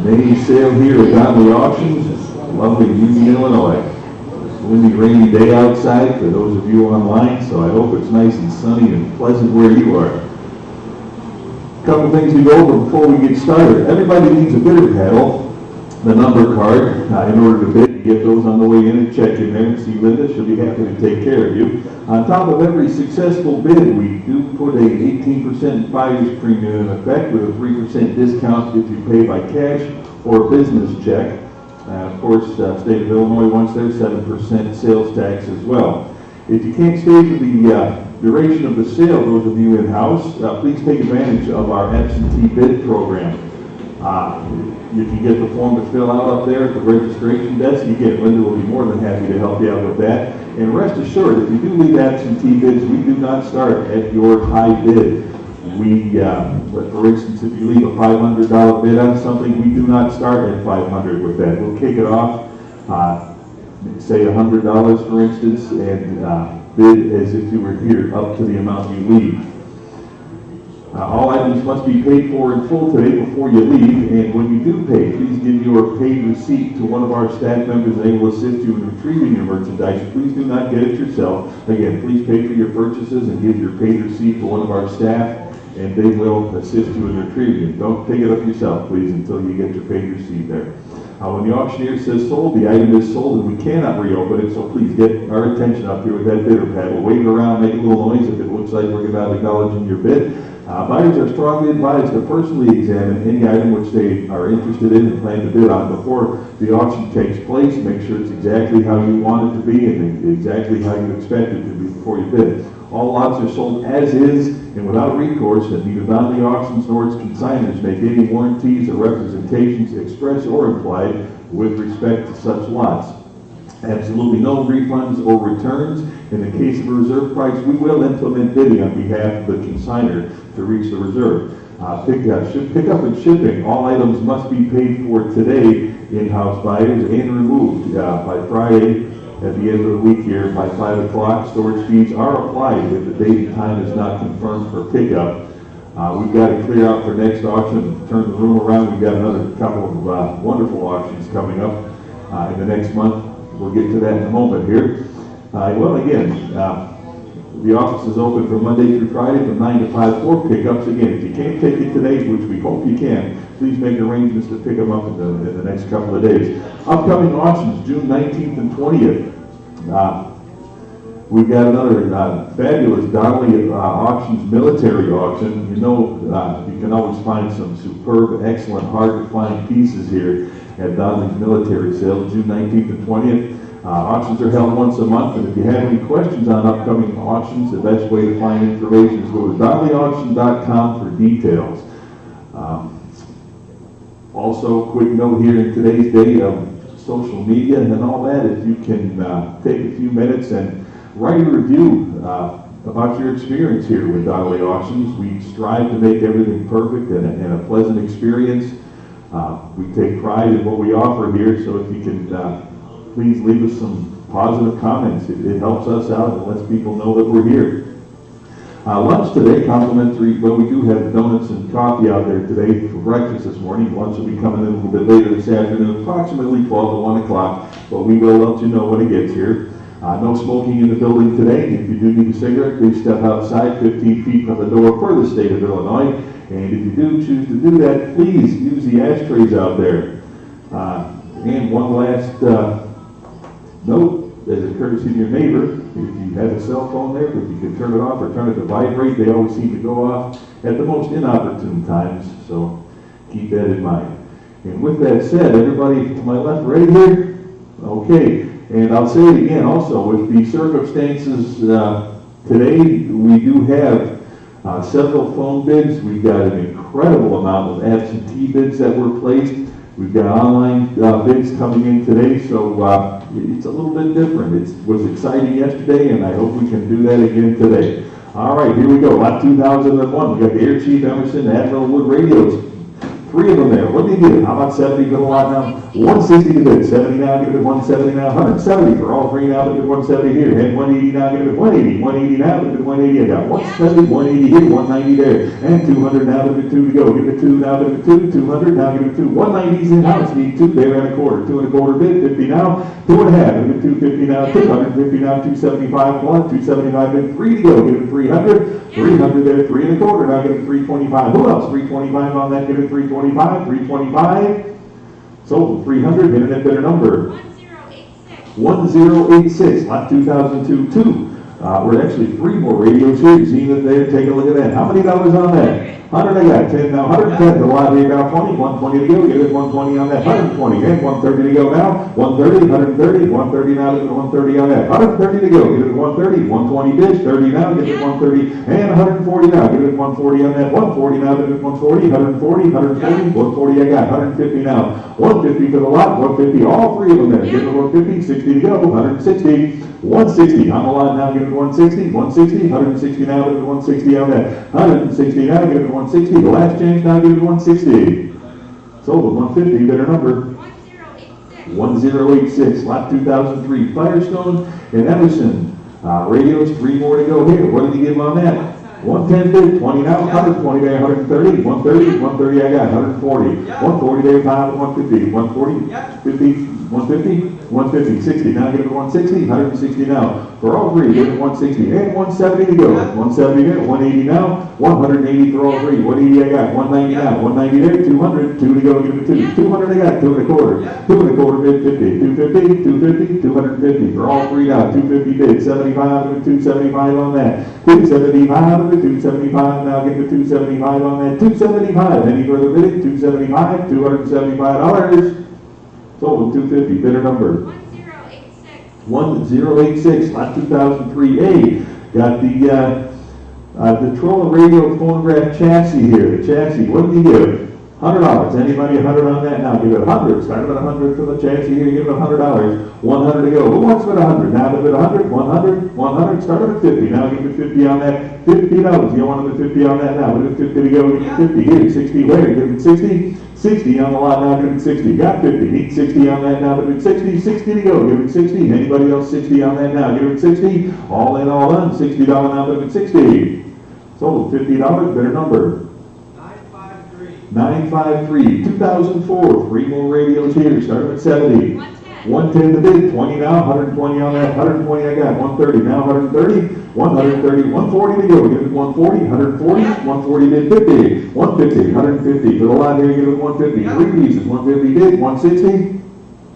May sale here at Donley Auctions, lovely Union, Illinois. It's a windy, rainy day outside for those of you online, so I hope it's nice and sunny and pleasant where you are. A couple things to go over before we get started. Everybody needs a bidder paddle, the number card, in order to bid. You get those on the way in and check in there and see Linda. She'll be happy to take care of you. On top of every successful bid, we do put a 18% buyer's premium in effect with a 3% discount if you pay by cash or business check. Of course, state of Illinois wants their 7% sales tax as well. If you can't stay for the duration of the sale, those of you in-house, please take advantage of our absentee bid program. You can get the form to fill out up there at the registration desk. Again, Linda will be more than happy to help you out with that. And rest assured, if you do leave absentee bids, we do not start at your high bid. For instance, if you leave a $500 bid on something, we do not start at $500 with that. We'll kick it off, say $100 for instance, and bid as if you were here up to the amount you leave. All items must be paid for in full today before you leave, and when you do pay, please give your paid receipt to one of our staff members and they will assist you in retrieving your merchandise. Please do not get it yourself. Again, please pay for your purchases and give your paid receipt to one of our staff, and they will assist you in retrieving it. Don't pick it up yourself, please, until you get your paid receipt there. When the auctioneer says sold, the item is sold and we cannot reopen it, so please get our attention up here with that bidder paddle. Wave it around, make a little noise if it looks like we're not acknowledging your bid. Buyers are strongly advised to personally examine any item which they are interested in and plan to bid on before the auction takes place. Make sure it's exactly how you want it to be and exactly how you expect it to be before you bid. All lots are sold as is and without recourse, and neither Donley Auctions nor its consignors make any warranties or representations, express or implied, with respect to such lots. Absolutely no refunds or returns. In the case of a reserve price, we will implement bidding on behalf of the consignor to reach the reserve. Pickup and shipping. All items must be paid for today, in-house buyers, and removed by Friday at the end of the week here by 5 o'clock. Storage fees are applied if the date and time is not confirmed for pickup. We've got to clear out for next auction, turn the room around. We've got another couple of wonderful auctions coming up in the next month. We'll get to that in a moment here. The office is open from Monday through Friday from 9 to 5 for pickups. Again, if you can't take it today, which we hope you can, please make arrangements to pick them up in the next couple of days. Upcoming auctions, June 19th and 20th. We've got another fabulous Donley Auctions military auction. You know, you can always find some superb, excellent, hard-to-find pieces here at Donley's military sale, June 19th and 20th. Auctions are held once a month, and if you have any questions on upcoming auctions, the best way to find information is go to donleyauction.com for details. Also, quick note here in today's day of social media and all that, if you can take a few minutes and write a review about your experience here with Donley Auctions. We strive to make everything perfect and a pleasant experience. We take pride in what we offer here, so if you can please leave us some positive comments. It helps us out and lets people know that we're here. Lunch today, complimentary. Well, we do have donuts and coffee out there today for breakfast this morning. Lunch will be coming in a little bit later this afternoon, approximately 12 to 1 o'clock, but we will let you know when it gets here. No smoking in the building today. If you do need a cigarette, please step outside 15 feet from the door for the state of Illinois. And if you do choose to do that, please use the ashtrays out there. And one last note, as a courtesy to your neighbor, if you have a cell phone there, if you can turn it off or turn it to vibrate, they always seem to go off at the most inopportune times, so keep that in mind. And with that said, everybody to my left, ready here? Okay, and I'll say it again also, with the circumstances today, we do have several phone bids. We've got an incredible amount of absentee bids that were placed. We've got online bids coming in today, so it's a little bit different. It was exciting yesterday, and I hope we can do that again today. All right, here we go. Lot 2001. We got the Air Chief Emerson Admiral Wood radios 3 of them there. What do you get? How about 70 for the lot now? 160 to bid. 70 now, give it 170 now. 170 for all 3 now, give it 170 here. And 180 now, give it 180. 180 now, give it 180. I got 170, 180 here, 190 there. And 200 now, give it 2 to go. Give it 2 now, give it 2. 200 now, give it 2. 190's in house. Need 2 there and a quarter. 2 and a quarter bid. 50 now. 2 and a half. Give it 250 now. 250 now. 275 1. 275 bid. 3 to go. Give it 300. 300 there. 3 and a quarter. Now give it 325. Who else? 325 on that. Give it 325. 325. Sold 300. Internet bidder number 1086. Lot 2002 2. We're actually 3 more radios here. You see that there? Take a look at that. How many dollars on that? 100 I got. 10 now. 110 to the lot here now. 20. 120 to go. Give it 120 on that. 120. And 130 to go now. 130. 130. 130 now. Give it 130 on that. 130 to go. Give it 130. 120 bids. 30 now. Give it 130. And 140 now. Give it 140 on that. 140 now. Give it 140. 140. 140. 140 I got. 150 now. 150 for the lot. 150. All 3 of them there. Give it 150. 60 to go. 160. 160 on the line now, give it 160, 160, 160 now, give it 160 on that, 160 now, give it 160, the last change now, give it 160. Sold at 150, bidder number 1086, lot 2003, Firestone and Emerson. Radios, 3 more to go here. What did he give on that? 110 bid, 20 now, 120 there, 130, 130, 130 I got, 140, 140 there, 5, 150, 140, 50, 150, 150, 60, now give it 160, 160 now. For all 3, give it 160, and 170 to go. 170 there, 180 now, 180 for all 3, 180 I got, 190 now, 190 there, 200, 2 to go, give it 2, 200 I got, 2 and a quarter, 2 and a quarter bid, 50, 250, 250, 250, for all 3 now, 250 bid, 75 with 275 on that, 275 with 275, now give it 275 on that, 275, any further bidding, 275, $275. Sold 250, bidder number 1086, lot 2003A. Got the Troll radio phonograph chassis here. The chassis, what did you give? $100. Anybody 100 on that? Now give it 100. Start at 100 for the chassis here. Give it $100. 100 to go. Who wants with 100? Now give it 100. 100. 100. Start at 50. Now give it 50 on that. $50. You want to 50 on that now? Give it 50 to go. Give it 50 here. 60 where? Give it 60. 60 on the lot now, give it 60. Got 50. Need 60 on that now, give it 60. 60 to go, give it 60. Anybody else 60 on that now, give it 60. All in, all done. $60 now, give it 60. Sold $50, better number 953. 2004. 3 more radios here, starting at 70. 110 to bid, 20 now, 120 on that, 120 I got, 130 now, 130, 130, 140 to go, give it 140, 140, 140 bid, 50, 150, 150, for the lot here, give it 150, 3 pieces, 150 bid, 160,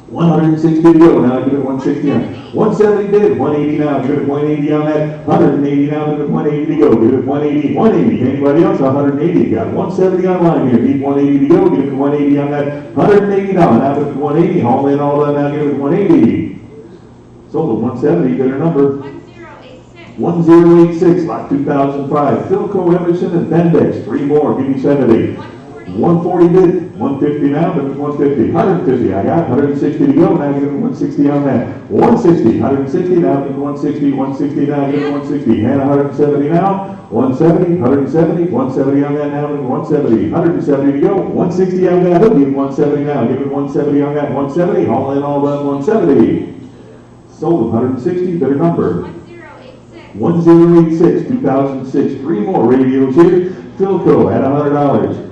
160 to go, now give it 160 on, 170 bid, 180 now, give it 180 on that, 180 now, give it 180 to go, give it 180, 180, anybody else, 180, got 170 online here, need 180 to go, give it 180 on that, 180 now give it 180, all in, all done, now give it 180. Sold at 170, bidder number 1086, lot 2005, Philco, Emerson, and Bendix, 3 more, give me 70. 140 bid, 150 now, give it 150, 150, I got 160 to go, now give it 160 on that, 160, 160 now, give it 160, 160 now, give it 160, and 170 now, 170, 170, 170 on that now, give it 170, 170 to go, 160 on that, give it 170 now, give it 170 on that, 170, all in, all done, 170. Sold 160, better number 1086, 2006, 3 more radios here, Philco at $100.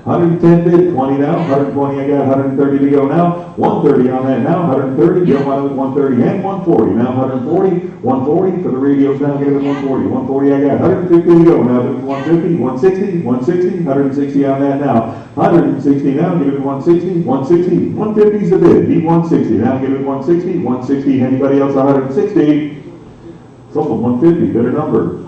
110 bid, 20 now, 120 I got, 130 to go now, 130 on that now, 130, jump on it with 130 and 140, now 140, 140 for the radios now, give it 140, 140 I got, 150 to go, now give it 150, 160, 160, 160 on that now, 160 now, give it 160, 160, 150 is the bid, need 160, now give it 160, 160, anybody else 160, sold 150, better number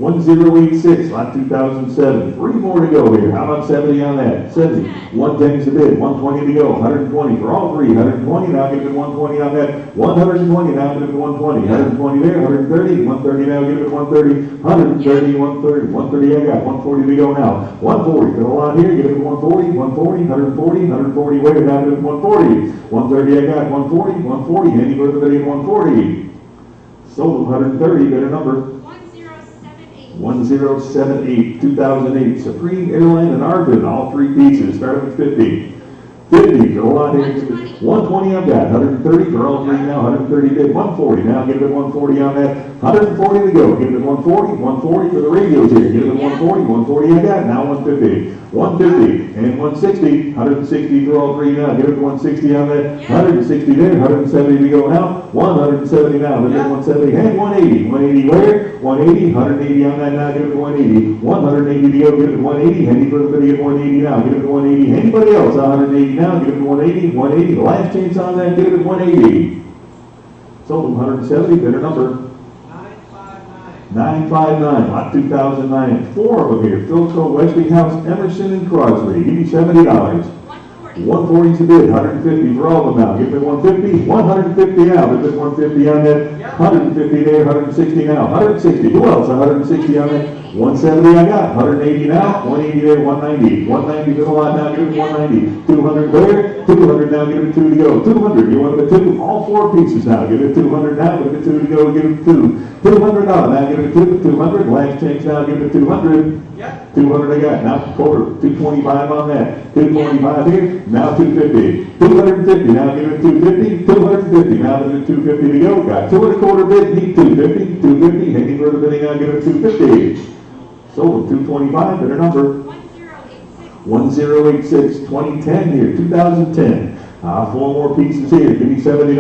1086, lot 2007. 3 more to go here. How about 70 on that? 70. 110 is the bid. 120 to go. 120 for all 3. 120 now, give it 120 on that. 120 now, give it 120. 120 there. 130. 130 now, give it 130. 130, 130. 130 I got. 140 to go now. 140 for the lot here. Give it 140. 140. 140. 140 where? Now give it 140. 130 I got. 140. 140. Any further bidding 140. Sold 130. Better number 1078, 2008, Supreme Airline and Arvin, all three pieces, starting with 50. 50, hold on here. 120 I've got, 130 for all three now, 130 bid, 140, now give it 140 on that, 140 to go, give it 140, 140 for the radios here, give it 140, 140 I got, now 150, 150, and 160, 160 for all three now, give it 160 on that, 160 there, 170 to go now, 170 now, give it 170, and 180, 180 where? 180, 180 on that now, give it 180, 180 to go, give it 180, handy for the video, 180 now, give it 180, anybody else, 180 now, give it 180, 180, the last chance on that, give it 180. Sold them 170, better number. 959, lot 2009, four of them here, Philco, Westinghouse, Emerson, and Crosley, give me $70. 140 is the bid, 150 for all of them now, give me 150, 150 now, give it 150 on that, 150 there, 160 now, 160, who else, 160 on that, 170 I got, 180 now, 180 there, 190, 190 for the lot now, give it 190, 200 there, 200 now, give it 2 to go, 200, you want it 2, all four pieces now, give it 200 now, give it 2 to go, give it 2, $200 now, give it 2, 200, last change now, give it 200, 200 I got, now quarter, 225 on that, 225 here, now 250, 250, now give it 250, 250, now give it 250 to go, got 2 and a quarter bid, need 250, 250, any further bidding, now give it 250. Sold 225, better number. 1086, 2010 here, 2010. Four more pieces here, give me $70.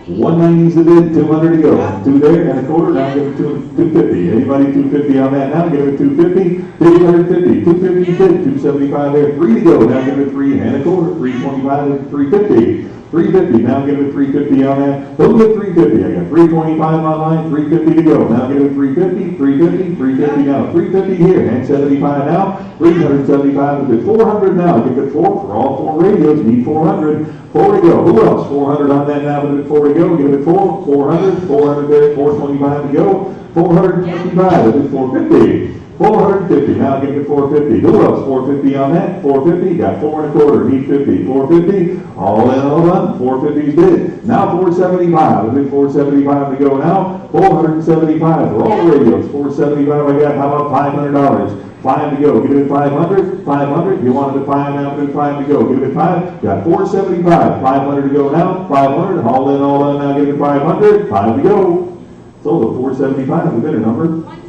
190 is the bid, 200 to go. 2 there and a quarter, now give it 250. Anybody 250 on that now, give it 250, 250, 250 is bid, 275 there, 3 to go, now give it 3 and a quarter, 325 and 350. 350, now give it 350 on that. Don't get 350, I got 325 online, 350 to go. Now give it 350, 350, 350 now. 350 here, and 75 now. 375 with it. 400 now, give it 4 for all four radios, need 400. 4 to go. Who else? 400 on that now, with it 4 to go. Give it 4, 400, 400 there, 425 to go. 425 with it 450. 450, now give it 450. Who else? 450 on that, 450, got 4 and a quarter, need 50, 450, all in, all done, 450's bid. Now 475, with it 475 to go now, 475 for all radios, 475 I got, how about $500? 5 to go, give it 500, 500, you wanted a 5 now, give it 5 to go, give it 5, got 475, 500 to go now, 500, all in, all done, now give it 500, 5 to go. Sold at 475, the bidder number.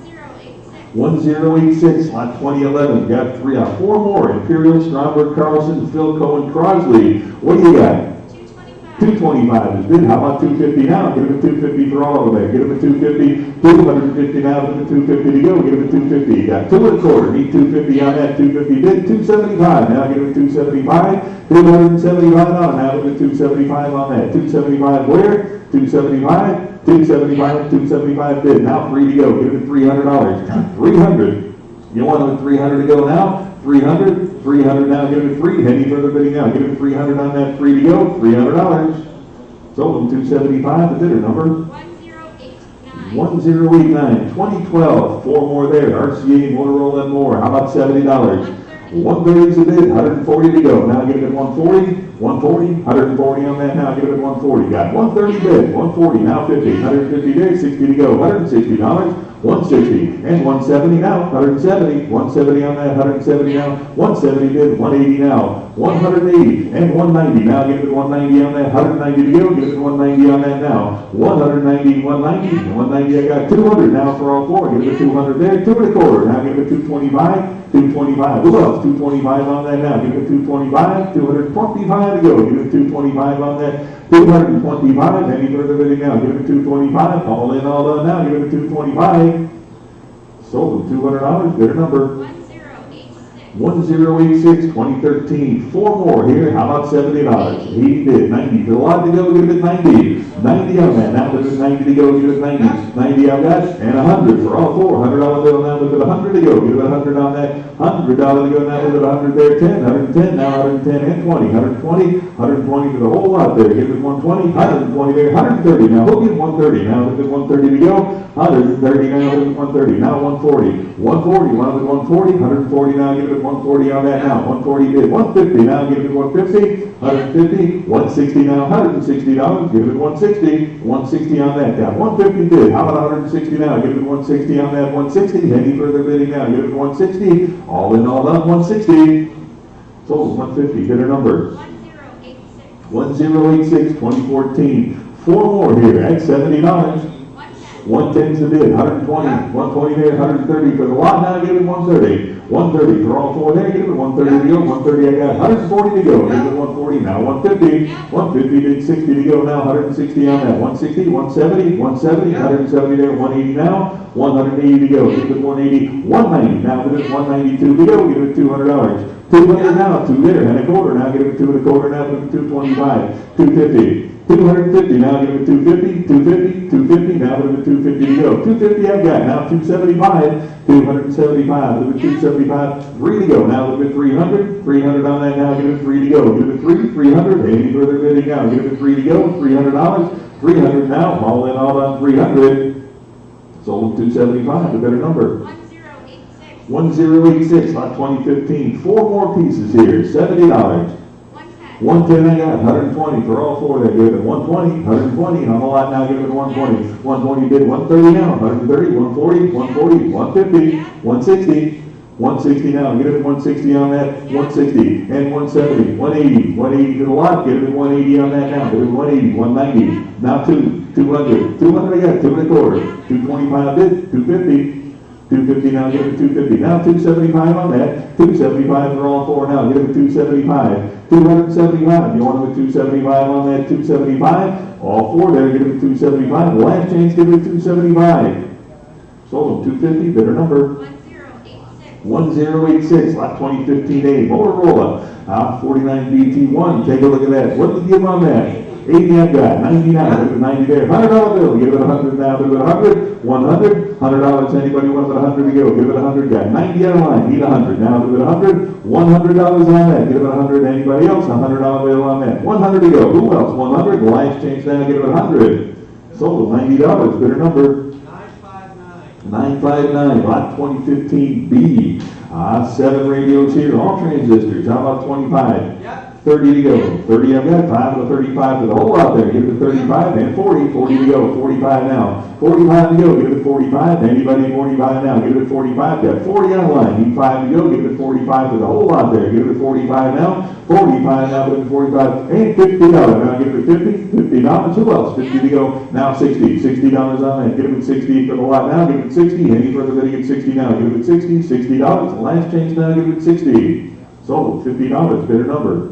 1086, lot 2011, got 4 more, Imperial, Stromberg, Carlson, Philco, and Crosley. What do you got? 225 is bid. How about 250 now? Give it a 250 for all of them. Give it a 250, 250 now, give it a 250 to go. Give it a 250. You got 2 and a quarter. Need 250 on that. 250 bid. 275 now. Give it a 275. 275 on now. Give it a 275 on that. 275 where? 275. 275. 275 bid. Now 3 to go. Give it $300. 300. You want it 300 to go now? 300, 300 now, give it 3. Any further bidding now? Give it 300 on that, 3 to go, $300. Sold them 275, the bidder number. 1089, 2012, 4 more there. RCA, Motorola, and more. How about $70? 130 is the bid, 140 to go. Now give it 140, 140, 140 on that now, give it 140. Got 130 bid, 140, now 50, 150 there, 60 to go, $160. 160 and 170 now, 170, 170 on that, 170 now, 170 bid, 180 now, 180 and 190 now, give it 190 on that, 190 to go, give it 190 on that now, 190, 190, 190, I got 200 now for all 4, give it 200 there, 2 and a quarter, now give it 225, 225, who else? 225 on that now, give it 225, 225 to go, give it 225 on that, 225, any further bidding now, give it 225, all in, all done now, give it 225. Sold them $200, bidder number. 1086, 2013, 4 more here, how about $70? He did 90, for a lot to go, give it 90, 90 on that, now give it 90 to go, give it 90, 90 on that, and 100 for all 4, $100 bill now, give it 100 to go, give it 100 on that, $100 to go now, give it 100 there, 10, 110, now 110 and 20, 120, 120 for the whole lot there, give it 120, 120 there, 130, now we'll get 130, now give it 130 to go, 130 now, give it 130, now 140, 140, 140, 140 now, give it 140 on that now. 140 bid. 150 now, give it 150. 150. 160 now. $160. Give it 160. 160 on that now. 150 bid. How about 160 now? Give it 160 on that. 160. Any further bidding now? Give it 160. All in all done. 160. Sold 150. Bidder number 1086. 2014. Four more here at $70. 110's the bid, 120, 120 there, 130 for the lot, now give it 130. 130 for all four there, give it 130 to go, 130 I got, 140 to go, give it 140, now 150, 150 did 60 to go, now 160 on that, 160, 170, 170, 170 there, 180 now, 180 to go, give it 180, 190, now give it 192 to go, give it $200. 200 now, two there, and a quarter, now give it 2 1/4, now give it 225, 250. 250, now give it 250, 250, 250, now give it 250 to go. 250 I've got, now 275, 275, give it 275, 3 to go, now give it 300, 300 on that, now give it 3 to go. Give it 300, any further bidding now, give it 3 to go, $300, 300 now, all in all on 300. Sold 275, the better number. 1086, lot 2015, four more pieces here, $70. 110 I got, 120 for all four there, give it 120, 120 on the lot now, give it 120. 120 bid, 130 now, 130, 140, 140, 150, 160, 160 now, give it 160 on that, 160, and 170, 180, 180 to the lot, give it 180 on that now, give it 180, 190, now 200, 200 I got, 2 1/4, 225 bid, 250, 250 now, give it 250. Now 275 on that. 275 for all four now, give it 275. 275. You want them at 275 on that? 275. All four there, give it 275. The last change, give it 275. Sold them 250. Bidder number 1086. Lot 2015A. Motorola 49 BT1. Take a look at that. What did we give on that? 80 I've got, 99, give it 90 there, $100 bill, give it 100 now, give it 100, 100, $100, anybody wants it 100 to go, give it 100, got 90 on line, need 100, now give it 100, $100 on that, give it 100, anybody else, $100 bill on that, 100 to go, who else, 100, the last change now, give it 100, sold $90, bidder number 959, lot 2015B, 7 radios here, all transistors, how about 25? Yep. 30 to go. 30 I've got, 5 of the 35 to the whole lot there. Give it 35 and 40. 40 to go. 45 now. 45 to go. Give it 45. Anybody 45 now? Give it 45. Got 40 on line. Need 5 to go. Give it 45 to the whole lot there. Give it 45 now. 45 now. Give it 45. And $50. Now give it 50. $50. Who else? 50 to go. Now 60. $60 on that. Give it 60 for the lot now. Give it 60. Any further bidding at 60 now. Give it 60. $60. The last change now. Give it 60. Sold $50. Bidder number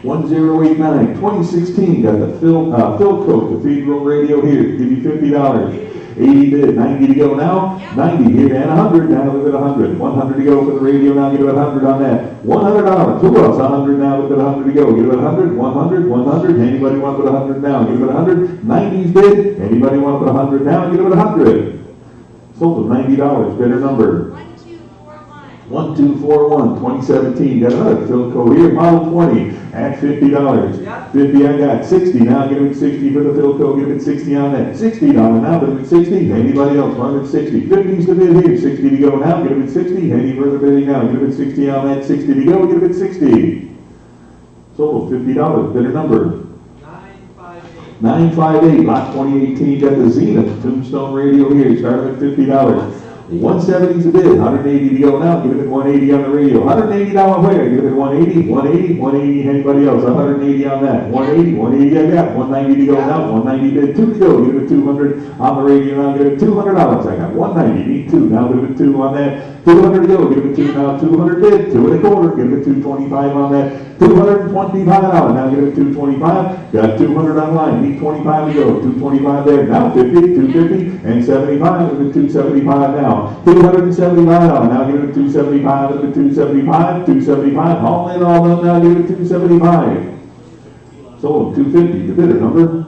1089, 2016, got the Philco Cathedral radio here, give you $50. 80 bid, 90 to go now, 90 here, and 100, now give it 100. 100 to go for the radio, now give it 100 on that. $100, who else? 100 now, give it 100 to go, give it 100, 100, 100, anybody want to put 100 now, give it 100. 90's bid, anybody want to put 100 now, give it 100. Sold at $90, bidder number 1241, 2017. Got another Philco here, model 20 at $50. Yep. 50 I got, 60 now, give it 60 for the Philco, give it 60 on that. $60 now, give it 60. Anybody else want it 60? 50's the bid here, 60 to go now, give it 60. Any further bidding now, give it 60 on that. 60 to go, give it 60. Sold $50, bidder number 958, lot 2018. Got the Zenith Tombstone radio here, starting at $50. 170's a bid, 180 to go now, give it 180 on the radio. $180 where? Give it 180, 180, 180, anybody else? 180 on that. 180 I got, 190 to go now, 190 bid, 2 to go, give it 200 on the radio now, give it $200. I got 190, need 2, now give it 2 on that. 200 to go, give it 2 now, 200 bid, 2 1/4, give it 225 on that. $225, now give it 225, got 200 on line, need 25 to go, 225 there, now 50, 250, and 75, give it 275 now. $275, now give it 275, give it 275, 275, all in, all done, now give it 275. Sold 250, the bidder number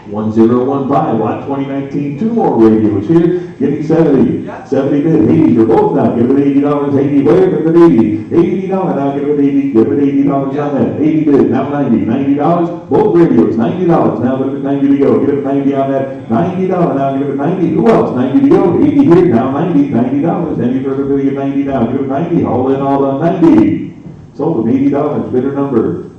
1015, lot 2019, two more radios here. Give me 70. 70 bid, 80 for both now. Give it $80, 80 where? Give it 80. $80 now, give it 80. Give it $80 on that. 80 bid, now 90. $90, both radios, $90. Now give it 90 to go. Give it 90 on that. $90 now, give it 90. Who else? 90 to go. 80 here, now 90. $90. Any further bidding at 90 now. Give it 90. All in all on 90. Sold at $80. Bidder number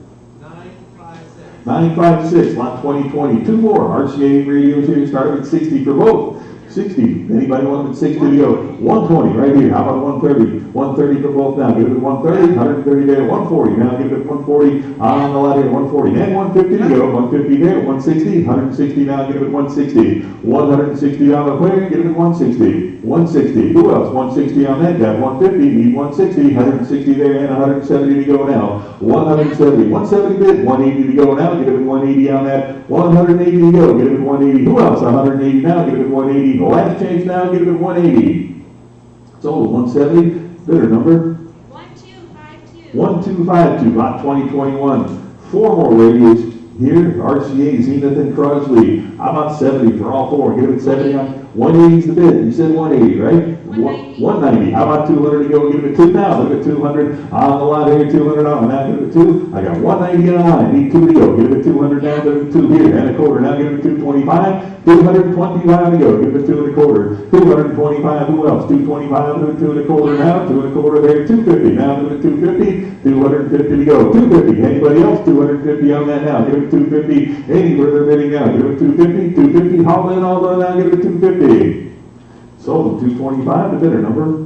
956, lot 2020. Two more RCA radios here, starting at 60 for both. 60. Anybody want them at 60 to go? 120 right here. How about 130? 130 for both now. Give it 130. 130 there. 140. Now give it 140 on the lot here. 140. And 150 to go. 150 there. 160. 160 now. Give it 160. $160 where? Give it 160. 160. Who else? 160 on that. Got 150. Need 160. 160 there and 170 to go now. 170. 170 bid. 180 to go now. Give it 180 on that. 180 to go. Give it 180. Who else? 180 now. Give it 180. Last change now, give it 180. Sold 170. Bidder number 1252. 1252. Lot 2021. Four more radios here. RCA, Zenith, and Crosley. How about 70 for all four? Give it 70 on 180 is the bid. You said 180, right? 190. How about 200 to go? Give it 2 now. Look at 200 on the lot here. 200 on. Now give it 2. I got 190 on the line. Need 2 to go. Give it 200 now. Give it 2 here. And a quarter. Now give it 225. 225 to go. Give it 2 and a quarter. 225. Who else? 225. Do it 2 and a quarter now. 2 and a quarter there. 250. Now give it 250. 250 to go. 250. Anybody else? 250 on that now. Give it 250. Any further bidding now. Give it 250. 250. Haul in all done now. Give it 250. Sold 225. The bidder number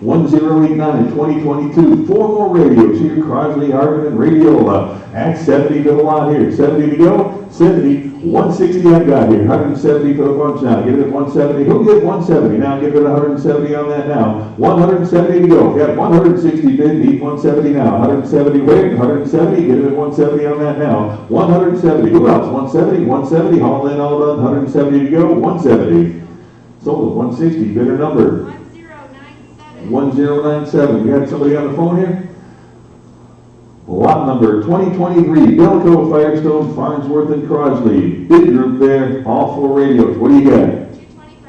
1089. 2022. Four more radios here. Crosley, Harvard, and Radiola. At 70 to the lot here. 70 to go. 70. 160 I've got here. 170 for the bunch now. Give it 170. Who get 170? Now give it 170 on that now. 170 to go. Got 160 bid. Need 170 now. 170 wait. 170. Give it 170 on that now. 170. Who else? 170. 170. Haul in all done. 170 to go. 170. Sold 160. Bidder number 1097. 1097. You got somebody on the phone here? Lot number 2023, Bilko, Firestone, Farnsworth, and Crosley. Bid group there, all four radios. What do you got?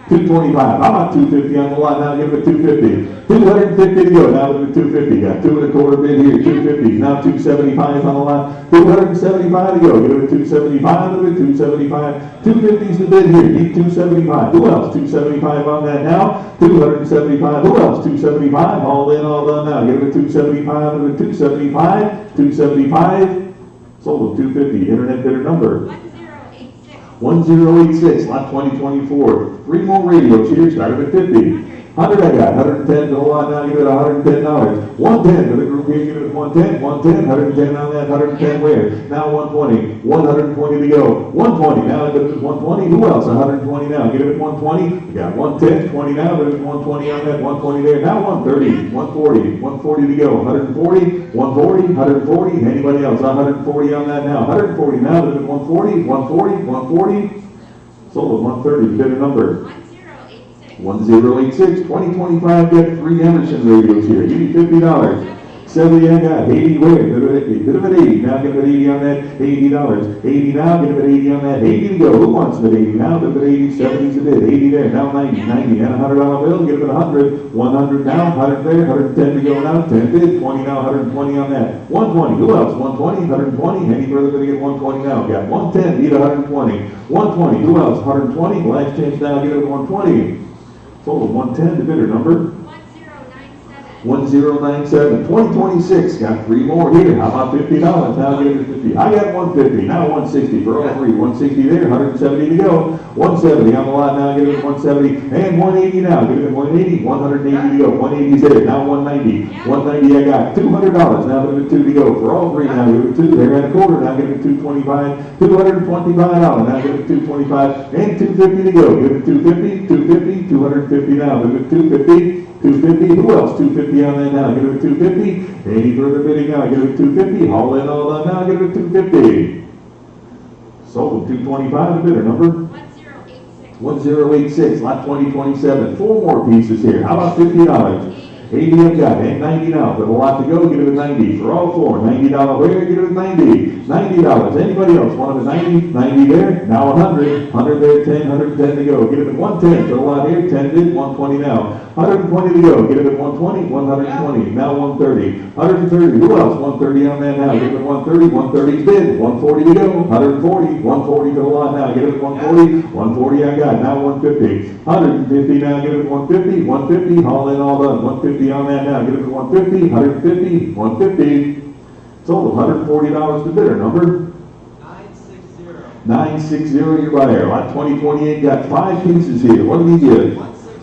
225. How about 250 on the lot now? Give it 250. 250 to go. Now give it 250. Got 2 and a quarter bid here. 250. Now 275 on the lot. 275 to go. Give it 275. Give it 275. 250 is the bid here. Need 275. Who else? 275 on that now. 275. Who else? 275. All in, all done now. Give it 275. Give it 275. 275. Sold at 250. Internet bidder number 1086, lot 2024. Three more radios here, started at 50. 100 I got, 110 to the lot now, give it $110. 110 to the group here, give it 110, 110, 110 on that, 110 where? Now 120, 120 to go. 120, now give it 120, who else? 120 now, give it 120. We got 110, 20 now, give it 120 on that, 120 there. Now 130, 140, 140 to go. 140, 140, 140, anybody else? 140 on that now. 140 now, give it 140, 140, 140. Sold at 130, bidder number 1086. 2025, got 3 Emerson radios here. Give me $50. 70 I got. 80 where? Bid of it 80. Now give it 80 on that. $80. 80 now. Give it 80 on that. 80 to go. Who wants it 80 now? Give it 80. 70's a bid. 80 there. Now 90. 90 and a $100 bill. Give it 100. 100 now. 100 there. 110 to go now. 10 bid. 20 now. 120 on that. 120. Who else? 120. 120. Any further going to get 120 now? Got 110. Need 120. 120. Who else? 120. Last chance now. Get it 120. Sold 110. The bidder number 1097. 2026. Got 3 more here. How about $50? Now give it 50. I got 150. Now 160 for all 3. 160 there. 170 to go. 170 on the lot. Now give it 170 and 180 now. Give it 180. 180 to go. 180's there. Now 190. 190 I got. $200. Now give it 2 to go. For all 3 now give it 2. There and a quarter. Now give it 225. $225. Now give it 225 and 250 to go. Give it 250. 250. 250 now. Give it 250. 250. Who else? 250 on that now. Give it 250. Any further bidding now? Give it 250. Haul in all done now. Give it 250. Sold 225. The bidder number 1086. Lot 2027. 4 more pieces here. How about $50? 80 I've got, and 90 now. Got a lot to go, get it at 90. For all four, $90 where, get it at 90. $90. Anybody else want it at 90? 90 there, now 100. 100 there, 10, 110 to go. Get it at 110. Got a lot here, 10 bid, 120 now. 120 to go. Get it at 120, 120. Now 130. 130. Who else? 130 on that now. Get it at 130. 130 bid. 140 to go. 140. 140 to the lot now. Get it at 140. 140 I got. Now 150. 150 now. Get it at 150. 150. Haul in all done. 150 on that now. Get it at 150. 150. 150. Sold $140 to bidder number 960, your buyer. Lot 2028 got 5 pieces here. What do we give?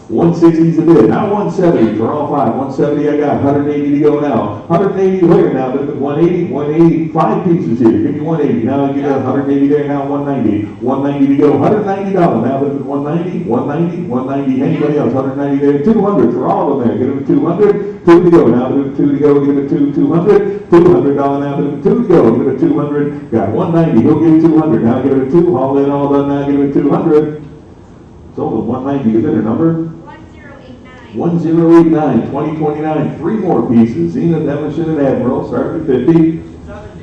160 is the bid. Now 170 for all 5. 170 I got. 180 to go now. 180 where now? Bid at 180. 180. 5 pieces here. Give me 180. Now I get 180 there. Now 190. 190 to go. $190. Now bid at 190. 190. 190. Anybody else? 190 there. 200 for all of them there. Get them at 200. 2 to go. Now bid at 2 to go. Give it 200. $200 now. Bid at 2 to go. Give it 200. Got 190. He'll give 200. Now give it 2. Haul in all done. Now give it 200. Sold at 190. Your bidder number 1089, 2029, 3 more pieces. Zenith, Emerson, and Admiral, start at 50.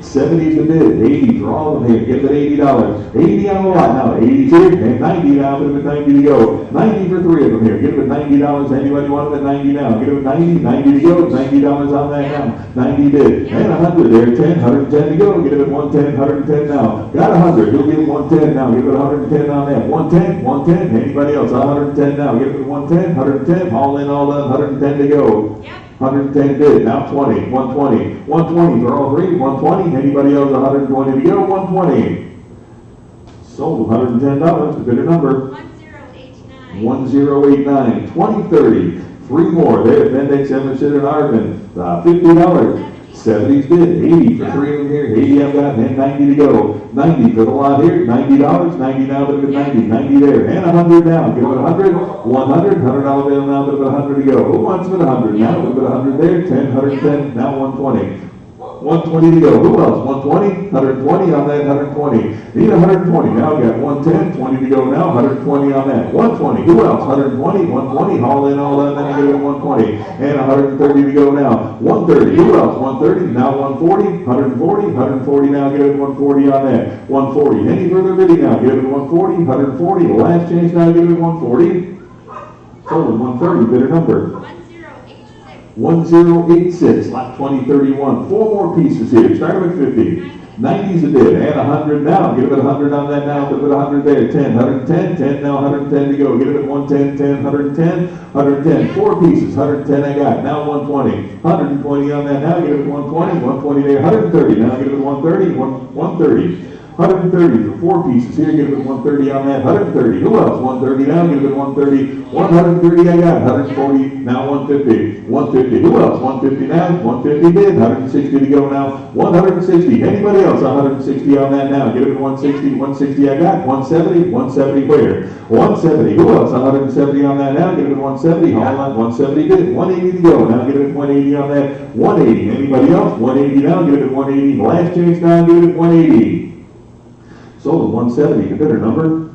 70 is the bid, 80 for all of them here. Give it $80. 80 on the lot now, 80 here, and 90 now, give it 90 to go. 90 for 3 of them here. Give it $90. Anybody want it at 90 now? Give it 90, 90 to go. $90 on that now. 90 bid. And 100 there, 10, 110 to go. Give it 110, 110 now. Got 100. He'll give it 110 now. Give it 110 on that. 110, 110. Anybody else? 110 now. Give it 110, 110. All in, all done. 110 to go. 110 bid, now 20, 120, 120 for all 3, 120, anybody else 120 to go, 120. Sold $110, the bidder number 1089, 2030, 3 more there, Bendix, Emerson, and Arvin, $50. 70's bid, 80 for 3 of them here, 80 I've got, and 90 to go. 90 for the lot here, $90, 90 now, bid at 90, 90 there, and 100 now. Give it 100, 100, $100 bill now, bid at 100 to go. Who wants it 100 now? Bid at 100 there, 10, 110, now 120. 120 to go. Who else? 120, 120 on that, 120. Need 120. Now got 110, 20 to go now, 120 on that. 120. Who else? 120, 120. Haul in all that, then you get 120. And 130 to go now. 130. Who else? 130. Now 140, 140, 140 now, get it 140 on that. 140. Any further bidding now? Give it 140, 140. The last change now, give it 140. Sold 130, bidder number 1086, lot 2031. 4 more pieces here. Start with 50. 90's a bid. Add 100 now. Give it 100 on that now. Give it 100 there. 10, 110, 10 now, 110 to go. Give it 110, 10, 110, 110. 4 pieces. 110 I got. Now 120. 120 on that now. Give it 120. 120 there. 130. Now give it 130. 130. 130 for 4 pieces here, give it 130 on that, 130, who else? 130 now, give it 130, 130 I got, 140, now 150, 150, who else? 150 now, 150 bid, 160 to go now, 160, anybody else? 160 on that now, give it 160, 160 I got, 170, 170 where? 170, who else? 170 on that now, give it 170, hold on, 170 bid, 180 to go, now give it 180 on that, 180, anybody else? 180 now, give it 180, last change now, give it 180. Sold at 170, the bidder number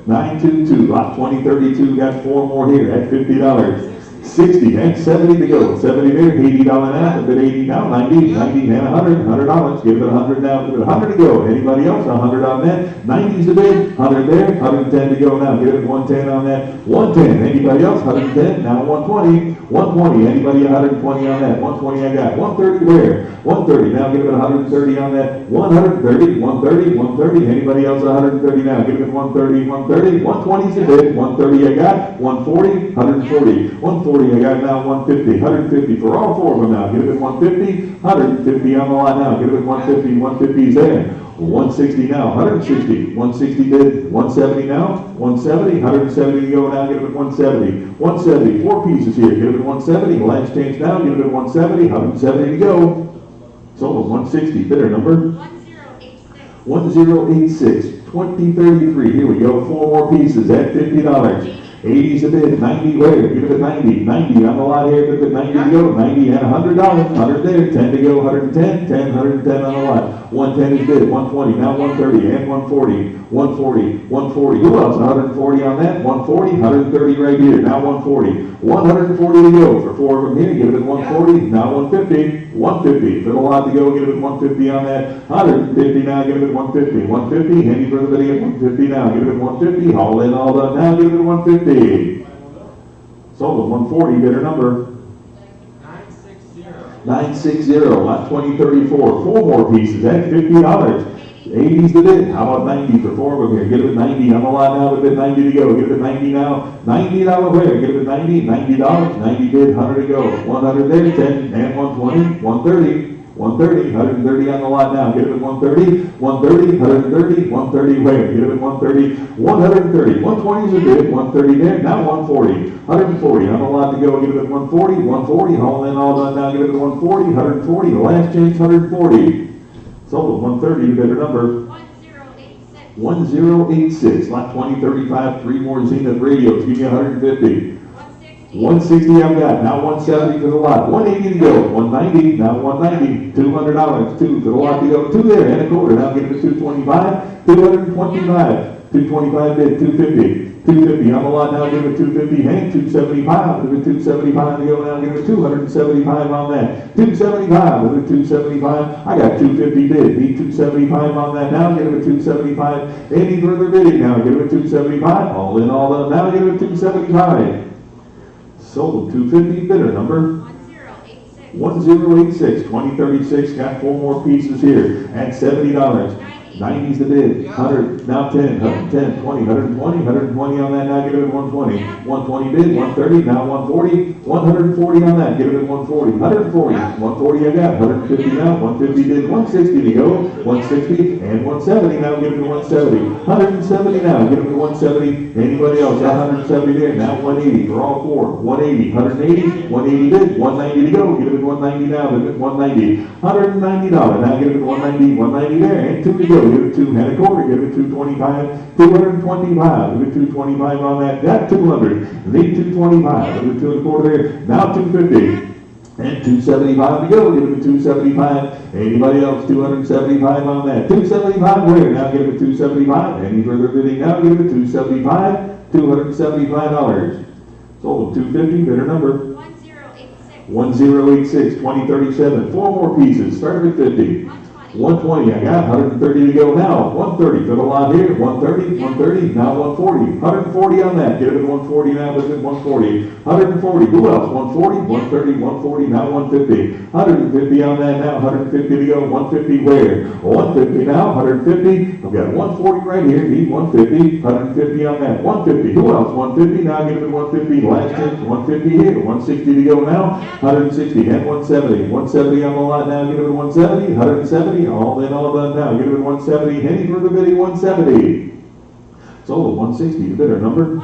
922, lot 2032, got 4 more here at $50. 60 and 70 to go. 70 there, $80 now, a bid 80 now, 90, 90 and $100. Give it 100 now, give it 100 to go. Anybody else? 100 on that. 90's the bid, 100 there, 110 to go now. Give it 110 on that. 110. Anybody else? 110. Now 120. 120. Anybody 120 on that? 120 I got. 130 where? 130. Now give it 130 on that. 130. 130. 130. Anybody else 130 now? Give it 130. 130. 120's the bid. 130 I got. 140. 140. 140 I got now. 150. 150 for all 4 of them now. Give it 150. 150 on the lot now. Give it 150. 150's there. 160 now, 160, 160 bid, 170 now, 170, 170 to go now, give it 170, 170, 4 pieces here, give it 170, last change now, give it 170, 170 to go. Sold 160, bidder number 1086, 2033, here we go, 4 more pieces at $50. 80's the bid, 90 where? Give it at 90. 90 on the lot here, give it at 90 to go. 90 and $100, 100 there, 10 to go, 110, 10, 110 on the lot. 110 is bid, 120, now 130 and 140, 140, 140. Who else? 140 on that, 140, 130 right here, now 140. 140 to go for 4 of them here, give it at 140, now 150, 150. For the lot to go, give it at 150 on that. 150 now, give it at 150, 150. Handy for the video, 150 now, give it at 150. All in, all done now, give it at 150. Sold at 140, bidder number 960, lot 2034. 4 more pieces at $50. 80's the bid. How about 90 for 4 of them here? Get it at 90 on the lot now. Give it at 90 to go. Give it at 90 now. $90 where? Get it at 90. $90. 90 bid. 100 to go. 100 there. 10 and 120. 130. 130. 130 on the lot now. Get it at 130. 130. 130. 130 where? Get it at 130. 130. 120 is the bid. 130 there. Now 140. 140 on the lot to go. Give it at 140. 140. All in, all done now. Give it at 140. 140. The last change 140. Sold at 130, bidder number 1086. 1086, lot 2035, 3 more Zenith radios, give me 150. 160. 160 I've got, now 170 for the lot, 180 to go, 190, now 190, $200, 2 for the lot to go, 2 there, and a quarter, now give it to 225, 225, 225 bid, 250. 250 on the lot now, give it 250, and 275, give it 275 to go now, give it 275 on that, 275, give it 275, I got 250 bid, need 275 on that now, give it 275, any further bidding now, give it 275, all in, all done, now give it 275. Sold 250, bidder number 1086. 1086, 2036, got 4 more pieces here at $70. 90's the bid, 100, now 10, 110, 20, 120, 120 on that, now give it at 120. 120 bid, 130, now 140, 140 on that, give it at 140. 140, 140 I got, 150 now, 150 bid, 160 to go, 160 and 170, now give it to 170. 170 now, give it to 170. Anybody else, 170 there, now 180 for all 4. 180, 180, 180 bid, 190 to go, give it at 190 now, give it at 190. $190, now give it at 190, 190 there, and 2 to go. Give it 2 and a quarter, give it 225, 225, give it 225 on that, got 200, need 225, give it 2 and a quarter there, now 250, and 275 to go, give it 275, anybody else, 275 on that, 275 where, now give it 275, any further bidding now, give it 275, $275, sold 250, bidder number 1086. 1086, 2037, 4 more pieces, started at 50. 120, I got 130 to go now. 130 for the lot here. 130, 130, now 140. 140 on that. Get it at 140 now, but at 140. 140, who else? 140, 130, 140, now 150. 150 on that now. 150 to go. 150 where? 150 now. 150. I've got 140 right here. Need 150. 150 on that. 150. Who else? 150. Now give it at 150. Last chance. 150 here. 160 to go now. 160 and 170. 170 on the lot now. Give it at 170. 170. All in, all done now. Give it at 170. Any further bidding? 170. Sold 160. The bidder number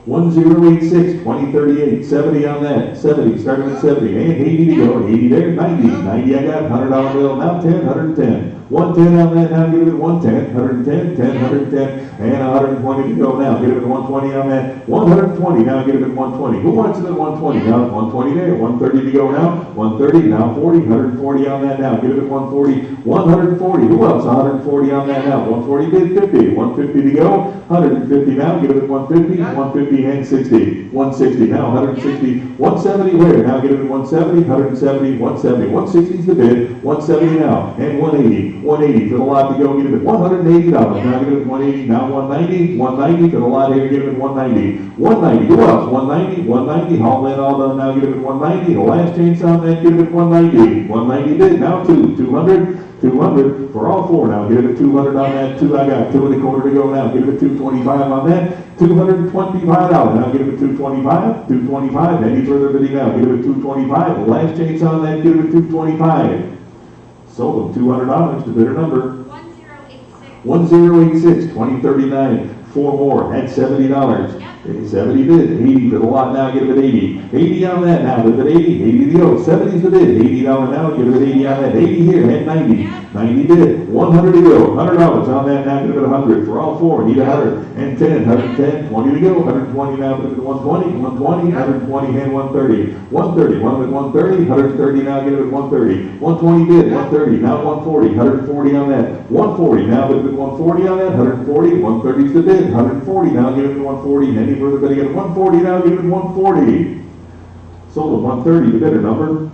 1086. 1086. 2038. 70 on that. 70. Starting at 70. And 80 to go. 80 there. 90. 90 I got. $100 bill. Now 10. 110. 110 on that now, give it at 110, 110, 10, 110, and 120 to go now. Get it at 120 on that. 120 now, get it at 120. Who wants it at 120? Now 120 there, 130 to go now. 130, now 40, 140 on that now. Get it at 140, 140. Who else? 140 on that now. 140 bid 50, 150 to go. 150 now, get it at 150, 150 and 60. 160 now, 160, 170 where? Now get it at 170, 170, 170. 160 is the bid, 170 now, and 180. 180 for the lot to go, get it at $180. Now get it at 180, now 190, 190 for the lot here, get it at 190. 190, who else? 190, 190, all in, all done, now get it at 190. The last chance on that, get it at 190. 190 bid, now 200, 200 for all 4 now, get it at 200 on that, 2 I got, 2 and a quarter to go now, get it at 225 on that, $225, now get it at 225, 225, any further bidding now, get it at 225, the last chance on that, get it at 225. Sold $200, the bidder number 1086. 1086, 2039, 4 more at $70. 70 bid, 80 for the lot now, give it 80. 80 on that now, give it 80, 80 to go. 70's the bid, $80 now, give it 80 on that. 80 here, and 90. 90 bid, 100 to go. $100 on that now, give it 100 for all four. Need 110, 110, 20 to go. 120 now, give it 120, 120, 120, and 130. 130, one with 130, 130 now, give it 130. 120 bid, 130, now 140, 140 on that. 140 now, give it 140 on that. 140, 130's the bid. 140 now, give it 140. Any further bidding at 140 now, give it 140. Sold at 130, the bidder number?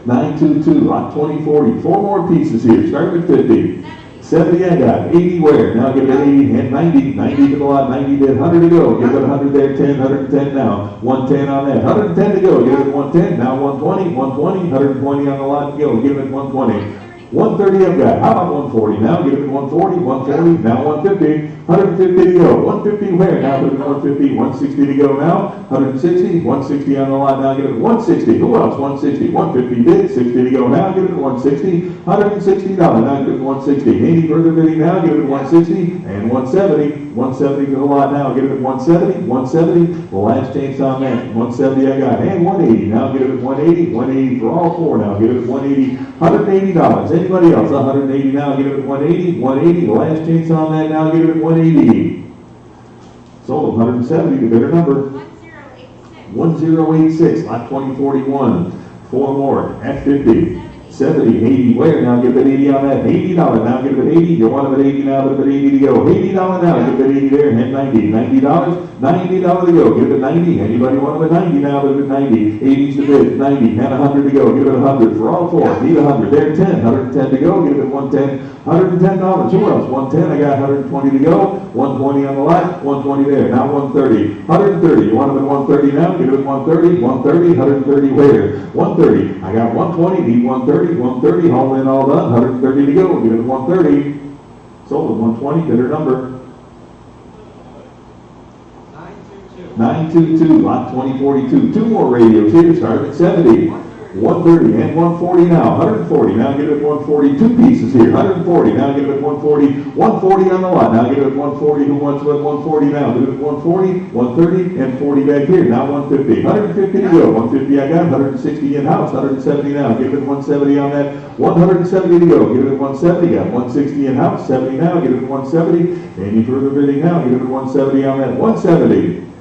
922, lot 2040. Four more pieces here, start with 50. 70 I got, 80 where? Now give it 80 and 90. 90 to the lot, 90 bid, 100 to go. Give it 100 there, 10, 110 now. 110 on that, 110 to go. Give it 110, now 120, 120, 120 on the lot to go. Give it 120. 130 I've got. How about 140 now? Give it 140, 140, now 150. 150 to go. 150 where? Now give it 150. 160 to go now. 160. 160 on the lot now. Give it 160. Who else? 160. 150 bid. 60 to go now. Give it 160. $160 now. Give it 160. Any further bidding now? Give it 160 and 170. 170 to the lot now. Give it 170. 170. The last chance on that. 170 I got. And 180 now. Give it 180. 180 for all four now. Give it 180. $180. Anybody else? 180 now. Give it 180. 180. The last chance on that now. Give it 180. Sold 170, the bidder number? 1086. 1086, lot 2041. Four more at 50. 70, 80, where? Now give it 80 on that. $80 now, give it 80. You want it at 80 now, give it 80 to go. $80 now, give it 80 there, and 90. $90, $90 to go. Give it 90. Anybody want it at 90 now, give it 90. 80's the bid, 90, and 100 to go. Give it 100 for all four. Need 100 there, 10. 110 to go. Give it 110. $110. Who else? 110. I got 120 to go. 120 on the lot. 120 there. Now 130. 130. You want them at 130 now? Give it 130. 130. 130 where? 130. I got 120. Need 130. 130. All in, all done. 130 to go. Give it 130. Sold at 120. Bidder number? 922. Lot 2042. Two more radios here. Start at 70. 130 and 140 now. 140. Now give it 140. Two pieces here. 140. Now give it 140. 140 on the lot. Now give it 140. Who wants what? 140 now. Give it 140, 130, and 40 back here. Now 150. 150 to go. 150 I got. 160 in-house. 170 now. Give it 170 on that. 170 to go. Give it 170. Got 160 in-house. 70 now. Give it 170. Any further bidding now? Give it 170 on that. 170.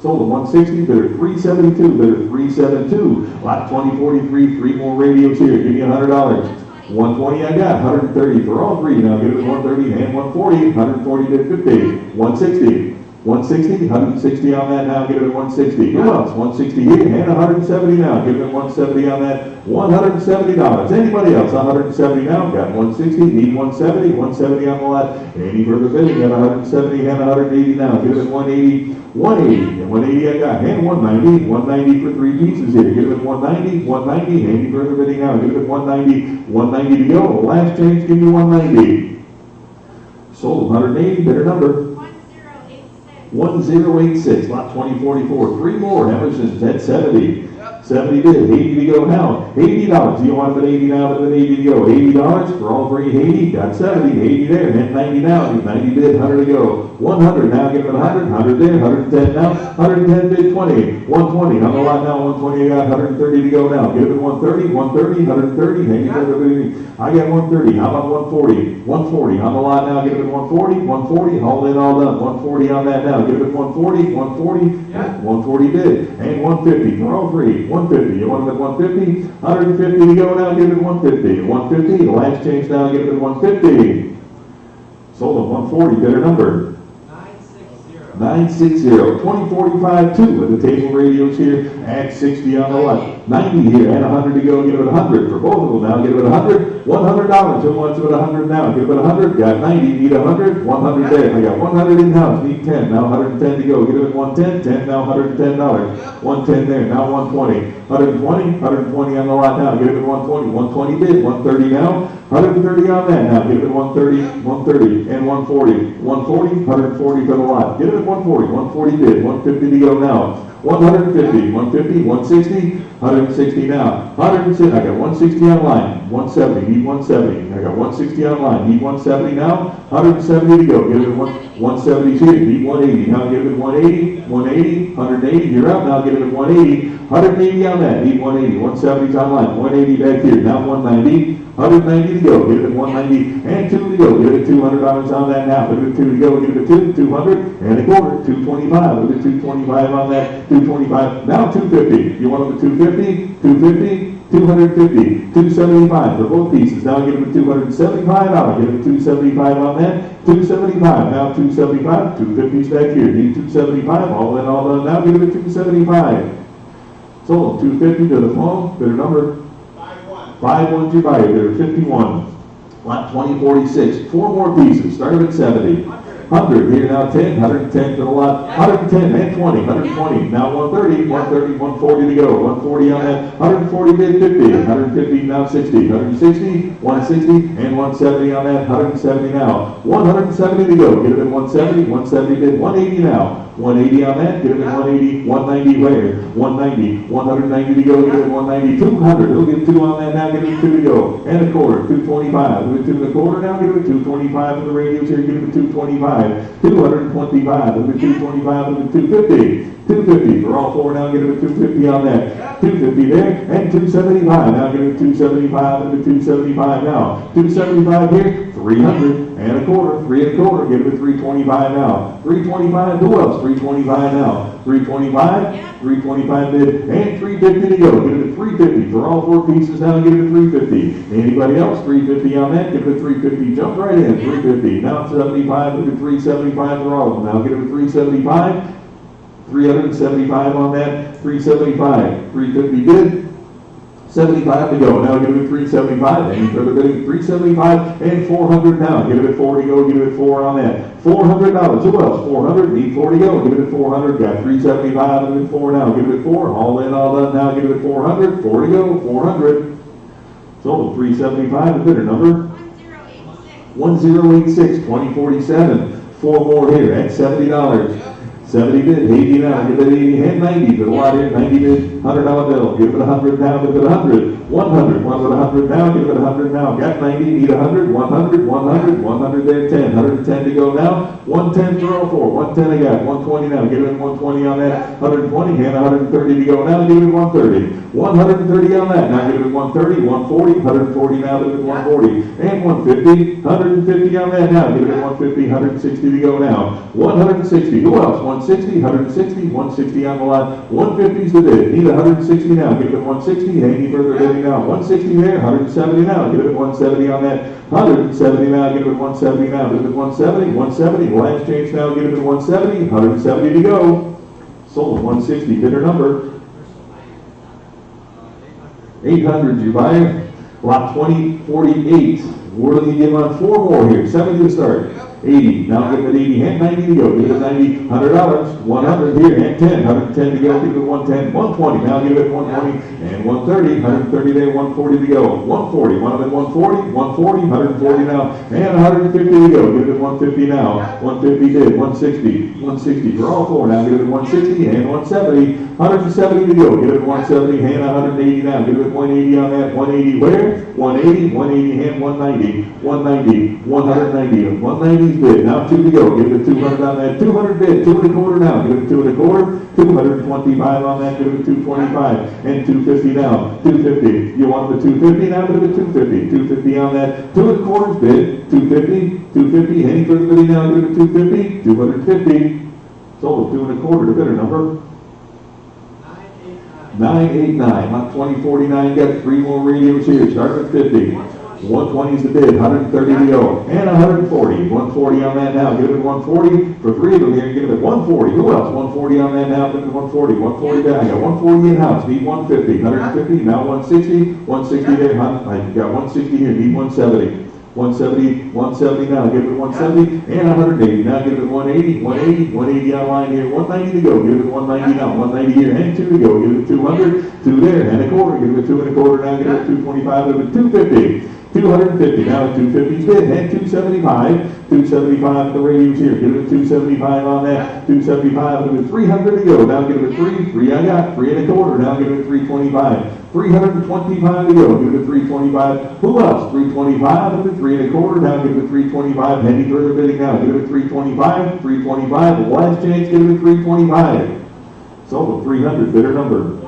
Sold at 160, bidder 372, bidder 372. Lot 2043, three more radios here. Give me $100. 120 I got, 130 for all three. Now give it 130 and 140. 140 to 50. 160. 160, 160 on that now, give it 160. Who else? 160 here and 170 now. Give it 170 on that. $170. Anybody else? 170 now. Got 160, need 170, 170 on the lot. Any further bidding? Got 170 and 180 now. Give it 180, 180. And 180 I got. And 190, 190 for three pieces here. Give it 190, 190. Any further bidding now? Give it 190, 190 to go. Last change, give me 190. Sold 180, bidder number? 1086, lot 2044. Three more. Emerson's at 70. 70 bid, 80 to go now. $80. Do you want it at 80 now? But at 80 to go. $80 for all three. 80. Got 70. 80 there. And 90 now. 90 bid, 100 to go. 100 now. Give it 100. 100 there. 110 now. 110 bid, 20. 120 on the lot now. 120 I got. 130 to go now. Give it 130. 130. 130. Hang it. I got 130. How about 140? 140 on the lot now. Give it 140. 140. All in, all done. 140 on that now. Give it 140. 140. 140 bid. And 150 for all three. 150. You want it at 150? 150 to go now. Give it 150. 150. The last change now. Give it 150. Sold at 140. Bidder number? 960. 2045 2 with the table radios here at 60 on the lot. 90 here and 100 to go. Give it 100 for both of them now. Give it 100. $100. Who wants it at 100 now? Give it 100. Got 90. Need 100. 100 there. I got 100 in house. Need 10. Now 110 to go. Give it 110. 10 now. $110. 110 there. Now 120. 120. 120 on the lot now. Give it 120. 120 bid. 130 now. 130 on that now. Give it 130. 130 and 140. 140. 140 for the lot. Give it 140. 140 bid. 150 to go now. 150, 150, 160, 160 now. 160, I got 160 online, 170, need 170. I got 160 online, need 170 now. 170 to go, give it 170 here, need 180. Now give it 180, 180, 180, you're up. Now give it 180, 180 on that, need 180. 170's online, 180 back here, now 190. 190 to go, give it 190, and 2 to go, give it $200 on that now, give it 2 to go, give it 200, and a quarter, 225, give it 225 on that, 225, now 250, you want them to 250, 250, 250, 275 for both pieces, now give it 275, I'll give it 275 on that, 275, now 275, 250's back here, need 275, all in, all done, now give it 275, sold, 250 to the phone, better number, 5-1 to buy it, there, 51. Lot 2046, 4 more pieces, start at 70. 100, here now 10, 110 to the lot, 110 and 20, 120, now 130, 130, 140 to go, 140 on that, 140 bid 50, 150 now 60, 160, 160, and 170 on that, 170 now, 170 to go, get it at 170, 170 bid, 180 now. 180 on that, get it at 180, 190 where? 190, 190 to go, get it at 190, 200, he'll get 2 on that now, get it at 2 to go, and a quarter, 225, give it 2 and a quarter now, get it at 225 for the radios here, get it at 225, 225, give it 225, give it 250, 250 for all 4 now, get it at 250 on that, 250 there, and 275, now get it at 275, give it 275 now, 275 here, 300, and a quarter, 3 and a quarter, give it at 325 now, 325, who else? 325 now, 325, 325 bid, and 350 to go, give it at 350 for all 4 pieces now, give it at 350, anybody else? 350 on that, give it at 350, jump right in, 350, now 75, give it at 375 for all of them, now give it at 375, 375 on that, 375, 350 bid, 75 to go, now give it at 375, any further bidding, 375, and 400 now, give it at 4 to go, give it at 4 on that, $400, who else, 400, need 4 to go, give it at 400, got 375, give it at 4 now, give it at 4, all in, all done, now give it at 400, 4 to go, 400, sold, 375, the bidder number, 1086, 2047, 4 more here, at $70. 70 bid, 80 now, give it 80, and 90 for the lot here, 90 bid, $100 bill, give it 100 now, give it 100, 100, 100 now, give it 100 now, got 90, need 100, 100, 100, 100 there, 10, 110 to go now, 110 for all 4, 110 I got, 120 now, give it 120 on that, 120, and 130 to go now, give it 130, 130 on that, now give it 130, 140, 140 now, give it 140, and 150, 150 on that now, give it 150, 160 to go now, 160, who else, 160, 160, 160 on the lot, 150's the bid, need 160 now, give it 160, any further bidding now, 160 there, 170 now, give it 170 on that, 170 now, give it 170 now, give it 170, 170, last change now, give it 170, 170 to go, sold 160, bidder number, 800, you buyer, lot 2048, we're looking to give on 4 more here, 70 to start. 80, now give it 80, and 90 to go, give it 90, $100, 100 here, and 10, 110 to go, give it 110, 120, now give it 120, and 130, 130 there, 140 to go, 140, one of them 140, 140, 140 now, and 150 to go, give it 150 now, 150 bid, 160, 160 for all 4, now give it 160, and 170, 170 to go, give it 170, and 180 now, give it 180 on that, 180 where? 180, 180, and 190, 190, 190, 190 bid, now 2 to go, give it 200 on that, 200 bid, 2 and a quarter now, give it 2 and a quarter, 225 on that, give it 225, and 250 now, 250, you want the 250 now, give it 250, 250 on that, 2 and a quarters bid, 250, 250, any further bidding now, give it 250, 250, sold 2 and a quarter, the bidder number, 989, lot 2049, got 3 more radios here, start with 50. 120 is the bid, 130 to go, and 140. 140 on that now, give it 140 for 3 of them here, give it 140. Who else? 140 on that now, give it 140. 140 down, I got 140 in-house, need 150. 150, now 160. 160 there, I got 160 here, need 170. 170, 170 now, give it 170, and 180, now give it 180, 180, 180 online here, 190 to go, give it 190 now, 190 here, and 2 to go, give it 200, 2 there, and a quarter, give it 2 and a quarter now, give it 225, give it 250, 250, now at 250's bid, and 275, 275 for the radios here, give it a 275 on that, 275, give it 300 to go, now give it 3 I got, 3 and a quarter, now give it 325, 325 to go, give it 325, who else, 325, give it 3 and a quarter, now give it 325, any further bidding now, give it 325, 325, last chance, give it 325, sold 300, bidder number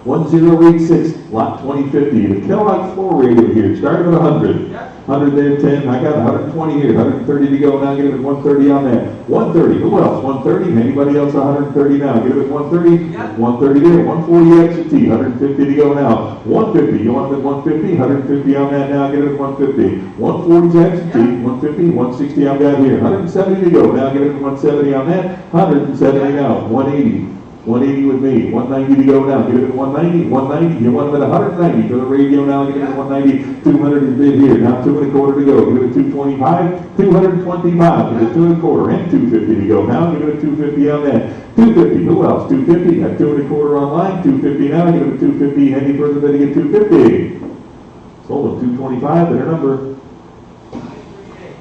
1086, lot 2050. The Kellogg floor radio here, starting at 100. 100 there, 10. I got 120 here, 130 to go. Now give it 130 on that. 130. Who else? 130. Anybody else? 130 now. Give it 130. 130 there. 140 exit T. 150 to go now. 150. You want it at 150? 150 on that now. Give it 150. 140's exit T. 150. 160 I've got here. 170 to go. Now give it 170 on that. 170 now. 180. 180 with me, 190 to go now, give it 190, 190, you want it at 190 for the radio now, give it 190, 200 is bid here, now 2 and a quarter to go, give it 225, 225, give it 2 and a quarter, and 250 to go now, give it 250 on that, 250, who else, 250, got 2 and a quarter online, 250 now, give it 250, any further bidding at 250, sold at 225, their number,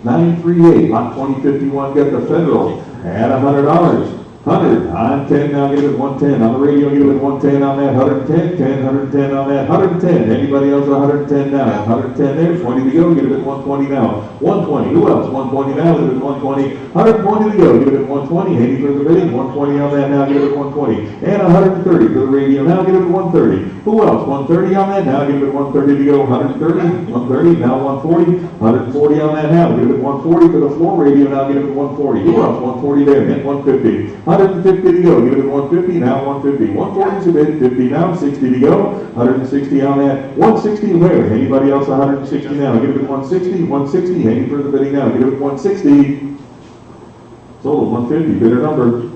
938, lot 2051, got the federal, at $100. 100 on 10 now, give it 110 on the radio, give it 110 on that, 110, 10, 110 on that, 110. Anybody else 110 now? 110 there, 20 to go, give it 120 now. 120, who else? 120 now, give it 120. 120 to go, give it 120. Any further bidding? 120 on that now, give it 120. And 130 for the radio now, give it 130. Who else? 130 on that now, give it 130 to go. 130, 130 now, 140. 140 on that now, give it 140 for the floor radio now, give it 140. Who else? 140 there, and 150. 150 to go, give it 150, now 150. 140 is a bid, 50 now, 60 to go, 160 on that. 160 where? Anybody else 160 now? Give it 160, 160, any further bidding now? Give it 160. Sold 150, bidder number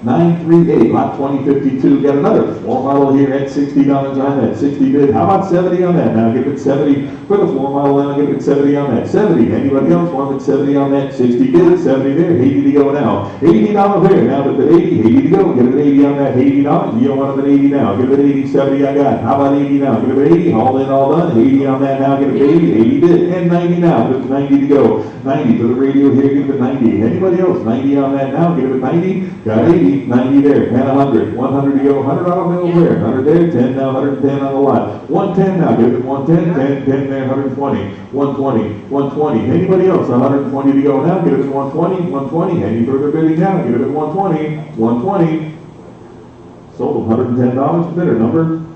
938, lot 2052. Got another floor model here at $60 on that, 60 bid. How about 70 on that? Now give it 70 for the floor model, now give it 70 on that. 70, anybody else want it 70 on that? 60 bid, 70 there, 80 to go now. $80 there, now with the 80 to go, give it 80 on that, $80. You don't want it at 80 now, give it 80, 70 I got. How about 80 now? Give it 80, all in, all done. 80 on that now, give it 80, 80 bid, and 90 now, give it 90 to go. 90 for the radio here, give it 90. Anybody else? 90 on that now, give it 90. Got 80. 90 there, and 100, 100 to go, $100 bill there, 100 there, 10 now, 110 on the lot, 110 now, give it 110, 10, 10 there, 120, 120, 120, anybody else, 120 to go now, give it 120, 120, any further bidding now, give it 120, 120, sold $110, bidder number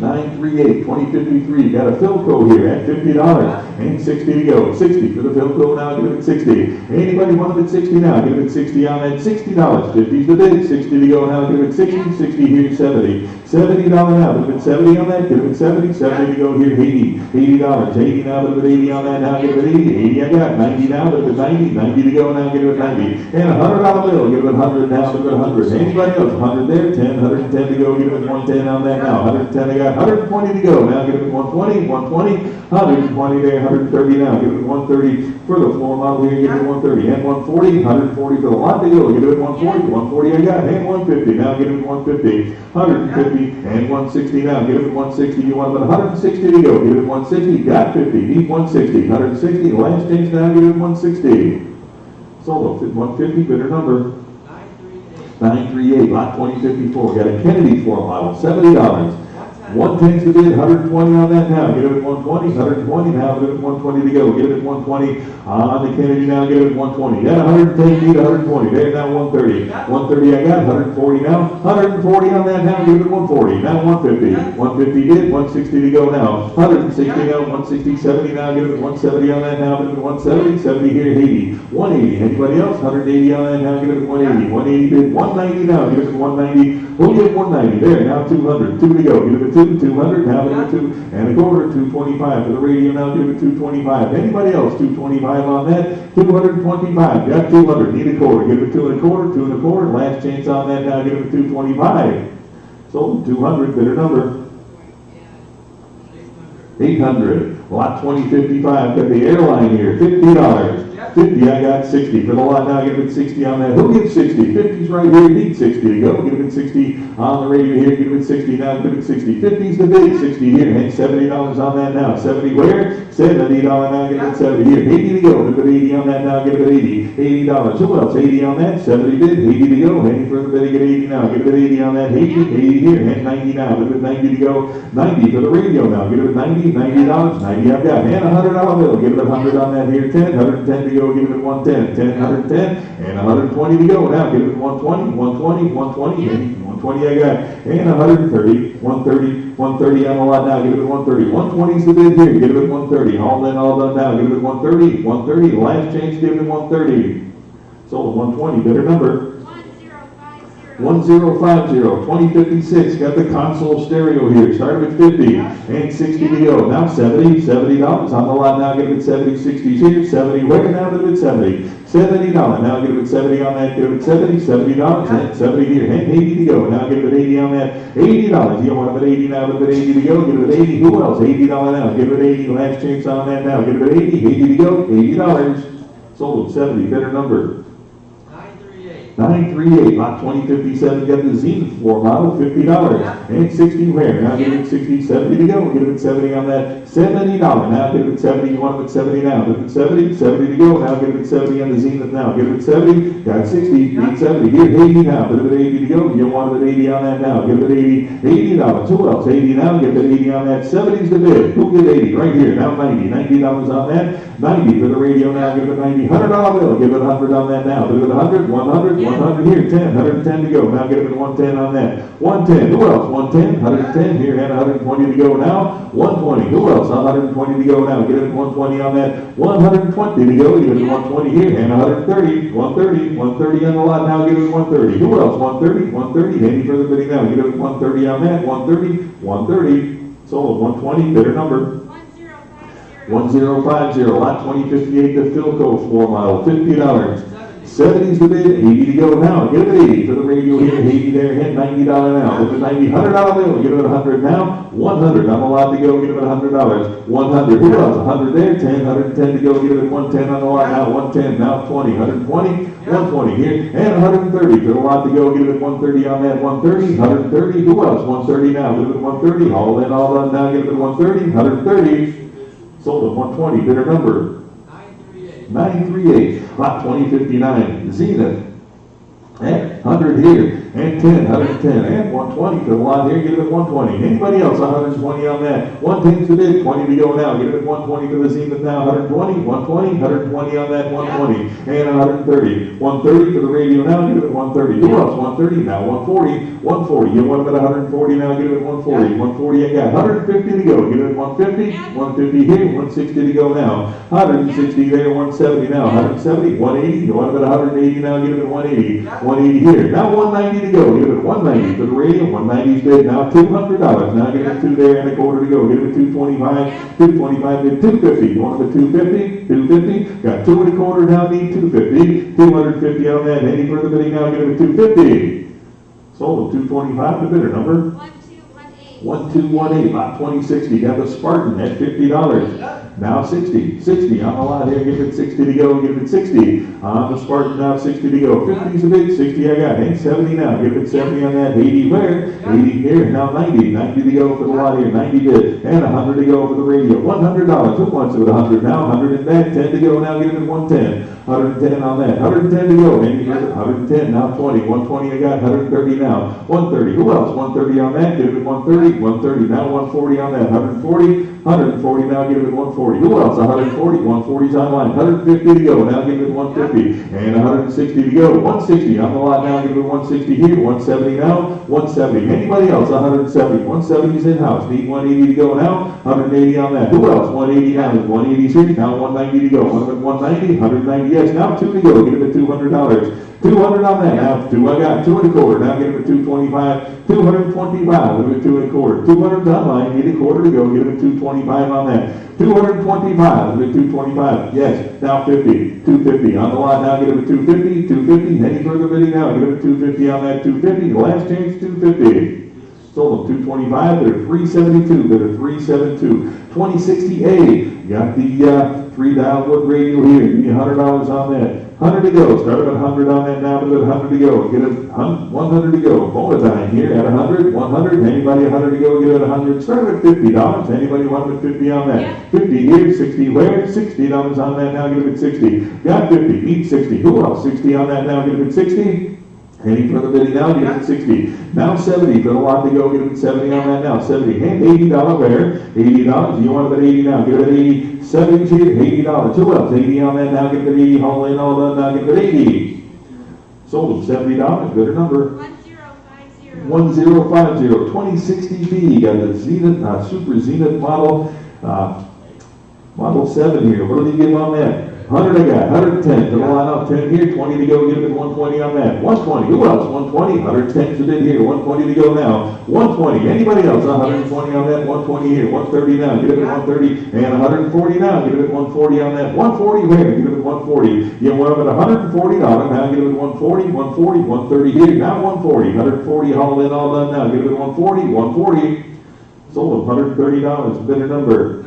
938, 2053, got a Philco here at $50, and 60 to go, 60 for the Philco now, give it 60, anybody want it at 60 now, give it 60 on that, $60, 50's the bid, 60 to go now, give it 60, 60 here, 70, $70 now, give it 70 on that, give it 70, 70 to go here, 80, $80, 80 now, give it 80 on that now, give it 80, 80 I got, 90 now, give it 90, 90 to go now, give it 90, and $100 bill, give it 100 now, give it 100, anybody else, 100 there, 10, 110 to go, give it 110 on that now, 110 I got, 120 to go, now give it 120, 120, 120 there, 130 now, give it 130 for the floor model here, give it 130, and 140, 140 for the lot to go, give it 140, 140 I got, and 150, now give it 150, 150, and 160 now, give it 160, you want it 160 to go, give it 160, got 50, need 160, 160, last change now, give it 160. Sold at 150, bidder number 938, lot 2054, got a Kennedy floor model, $70. 110's the bid, 120 on that now, give it 120, 120 now, give it 120 to go, give it 120 on the Kennedy now, give it 120, yeah, 110, need 120, there now 130, 130 I got, 140 now, 140 on that now, give it 140, now 150, 150 bid, 160 to go now, 160 now, 160, 70 now, give it 170 on that now, give it 170, 70 here, 80, 180, anybody else, 180 on that now, give it 180, 180 bid, 190 now, give it 190, we'll get 190, there, now 200, 2 to go, give it 200, now give it 2 and a quarter, 225 for the radio, now give it 225. Anybody else, 225 on that, 225, got 200, need a quarter, give it 2 and a quarter, 2 and a quarter, last chance on that, now give it 225. Sold 200, bidder number 800, lot 2055, got the airline here, $50. 50, I got 60. For the lot now, give it 60 on that. Who gets 60? 50's right here, you need 60 to go. Give it 60 on the radio here, give it 60 now, give it 60. 50's the bid, 60 here, and $70 on that now. 70 where? $70 now, give it 70 here. 80 to go, give it 80 on that now, give it 80. $80. Who else? 80 on that, 70 bid, 80 to go. Any further bid, get 80 now. Give it 80 on that, 80 here, and 90 now. Give it 90 to go. 90 for the radio now. Give it 90, $90. 90 I've got. And $100 bill. Give it 100 on that here, 10. 110 to go. Give it 110. 10, 110, and 120 to go. Now give it 120, 120, 120, and 120 I got. And 130, 130, 130 on the lot now. Give it 130. 120's the bid here. Give it 130. All done now. Give it 130. 130. Last change. Give it 130. Sold at 120. Better number. 1050, 2056, got the console stereo here, started at 50, and 60 to go, now $70 on the lot now, give it 70, 60 here, 70, where now, give it 70, $70, now give it 70 on that, give it 70, $70, and 70 here, and 80 to go, now give it 80 on that, $80, you want it 80 now, give it 80 to go, give it 80, who else, $80 now, give it 80, last chance on that now, give it 80, 80 to go, $80, sold at 70, better number. 938, lot 2057, got the Zenith floor model, $50, and 60 where? Now give it 60, 70 to go, give it 70 on that, $70, now give it 70, you want it 70 now, give it 70, 70 to go, now give it 70 on the Zenith now, give it 70, got 60, need 70, here, 80 now, give it 80 to go, you want it 80 on that now, give it 80, $80, who else, 80 now, give it 80 on that, 70's the bid, who get 80, right here, now 90, $90 on that, 90 for the radio now, give it 90, $100 bill, give it 100 on that now, give it 100, 100, 100 here, 10, 110 to go, now give it 110 on that, 110, who else, 110, 110 here, and 120 to go now, 120, who else, 120 to go now, give it 120 on that, 120 to go, give it 120 here, and 130, 130, 130 on the lot now, give it 130, who else, 130, 130, any further bidding now, give it 130 on that, 130, 130, sold, 120, better number. 1050, lot 2058, the Philco floor model, $50. 70's the bid, 80 to go now. Give it 80 for the radio here, 80 there, and $90 now. Give it $90, $100 bill, give it 100 now. 100 on the lot to go, give it $100. 100, who else? 100 there, 10, 110 to go, give it 110 on the lot now. 110 now, 20, 120, 120 here, and 130 for the lot to go, give it 130 on that. 130, 130, who else? 130 now, give it 130. All done now, give it 130, 130. Sold at 120, bidder number. 938, lot 2059, Zenith, and 100 here, and 10, 110, and 120 for the lot here, give it 120. Anybody else, 120 on that? 110's the bid, 20 to go now, give it 120 for the Zenith now, 120, 120, 120 on that, 120, and 130. 130 for the radio now, give it 130. Who else? 130 now, 140, 140. You want it at 140 now, give it 140. 140 I got, 150 to go, give it 150, 150 here, 160 to go now, 160 there, 170 now, 170, 180. You want it at 180 now, give it 180. 180 here. Now 190 to go. Give it 190 for the radio. 190's bid. Now $200. Now give it 2 there and a quarter to go. Give it 225. 225 bid. 250. You want it at 250? 250. Got 2 and a quarter now. Need 250. 250 on that. Any further bidding now? Give it 250. Sold at 225. The bidder number. 1218, lot 2060, got the Spartan at $50. Now 60 on the lot here, give it 60 to go, give it 60. On the Spartan now 60 to go, 50's a bid, 60 I got, and 70 now, give it 70 on that, 80 where? 80 here, now 90 to go for the lot here, 90 bid, and 100 to go for the radio, $100, who wants it with 100 now, 100 in that, 10 to go now, give it 110. 110 on that, 110 to go, and 110, now 20, 120 I got, 130 now, 130, who else, 130 on that, give it 130, 130, now 140 on that, 140 now, give it 140, who else, 140, 140's online, 150 to go, now give it 150, and 160 to go, 160 on the lot now, give it 160 here, 170 now, 170, anybody else, 170, 170's in-house, need 180 to go now, 180 on that, who else, 180 now, 180's here, now 190 to go, 190, 190, yes, now 2 to go, give it $200. 200 on that, now 2 I got, 2 and a quarter, now give it 225, 225, give it 2 and a quarter, 200 online, need a quarter to go, give it 225 on that, 225, give it 225, yes, now 50, 250, on the lot now, give it 250, 250, any further bidding now, give it 250 on that, 250, last change, 250. Sold them $225, bid of $372, bid of $372. 2060A, got the 3-dial wood radio here, give me $100 on that. 100 to go, start at 100 on that now, bid of 100 to go, get it 100 to go. Bonus time here at 100, 100, anybody 100 to go, get it 100. Start at $50, anybody want it 50 on that? Yeah. 50 here, 60 where? $60 on that now, give it 60. Got 50, need 60. Who else? 60 on that now, give it 60. Any further bidding now, give it 60. Now 70, got a lot to go, give it 70 on that now, 70. And $80 where? $80, you want it at 80 now, give it at 80. 70's here, $80. Who else? 80 on that now, give it 80. Haul in all done now, give it 80. Sold them $70, better number. 1050. 1050, 2060B, got the Zenith, Super Zenith model, Model 7 here. What do they give on that? 100 I got, 110, to the line up, 10 here, 20 to go, give it 120 on that. 120, who else? 120, 110 to bid here, 120 to go now. 120, anybody else? 120 on that, 120 here, 130 now, give it 130, and 140 now, give it 140 on that. 140 where? Give it 140. You want it at $140, now give it 140, 140, 130 here, now 140, 140, haul in all done now, give it 140, 140. Sold them $130, bidder number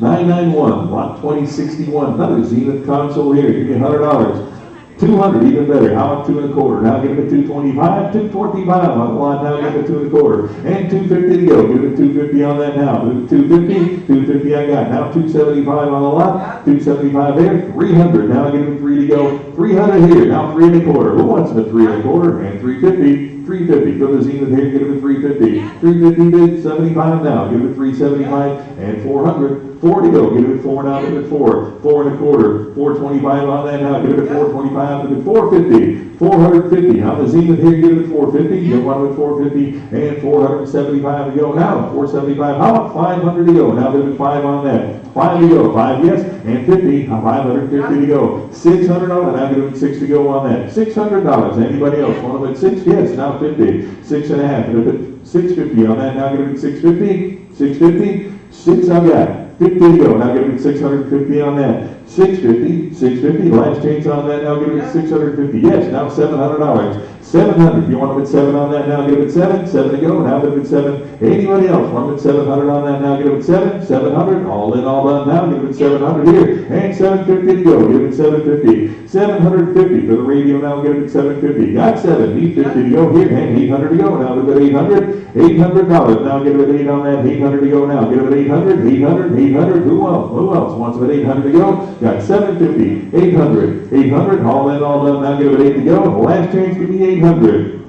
991, lot 2061, another Zenith console here, give me $100. 200, even better, how about 2 1/4? Now give it 225, 225 on the line, now give it 2 1/4. And 250 to go, give it 250 on that now, give it 250, 250 I got, now 275 on the lot, 275 there, 300, now give it 3 to go, 300 here, now 3 1/4. Who wants the 3 1/4? And 350. 350, go to Zenith here, give it 350. 350 bid, 75 now, give it 375, and 400. 4 to go, give it 4 now, give it 4. 4 1/4, 425 on that now, give it 425, give it 450. 450, on the Zenith here, give it 450, you want it 450, and 475 to go now, 475, how about 500 to go, now give it 5 on that. 5 to go, 5 yes, and 50, 550 to go. $600, now give it 6 to go on that. $600, anybody else want them at 6? Yes, now 50. 6 and a half, give it 650 on that, now give it 650, 650, 6 I got. 50 to go, now give it 650 on that. 650, 650, last chance on that, now give it 650. Yes, now $700. 700, you want them at 7 on that, now give it 7. 7 to go, now give it 7. Anybody else want them at 700 on that, now give it 7. 700, all in, all done now, give it 700 here. And 750 to go, give it 750. 750 for the radio, now give it 750. Got 7, need 50 to go here, and 800 to go, now give it 800. $800, now give it 8 on that, 800 to go now, give it 800, 800, 800, who else wants it 800 to go? Got 750, 800, 800, all in, all done, now give it 8 to go, last chance, give me 800.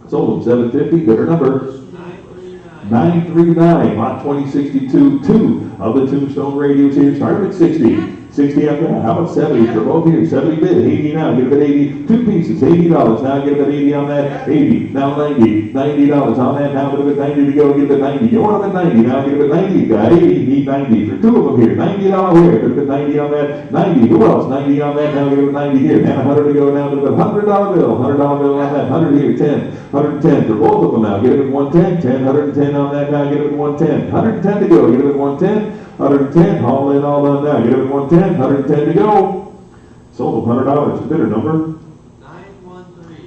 Sold them 750, bidder number 939, lot 2062, 2 of the Tombstone radios here, started at 60. 60 up there, how about 70 for both here, 70 bid, 80 now, give it 80, 2 pieces, $80, now give it 80 on that, 80, now 90, $90 on that, now give it 90 to go, give it 90, you want them at 90, now give it 90, got 80, need 90, for 2 of them here, $90 here, give it 90 on that, 90, who else, 90 on that, now give it 90 here, and 100 to go, now give it $100 bill, $100 bill on that, 100 here, 10, 110 for both of them now, give it 110, 10, 110 on that, now give it 110, 110 to go, give it 110, 110, haul in, all done now, give it 110, 110 to go. Sold $100, bidder number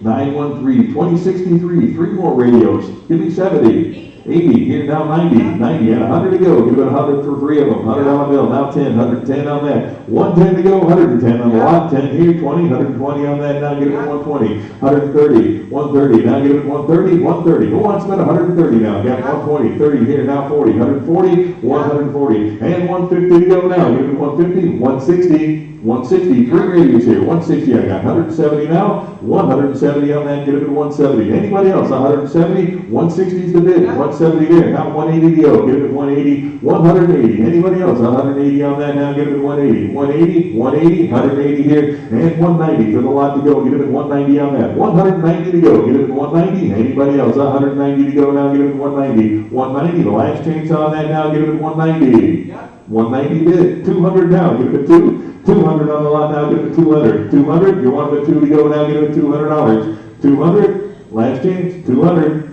913, 2063, 3 more radios, give me 70. 80, here now 90, and 100 to go, give it 100 for 3 of them, $100 bill, now 10, 110 on that, 110 to go, 110 on the lot, 10 here, 20, 120 on that, now give it 120, 130, 130, now give it 130, 130, who wants to spend 130 now, got 120, 30 here, now 40, 140, 140, and 150 to go now, give it 150, 160, 160, 3 radios here, 160, I got 170 now, 170 on that, give it 170. Anybody else, 170, 160 is the bid, 170 there, now 180 to go, give it 180, 180. Anybody else, 180 on that, now give it 180, 180, 180, 180 here, and 190 for the lot to go, give it 190 on that, 190 to go, give it 190. Anybody else, 190 to go, now give it 190, 190, the last chance on that, now give it 190. 190 bid, 200 now, give it 2. 200 on the lot now, give it 200. 200, you want the 2 to go now, give it $200. 200, last chance, 200.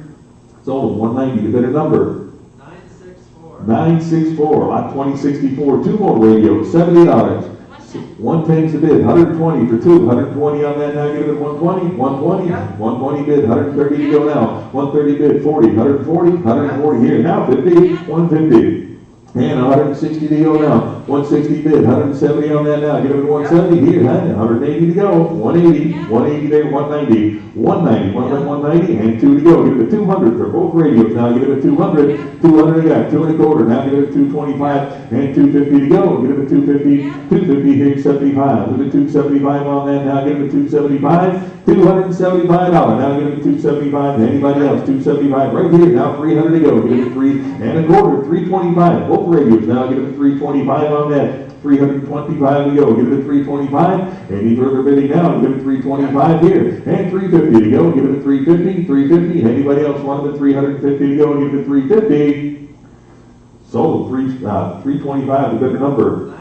Sold 190, the bidder number 964, lot 2064, 2 more radios, $70. 110's the bid, 120 for two, 120 on that now, give it 120, 120, 120 bid, 130 to go now, 130 bid, 40, 140, 140 here, now 50, 150. And 160 to go now, 160 bid, 170 on that now, give it 170 here, 180 to go, 180, 180 there, 190, 190, 190, and 2 to go, give it 200 for both radios, now give it 200, 200 again, 2 and a quarter, now give it 225, and 250 to go, give it 250, 250 here, 75, give it 275 on that, now give it 275, $275, now give it 275, anybody else, 275 right here, now 300 to go, give it 3 and a quarter, 325, both radios, now give it 325 on that, 325 to go, give it 325, any further bidding now, give it 325 here, and 350 to go, give it 350, 350, anybody else want it 350 to go, give it 350, sold, 325, the better number,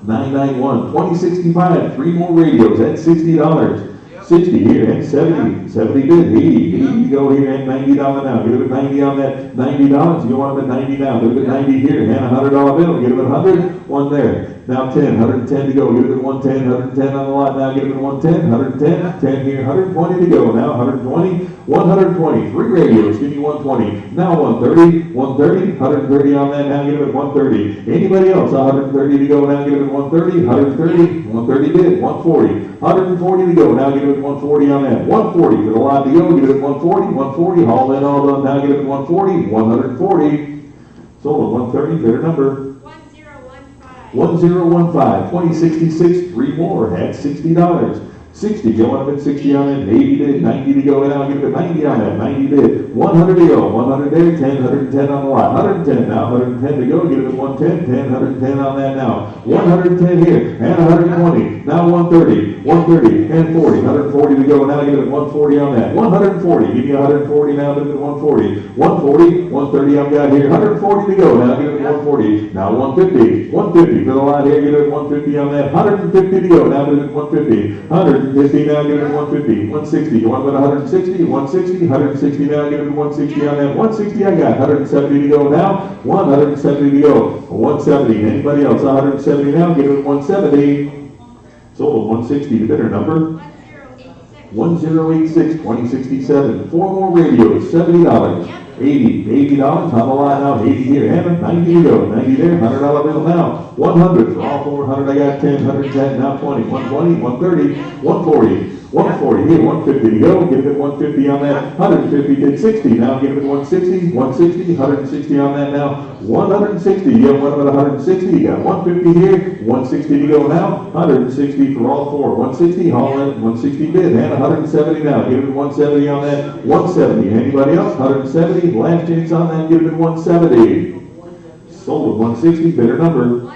991, 2065, 3 more radios at $60. 60 here, and 70 bid, 80 to go here, and $90 now, give it 90 on that, $90, you want it at 90 now, give it 90 here, and $100 bill, give it 100, 1 there, now 10, 110 to go, give it 110, 110 on the lot, now give it 110, 110, 10 here, 120 to go, now 120, 120, 3 radios, give me 120, now 130, 130, 130 on that, now give it 130, anybody else, 130 to go, now give it 130, 130, 130 bid, 140, 140 to go, now give it 140 on that, 140 for the lot to go, give it 140, 140, all in, all done, now give it 140, 140, sold at 130, better number, 1015, 2066, 3 more at $60. 60, you want to bid 60 on it, 80 bid, 90 to go, and I'll give it 90 on that, 90 bid, 100 to go, 100 there, 10, 110 on the lot, 110 now, 110 to go, give it 110, 10, 110 on that now, 110 here, and 120, now 130, 130, and 40, 140 to go, now give it 140 on that, 140, give me 140 now, give it 140, 140, 130 I've got here, 140 to go, now give it 140, now 150, 150 for the lot here, give it 150 on that, 150 to go, now give it 150, 150 now, give it 150, 160, you want it 160, 160, 160 now, give it 160 on that, 160 I got, 170 to go now, 170 to go, 170, anybody else, 170 now, give it 170, sold 160, the bidder number, 1086, 2067, 4 more radios, $70. 80 on the lot now, 80 here, and 90 to go, 90 there, $100 bill now, 100 for all 400, I got 10, 110, now 20, 120, 130, 140, 140 here, 150 to go, give it 150 on that, 150 did 60, now give it 160, 160, 160 on that now, 160, you have one about 160, you got 150 here, 160 to go now, 160 for all 4, 160, haul in, 160 bid, and 170 now, give it 170 on that, 170, anybody else, 170, last chance on that, give it 170, sold at 160, bidder number,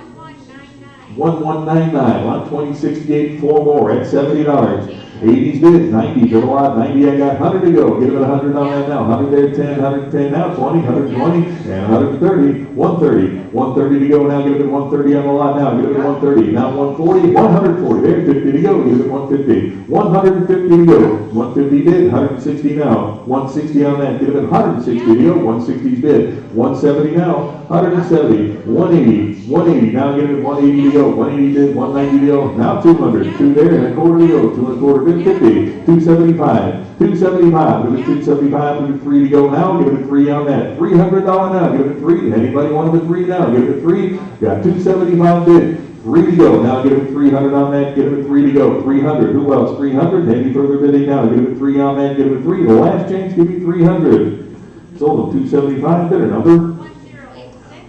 1199, lot 2068, 4 more at $70. 80's bid, 90 for the lot, 90 I got, 100 to go, give it 100 on that now, 100 there, 10, 110 now, 20, 120, and 130, 130, 130 to go now, give it 130 on the lot now, give it 130, now 140, 140 there, 50 to go, give it 150, 150 to go, 150 bid, 160 now, 160 on that, give it 160 to go, 160's bid, 170 now, 170, 180, 180, now give it 180 to go, 180 bid, 190 to go, now 200, 2 there, and a quarter to go, 2 and a quarter bid, 50, 275, 275, give it 275, give it 3 to go now, give it 3 on that, $300 now, give it 3, anybody want it 3 now, give it 3, got 275 bid, 3 to go, now give it 300 on that, give it 3 to go, 300, who else, 300, any further bidding now, give it 3 on that, give it 3, the last chance, give me 300, sold them 275, bidder number,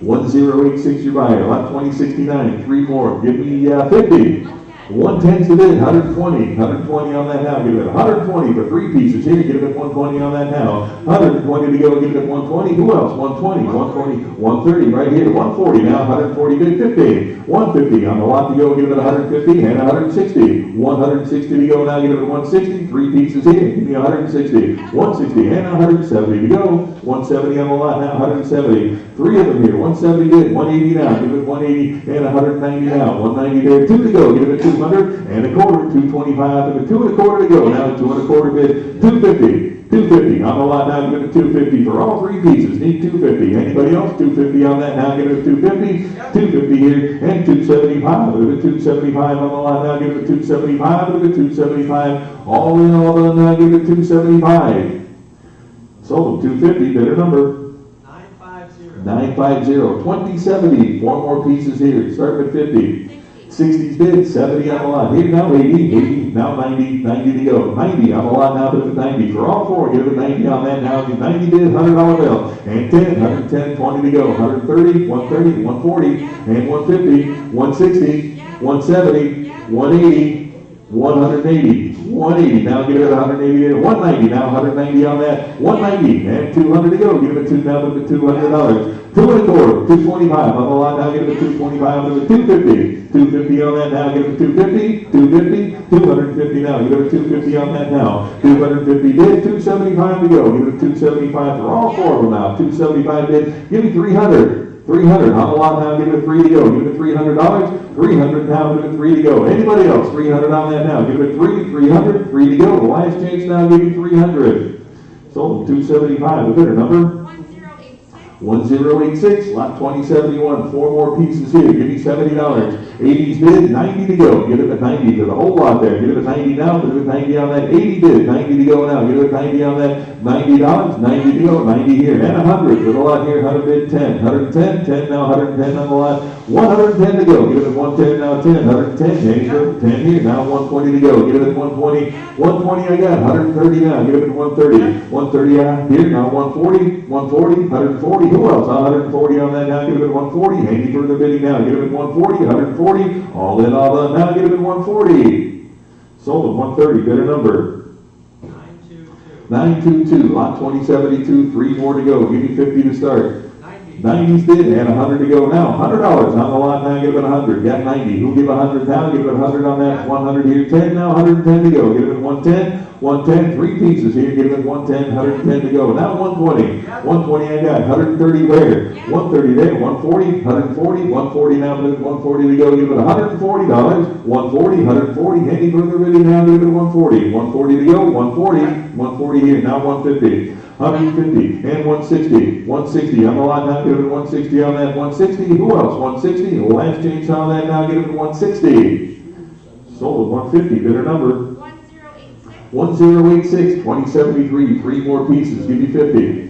1086 your buyer, lot 2069, 3 more, give me 50, 110's the bid, 120 on that now, give it 120 for 3 pieces here, give it 120 on that now, 120 to go, give it 120, who else, 120, 120, 130 right here, 140 now, 140 bid, 50, 150 on the lot to go, give it 150 and 160, 160 to go now, give it 160, 3 pieces here, give me 160, 160 and 170 to go, 170 on the lot now, 170, 3 of them here, 170 bid, 180 now, give it 180 and 190 now, 190 there, 2 to go, give it 200 and a quarter, 225 and a 2 and a quarter to go, now 2 and a quarter bid, 250, 250 on the lot now, give it a 250 for all three pieces, need 250. Anybody else? 250 on that now, give it a 250. 250 here, and 275. Look at 275 on the lot now, give it a 275. Look at 275. All in, all done now, give it 275. Sold them 250, better number. 950. 2070. Four more pieces here. Start with 50. 60's bid, 70 on the lot. Here now 80, now 90 to go. 90 on the lot now, put it 90. For all four, give it 90 on that now. 90 bid, $100 bill. And 10, 110, 20 to go. 130, 130, 140, and 150, 160, 170, 180, 180. 180, now give it 180 there. 190, now 190 on that. 190, and 200 to go. Give it down to $200. 225, 225 on the lot now, give it 225, give it 250. 250 on that now, give it 250, 250, 250 now, give it 250 on that now. 250 bid, 275 to go. Give it 275 for all four of them now. 275 bid, give me 300. 300 on the lot now, give it 3 to go. Give it $300. 300 now, give it 3 to go. Anybody else? 300 on that now. Give it 300, 3 to go. The last chance now, give me 300. Sold 275, the bidder number. 1086, lot 2071, four more pieces here, give me $70. 80's bid, 90 to go, give it a 90 to the whole lot there, give it a 90 now, give it 90 on that, 80 bid, 90 to go now, give it 90 on that, $90, 90 to go, 90 here, and 100, with a lot here, 100 bid, 10, 110, 10 now, 110 on the lot, 110 to go, give it 110 now, 10, 110, 10 here, now 120 to go, give it 120, 120 I got, 130 now, give it 130, 130 out here, now 140, 140, 140, who else? 140 on that now, give it 140. Any further bidding now, give it 140, 140. All in, all done now, give it 140. Sold at 130, bidder number. 922, lot 2072, three more to go. Give me 50 to start. 90's bid and 100 to go now. $100 on the lot now, give it 100. Got 90. Who'll give 100 now? Give it 100 on that. 100 here, 10 now, 110 to go. Give it 110. 110, three pieces here, give it 110, 110 to go. Now 120, 120 I got, 130 there, 130 there, 140, 140, 140 now, 140 to go, give it $140, 140, 140, any further bidding now, give it 140, 140 to go, 140, 140 here, now 150, 150, and 160, 160 on the lot now, give it 160 on that, 160, who else, 160, last change on that now, give it 160, sold at 150, bidder number. 1086, 2073, three more pieces, give me 50.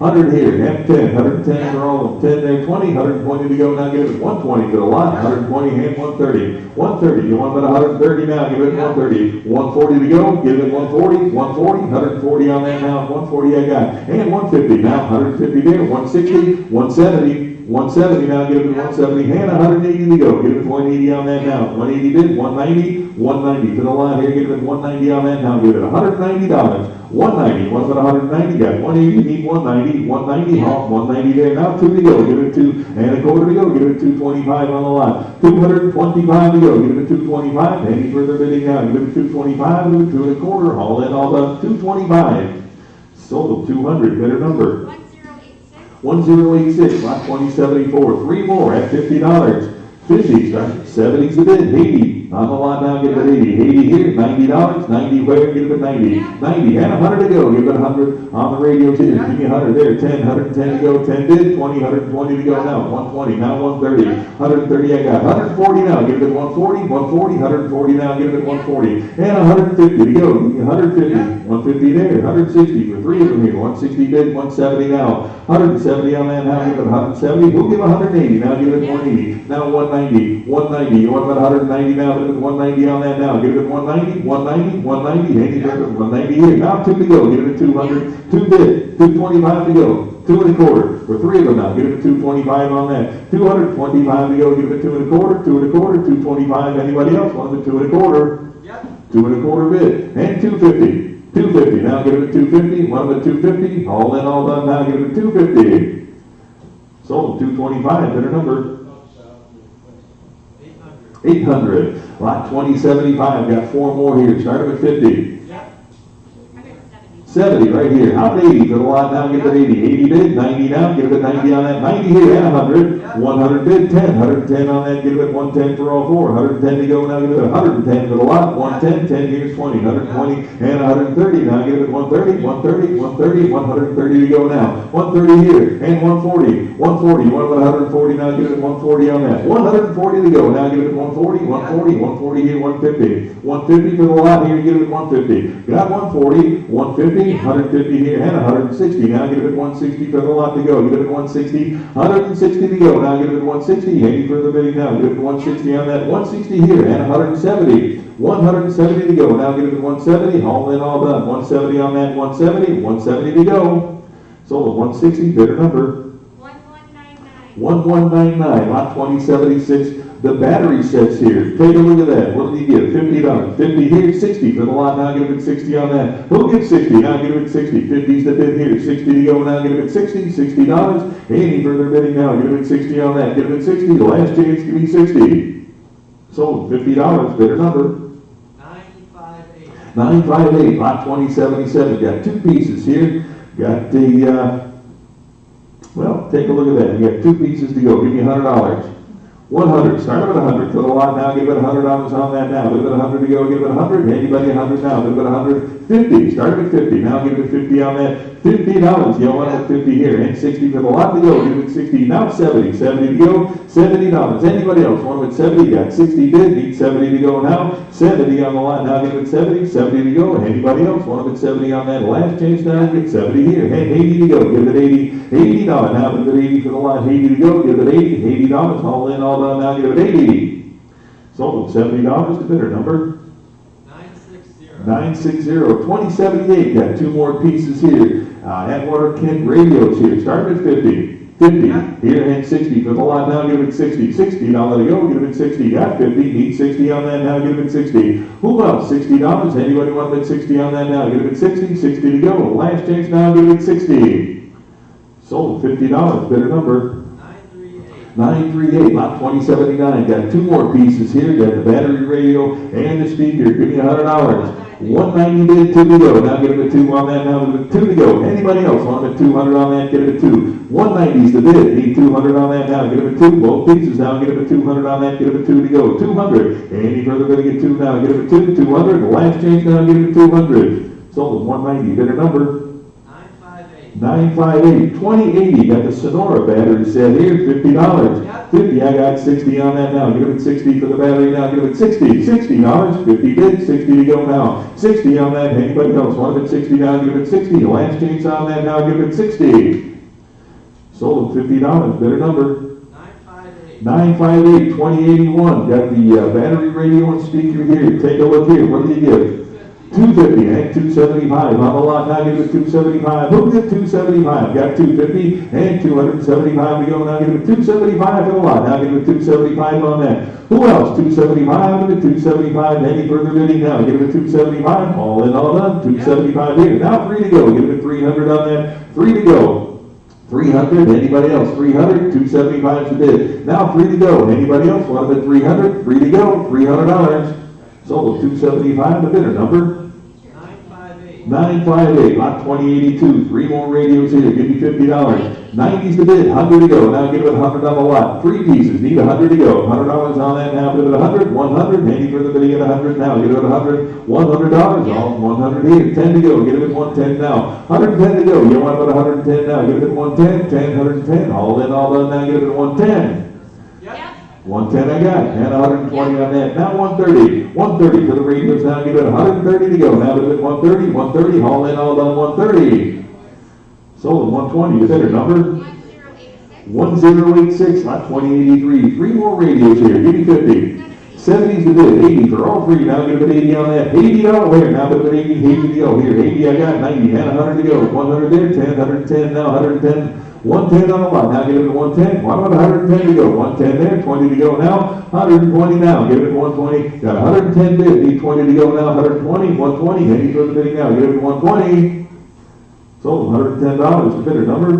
100 here, and 10, 110 for all of them, 10 there, 20, 120 to go, now give it 120 to the lot, 120 and 130. 130, you want about 130 now, give it 130. 140 to go, give it 140, 140, 140 on that now, 140 I got. And 150 now, 150 there, 160, 170. 170 now, give it 170, and 180 to go, give it 180 on that now, 180 bid, 190, 190 to the lot here, give it 190 on that now, give it $190, 190, what's about 190, got 180, need 190, 190, 190 there, now 2 to go, give it 2, and a quarter to go, give it 225 on the lot, 225 to go, give it 225, any further bidding now, give it 225, give it 2 and a quarter, all in, all done, 225, sold 200, better number. 1086, lot 2074, three more at $50. 50, 70's the bid, 80 on the lot now, give it 80. 80 here, $90, 90 where, give it 90. 90, and 100 to go, give it 100 on the radio too. Give me 100 there, 10, 110 to go, 10 bid, 20, 120 to go now, 120, now 130. 130 I got, 140 now, give it 140, 140, 140 now, give it 140. And 150 to go, give me 150, 150 there, 160 for three of them here, 160 bid, 170 now. 170 on that now, give it 170, we'll give 180, now give it 180, now 190, 190, you want about 190 now, give it 190 on that now, give it 190, 190, 190, any further, 190 here, now 2 to go, give it 200, 2 bid, 225 to go, 2 and a quarter, for three of them now, give it 225 on that, 225 to go, give it 2 and a quarter, 2 and a quarter, 225, anybody else want the 2 and a quarter? Yep. 2 and a quarter bid, and 250. 250, now give it 250, one of the 250, all in, all done, now give it 250. Sold 225, better number. 800, lot 2075, got four more here, starting with 50. 70, 70 right here. How about 80 for the lot now? Give it 80. 80 bid, 90 now. Give it 90 on that. 90 here and 100. 100 bid, 10. 110 on that. Give it 110 for all four. 110 to go now. Give it 110 for the lot. 110. 10 here's 20. 120 and 130 now. Give it 130. 130. 130. 130 to go now. 130 here and 140. 140. 140 now. Give it 140 on that. 140 to go now. Give it 140. 140. 140 here. 150. 150 for the lot here. Give it 150. Got 140. 150. 150 here and 160 now. Give it 160 for the lot to go. Give it 160. 160 to go now. Give it 160. Any further bidding now? Give it 160 on that. 160 here and 170. 170 to go. Now give it 170. All in, all done. 170 on that. 170. 170 to go. Sold at 160. Bidder number 1199. 1199. Lot 2076. The battery sets here. Take a look at that. What did he get? $50. 50 here. 60 for the lot. Now give it 60 on that. Who'll get 60? Now give it 60. 50's the bid here. 60 to go. Now give it 60. $60. Any further bidding now? Give it 60 on that. Give it 60. The last chance. Give me 60. Sold $50. Bidder number 958. 958, lot 2077. Got two pieces here. Got the, well, take a look at that. You got two pieces to go. Give me $100. 100. Start with 100 for the lot now. Give it $100 on that now. Give it 100 to go. Give it 100. Anybody 100 now? Give it 150. Start with 50. Now give it 50 on that. $50. You want it 50 here. And 60 for the lot to go. Give it 60. Now 70. 70 to go. $70. Anybody else? One with 70. Got 60 bid. Need 70 to go now. 70 on the lot. Now give it 70. 70 to go. Anybody else? One with 70 on that. Last chance now. Get 70 here. And 80 to go. Give it 80. $80. Now give it 80 for the lot. 80 to go. Give it 80. $80. All in, all done. Now give it 80. Sold at $70 to bidder number 960. 2078. Got two more pieces here. Atwater Kent radios here. Start at 50. 50 here and 60 for the lot. Now give it 60. $60 to go. Give it 60. Got 50. Need 60 on that. Now give it 60. Who else? $60. Anybody want to bid 60 on that now? Give it 60. 60 to go. Last chance now. Give it 60. Sold at $50. Bidder number 938, lot 2079. Got two more pieces here. Got the battery radio and the speaker. Give me $100. 190 bid, 2 to go. Now give it a 2 on that. Now give it 2 to go. Anybody else want a 200 on that? Give it a 2. 190's the bid. Need 200 on that. Now give it a 2. Both pieces now. Give it a 200 on that. Give it a 2 to go. 200. Any further bidding at 2 now? Give it a 2. 200. The last change now. Give it a 200. Sold at 190. Bidder number 958. 2080. Got the Sonora battery set here. $50. 50. I got 60 on that now. Give it 60 for the battery now. Give it 60. $60. 50 bid. 60 to go now. 60 on that. Anybody else want it 60 now? Give it 60. Last chance on that now. Give it 60. Sold at $50. Bidder number 958. 2081. Got the battery radio and speaker here. Take a look here. What do you give? 250 and 275 on the lot. Now give it 275. Who did 275? Got 250 and 275 to go. Now give it 275 for the lot. Now give it 275 on that. Who else? 275 and 275. Any further bidding now? Give it 275. All in, all done. 275 here. Now 3 to go. Give it 300 on that. 3 to go. 300. Anybody else? 300. 275 is the bid. Now 3 to go. Anybody else want to bid 300? 3 to go. $300. Sold at 275. The bidder number 958. Lot 2082. 3 more radios here. Give me $50. 90's the bid. 100 to go. Now give it 100 on the lot. 3 pieces. Need 100 to go. $100 on that. Now give it 100. 100. Any further bidding at 100 now. Give it 100. $100. All 100 here. 10 to go. Give it 110 now. 110 to go. You want about 110 now. Give it 110. 10. 110. All in, all done. Now give it 110. 110 I got, and 120 on that. Now 130. 130 for the radios. Now give it 130 to go. Now give it 130. 130. All in, all done. 130. Sold at 120. The bidder number 1086. Lot 2083. 3 more radios here. Give me 50. 70's the bid. 80 for all 3. Now give it 80 on that. $80 here. Now give it 80. 80 to go. Here, 80 I got. 90 and 100 to go. 100 there. 10. 110 now. 110. 110 on the lot. Now give it 110. What about 110 to go? 110 there. 20 to go now. 120 now. Give it 120. Got 110 bid. Need 20 to go now. 120. 120. Any further bidding now? Give it 120. Sold $110. The bidder number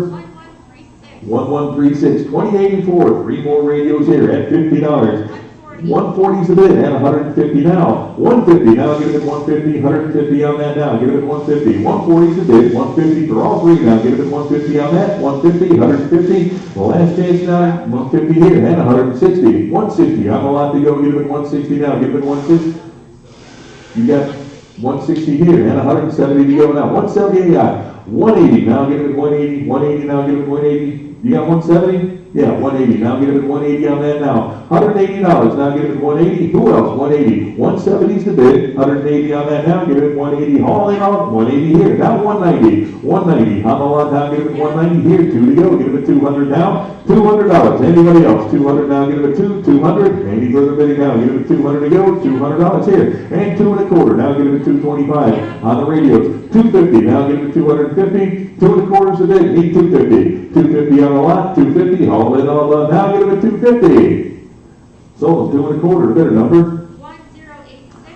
1136. 2084. 3 more radios here at $50. 140's the bid, and 150 now. 150, now give it at 150, 150 on that now, give it at 150. 140's the bid, 150 for all three now, give it at 150 on that, 150, 150. The last chance now, 150 here, and 160. 160, on the lot to go, give it at 160 now, give it at 160. You got 160 here, and 170 to go now. 170 you got. 180, now give it at 180. 180, now give it at 180. You got 170? Yeah, 180. Now give it at 180 on that now. $180. Now give it at 180. Who else? 180. 170's the bid. 180 on that now. Give it at 180. Haul in on 180 here. Now 190. 190. On the lot now. Give it at 190 here. 2 to go. Give it at 200 now. $200. Anybody else? 200 now. Give it at 200. Any further bidding now? Give it at 200 to go. $200 here. And 2 1/4. Now give it at 225 on the radios. 250. Now give it at 250. 2 1/4's the bid. Need 250. 250 on the lot. 250. Haul in all done. Now give it at 250. Sold them 2 1/4. Better number.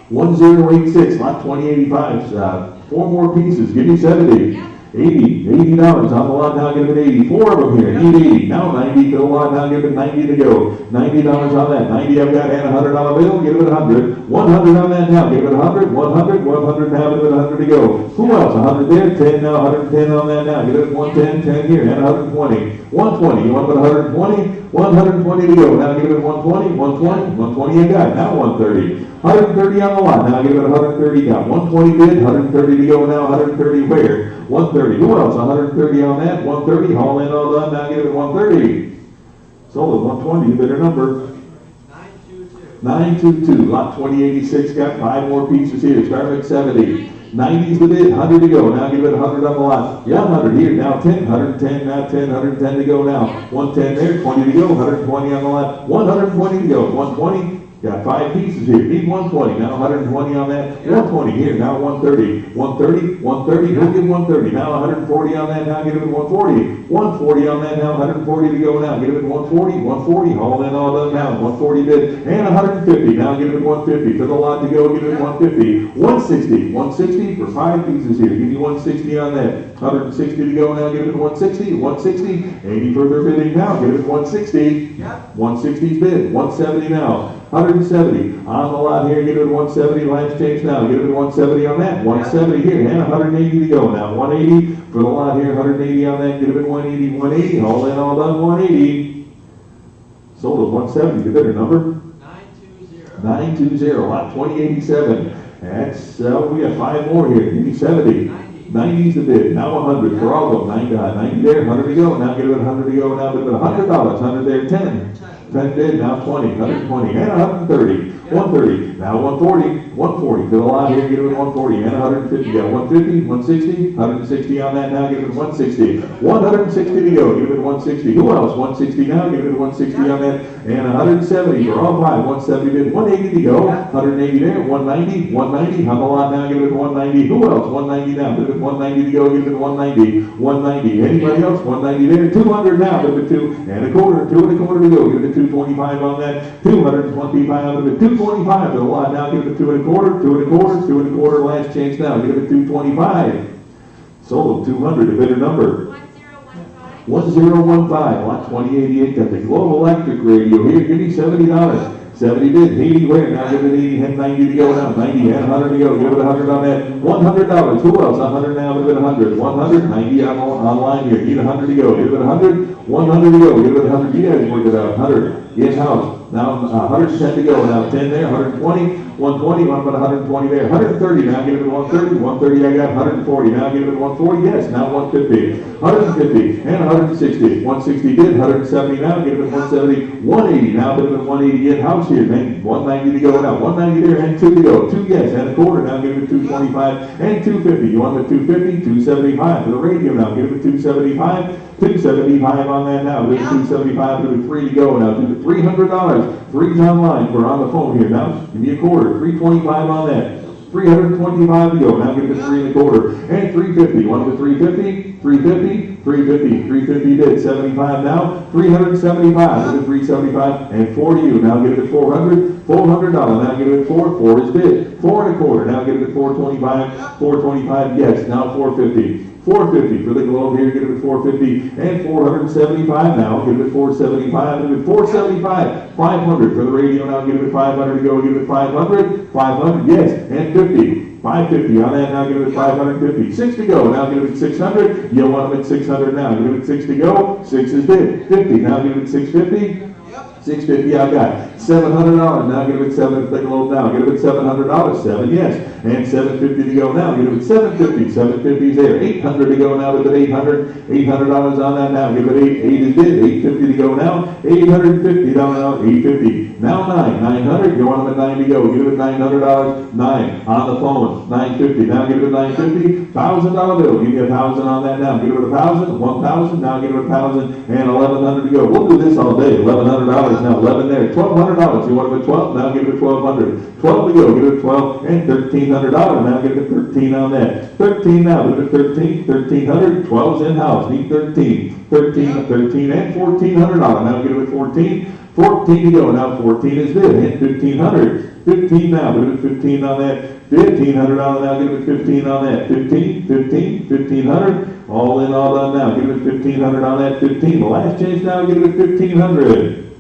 1086. 1086. Lot 2085. 4 more pieces. Give me 70. Yep. $80 on the lot, now give it 80. 4 of them here, need 80. Now 90 to the lot, now give it 90 to go. $90 on that. 90 I've got, and $100 bill, give it 100. 100 on that now, give it 100. 100, 100 now, give it 100 to go. Who else? 100 there, 10 now, 110 on that now. Give it 110, 10 here, and 120. 120, you want to put 120? 120 to go. Now give it 120, 120, 120 you got. Now 130. 130 on the lot. Now give it 130. Got 120 bid, 130 to go. Now 130 where? 130. Who else? 130 on that. 130. Haul in all done. Now give it 130. Sold at 120. You better number. 922. Lot 2086. Got 5 more pieces here. Start at 70. 90's the bid, 100 to go. Now give it 100 on the lot. Yeah, 100 here. Now 10, 110, now 10, 110 to go now. 110 there, 20 to go, 120 on the lot. 120 to go. 120. Got 5 pieces here. Need 120. Now 120 on that. 120 here. Now 130. 130. 130. Who'll give 130? Now 140 on that. Now give it 140. 140 on that. Now 140 to go. Now give it 140. 140. Haul in all done now. 140 bid. And 150. Now give it 150. For the lot to go, give it 150. 160. 160 for 5 pieces here. Give me 160 on that. 160 to go. Now give it 160. 160. Any further bidding now? Give it 160. 160's bid. 170 now. 170 on the lot here, give it 170, last change now, give it 170 on that, 170 here, and 180 to go now, 180 for the lot here, 180 on that, give it 180, 180, all in, all done, 180. Sold at 170, the bidder number? 920, lot 2087. That's, we got 5 more here, give me 70. 90's the bid, now 100 for all of them, 90 there, 100 to go, now give it 100 to go, now give it $100, 100 there, 10 bid, now 20, 120, and 130, 130, now 140, 140 to the lot here, give it 140, and 150, got 150, 160, 160 on that now, give it 160, 160 to go, give it 160, who else, 160 now, give it 160 on that, and 170 for all 5, 170 bid, 180 to go, 180 there, 190, 190, on the lot now, give it 190, who else, 190 now, give it 190 to go, give it 190, 190, anybody else, 190 there, 200 now, give it 2 1/4, 2 1/4 to go, give it 225 on that, 225 on it, 225 to the lot now, give it 2 1/4, 2 1/4, 2 1/4, last chance now, give it 225. Sold 200, a better number. 1015, lot 2088, got the Global Electric radio here, give me $70. 70 bid, 80 where, now give it 80, and 90 to go now, 90 and 100 to go, give it 100 on that, $100, who else, 100 now, give it 100, 100, 90 online here, need 100 to go, give it 100, 100 to go, give it 100, you guys work it out, 100, in-house, now 110 to go, now 10 there, 120, 120, want to put 120 there, 130, now give it 130, 130 I got, 140, now give it 140, yes, now 150, 150, and 160, 160 bid, 170 now, give it 170, 180, now give it 180 in-house here, man, 190 to go now, 190 there, and 2 to go, 2 yes, and 1/4, now give it 225, and 250, you want the 250, 275, for the radio now, give it 275, 275 on that now, give it 275, give it 3 to go now, give it $300, 3's online, we're on the phone here now, give me a quarter, 325 on that, 325 to go, now give it 3 1/4, and 350, you want the 350, 350, 350, 350 bid, 75 now, 375, give it 375, and 4 to you, now give it 400, $400, now give it 4 is bid, 4 1/4, now give it 425, 425, yes, now 450, 450 for the globe here, get it at 450, and 475 now, get it at 475, get it at 475, 500 for the radio now, get it at 500 to go, get it at 500, 500, yes, and 50. 550 on that now, get it at 550. 6 to go, now get it at 600. You want them at 600 now, get it at 6 to go. 6 is bid. 50, now get it at 650. 650 I got. $700 now, get it at 7 for the globe now, get it at $700. 7, yes. And 750 to go now, get it at 750. 750 is there. 800 to go now, get it at 800. $800 on that now, give it 8. 8 is bid. 850 to go now. 850 down now, 850. Now 9, 900, you want them at 9 to go, give it $900, 9, on the phone, 950, now give it a 950, $1,000 bill, give me 1,000 on that now, give it 1,000, 1,000, now give it 1,000, and 1,100 to go. We'll do this all day, $1,100 now, 11 there, $1,200, you want them at 12, now give it 1,200, 12 to go, give it 12, and $1,300, now give it 13 on that, 13 now, give it 13, 1,300, 12's in-house, need 13, 13, 13, and $1,400, now give it 14, 14 to go, now 14 is bid, and 1,500, 15 now, give it 15 on that, 1,500 on now, give it 15 on that, 15, 15, 1,500, all in, all done now, give it 1,500 on that, 15, the last chance now, give it 1,500.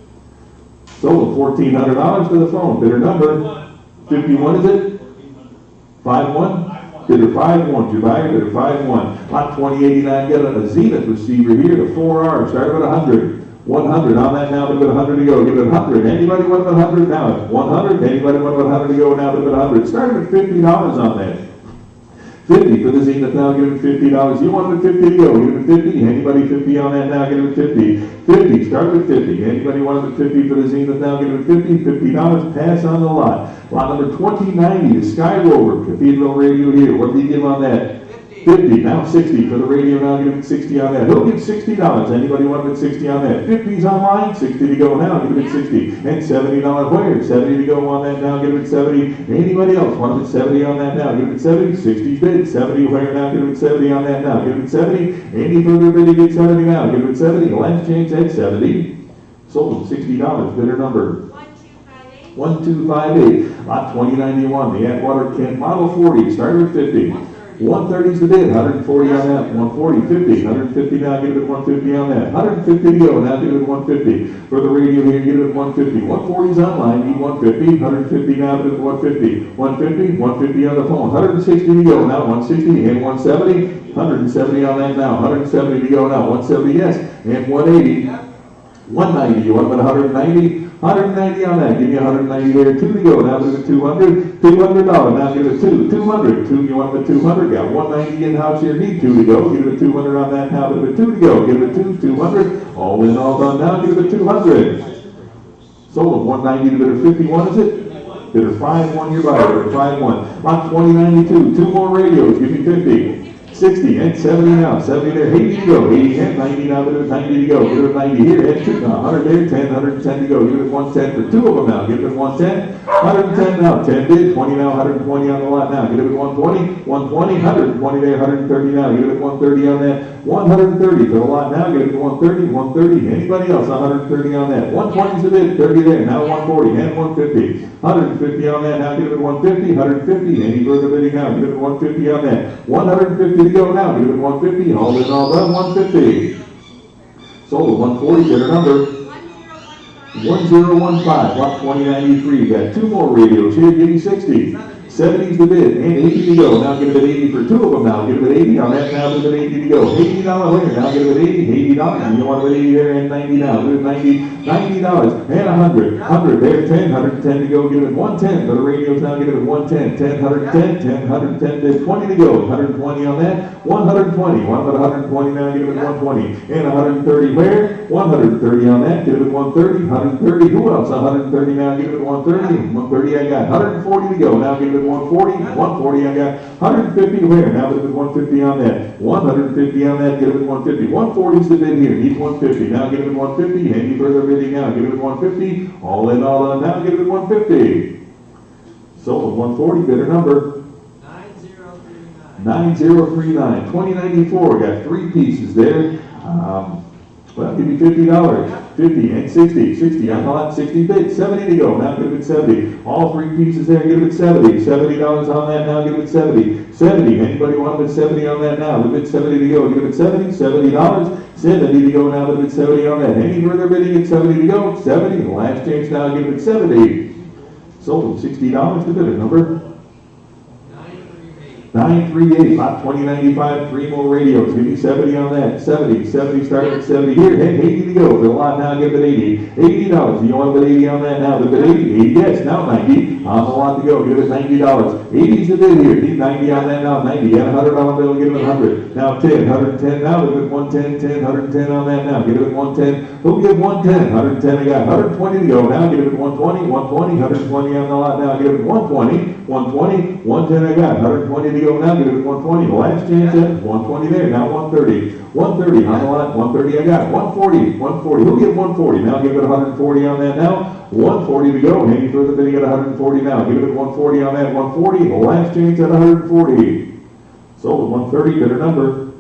Sold $1,400 to the phone, bidder number, 51 is it? 5-1? Bidder 5-1, your buyer, bidder 5-1. Lot 2089, got a Zenith receiver here, the 4R, started with 100. 100 on that now, give it 100 to go, give it 100. Anybody want 100 now? 100. Anybody want 100 to go now, give it 100. Started at $50 on that. 50 for the Zenith now, give it $50. You want it at 50 to go, give it 50. Anybody 50 on that now, give it 50. 50, start with 50. Anybody want it at 50 for the Zenith now, give it 50. $50, pass on the lot. Lot number 2090, the Sky Rover, Cathedral Radio here. What do you give on that? 50, now 60 for the radio, now give it 60 on that. He'll give $60. Anybody want it at 60 on that? 50's online, 60 to go now, give it 60. And $70 where? 70 to go on that now, give it 70. Anybody else want it at 70 on that now? Give it 70. 60 bid, 70 where now? Give it 70 on that now, give it 70. Any further bid, you get 70 now, give it 70. The last change at 70. Sold $60, bidder number 1258. Lot 2091, the Atwater Kent Model 40, started with 50. 130 is the bid, 140 on that, 140, 50, 150 now, give it 150 on that, 150 to go, now give it 150. For the radio here, give it 150. 140 is online, need 150, 150 now, give it 150. 150, 150 on the phone, 160 to go, now 160, and 170, 170 on that now, 170 to go now, 170, yes, and 180. 190, you want them at 190? 190 on that, give me 190 there, 2 to go, now give it 200, $200, now give it 2, 200, 2, you want them at 200, got 190 in-house here, need 2 to go, give it 200 on that now, give it 2 to go, give it 2, 200, all in, all done now, give it 200. Sold them, 190 to bidder 51, is it? Bidder 5-1, your buyer, bidder 5-1. Lot 2092, 2 more radios, give me 50. 60 and 70 now, 70 there, 80 to go, 80 and 90 now, give it 90 to go, give it 90 here, and 100 there, 10, 110 to go, give it 110 for 2 of them now, give it 110, 110 now, 10 bid, 20 now, 120 on the lot now, give it 120, 120, 120 there, 130 now, give it 130 on that, 130 for the lot now, give it 130, 130, anybody else, 130 on that, 120 is the bid, 30 there, now 140, and 150, 150 on that, now give it 150, 150, any further bidding now, give it 150 on that, 150 to go now, give it 150, all in, all done, 150. Sold 140, bidder number 1015, lot 2093, got 2 more radios here, give me 60. 70's the bid, and 80 to go. Now give it 80 for 2 of them now. Give it 80 on that now, give it 80 to go. $80 winner. Now give it 80, $80. You want it 80 there and 90 now. Give it 90, $90 and 100. 100 there, 10, 110 to go. Give it 110 for the radios now. Give it 110, 10, 110, 10, 110 bid, 20 to go. 120 on that. 120. One but 120 now. Give it 120 and 130 where? 130 on that. Give it 130, 130. Who else? 130 now. Give it 130. 130 I got. 140 to go. Now give it 140, 140 I got, 150 where? Now give it 150 on that, 150 on that, give it 150, 140 is the bid here, need 150, now give it 150, any further bidding now, give it 150, all in, all on, now give it 150. Sold 140, bidder number 9039, 2094, got 3 pieces there. Well, I'll give you $50, 50 and 60, 60 on the lot, 60 bids, 70 to go, now give it 70. All three pieces there, give it 70, $70 on that now, give it 70, 70, anybody want to bid 70 on that now, give it 70 to go, give it 70, $70, 70 to go now, give it 70 on that. Any further bidding at 70 to go, 70, the last chance now, give it 70. Sold at $60 to bidder number 938, lot 2095, three more radios, give me 70 on that, 70, 70 starting at 70 here, hey, 80 to go, for the lot now, give it 80, $80, you want to bid 80 on that now, to bid 80, 80, yes, now 90, on the lot to go, give it $90, 80's the bid here, need 90 on that now, 90, and $100 bill, give it 100, now 10, 110 now, give it 110, 10, 110 on that now, give it 110, who'll give 110, 110 I got, 120 to go, now give it 120, 120, 120 on the lot now, give it 120, 120, 110 I got, 120 to go, now give it 120, the last chance at 120 there, now 130, 130 on the lot, 130 I got, 140, 140, who'll give 140, now give it 140 on that now, 140 to go, any further bidding at 140 now, give it 140 on that, 140, the last chance at 140. Sold at 130, bidder number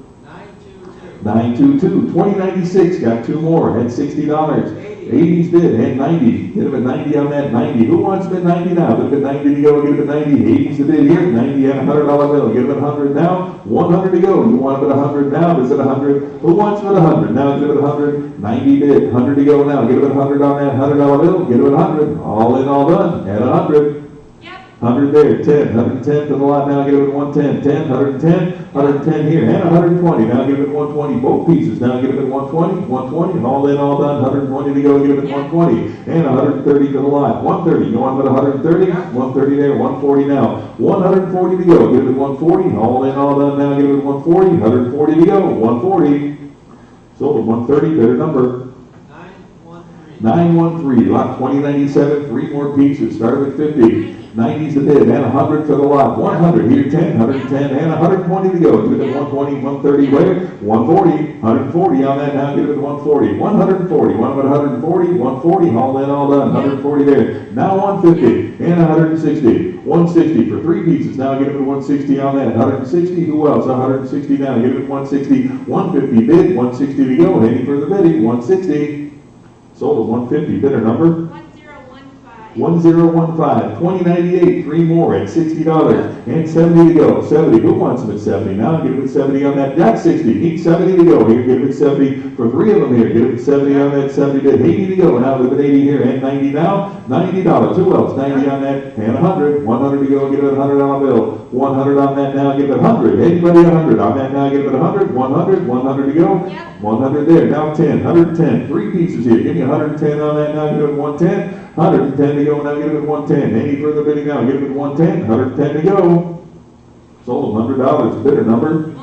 922, 2096, got two more, at $60. 80's bid, and 90, get him at 90 on that, 90. Who wants to bid 90 now? Give it 90 to go, give it 90. 80's the bid here, 90 and $100 bill, give it 100 now, 100 to go. You want to bid 100 now, is it 100? Who wants to bid 100? Now give it 100, 90 bid, 100 to go now, give it 100 on that $100 bill, give it 100. All in, all done, at 100. 100 there, 10, 110 to the lot now, give it 110, 10, 110, 110 here, and 120, now give it 120, both pieces, now give it 120, 120, all in, all done, 120 to go, give it 120, and 130 to the lot, 130, you want to 130, 130 there, 140 now, 140 to go, give it 140, all in, all done, now give it 140, 140 to go, 140, sold at 130, bidder number 913, lot 2097, three more pieces, started at 50. 90's the bid, and 100 for the lot. 100 here, 10, 110, and 120 to go. Give it 120, 130 where? 140, 140 on that now. Give it 140, 140. One about 140, 140. All in, all done. 140 there. Now 150 and 160. 160 for three pieces. Now give it 160 on that. 160. Who else? 160 now. Give it 160. 150 bid. 160 to go. Any further bidding? 160. Sold at 150. Bidder number 1015, 2098, three more at $60, and 70 to go. 70, who wants them at 70 now? Give it 70 on that, got 60, need 70 to go. Here, give it 70 for three of them here. Give it 70 on that, 70 bid, 80 to go. Now give it 80 here, and 90 now, $90. Who else? 90 on that, and 100, 100 to go. Give it a $100 bill. 100 on that now, give it 100. Anybody 100 on that now, give it 100, 100, 100 to go. 100 there, now 10, 110, three pieces here. Give me 110 on that now, give it 110. 110 to go, now give it 110. Any further bidding now, give it 110. 110 to go. Sold $100. Bidder number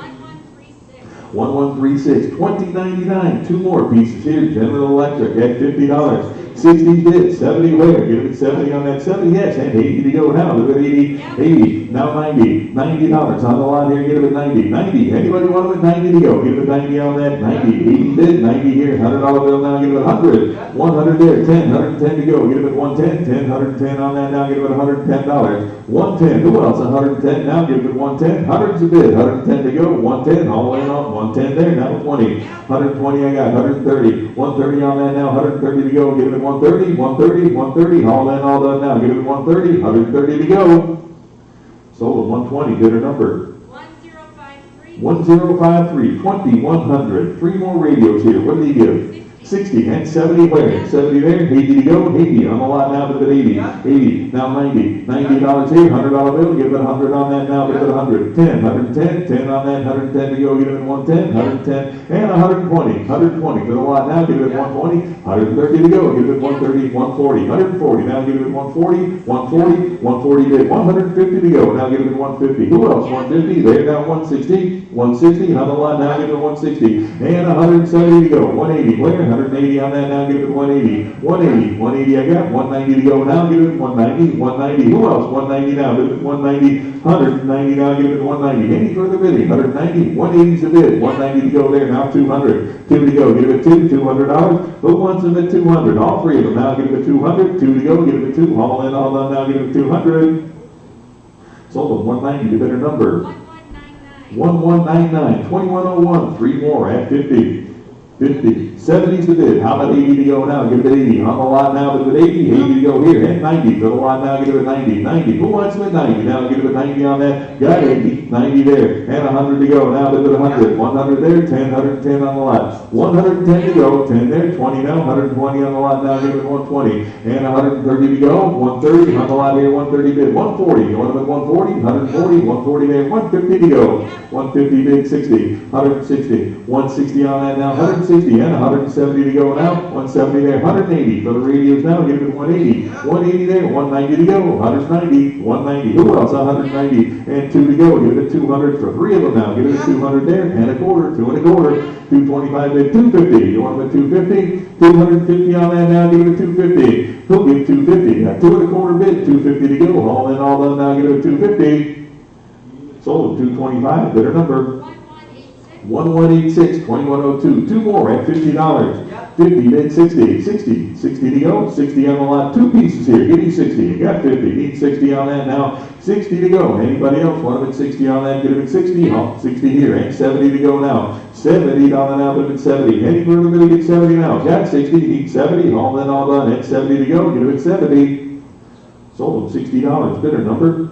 1136, 2099. Two more pieces here. General Electric at $50. 60 bid, 70 where? Give it 70 on that 70, yes, and 80 to go now. Give it 80, 80, now 90, $90 on the lot here. Give it 90, 90. Anybody want it at 90 to go? Give it 90 on that 90, 80 bid, 90 here, $100 bill now. Give it 100, 100 there, 10, 110 to go. Give it 110, 10, 110 on that now. Give it $110. 110. Who else? 110 now. Give it 110. 100's a bid, 110 to go. 110 all in on 110 there. Now 20, 120 I got. 130, 130 on that now. 130 to go. Give it 130, 130, 130, all in, all done now. Give it 130, 130 to go. Sold at 120, bidder number 1053, 2100. Three more radios here. What did he give? 60 and 70 where? 70 there, 80 to go, 80 on the lot now, give it 80, 80, now 90, $90 here, $100 bill, give it 100 on that now, give it 100, 10, 110, 10 on that, 110 to go, give it 110, 110, and 120 for the lot now, give it 120, 130 to go, give it 130, 140, 140, now give it 140, 140, 140 bid, 150 to go, now give it 150, who else? 150, there now 160, 160 on the lot now, give it 160, and 170 to go, 180, where? 180 on that now, give it 180, 180, 180 I got, 190 to go now, give it 190, 190, who else? 190 now, give it 190, 190 now, give it 190, any further bidding? 190, 180's the bid, 190 to go there, now 200, 2 to go, give it $200, who wants them at 200? All three of them now, give it 200, 2 to go, give it 2, all in, all done now, give it 200. Sold at 190, the bidder number 1199, 2101, three more at 50, 50, 70's the bid. How about 80 to go now? Give it 80. On the lot now, bid at 80. 80 to go here. And 90 for the lot now. Give it 90. 90. Who wants it at 90? Now give it 90 on that. Got 80. 90 there. And 100 to go. Now bid at 100. 100 there. 10. 110 on the lot. 110 to go. 10 there. 20 now. 120 on the lot now. Give it 120. And 130 to go. 130 on the lot here. 130 bid. 140. You want them at 140? 140. 140 there. 150 to go. 150 bid. 60. 160. 160 on that now. 160 and 170 to go now. 170 there. 180 for the radios now. Give it 180. 180 there. 190 to go. 190. 190. Who else? 190 and 2 to go. Give it 200 for 3 of them now. Give it 200 there and a quarter. 2 and a quarter. 225 bid. 250. You want them at 250? 250 on that now. Give it 250. Who'll give 250? Got 2 and a quarter bid. 250 to go. All in all done now. Give it 250. Sold 225. Bidder number 1186, 2102. 2 more at $50. 50 bid 60. 60. 60 to go. 60 on the lot. 2 pieces here. Give me 60. You got 50. Need 60 on that now. 60 to go. Anybody else want them at 60 on that? Get them at 60. Oh, 60 here. And 70 to go now. 70 on the now. Put them at 70. Any further going to get 70 now? Got 60. Need 70. All in all done. At 70 to go. Get them at 70. Sold them $60. Bidder number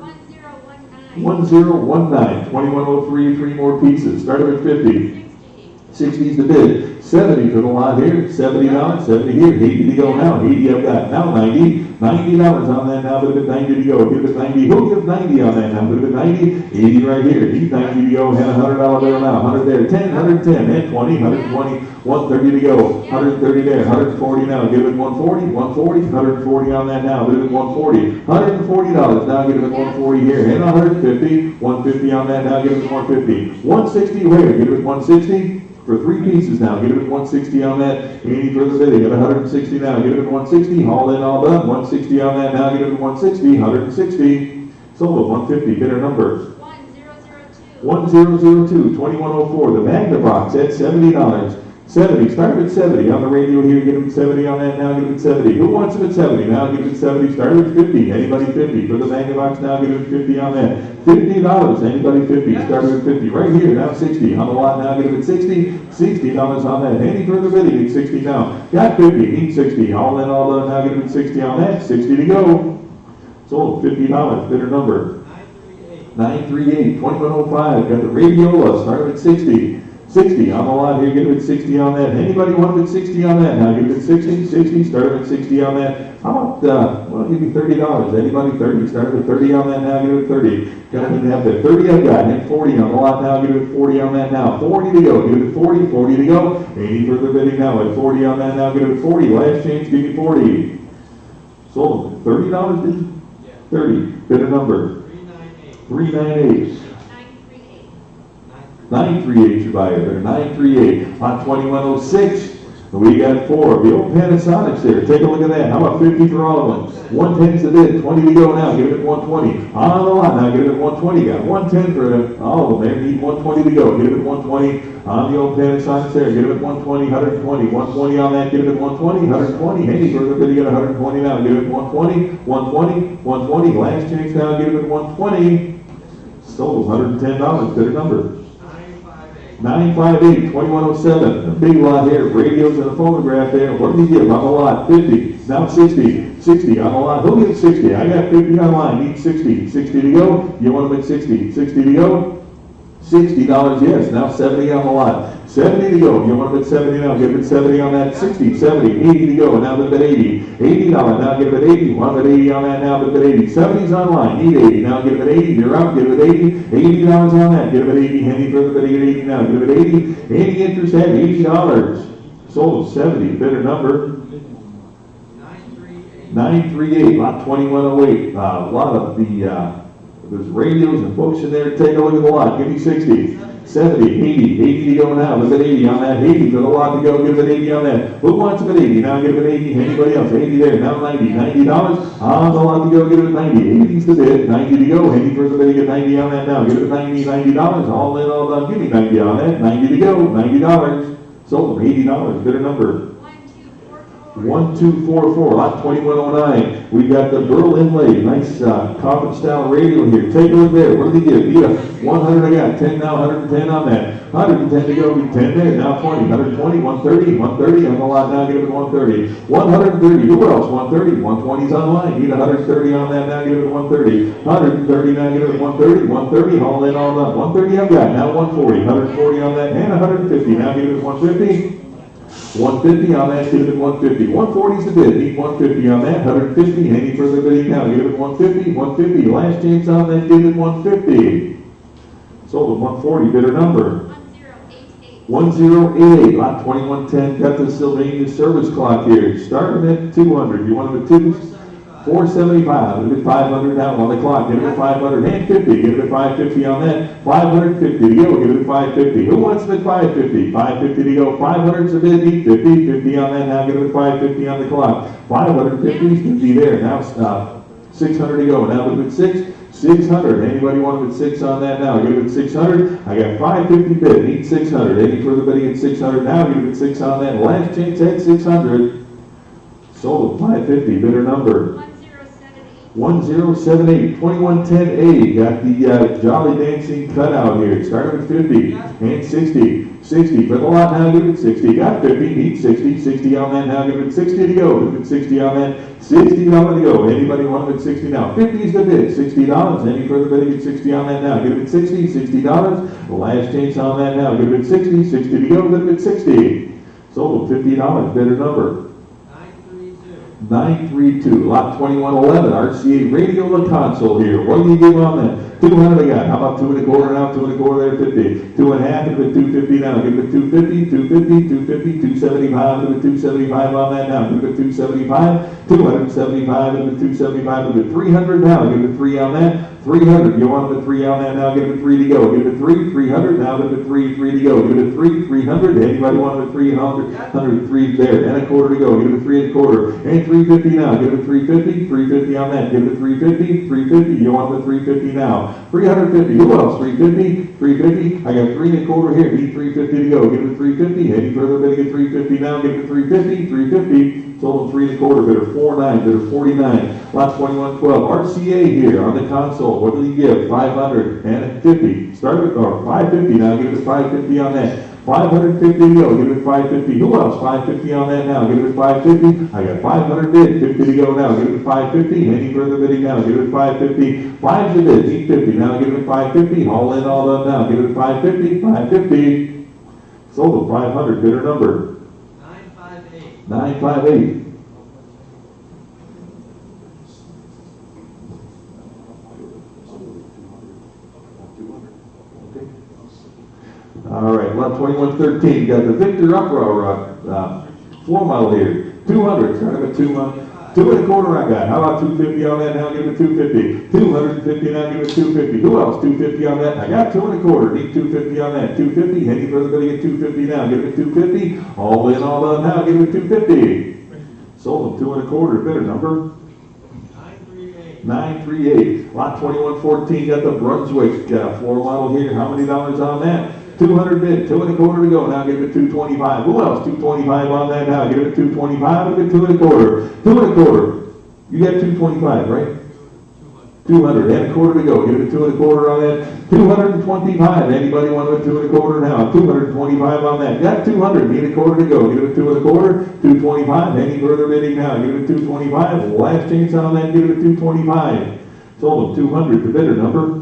1019. 2103. 3 more pieces. Start them at 50. 60's the bid. 70 for the lot here. 70 on, 70 here. 80 to go now. 80 I've got now. 90. $90 on that now. Put it at 90 to go. Give it 90. Who'll give 90 on that now? Put it at 90. 80 right here. Need 90 to go. And $100 bill now. 100 there. 10. 110. And 20. 120. 130 to go. 130 there. 140 now. Give it 140. 140. 140 on that now. Put it at 140. $140 now. Give it 140 here. And 150. 150 on that now. Give it 150. 160 where? Give it 160. For 3 pieces now, give it 160 on that. Any further bidding at 160 now, give it 160. All in, all done. 160 on that now, give it 160. 160. Sold at 150. Bidder number 1002. 2104. The Magna box at $70. 70. Start at 70 on the radio here. Give it 70 on that now. Give it 70. Who wants it at 70 now? Give it 70. Start at 50. Anybody 50 for the Magna box now? Give it 50 on that. $50. Anybody 50? Start at 50. Right here now. 60 on the lot now. Give it 60. $60 on that. Any further bidding? Need 60 now. Got 50. Need 60. All in, all done. Now give it 60 on that. 60 to go. Sold $50. Bidder number 938. 2105. Got the radiola. Start at 60. 60 on the lot here, give it 60 on that. Anybody want it at 60 on that? Now give it 60, 60, start at 60 on that. How about, well, give me $30. Anybody 30, start at 30 on that now, give it 30. Gotta need to have that 30 I've got, and 40 on the lot now, give it 40 on that now. 40 to go, give it 40, 40 to go. Any further bidding now at 40 on that now, give it 40. Last change, give me 40. Sold $30, did you? 30. Bidder number 398. 938 you buy it there. 938 on 2106. We got 4. The old Panasonics there. Take a look at that. How about 50 for all of them? 110's the bid. 20 to go now. Give it 120. On the lot now. Give it 120. Got 110 for all of them there. Need 120 to go. Give it 120 on the old Panasonics there. Give it 120. 120. 120 on that. Give it 120. 120. Hey, further bid, you got 120 now. Give it 120. 120. 120. Last change now. Give it 120. Sold $110. Bidder number 958, 2107, a big lot here, radios and a phonograph there. What did he give on the lot? 50, now 60, 60 on the lot. Who gives 60? I got 50 online, need 60, 60 to go. You want them at 60, 60 to go? $60, yes, now 70 on the lot. 70 to go, you want them at 70 now, give it 70 on that, 60, 70, 80 to go, now give it 80. $80, now give it 80, want them at 80 on that, now give it 80. 70's online, need 80, now give it 80, you're out, give it 80. $80 on that, give it 80, any further bidding at 80 now, give it 80. Any interest at $80. Sold 70, bidder number 938, lot 2108. A lot of there's radios and books in there. Take a look at the lot. Give me 60, 70, 80, 80 to go now. Give it 80 on that. 80 for the lot to go. Give it 80 on that. Who wants it at 80? Now give it 80. Anybody else? 80 there. Now 90. $90 on the lot to go. Give it 90. 80's the bid. 90 to go. Any further bidding at 90 on that now. Give it 90. $90. All in, all done. Give me 90 on that. 90 to go. $90. Sold them $80. Bidder number 1244, lot 2109. We got the Burl Inlay, nice coffin style radio here. Take a look there. What did he give? He got 100. I got 10 now, 110 on that. 110 to go, 10 there, now 20, 120, 130, 130 on the lot now, give it 130. 130, who else? 130, 120's online, need 130 on that now, give it 130. 130 now, give it 130, 130, all in, all done. 130 I've got, now 140, 140 on that, and 150, now give it 150. 150 on that, give it 150. 140's the bid, need 150 on that, 150, any further bidding now, give it 150, 150, last chance on that, give it 150. Sold at 140, bidder number. 1088, lot 2110, got the Sylvania service clock here, starting at 200, you want them at 475, give it 500 now on the clock, give it 500, and 50, give it 550 on that, 550 to go, give it 550, who wants the 550, 550 to go, 500's the bid, need 50, 50 on that now, give it 550 on the clock, 550, 50 there, now stop, 600 to go, now give it 600, anybody want to put 6 on that now, give it 600, I got 550 bid, need 600, any further bidding at 600 now, give it 6 on that, last chance at 600, sold at 550, bidder number 1078, 2110A, got the Jolly Dancing cutout here, starting with 50, and 60 for the lot now, give it 60, got 50, need 60 on that now, give it 60 to go, give it 60 on that, $60 to go, anybody want it 60 now, 50's the bid, $60, any further bidding at 60 on that now, give it $60, last chance on that now, give it 60 to go, give it 60, sold at $50, bidder number 932, lot 2111, RCA radio and console here. What do you give on that? 200 I got. How about 2 1/4 now? 2 1/4 there, 50. 2 1/2, give it 250 now. Give it 250, 275, give it 275 on that now. Give it 275, 275, give it 275, give it 300 now. Give it 3 on that. 300, you want the 3 on that now, give it 3 to go, give it 300, now give it 3 to go, give it 300, anybody want the 300, 3 there, and 1/4 to go, give it 3 1/4, and 350 now, give it 350 on that, give it 350, you want the 350 now, 350, who else, 350, I got 3 1/4 here, need 350 to go, give it 350, any further bidding at 350 now, give it 350, sold them 3 1/4, bidder 49, bidder 49, lot 2112, RCA here on the console. What do you give? 500 and 50. Start with, or 550 now. Give it 550 on that. 550 to go. Give it 550. Who else? 550 on that now. Give it 550. I got 500 bid. 50 to go now. Give it 550. Any further bidding now? Give it 550. 5's the bid. Need 50. Now give it 550. All in, all done now. Give it 550. Sold at 500. Bidder number 958. All right, lot 2113, got the Victor Uproar floor model here. 200, starting with 2 1/4 I got. How about 250 on that now? Give it 250. 250 now, give it 250. Who else? 250 on that. I got 2 1/4. Need 250 on that. 250. Any further bidding at 250 now? Give it 250. All in, all done now. Give it 250. Sold them 2 1/4. Bidder number 938. Lot 2114, got the Brunswick floor model here. How many dollars on that? 200 bid, 2 1/4 to go. Now give it 225. Who else? 225 on that now. Give it 225. Give it 2 1/4. 2 1/4. You got 225, right? 200 and 1/4 to go. Give it 2 1/4 on that. 225. Anybody want it 2 1/4 now? 225 on that. Got 200. Need 1/4 to go. Give it 2 1/4. 225. Any further bidding now? Give it 225. Last chance on that. Give it 225. Sold them 200. The bidder number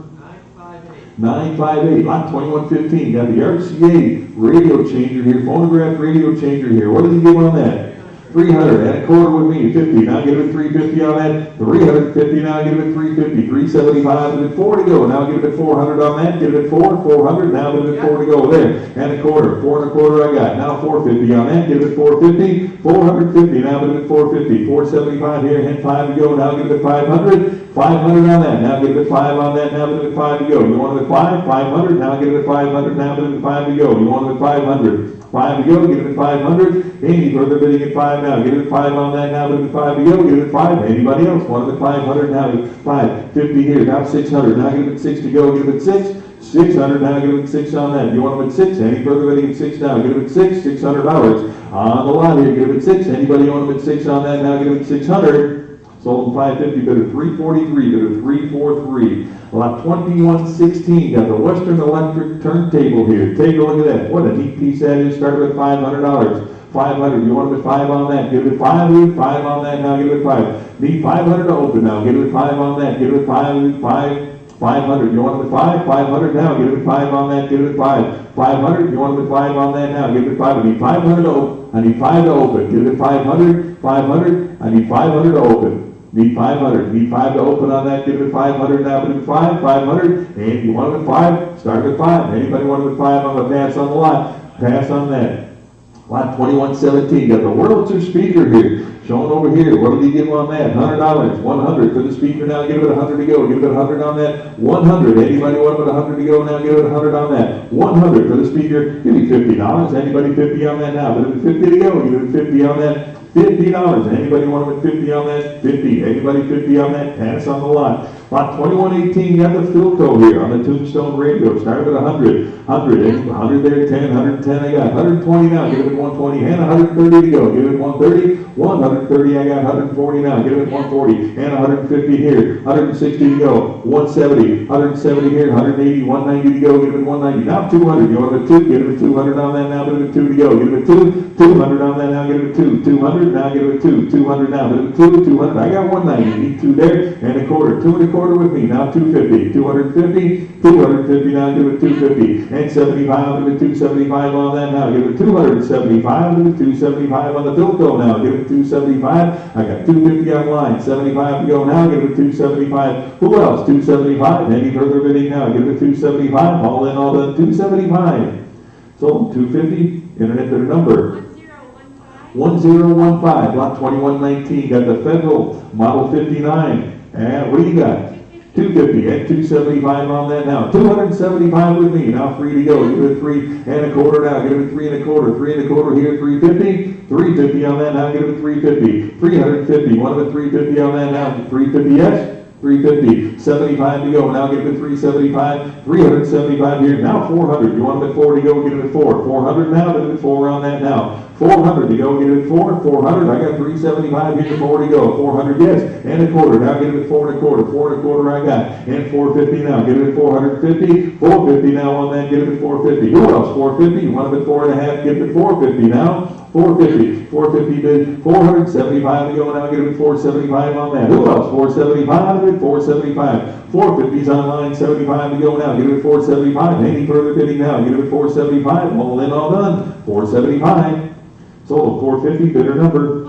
958, lot 2115, got the RCA radio changer here, phonograph radio changer here. What did he give on that? 300, and 1/4 with me, 50. Now give it 350 on that. 350, now give it 350. 375, give it 4 to go. Now give it 400 on that. Give it 400. Now give it 4 to go there. And 1/4, 4 1/4 I got. Now 450 on that. Give it 450. 450. Now give it 450. 475 here. And 5 to go. Now give it 500. 500 on that. Now give it 5 on that. Now give it 5 to go. You want it at 5? 500. Now give it 500. Now give it 5 to go. You want it at 500. 5 to go, get it at 500. Any further bidding at 5 now, get it at 5 on that now, bid at 5 to go, get it at 5. Anybody else want it at 500 now, 5, 50 here, now 600, now get it at 6 to go, get it at 6. 600 now, get it at 6 on that. You want them at 6? Any further bidding at 6 now, get it at 6. $600 on the lot here, get it at 6. Anybody want them at 6 on that now, get it at 600. Sold them 550, bid at 343, bid at 343. Lot 2116, got the Western Electric turntable here. Take a look at that. What a neat piece that is. Started with $500. 500, you want them at 5 on that, give it at 5, leave 5 on that, now give it at 5. Need 500 to open now, give it at 5 on that, give it at 5, leave 5. 500, you want them at 5? 500 now, give it 5 on that, give it at 5. 500, you want them at 5 on that now, give it 5. I need 500 to open, I need 5 to open, give it 500, 500, I need 500 to open. Need 500, need 5 to open on that, give it 500 now, give it 5, 500, and you want them at 5, start with 5. Anybody want them at 5 on the pass on the lot? Pass on that. Lot 2117, got the Wurlitzer speaker here, shown over here. What did he give on that? $100, 100 for the speaker now, give it 100 to go, give it 100 on that, 100. Anybody want it 100 to go now, give it 100 on that, 100 for the speaker, give me $50. Anybody 50 on that now, give it 50 to go, give it 50 on that, $50. Anybody want them at 50 on that? 50. Anybody 50 on that? Pass on the lot. Lot 2118, you have the Philco here on the Tombstone radio. Started at 100. 100 there, 10, 110 I got. 120 now, give it 120. And 130 to go. Give it 130. 130 I got. 140 now, give it 140. And 150 here. 160 to go. 170. 170 here. 180. 190 to go. Give it 190. Now 200. You want it at 2? Give it 200 on that now. Give it 2 to go. Give it 2. 200 on that now. Give it 2. 200 now. Give it 2. 200 now. Give it 2. 200. I got 190. Need 2 there. And a quarter. 2 and a quarter with me. Now 250. 250. 250 now. Give it 250. And 75. Give it 275 on that now. Give it 275. Give it 275 on the Philco now. Give it 275. I got 250 online. 75 to go now. Give it 275. Who else? 275. Any further bidding now? Give it 275. All in all done. 275. So 250. Internet bidder number 1015, lot 2119, got the Federal Model 59, and what do you got? 250 and 275 on that now. 275 with me, now free to go. Give it 3 and a quarter now. Give it 3 and a quarter. 3 and a quarter here, 350. 350 on that now. Give it 350. 350. One of it 350 on that now. 350 yes. 350, 75 to go, now give it 375, 375 here, now 400, you want them at 4 to go, get it at 4, 400 now, give it at 4 on that now, 400 to go, get it at 4, 400, I got 375 here, 4 to go, 400 yes, and a quarter, now get it at 4 and a quarter, 4 and a quarter I got, and 450 now, get it at 450, 450 now on that, get it at 450, who else, 450, you want them at 4 and a half, get it at 450 now, 450, 450 bid, 475 to go, now get it at 475 on that. Who else? 475 bid, 475. 450's online, 75 to go now, get it at 475. Any further bidding now, get it at 475. All in, all done. 475. Sold 450, bidder number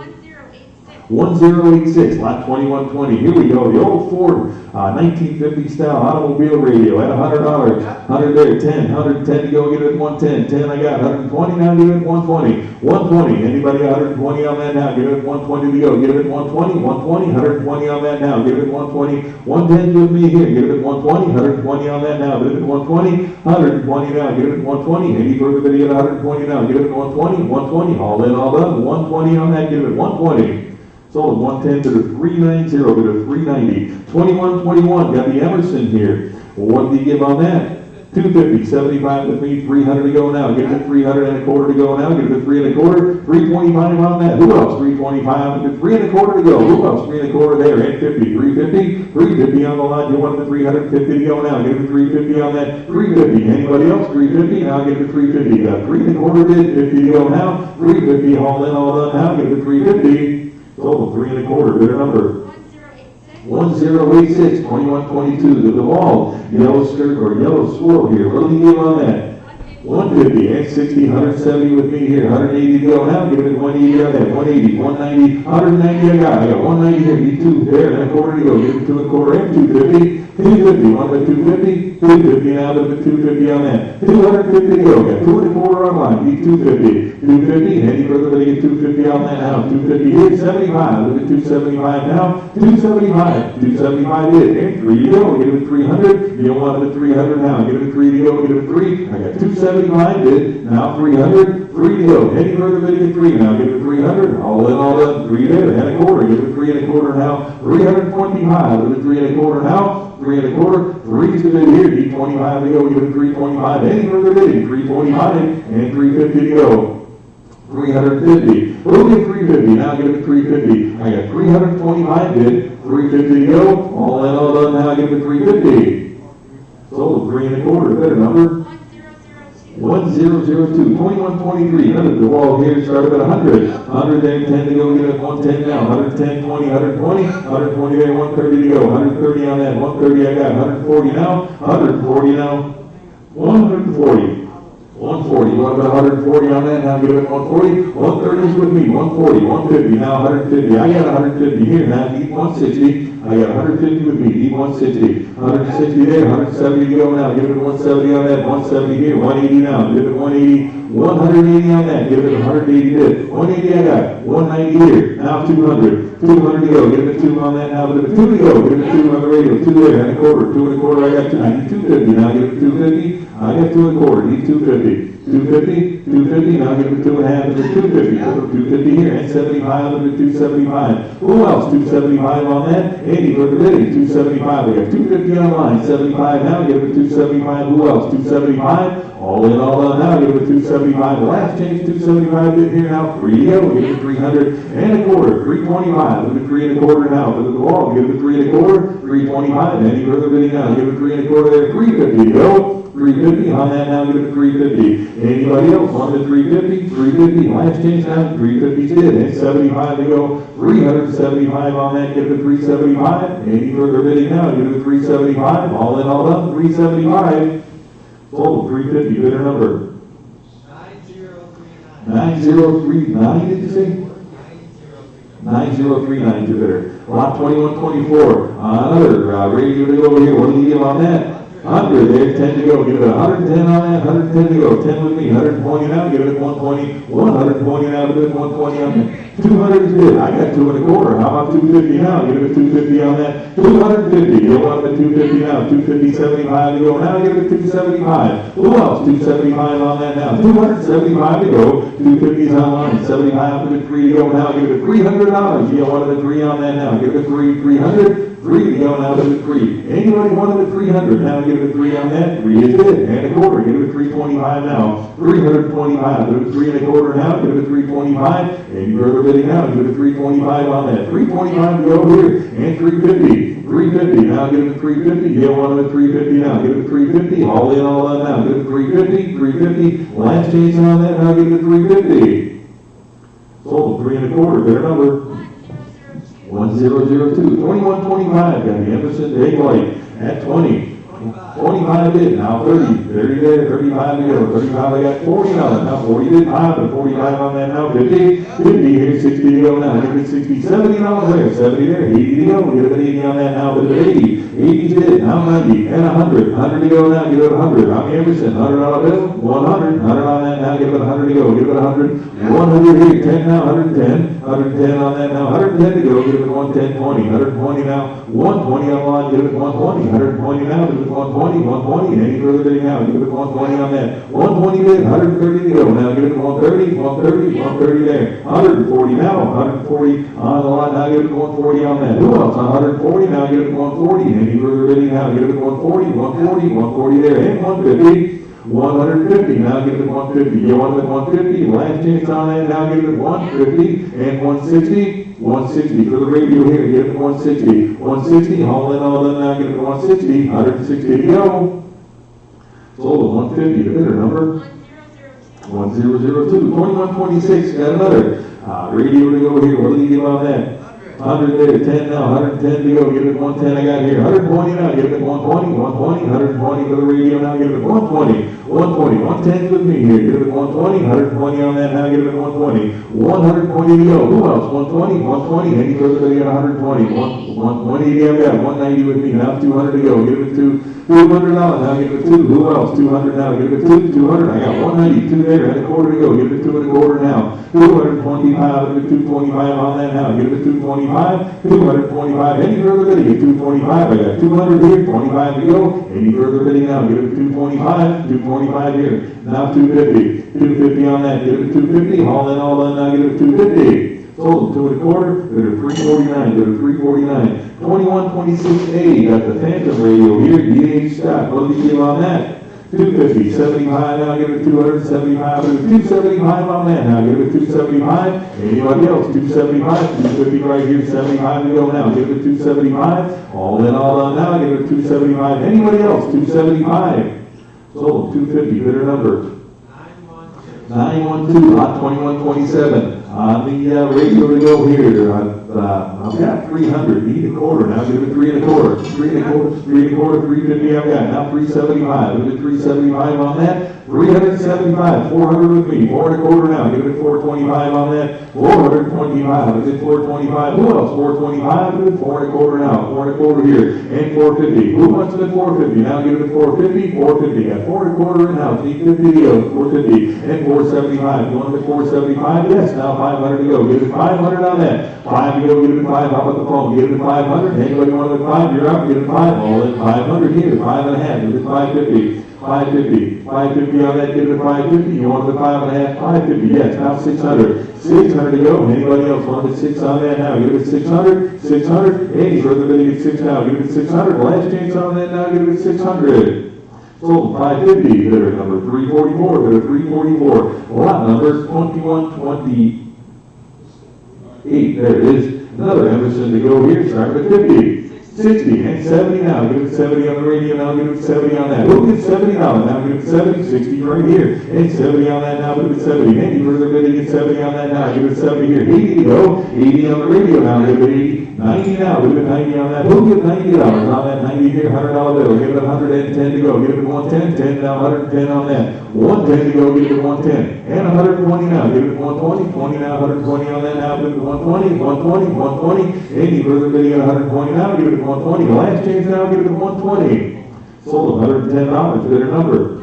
1086, lot 2120. Here we go, the old Ford 1950 style automobile radio at $100. 100 there, 10, 110 to go, get it at 110. 10 I got, 120 now, get it at 120. 120, anybody 120 on that now, get it at 120 to go, get it at 120. 120, 120 on that now, get it at 120. 110 with me here, get it at 120. 120 on that now, get it at 120. 120 now, get it at 120. Any further bidding at 120 now, get it at 120. 120, all in, all done. 120 on that, get it at 120. Sold at 110 to the 390, to the 390. 2121, got the Emerson here. Well, what did he give on that? 250, 75 with me, 300 to go now. Give it 300 and a quarter to go now. Give it 3 and a quarter, 325 on that. Who else? 325, give it 3 and a quarter to go. Who else? 3 and a quarter there, and 50, 350, 350 on the line. You want the 350 to go now. Give it 350 on that, 350. Anybody else? 350, now give it 350. Got 3 and a quarter bid, 50 to go now. 350, all in, all done now. Give it 350. Sold 3 and a quarter, bidder number 1086, 2122, the Duval, yellow skirt or yellow swirl here. What do you give on that? 150 and 60, 170 with me here, 180 to go now, give it 180 on that, 180, 190, 190 I got 190 here, need 2 there, and a quarter to go, give it 2 and a quarter and 250, 250, one with 250, 250 now, give it 250 on that, 250 to go, got 2 and a quarter online, need 250, 250, any further than get 250 on that now, 250 here, 75, look at 275 now, 275, 275 is, and 3 to go, give it 300, you don't want it at 300 now, give it 3 to go, give it 3, I got 275 bid, now 300, 3 to go. Any further bidding at 3 now, give it 300, all in, all done, 3 there, and a quarter, give it 3 and a quarter now, 325, give it 3 and a quarter now, 3 and a quarter, 3 is the bid here, need 25 to go, give it 325, any further bidding, 325, and 350 to go. 350. We'll get 350. Now give it 350. I got 325 bid, 350 to go. All in, all done. Now give it 350. Sold 3 and a quarter. Better number. 1002. 2123. Under the wall here. Started at 100. 100 there. 10 to go. Give it 110 now. 110, 20, 120. 120 there. 130 to go. 130 on that. 130 I got. 140 now. 140 now. 140. 140, you want about 140 on that, now give it 140, 130 is with me, 140, 150, now 150, I got 150 here, now need 160, I got 150 with me, need 160, 160 there, 170 to go now, give it 170 on that, 170 here, 180 now, give it 180, 180 on that, give it 180 bid, 180 I got, 190 here, now 200, 200 to go, give it 2 on that now, give it 2 to go, give it 2 on the radio, 2 there, and a quarter, 2 and a quarter, I got 2, I need 250, now give it 250, I got 2 and a quarter, need 250, 250, 250, now give it 2 and a half, give it 250, 250 here, and 75, give it 275, who else, 275 on that, Andy, for the bidding, 275, we got 250 on line, 75 now, give it 275, who else, 275, all in, all done now, give it 275, the last change, 275 bid here now, 3 to go, give it 300 and a quarter, 325, give it 3 and a quarter now, look at the wall, give it 3 and a quarter, 325, any further bidding now, give it 3 and a quarter there, 350 to go, 350 on that now, give it 350. Anybody else on the 350? 350, last change now, 350 bid, and 75 to go, 375 on that, give it 375. Any further bidding now, give it 375, all in, all done, 375. Sold, 350, bidder number 9039. 9039, did you say? 9039 to bidder. Lot 2124, another radio to go over here, what do you give on that? 100 there, 10 to go, give it 110 on that, 110 to go, 10 with me, 120 now, give it 120, 120 now, give it 120 on that, 200 is bid, I got 2 and a quarter, how about 250 now, give it 250 on that, 250, you want the 250 now, 250, 75 to go, now give it 275, who else, 275 on that now, 275 to go, 250 is on line, 75 with 3 to go, now give it $300, you want the 3 on that now, give it 300, 3 to go now, give it 3. Anybody wanted the 300? Now give it 3 on that. 3 is bid. And a quarter. Give it 325 now. 325. Give it 3 and a quarter now. Give it 325. Any further bidding now? Give it 325 on that. 325 to go here. And 350. 350. Now give it 350. You wanted the 350 now. Give it 350. All in, all done now. Give it 350. 350. Last change on that. Now give it 350. Sold 3 and a quarter. Better number. 1002, 2125, got the Emerson Day Light at 20, 25 bid, now 30, 30 there, 35 to go, 35 I got 40 on it, now 40 bid, 5 and 45 on that now, 50, 50 here, 60 to go now, give it 60, 70 on there, 70 there, 80 to go, give it 80 on that now, give it 80, 80 bid, now 90, and 100, 100 to go now, give it 100, I'm Emerson, 100 on a bill, 100, 100 on that now, give it 100 to go, give it 100, 100 here, 10 now, 110, 110 on that now, 110 to go, give it 110, 20, 120 now, 120 on line, give it 120, 120 now, give it 120, 120, any further bidding now, give it 120 on that, 120 bid, 130 to go, now give it 130, 130, 130 there, 140 now, 140 on the line, now give it 140 on that, who else, 140, now give it 140, any further bidding now, give it 140, 140, 140 there, and 150, 150, now give it 150, you want it 150, last chance on that, now give it 150, and 160, 160 for the radio here, give it 160, 160, all in, all done, now give it 160, 160 to go. Sold 150, the bidder number 1002, 2126, got another radio to go here, what do you give on that? 100 there, 10 now, 110 to go, give it 110 I got here, 120 now, give it 120, 120, 120 for the radio now, give it 120, 120, 110 with me here, give it 120, 120 on that now, give it 120, 120 to go, who else, 120, 120, any further than 120, 180 I've got, 190 with me, now 200 to go, give it $200 now, give it 2, who else, 200 now, give it 200, I got 190, 2 there, and a quarter to go, give it 2 and a quarter now, 225, give it 225 on that now, give it 225, 225, 225, any further bidding at 225, I got 200 here, 25 to go, any further bidding now, give it 225, 225 here, now 250, 250 on that, give it 250, all in, all done, now give it 250. Sold 2.25, go to 349, go to 349. 2126A, got the Phantom radio here, DH stock, what do you give on that? 250, 75, now give it 275, 275 on that, now give it 275. Anybody else? 275, 250 right here, 75 to go now, give it 275. All in, all done now, give it 275. Anybody else? 275. Sold 250, bidder number 912, lot 2127. On the radio to go here, I've got 300, need a quarter, now give it 3 1/4, 3 1/4, 3 1/4, 350 I've got, now 375, give it 375 on that, 375, 400 with me, 4 1/4 now, give it 425 on that, 425, give it 425, who else, 425, give it 4 1/4 now, 4 1/4 here, and 450, who wants it at 450, now give it 450, 450, got 4 1/4 now, 350 to go, 450, and 475, you want it at 475, yes, now 500 to go, give it 500 on that, 5 to go, give it 5, how about the phone, give it 500, anybody want it at 5, you're up, give it 5, all in, 500 here, 5 and a half, give it 550, 550, 550 on that, give it 550, you want it at 5 and a half, 550, yes, now 600, 600 to go, anybody else want it at 6 on that now, give it 600, 600, any further bidding at 6 now, give it 600, last chance on that now, give it 600. Sold 550, bidder number 344, bidder 344, lot number 2128, there it is. Another Emerson to go here, start with 50, 60, and 70 now, give it 70 on the radio now, give it 70 on that. Who gets 70 now? Now give it 70, 60 right here, and 70 on that now, give it 70. Any further bidding, get 70 on that now, give it 70 here, 80 to go, 80 on the radio now, give it 80. 90 now, give it 90 on that. Who give $90 on that 90 here, $100 bill? Give it 110 to go. Give it 110, 10 now, 110 on that. 110 to go, give it 110. And 120 now, give it 120, 20 now, 120 on that now, give it 120, 120, 120. Any further bidding at 120 now, give it 120. The last change now, give it 120. Sold $110, bidder number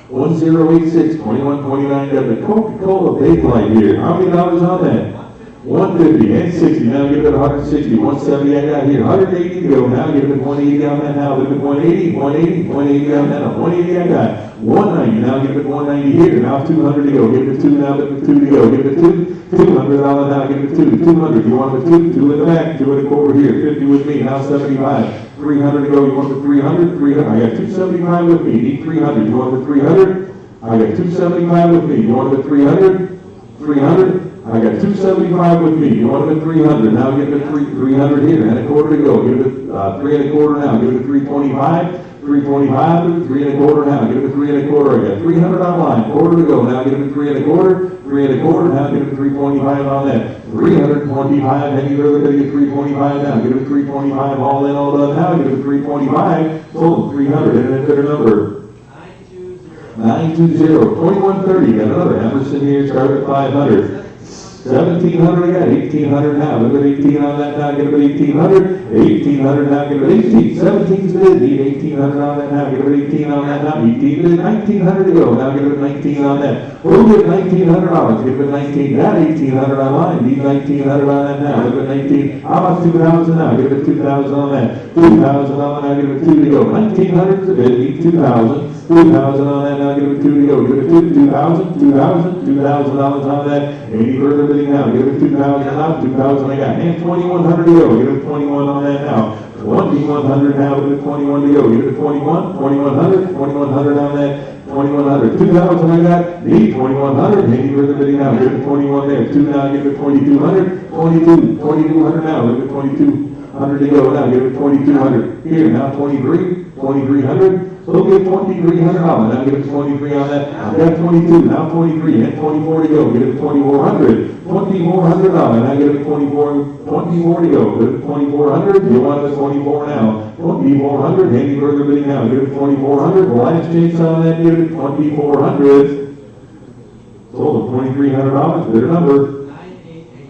1086, 2129, got the Coca-Cola bake light here. How many dollars on that? 150 and 60, now give it 160, 170 I got here, 180 to go, now give it 180 on that now, give it 180, 180, 180 on that, 180 I got, 190, now give it 190 here, now 200 to go, give it 2 now, give it 2 to go, give it 2, $200 now, give it 2, 200, you want it 2, 2 in the back, 2 in the quarter here, 50 with me, now 75, 300 to go, you want it 300, 300, I got 275 with me, need 300, you want it 300, I got 275 with me, you want it 300, 300, I got 275 with me, you want it at 300, now give it 300 here, and a quarter to go, give it 3 1/4 now, give it 325, 325, 3 1/4 now, give it 3 1/4, I got 300 online, quarter to go, now give it 3 1/4, 3 1/4, now give it 325 on that, 325, and you're going to get 325 now, give it 325, all in, all done, now give it 325, sold 300, and then bidder number 920, 2130, got another Emerson here, start at 500. 1,700 again, 1,800 now, look at 18 on that now, give it 1,800, 1,800 now, give it 18, 17's bid, need 1,800 on that now, give it 18 on that now, 18 bid, 1,900 to go, now give it 19 on that, we'll give $1,900, give it 19, got 1,800 online, need 1,900 on that now, give it 19, how about 2,000 now, give it 2,000 on that, 2,000 on that now, give it 2 to go, 1,900 is the bid, need 2,000, 2,000 on that now, give it 2 to go, give it 2,000, 2,000, $2,000 on that, any further bidding now, give it 2,000 now, 2,000 I got, and 2,100 to go, give it 21 on that now, 2,100 now, give it 21 to go, give it 21, 2,100, 2,100 on that, 2,100, 2,000 I got, need 2,100, any further bidding now, give it 21 there, 2 now, give it 2,200, 2,200 now, give it 2,200 to go now, give it 2,200, here now 23, 2,300, so give $2,300, now give it 23 on that, I've got 22, now 23, and 24 to go, give it $2,400, $2,400, now give it 24 to go, give it 2,400, you want it at 24 now, 2,400, any further bidding now, give it 2,400, the last chance on that, give it 2,400, sold $2,300, bidder number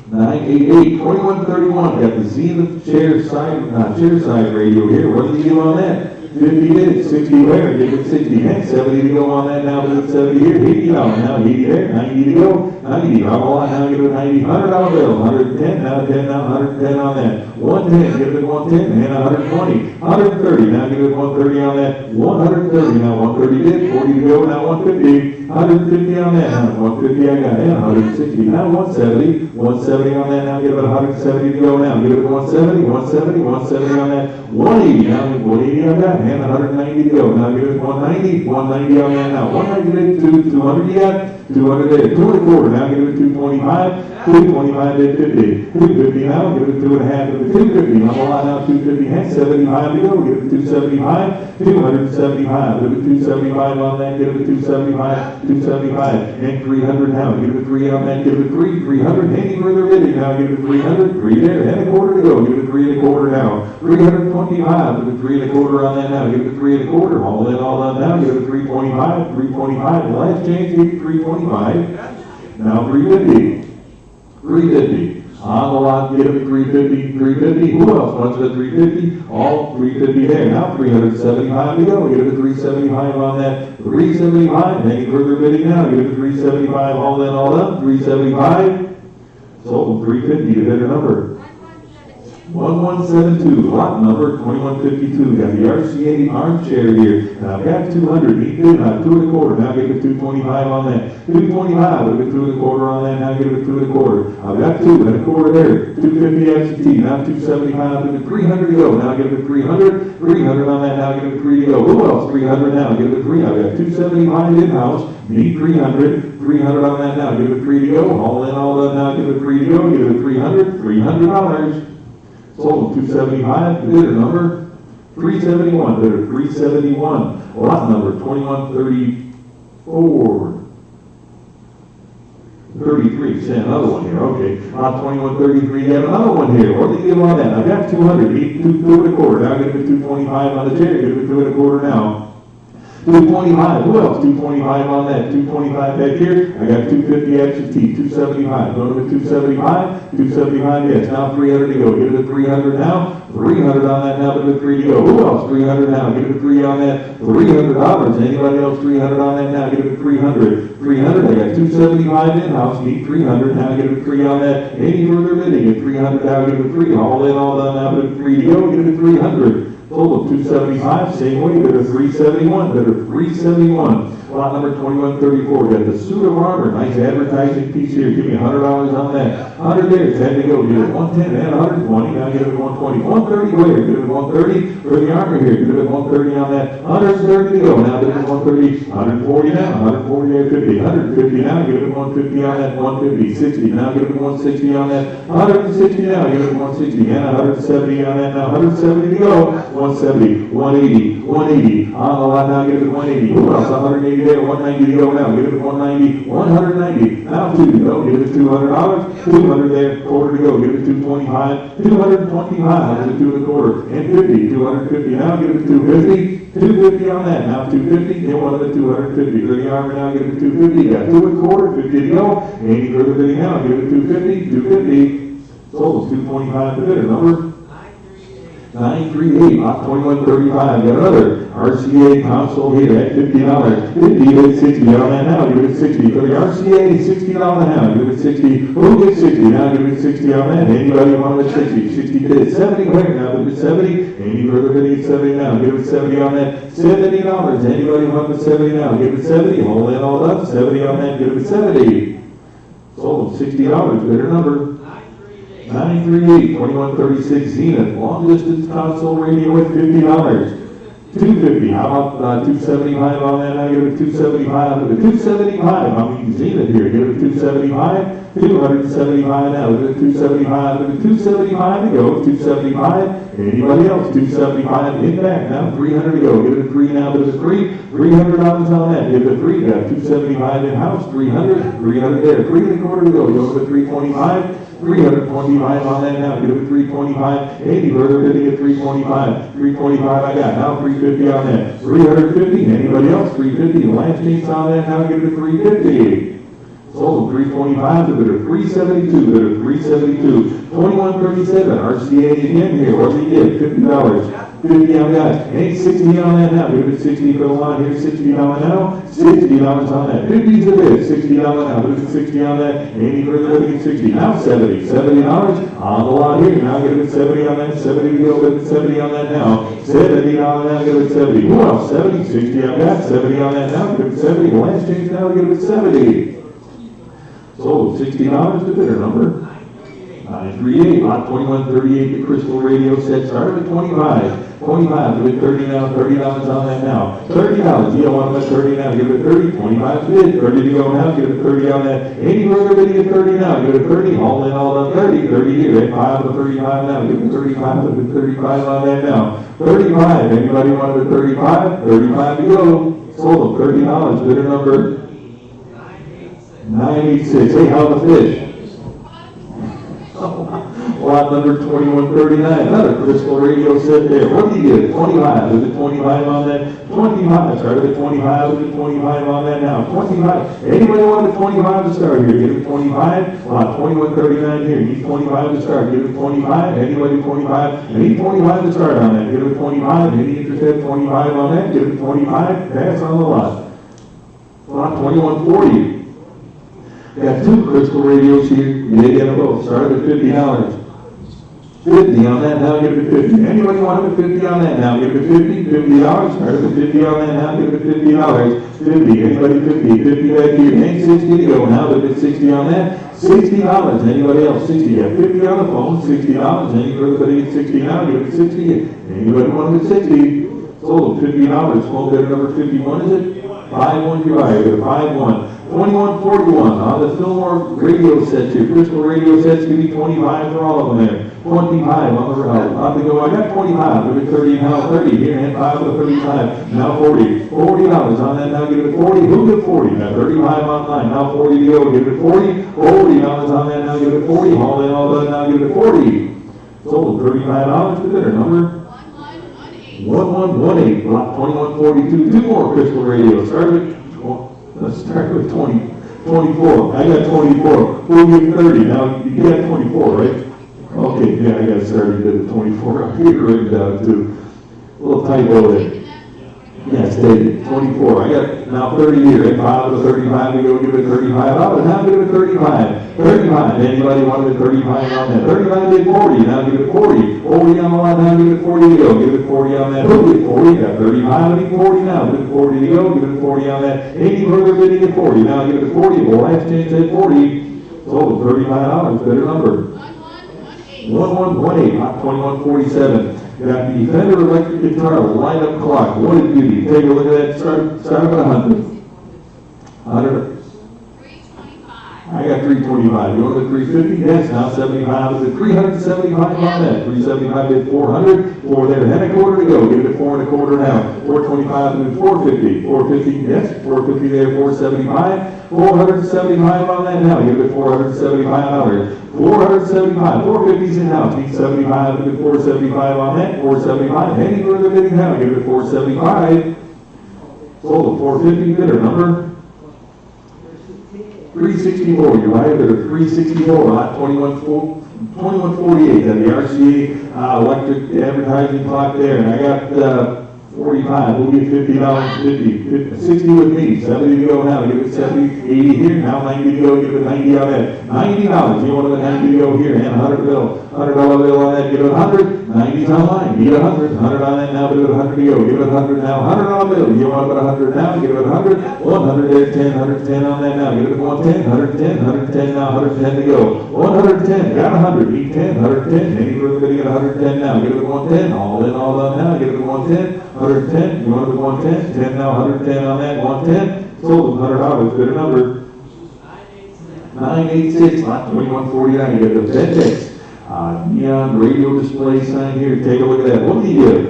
988, 2131, got the Zenith chair side radio here, what do you give on that? 50 bid, 60 where, give it 60, and 70 to go on that now, give it 70 here, 80 dollars now, 80 there, 90 to go, 90, I'm a lot now, give it 90, $100 bill, 110, now 10, now 110 on that, 110, give it 110, and 120, 130, now give it 130 on that, 130, now 130 bid, 40 to go, now 150, 150 on that, now 150 I got, and 160, now 170, 170 on that, now give it 170 to go now, give it 170, 170, 170 on that, 180, now 180 on that, and 190 to go, now give it 190, 190 on that now, 190 to 200 you got, 200 there, 2 and a quarter, now give it 225, 225 there, 50, 250 now, give it 2 and a half, give it 250, I'm a lot now, 250, and 75 to go, give it 275, 275, give it 275 on that, give it 275, 275, and 300 now, give it 3 on that, give it 300, any further bidding now, give it 300, 3 there, and a quarter to go, give it 3 and a quarter now, 325, give it 3 and a quarter on that now, give it 3 and a quarter, all in, all done now, give it 325, 325, the last change, give it 325, now 350, 350, on the lot, give it 350, 350, who else wants it at 350? All 350 there, now 375 to go, give it 375 on that, 375, any further bidding now, give it 375, all in, all done, 375, sold, 350, the bidder number. 1172, lot number 2152, got the RCA armchair here, and I've got 200, he bid, 2 and a quarter, now give it 225 on that, 225, give it 2 and a quarter on that, now give it 2 and a quarter, I've got 2 and a quarter there, 250 FCT, now 275, give it 300 to go, now give it 300, 300 on that, now give it 3 to go, who else, 300 now, give it 3, I've got 275 in-house, need 300, 300 on that now, give it 3 to go, all in, all done now, give it 3 to go, give it 300, $300. Sold 275, bidder number 371, bidder 371, lot number 2134, 33, say another one here, okay, lot 2133, got another one here, what do you give on that? I got 200, 2 and a quarter, now give it 225 on the chair, give it 2 and a quarter now. 225, who else? 225 on that, 225 back here, I got 250 absentee, 275, go to the 275, 275, yes, now 300 to go, give it a 300 now, 300 on that now, give it a 3 to go, who else? 300 now, give it a 3 on that, $300, anybody else 300 on that now, give it a 300, 300, I got 275 in-house, need 300, now give it a 3 on that, any further bidding, at 300 now, give it a 3, all in, all done, now give it a 3 to go, give it a 300. Total 275, same way, bid a 371, bid a 371. Lot number 2134, got the suit of armor, nice advertising piece here, give me $100 on that. 100 there, 10 to go, give it 110 and 120, now give it 120. 130 where, give it 130 for the armor here, give it 130 on that. 130 to go, now give it 130, 140 now, 140 there, 50, 150 now, give it 150 on that, 150, 60, now give it 160 on that, 160 now, give it 160, and 170 on that now, 170 to go, 170, 180, 180, on the lot now, give it 180, who else, 180 there, 190 to go now, give it 190, 190, now 2 to go, give it $200, 200 there, quarter to go, give it 225, 225, give it 2 and a quarter, and 50, 250, now give it 250, 250 on that, now 250, and one of the 250, for the armor now, give it 250, got 2 and a quarter, 50 to go, any further bidding now, give it 250, 250, sold 225 the bidder number. 938, lot 2135, got another RCA console here at $50, 50, give it 60 on that now, give it 60, for the RCA, $60 now, give it 60, who gets 60, now give it 60 on that, anybody want it 60, 60 bid, 70 where, now give it 70, any further bidding at 70 now, give it 70 on that, $70, anybody want it 70 now, give it 70, all in, all up, 70 on that, give it 70, sold $60, bidder number. 938, 2136 Zenith, long distance console radio at $50. 250, how about 275 on that? I give it 275, give it 275, I mean Zenith here, give it 275, 275 now, give it 275, give it 275 to go, 275, anybody else, 275 in back, now 300 to go, give it a 3 now, give it a 3, $300 on that, give it a 3, got 275 in house, 300, 300 there, 3 and a quarter to go, go to 325, 325 on that now, give it 325, 80 further bidding at 325, 325 I got, now 350 on that, 350, anybody else, 350, last chance on that, now give it 350, Sold 325, the bidder 372, bidder 372. 2137, RCA again here, what do you get? $50. 50 on that. Ain't 60 on that now. Give it 60 for the line here. $60 now. $60 on that. 50's the bid. $60 now. Give it 60 on that. Any further bidding at 60. Now 70. $70 on the lot here. Now give it 70 on that. 70 to go. Give it 70 on that now. $70 now. Give it 70. Who else? 70. 60 on that. 70 on that now. Give it 70. The last change now. Give it 70. Sold $60 to bidder number 938. Lot 2138. The crystal radio set started at 25. 25, give it 30 now, $30 on that now. $30, you don't want them at 30 now, give it 30, 25 bid, 30 to go now, give it 30 on that. Any further bidding at 30 now, give it 30, all in, all done, 30, 30 here, at 5 to 35 now, give it 35, give it 35 on that now. 35, anybody want it at 35? 35 to go, sold them, $30, bidder number 986. Hey, how's the fish? Lot number 2139, another crystal radio set there. What do you get? 25. Is it 25 on that? 25. Started at 25. Is it 25 on that now? 25. Anybody want a 25 to start here? Give it 25. Lot 2139 here. Need 25 to start. Give it 25. Anybody 25? I need 25 to start on that. Give it 25. Any interested? 25 on that. Give it 25. Pass on the lot. Lot 2140. Got two crystal radios here. You get them both. Started at $50. 50 on that now, give it 50. Anybody want it at 50 on that now, give it 50, $50. Started at 50 on that now, give it $50. 50, anybody 50, 50 back here, ain't 60 to go now, give it 60 on that. $60, anybody else 60, got 50 on the phone, $60. Any further bidding at 60 now, give it 60. Anybody want it at 60? Sold $50. Small bidder number 51, is it? 5-1 you buy, get a 5-1. 2141 on the Fillmore radio sets here. Crystal radio sets, give me 25 for all of them there. 25 on the go. I got 25. Give it 30 now. 30 here and 5 to 35. Now 40. $40 on that now. Give it 40. Who get 40? Now 35 online. Now 40 to go. Give it 40. $40 on that now. Give it 40. All in all done now. Give it 40. Sold $35 to bidder number 1118. Lot 2142. Two more crystal radios. Let's start with 24. I got 24. We'll give 30. Now, you got 24, right? Okay, yeah, I got started at 24. I'll get written down too. A little typo there. Yeah, stated 24. I got now 30 here. At 5 to 35, we go give it $35. Now give it 35. 35. Anybody wanted 35 on that? 35 did 40. Now give it 40. 40 on the line. Now give it 40 to go. Give it 40 on that. Who did 40? Got 35. I need 40 now. Give it 40 to go. Give it 40 on that. Any further bidding at 40. Now give it 40. The last change at 40. Sold $35. Better number. 1118. Lot 2147. Got the Fender electric guitar light-up clock. What a beauty. Take a look at that. Start at 100. 100. 325. I got 325. You want the 350? Yes. Now 75 is at 375 on that. 375 is 400. 4 there. And a quarter to go. Give it 4 1/4 now. 425 is 450. 450. Yes. 450 there. 475. 475 on that now. Give it $475. 475, 450's in house. Need 75, give it 475 on that. 475. Any further bidding now? Give it 475. Sold a 450 bidder number 364. You buy it at 364. Lot 2148. And the RCA electric advertising clock there. And I got 45. We'll get $50. 50. 60 with me. 70 to go now. Give it 70. 80 here. Now 90 to go. Give it 90 on that. $90. You want it 90 to go here. And $100 bill. $100 bill on that. Give it 100. 90's online. Need 100. 100 on that now. Give it 100 to go. Give it 100 now. 100 on the bill. You want it 100 now. Give it 100. 100 there. 10. 110 on that now. Give it 110. 110. 110 now. 110 to go. 110. Got 100. Need 10. 110. Any further bidding at 110 now. Give it 110. All in, all done now. Give it 110. 110. You want it 110? 10 now. 110 on that. 110. Sold $100. Bidder number 986. Lot 2149. You got the FedEx neon radio display sign here. Take a look at that. What do you give?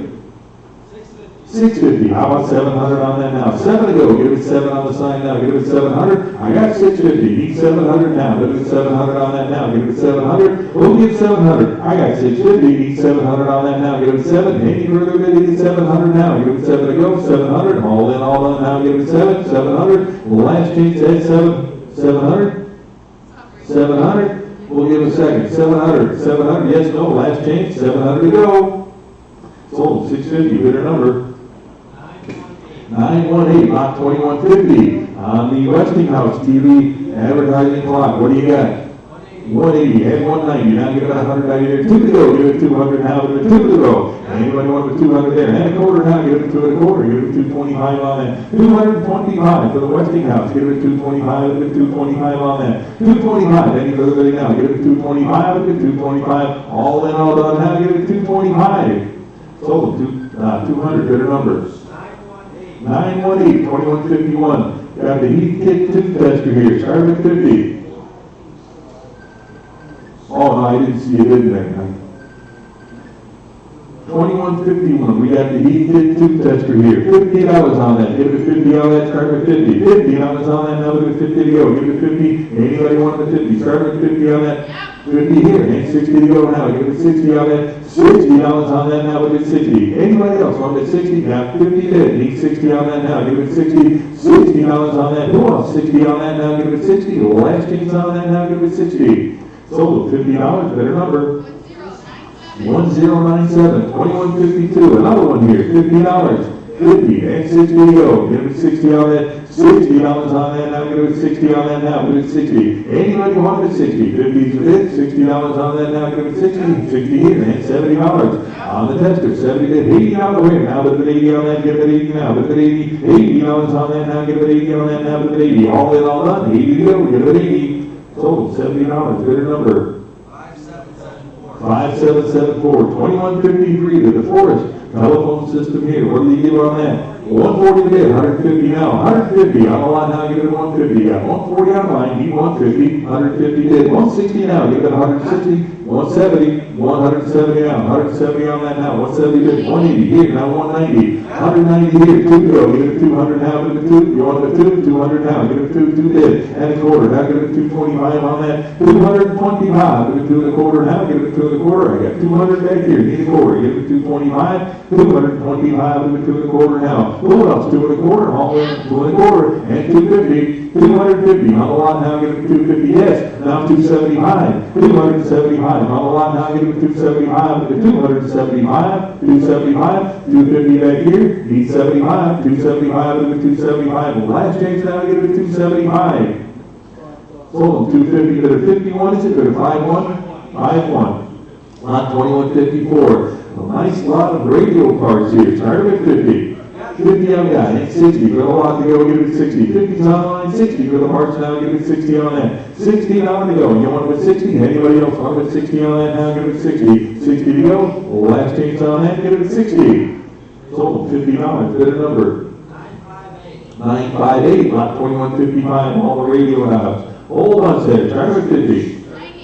650. How about 700 on that now? 7 to go. Give it 7 on the sign now. Give it 700. I got 650. Need 700 now. Give it 700 on that now. Give it 700. We'll give 700. I got 650. Need 700 on that now. Give it 7. Any further bidding? 700 now. Give it 7 to go. 700. All in, all done now. Give it 7. 700. Last change at 7. 700? 700? We'll give a second. 700. 700, yes, no, last chance. 700 to go. Sold, 650, bidder number. 918, lot 2150. On the Westinghouse TV advertising clock, what do you got? 180, and 190, now give it 190 there, 2 to go, give it 200 now, give it 2 to go. Anybody want with 200 there, and a quarter now, give it 2 and a quarter, give it 225 on that. 225 for the Westinghouse, give it 225, give it 225 on that. 225, any for everybody now, give it 225, give it 225, all in all done now, give it 225. Sold, 200, bidder numbers. 918, 2151, got the heat kit tooth tester here, start at 50. Oh, no, I didn't see it in there. 2151, we got the heat kit tooth tester here. $50 on that. Give it 50 on that, start with 50. $50 on that, now give it 50 to go. Give it 50. Anybody want the 50? Start with 50 on that. 50 here, and 60 to go now. Give it 60 on that. $60 on that, now give it 60. Anybody else want the 60? Got 50 there. Need 60 on that now. Give it 60. $60 on that. Who else? 60 on that now. Give it 60. Last chance on that now. Give it 60. Sold, $50, better number. 1097, 2152, another one here, $50, 50, and 60 to go. Give it 60 on that, $60 on that, now give it 60 on that now, give it 60. Anybody want it 60? 50's a bid, $60 on that now, give it 60, 60 here, and $70 on the tester, 70 bid, $80 here, now give it 80 on that, give it 80 now, give it 80, $80 on that now, give it 80 on that now, give it 80, all in all done, 80 to go, give it 80. Sold, $70, bidder number. 5774, 2153 to the Forest telephone system here. What do you give on that? 140 bid, 150 now. 150 on the line now, give it 150. Got 140 on the line, need 150, 150 bid. 160 now, give it 160, 170, 170 now. 170 on that now, 170 bid, 180 here, now 190. 190 here, 2 to go, give it 200 now, give it 2. You want it 2? 200 now, give it 2, 2 bid, and a quarter. Now give it 225 on that. 225, give it 2 and a quarter now, give it 2 and a quarter. I got 200 back here, need a quarter, give it 225, 225, give it 2 and a quarter now. Who else? 2 and a quarter, all in, 2 and a quarter, and 250, 250, on the lot now, give it 250, yes, now 275, 275, on the lot now, give it 275, give it 275, 275, 250 back here, need 75, 275, give it 275, well, last chance now, give it 275. Sold them 250, bid at 51, is it, bid at 51? 51. Lot 2154. A nice lot of radio parts here. Start at 50. 50 I've got it. 60. For the lot to go, give it 60. 50's on the line. 60 for the parts now, give it 60 on that. 60 now to go. You want it with 60? Anybody else want it with 60 on that now? Give it 60. 60 to go. Last chance on that, give it 60. Sold $50. Bid a number. 958. Lot 2155. All the radio house. Whole bunch there. Start at 50.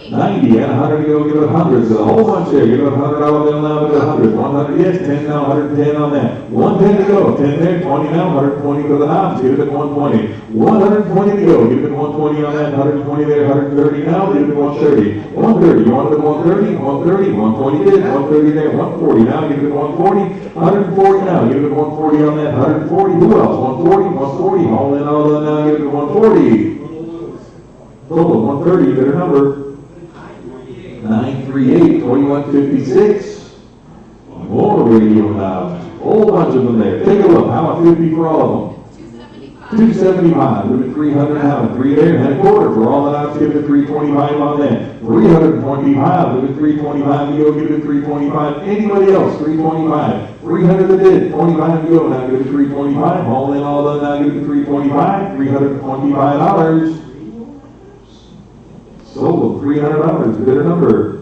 90 and 100 to go, give it 100. So the whole bunch there, give it $100 bill now, give it 100. 100, yes, 10 now, 110 on that. 110 to go, 10 there, 20 now, 120 for the knobs, give it 120. 120 to go, give it 120 on that, 120 there, 130 now, give it 130. 130, you want it at 130? 130, 120 bid, 130 there, 140 now, give it 140. 140 now, give it 140 on that, 140. Who else? 140, 140, all in all done now, give it 140. Total 130, better number. 938, 2156. More radio knobs. Whole bunch of them there. Take a look. How about 50 for all of them? 275. Give it 300 now. 3 there and a quarter for all the knobs. Give it 325 on that. 325. Give it 325 to go. Give it 325. Anybody else? 325. 300 to bid. 25 to go. Now give it 325. All in, all done. Now give it 325. $325. Sold $300. Bidder number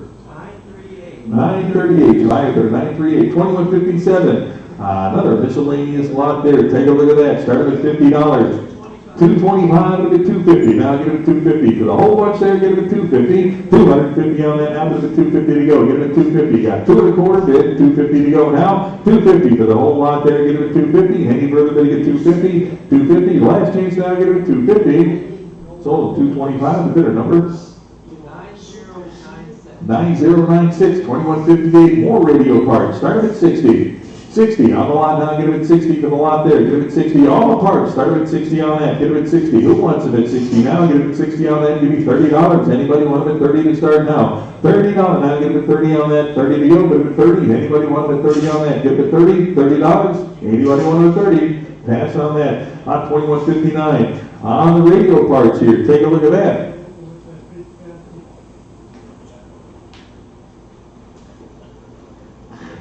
938. July 3rd, 938. 2157. Another miscellaneous lot there. Take a look at that. Started at $50. 225 to 250. Now give it 250. For the whole bunch there, give it 250. 250 on that. Now give it 250 to go. Give it 250. Got 2 and a quarter bid. 250 to go now. 250 for the whole lot there. Give it 250. Any further bid, get 250. 250. Last chance now. Give it 250. Sold 225. The bidder number 9096, 2158, more radio parts. Start at 60. 60 on the lot now, get him at 60 for the lot there, get him at 60, all the parts, start him at 60 on that, get him at 60, who wants him at 60 now, get him at 60 on that, give me $30, anybody want him at 30 to start now, $30 now, get him at 30 on that, 30 to go, get him at 30, anybody want him at 30 on that, give him at 30, $30, anybody want him at 30, pass on that, on 2159, on the radio parts here, take a look at that.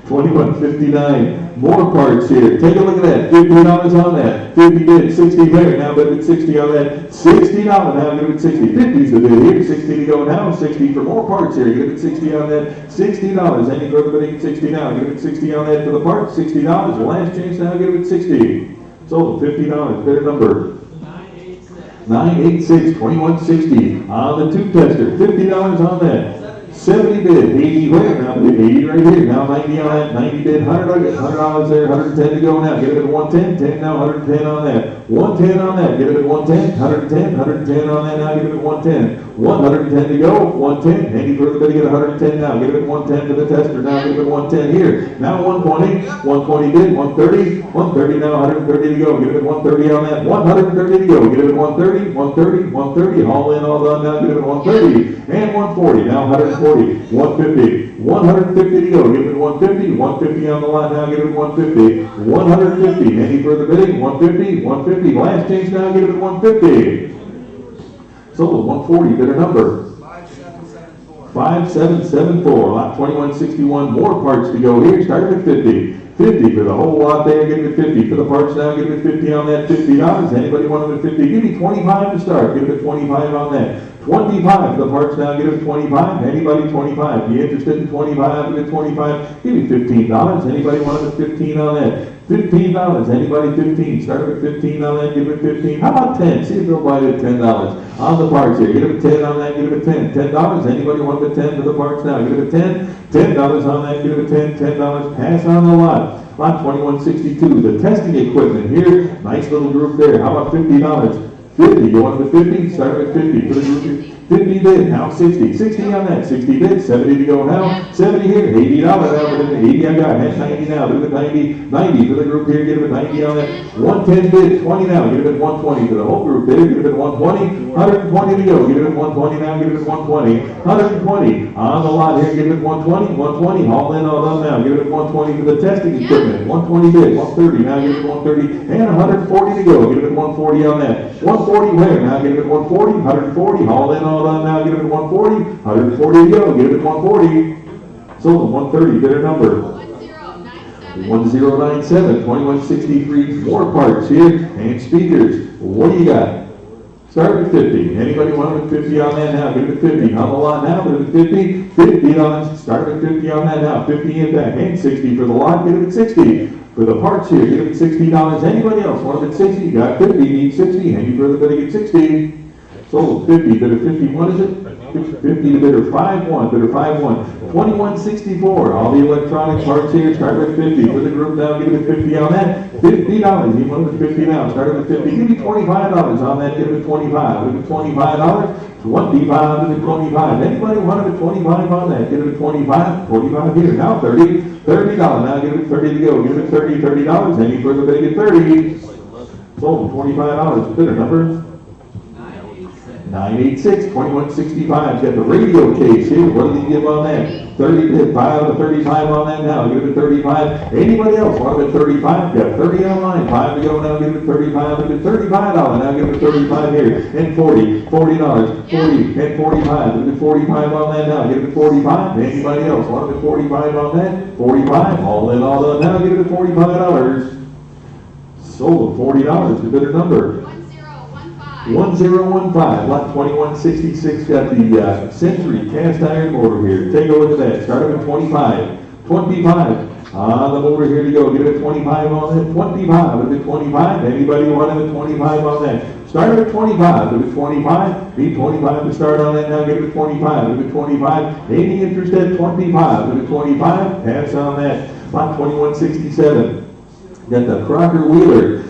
$21.59, more parts here. Take a look at that. $50 on that. 50 bid, 60 there. Now bid at 60 on that. $60 now. Give it 60. 50's the bid here. 60 to go now. 60 for more parts here. Give it 60 on that. $60. Any further bidding? 60 now. Give it 60 on that for the parts. $60. The last chance now. Give it 60. Sold $50. Bidder number 986. 2160 on the tube tester. $50 on that. 70 bid, 80 where? Now bid 80 right here. Now 90 on that, 90 bid, $100 there, 110 to go now. Get it at 110, 10 now, 110 on that. 110 on that, get it at 110, 110 on that now, get it at 110. 110 to go, 110, any further bid, get 110 now, get it at 110 to the tester, now get it at 110 here. Now 120 bid, 130 now, 130 to go, get it at 130 on that, 130 to go, get it at 130, all in, all done, now get it at 130, and 140, now 140, 150 to go, give it 150 on the line, now give it 150, any further bidding, 150, last change now, give it 150. Sold 140, bidder number 5774, lot 2161, more parts to go here, start at 50 for the whole lot there, give it 50 for the parts now, give it 50 on that, $50, anybody want them at 50, give me 25 to start, give it 25 on that. 25 for the parts now, give it 25. Anybody 25? You interested in 25? Give it 25. Give me $15. Anybody want it at 15 on that? $15. Anybody 15? Start with 15 on that, give it 15. How about 10? See if they'll buy it at $10 on the parts here. Give it 10 on that, give it 10. $10. Anybody want it at 10 for the parts now? Give it a 10. $10 on that, give it a 10. $10. Pass on the lot. Lot 2162. The testing equipment here. Nice little group there. How about $50? 50, you want the 50? Start with 50. For the group, 50 bid, now 60. 60 on that, 60 bid, 70 to go now. 70 here, $80 now, but 80 I got, that's 90 now, give it 90 for the group here, give it 90 on that. 110 bid, 20 now, give it 120 for the whole group bid, give it 120, 120 to go, give it 120 now, give it 120, 120 on the lot here, give it 120, all in, all done now, give it 120 for the testing equipment, 120 bid, 130, now give it 130, and 140 to go, give it 140 on that. 140 where? Now give it 140, all in, all done now, give it 140 to go, give it 140. Sold 130, bidder number 1097, 2163, more parts here, and speakers. What do you got? Start with 50. Anybody want with 50 on that now? Give it 50. On the lot now, give it 50. 50 on it. Start with 50 on that now. 50 in back, and 60 for the lot, give it 60. For the parts here, give it $60. Anybody else want it at 60? Got 50, need 60. Any further bidding at 60? Sold 50, bidder 50, what is it? 50 to bidder 5-1, bidder 5-1. 2164, all the electronic parts here, start with 50. For the group now, give it 50 on that. $50, you want it at 50 now, start with 50. Give me $25 on that, give it 25. Give it $25, 25 to the 25. Anybody want it at 25 on that? Give it 25, 45 here, now 30. $30, now give it 30 to go. Give it $30. Any further bidding at 30? Sold $25, bidder number 986, 2165. Got the radio case here. What did he give on that? 30 bid, 5 out of 35 on that now. Give it 35. Anybody else want it at 35? Got 30 online. 5 to go now. Give it 35. Give it $35. Now give it 35 here. And $40. $40. 40 and 45. Give it 45 on that now. Give it 45. Anybody else want it at 45 on that? 45. All in, all done. Now give it $45. Sold $40. The bidder number 1015, lot 2166, got the Century cast iron motor here. Take a look at that. Start with 25. On the motor here to go. Give it 25 on that. 25. Give it 25. Anybody want it at 25 on that? Start at 25. Give it 25. Need 25 to start on that now. Give it 25. Give it 25. Any interest at 25? Give it 25. Pass on that. Lot 2167. Got the Crocker Wheeler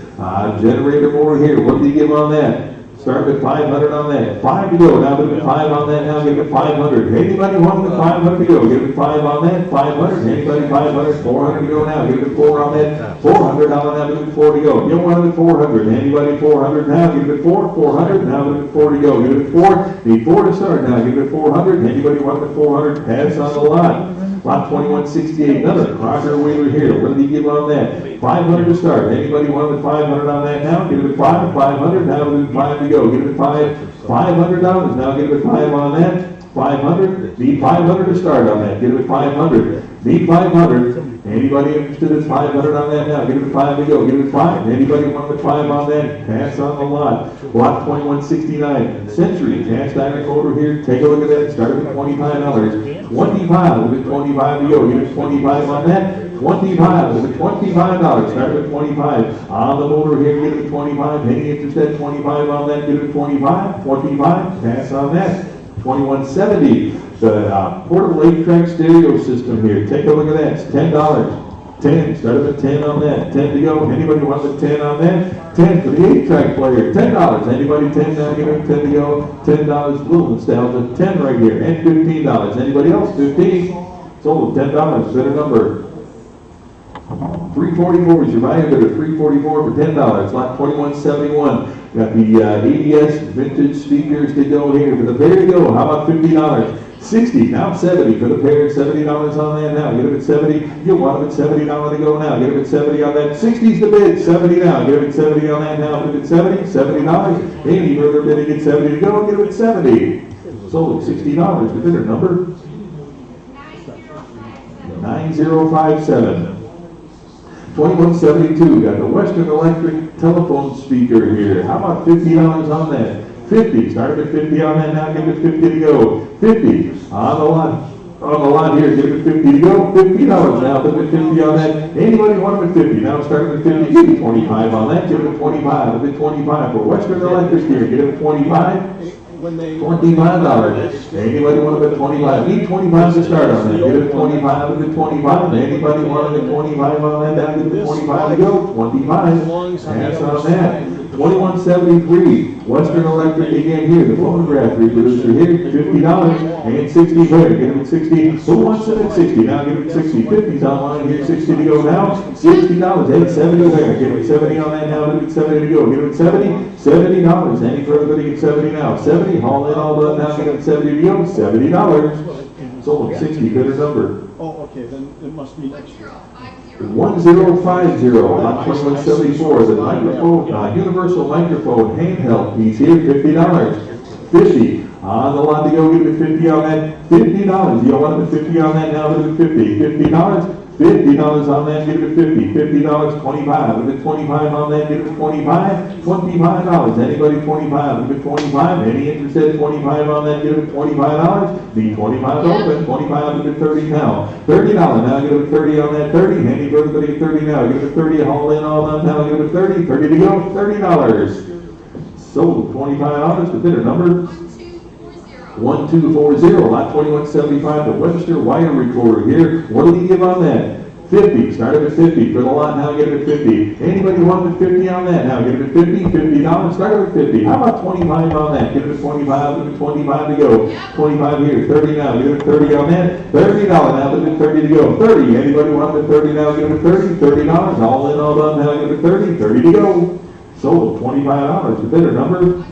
generator motor here. What did he give on that? Start with 500 on that. 5 to go. Now give it 5 on that. Now give it 500. Anybody want the 500 to go? Give it 5 on that. 500. Anybody 500? 400 to go now. Give it 4 on that. 400 on that. Give it 4 to go. You want it 400. Anybody 400 now? Give it 4. 400. Now give it 4 to go. Give it 4. Need 4 to start now. Give it 400. Anybody want the 400? Pass on the lot. Lot 2168. Another Crocker Wheeler here. What did he give on that? 500 to start. Anybody want the 500 on that now? Give it 5. 500. Now give it 5 to go. Give it 5. $500. Now give it 5 on that. 500. Need 500 to start on that. Give it 500. Need 500. Anybody interested in 500 on that now? Give it 5 to go. Give it 5. Anybody want the 5 on that? Pass on the lot. Lot 2169. Century cast iron motor here. Take a look at that. Start with $25. 25. Give it 25 to go. Give it 25 on that. 25. Give it $25. Start with 25. On the motor here. Give it 25. Any interested? 25 on that. Give it 25. 25. Pass on that. 2170. The portable 8-track stereo system here. Take a look at that. It's $10. 10. Start with 10 on that. 10 to go. Anybody want the 10 on that? 10 for the 8-track player. $10. Anybody 10 now? Give it 10 to go. $10. Little nostalgia. 10 right here. And $15. Anybody else? 15. Sold $10. Better number. 344 is your buyer bidder. 344 for $10. Lot 2171. Got the ADS vintage speakers to go here. For the pair to go. How about $50? 60, now 70 for the pair, $70 on that now. Get it at 70. You want it at $70 to go now. Get it at 70 on that. 60's the bid, 70 now. Get it at 70 on that now. Get it at 70, $70. Any further bidding at 70 to go. Get it at 70. Sold at $60. The bidder number 9057. 2172. Got the Western Electric telephone speaker here. How about $50 on that? 50. Start at 50 on that now. Give it 50 to go. 50 on the lot. On the lot here. Give it 50 to go. $50 now. Give it 50 on that. Anybody want it at 50? Now start with 50. Give it 25 on that. Give it 25. Give it 25 for Western Electric here. Give it 25. $25. Anybody want it at 25? Need 25 to start on that. Give it 25 at 25. Anybody want it at 25 on that? Now give it 25 to go. 25. Pass on that. 2173. Western Electric again here. The phonograph reproducer here. $50 and 60 there. Give it 60. Who wants it at 60? Now give it 60. 50's online here. 60 to go now. $60 and 70 there. Give it 70 on that now. Give it 70 to go. Give it 70. $70. Any further to get 70 now. 70. Haul in all done now. Give it 70 to go. $70. Sold at 60. Bidder number. Oh, okay, then it must be next year. 1050, lot 2174, the microphone, universal microphone handheld piece here, $50. 50 on the lot to go. Give it 50 on that. $50. You don't want it at 50 on that now. Give it 50. $50. $50 on that. Give it 50. $50. 25. Give it 25 on that. Give it 25. $25. Anybody 25? Give it 25. Any interested? 25 on that. Give it $25. Need 25 open. 25. Give it 30 now. $30 now. Give it 30 on that. 30. Any further to get 30 now. Give it 30. Haul in all done now. Give it 30. 30 to go. $30. Sold $25. The bidder number 1240. Lot 2175. The Webster wire recorder here. What did he give on that? 50. Started at 50 for the lot. Now get it at 50. Anybody want it 50 on that? Now get it at 50. $50. Started at 50. How about 25 on that? Get it at 25. Give it 25 to go. 25 here. 30 now. Give it 30 on that. $30 now. Give it 30 to go. 30. Anybody want it 30 now? Give it 30. $30. All in, all done. Now give it 30. 30 to go. Sold $25. The bidder number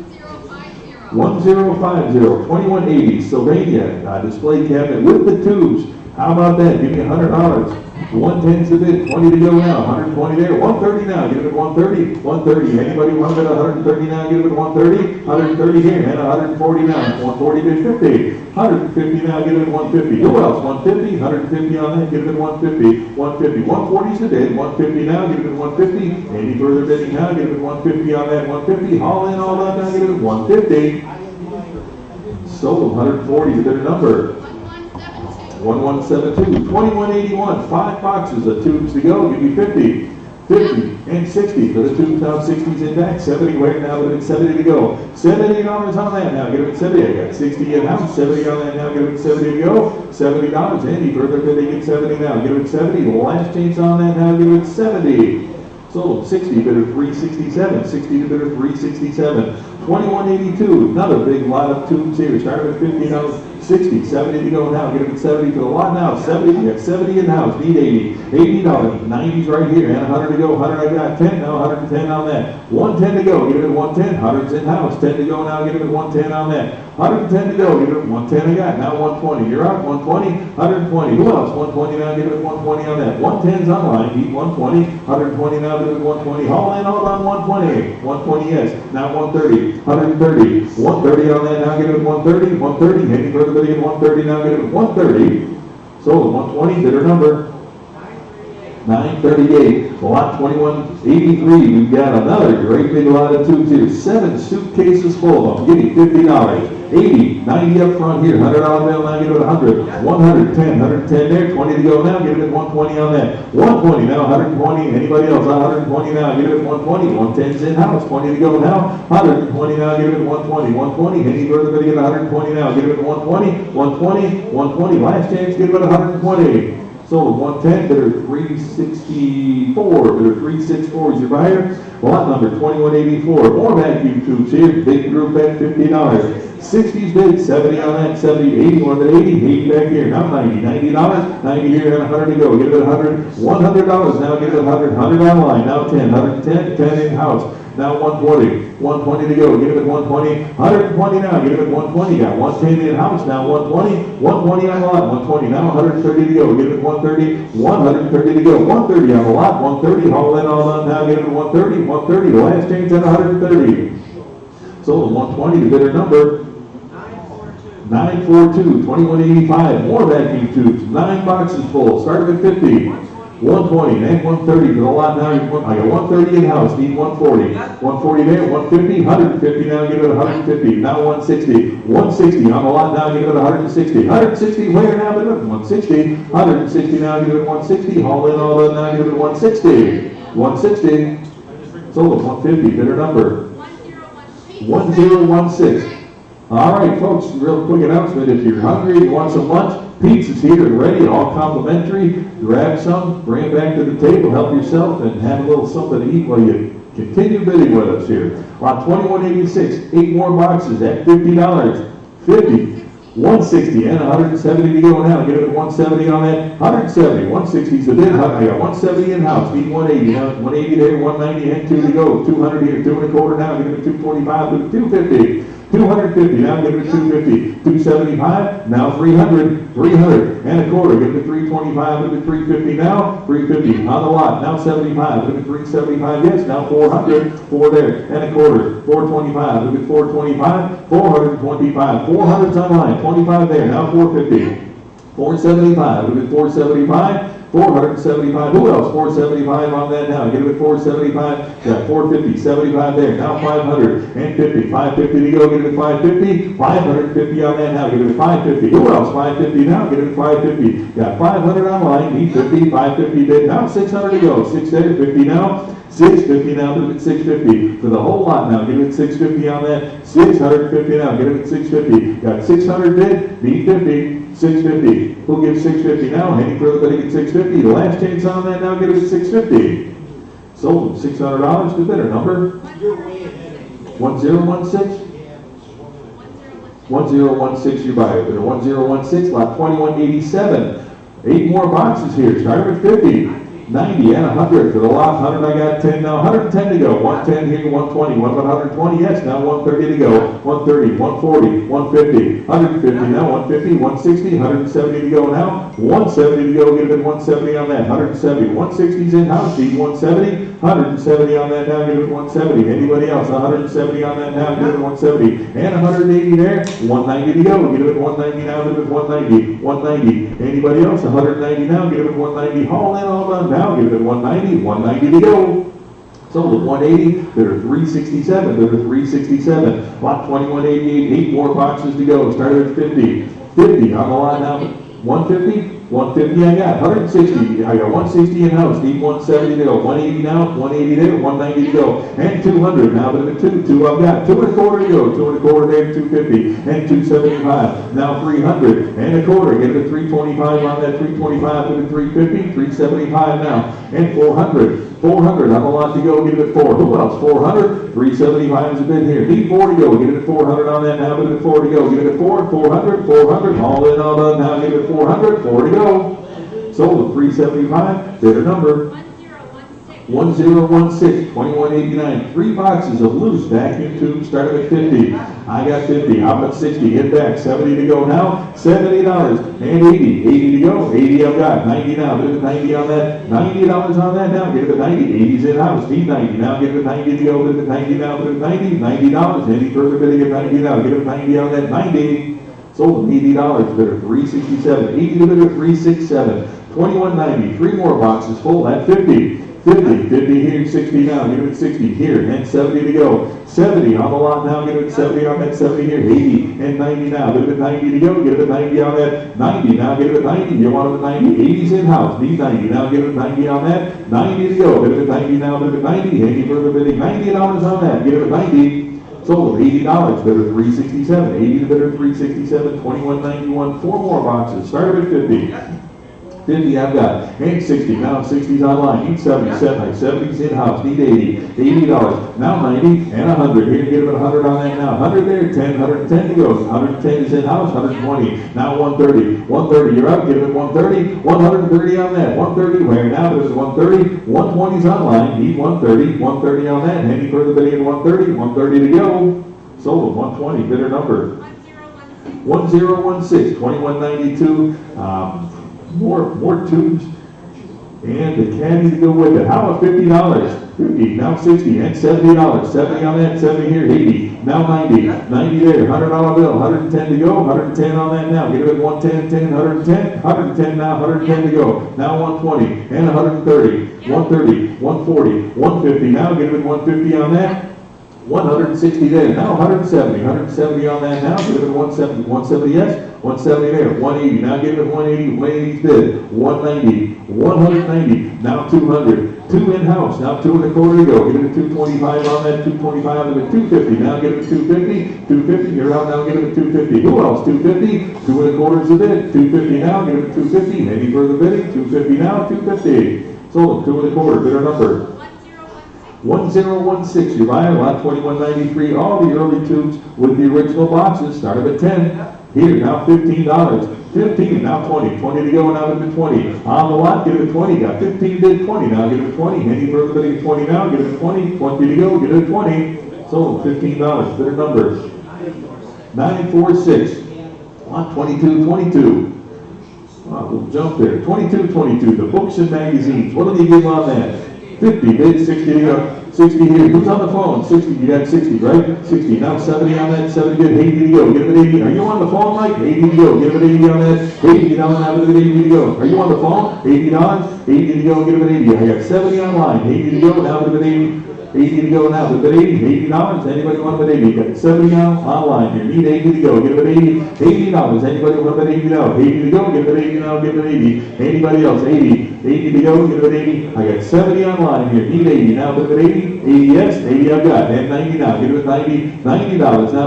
1050. 2180. Sylvania display cabinet with the tubes. How about that? Give me $100. 110's the bid. 20 to go now. 120 there. 130 now. Give it at 130. 130. Anybody want it at 130 now? Give it at 130. 130 here. And 140 now. 140 bid 50. 150 now. Give it at 150. Who else? 150. 150 on that. Give it at 150. 150. 140's the bid. 150 now. Give it at 150. Any further bidding now? Give it at 150 on that. 150. Haul in all that now. Give it at 150. Sold 140. The bidder number 1172. 2181. 5 boxes of tubes to go. Give me 50. 50 and 60 for the tubes now. 60's in back. 70 where now? Give it 70 to go. $70 on that now. Give it 70. I got 60 in house. 70 on that now. Give it 70 to go. $70. Any further bidding at 70 now. Give it 70. Last chance on that now. Give it 70. Sold 60, bidder 367, 60 to bidder 367. 2182, another big lot of tubes here, starting at 50 now, 60, 70 to go now, get it at 70 to the lot now, 70, you got 70 in house, need 80, $80, 90's right here, and 100 to go, 100 I got 10 now, 110 on that, 110 to go, get it at 110, 100's in house, 10 to go now, get it at 110 on that, 110 to go, get it at 110 I got, now 120, you're up, 120, 120, who else, 120 now, get it at 120 on that, 110's online, need 120, 120 now, get it at 120, haul in all on 120, 120 yes, now 130, 130, 130 on that, now get it at 130, 130, heading for the bidding at 130, now get it at 130, sold at 120, bidder number 938, lot 2183, we've got another great big lot of tubes here, 7 suitcases full of them, give me $50, 80, 90 up front here, $100 bill, now get it at 100, 110, 110 there, 20 to go now, get it at 120 on that, 120 now, 120, anybody else, 120 now, get it at 120, 110's in house, 20 to go now, 120 now, get it at 120, 120, any further bidding at 120 now, get it at 120, 120, 120, last chance, get it at 120. Sold at 110, bidder 364, bidder 364 is your buyer. Lot number 2184, more vacuum tubes here, big group at $50. 60's bid, 70 on that, 70, 80, more than 80, 80 back here, now 90, $90, 90 here, and 100 to go, get it at 100, $100, now get it at 100, 100 online, now 10, 110, 10 in-house. Now 120, 120 to go, get it at 120, 120 now, get it at 120, got 110 in house, now 120, 120 on the lot, 120, now 130 to go, get it at 130, 130 to go, 130 on the lot, 130, haul in all done, now get it at 130, 130, the last change at 130. Sold at 120, the bidder number 942, 2185, more vacuum tubes, 9 boxes full, started at 50. 120, and 130 to the lot now, I got 130 in house, need 140. 140 there, 150, 150 now, get it at 150. Now 160, 160 on the lot now, get it at 160. 160 where now, get it at 160. 160 now, get it at 160. Haul in all that now, get it at 160. 160. Sold at 150, bidder number 1016. All right, folks, real quick announcement. If you're hungry and want some lunch, pizza's here and ready, all complimentary. Grab some, bring it back to the table, help yourself, and have a little something to eat while you continue bidding with us here. Lot 2186, 8 more boxes at $50. 50, 160, and 170 to go now. Get it at 170 on that. 170, 160's the bid. I got 170 in house. Need 180 now. 180 there, 190 and 2 to go. 200 here, 2 1/4 now. Get it at 245, to 250. 250, now give it to 250, 275, now 300, 300 and a quarter, give it to 325, give it to 350 now, 350 on the lot, now 75, give it to 375, yes, now 400, 4 there and a quarter, 425, give it 425, 425, 400's online, 25 there, now 450, 475, give it 475, 475, who else? 475 on that now. Get it at 475. Got 450, 75 there. Now 500 and 50. 550 to go. Get it at 550. 550 on that now. Get it at 550. Who else? 550 now. Get it at 550. Got 500 online. Need 50. 550 bid. Now 600 to go. 6 there. 50 now. 650 now, get it at 650 for the whole lot now, get it at 650 on that, 650 now, get it at 650, got 600 bid, need 50, 650, who gives 650 now, any further bidding at 650, the last chance on that now, get it at 650, sold at $600 to bidder number 1016, 1016 your buyer, bidder 1016, lot 2187, 8 more boxes here, starting at 50. 90 and 100 for the lot, 100 I got 10 now, 110 to go, 110 here, 120, what about 120? Yes, now 130 to go, 130, 140, 150, 150 now, 150, 160, 170 to go now, 170 to go, get it at 170 on that, 170, 160's in house, need 170, 170 on that now, get it at 170, anybody else, 170 on that now, get it at 170, and 180 there, 190 to go, get it at 190 now, get it at 190, 190, anybody else, 190 now, get it at 190, haul in all done. Now give it 190, 190 to go. Sold at 180, bidder 367, bidder 367. Lot 2188, 8 more boxes to go. Started at 50. 50 on the lot now. 150, 150 I got, 160, I got 160 in-house, need 170 to go, 180 now, 180 there, 190 to go, and 200, now to the two I've got, 2 1/4 to go, 2 1/4 there, 250, and 275, now 300, and 1/4, get it to 325 on that, 325 to the 350, 375 now, and 400 on the lot to go, get it at 4, who else, 400, 375 is a bid here, need 4 to go, get it at 400 on that, now get it at 4 to go, get it at 4, 400, all in, all done, now get it at 400, 4 to go. Sold at 375, bidder number 1016, 2189. 3 boxes of loose vacuum tubes starting at 50. I got 50, I'm at 60, hit back, 70 to go now, $70 and 80 to go, 80 I've got, 90 now, bid at 90 on that, $90 on that now, get it at 90, 80's in house, need 90 now, get it at 90 to go, bid at 90 now, bid at 90, $90, any further bidding at 90 now, get it at 90 on that, 90. Sold at $80, bidder 367, 80 to bidder 367, 2190, 3 more boxes full at 50 here, 60 now, get it at 60 here, and 70 to go, 70 on the lot now, get it at 70 on that, 70 here, 80 and 90 now, get it at 90 to go, get it at 90 on that, 90 now, get it at 90, you want it at 90, 80's in-house, need 90 now, get it at 90 on that, 90 to go, get it at 90 now, get it at 90, any further bidding, $90 on that, get it at 90. Sold at $80, bidder 367, 80 to bidder 367, 2191, 4 more boxes, started at 50. 50 I've got, and 60, now 60's online, need 77, 70's in-house, need 80, $80, now 90, and 100, here, get it at 100 on that now, 100 there, 10, 110 to go, 110 is in-house, 120, now 130, you're up, get it at 130, 130 on that, 130 where, now there's 130, 120's online, need 130 on that, any further bidding at 130 to go, sold at 120, bidder number 1016, 2192, more tubes, and the caddy to go with it. How about $50? 50, now 60, and $70. 70 on that, 70 here, 80, now 90 there, $100 bill, 110 to go, 110 on that now, get it at 110, 10, 110 now, 110 to go, now 120, and 130, 140, 150 now, get it at 150 on that, 160 there, now 170 on that now, get it at 170 yes, 170 there, 180, now get it at 180, 180's bid, 190, now 200, 2 in-house, now 2 1/4 to go, get it at 225 on that, 225 to the 250, now get it at 250, you're out now, get it at 250, who else, 250, 2 1/4 is the bid, 250 now, get it at 250, any further bidding, 250 now, 250, sold, 2 1/4, bidder number 1016, your buyer, lot 2193, all the early tubes with the original boxes, started at 10, here, now $15, 15, now 20 to go, now to the 20, on the lot, get it at 20, got 15 bid, 20, now get it at 20, any further bidding at 20 now, get it at 20 to go, get it at 20, sold, $15, bidder number 946, lot 2222, we'll jump there, 2222, the books and magazines, what do they give on that? 50 bid, 60 to go, 60 here, who's on the phone? 60, you got 60, right? 60, now 70 on that, 70 good, 80 to go, get it at 80, are you on the phone, Mike? 80 to go, get it at 80 on that, 80 now, now get it at 80 to go, are you on the phone? $80, 80 to go, get it at 80, I got 70 online, 80 to go, now get it at 80. 80 to go now, but $80, anybody want to bet 80? Got 70 now, online here, need 80 to go, give it at 80, $80, anybody want to bet 80 now? 80 to go, give it 80 now, give it 80, anybody else, 80 to go, give it 80, I got 70 online here, need 80, now give it 80, 80 yes, 80 I've got, and 90 now, give it $90, now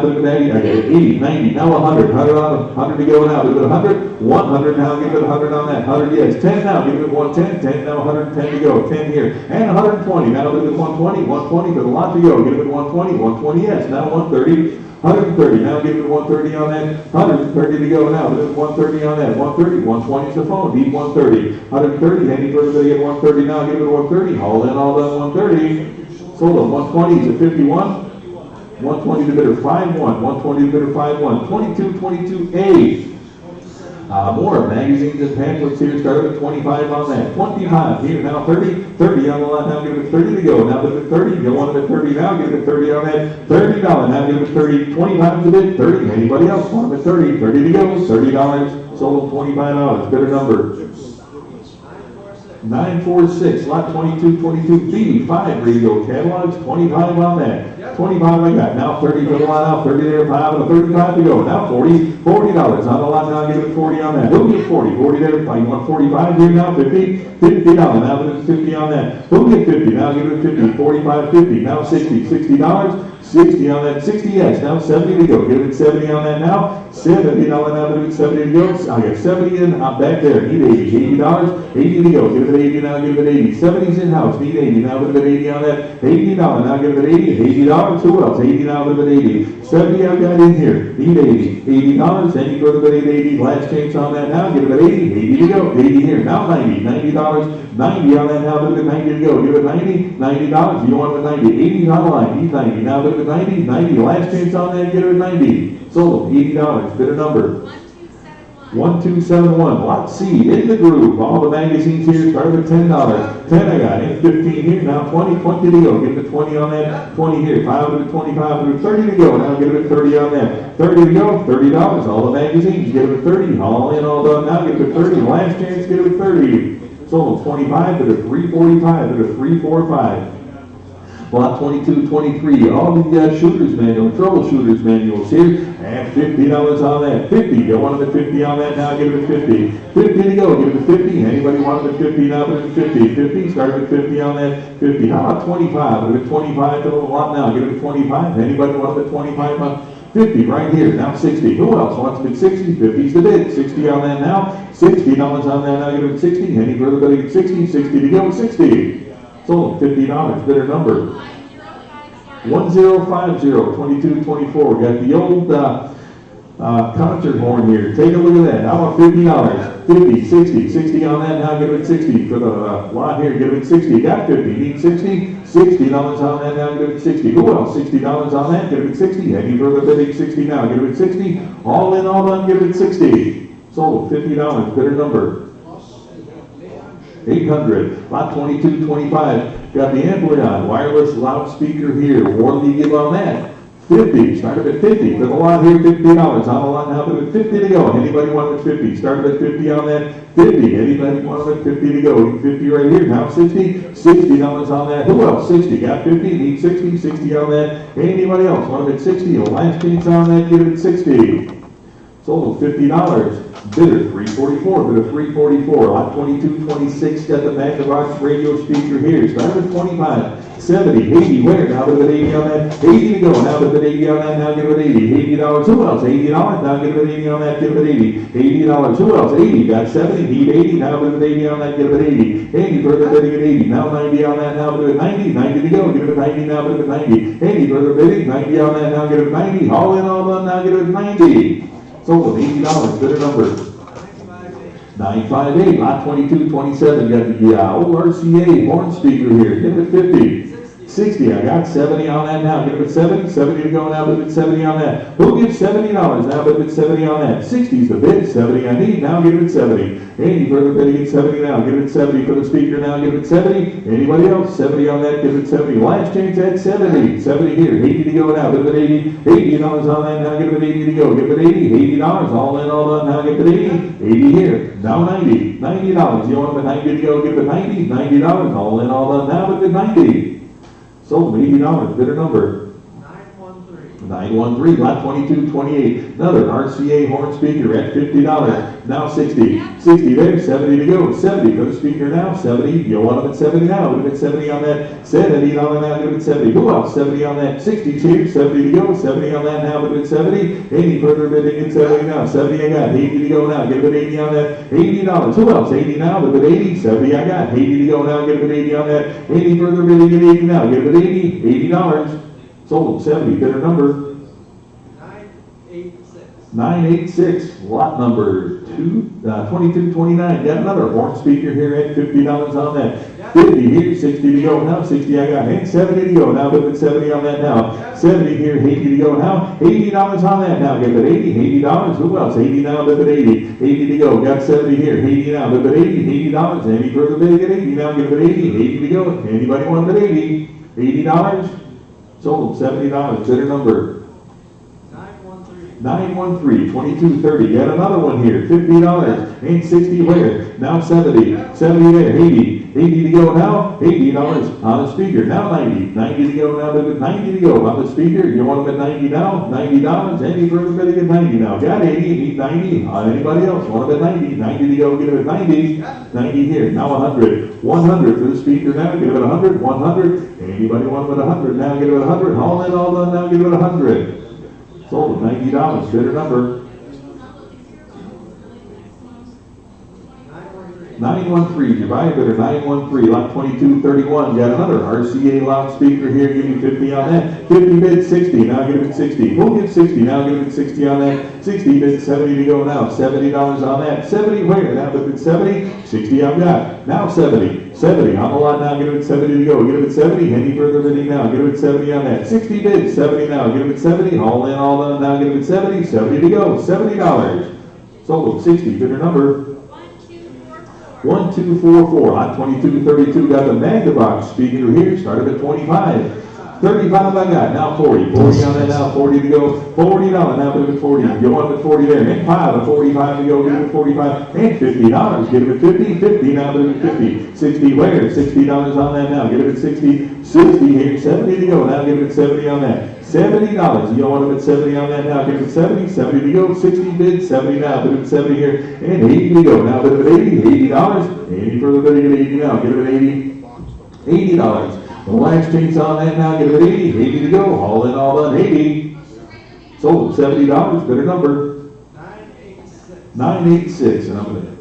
give it 80, I got 80, 90, now 100 on 100 to go now, give it 100 now, give it 100 on that, 100 yes, 10 now, give it 110, 10 now, 110 to go, 10 here, and 120, now give it 120 for the lot to go, give it 120 yes, now 130, now give it 130 on that, 130 to go now, give it 130 on that, 120 is the phone, need 130, any further to get 130 now, give it 130, all in, all done, 130, sold on 120 is at 51, 120 to bidder 5-1, 120 to bidder 5-1, 22A. More magazines and pamphlets here, started at 25 on that, 25 here, now 30 on the lot, now give it 30 to go, now give it 30, you want it at 30 now, give it 30 on that, $30, now give it 30, 25 to bid, 30, anybody else want it at 30 to go, $30, sold $25, bidder number 946, lot 2222B, 5 radio catalogs, 25 on that. 25 I got, now 30 for the lot out, 30 there, 5 and a 35 to go, now $40 on the lot, now give it 40 on that, who'll get 40 there, you want 45 here now, $50 now give it 50 on that, who'll get 50, now give it 50, 45, 50, now $60 60 on that, 60 yes, now 70 to go, give it 70 on that now, $70 now give it 70 to go, I got 70 in, I'm back there, need $80 80 to go, give it 80 now, give it 80, 70's in house, need 80, now give it 80 on that, $80 now give it 80, $80, who else, 80 now give it 80, 70 I've got in here, need $80, any further than 80, last chance on that now, give it 80 to go, 80 here, now $90 90 on that now, give it 90 to go, give it $90, you don't want the 90, 80 on the line, need 90, now give it 90, last chance on that, give it 90, sold, $80, bid a number. 1271, lot C, in the groove, all the magazines here start at $10, 10 I got, in 15 here, now 20 to go, give it 20 on that, 20 here, 5 to the 25 to the 30 to go, now give it 30 on that, 30 to go, $30, all the magazines, give it 30, all in, all done, now give it 30, last chance, give it 30, sold 25 to the 345 to the 345. Lot 22, 23, all the shooter's manual, troubleshooters manuals here, and $50 on that, 50, you want them at 50 on that now, give it 50, 50 to go, give it 50, anybody want them at 50 now, give it 50, start with 50 on that, 50, how about 25, give it 25 to the lot now, give it 25, anybody want them at 25 on 50 right here, now 60, who else wants to bid 60, 50's the bid, 60 on that now, $60 on that now, give it 60, any further bidding at 60, 60 to go, 60. Sold, $50, bidder number 1050, 2224. Got the old concert horn here. Take a look at that. How about $50? 50, 60 on that. Now give it 60 for the lot here. Give it 60. Got 50. Need 60. $60 on that. Now give it 60. Who else? $60 on that. Give it 60. Any further bidding? 60 now. Give it 60. All in, all done. Give it 60. Sold, $50. Bidder number 800, lot 2225, got the Amplion wireless loudspeaker here, what do you give on that? 50, started at 50, for the lot here, $50, on the lot now, but at 50 to go, anybody want it at 50, started at 50 on that, 50, anybody want it at 50 to go, 50 right here, now 60, $60 on that, who else, 60, got 50, need 60 on that, anybody else want it at 60, the last chance on that, give it at 60, sold $50. Bidder 344, bidder 344, lot 2226, got the back-of-box radio speaker here, started at 25, 70, 80, where, now give it 80 on that, 80 to go, now give it 80 on that, now give it 80, $80, who else, $80, now give it 80 on that, give it 80, $80, who else, 80, got 70, need 80, now give it 80 on that, give it 80, 80, further bidding at 80, now 90 on that, now give it 90, 90 to go, give it 90, now give it 90, 80, further bidding, 90 on that, now give it 90, all in, all done, now give it 90. Sold $80, bidder number 958, lot 2227, got the old RCA horn speaker here, give it 50, 60, I got 70 on that now, give it 70 to go now, give it 70 on that, who gives $70 now, give it 70 on that, 60's the bid, 70 I need, now give it 70, any further bidding at 70 now, give it 70 for the speaker now, give it 70, anybody else, 70 on that, give it 70, last chance at 70 here, 80 to go now, give it 80, $80 on that now, give it 80 to go, give it 80, $80, all in, all done, now give it 80 here, now 90, $90, you want it 90 to go, give it 90, $90, all in, all done, now give it 90. Sold $80, bidder number 913, lot 2228, another RCA horn speaker at $50, now 60 there, 70 to go, 70 for the speaker now, 70, you want them at 70 now, give it 70 on that, $70 on that, give it 70, who else, 70 on that, 60's here, 70 to go, 70 on that now, give it 70, any further bidding at 70 now, 70 I got, 80 to go now, give it 80 on that, $80, who else, 80 now, give it 80, 70 I got, 80 to go now, give it 80 on that, any further bidding at 80 now, give it 80, $80, sold 70, bidder number 986, lot number 2229, got another horn speaker here at $50 on that, 50 here, 60 to go now, 60 I got, and 70 to go now, give it 70 on that now, 70 here, 80 to go now, $80 on that now, give it 80, $80, who else, 80 now, give it 80 to go, got 70 here, 80 now, give it 80, $80, any further bidding at 80 now, give it 80 to go, anybody want it at 80, $80, sold $70, bidder number 913, 2230. Got another one here, $50. Ain't 60 where? Now 70, 70 there, 80. 80 to go now, $80 on the speaker. Now 90, 90 to go now, 90 to go on the speaker. You want them at 90 now? $90. Any further bidding at 90 now. Got 80, need 90. Anybody else? Want them at 90? 90 to go, get them at 90. 90 here, now 100. 100 for the speaker now, get them at 100. 100. Anybody want them at 100 now? Get them at 100. All in, all done now, get them at 100. Sold at $90, bidder number 913, your buyer bidder 913, lot 2231. Got another RCA loudspeaker here, give you 50 on that. 50 bid 60, now give it 60. We'll give 60, now give it 60 on that. 60 bid 70 to go now, $70 on that. 70 where? Now give it 70, 60 I've got. Now 70, 70 on the lot now, give it 70 to go. Give it 70, any further bidding now, give it 70 on that. 60 bid 70 now, give it 70, all in, all done now, give it 70, 70 to go, $70. Sold at 60, bidder number 1244, lot 2232, got the Magna box speaking to here, started at 25. 35 I got, now 40. 40 on that now, 40 to go. $40 now, give it 40. You want it at 40 there. And 5 at 45 to go, give it 45. And $50, give it 50. 50 now, give it 50. 60 where? $60 on that now, give it at 60. 60 here, 70 to go, now give it at 70 on that. $70, you want them at 70 on that now, give it 70, 70 to go, 60 bid, 70 now, bid it at 70 here, and 80 to go, now bid it at 80, $80, any further bidding at 80 now, give it at 80, $80. The last change on that now, give it at 80, 80 to go, all in, all done, 80. Sold at $70, bidder number 986, and I'm gonna,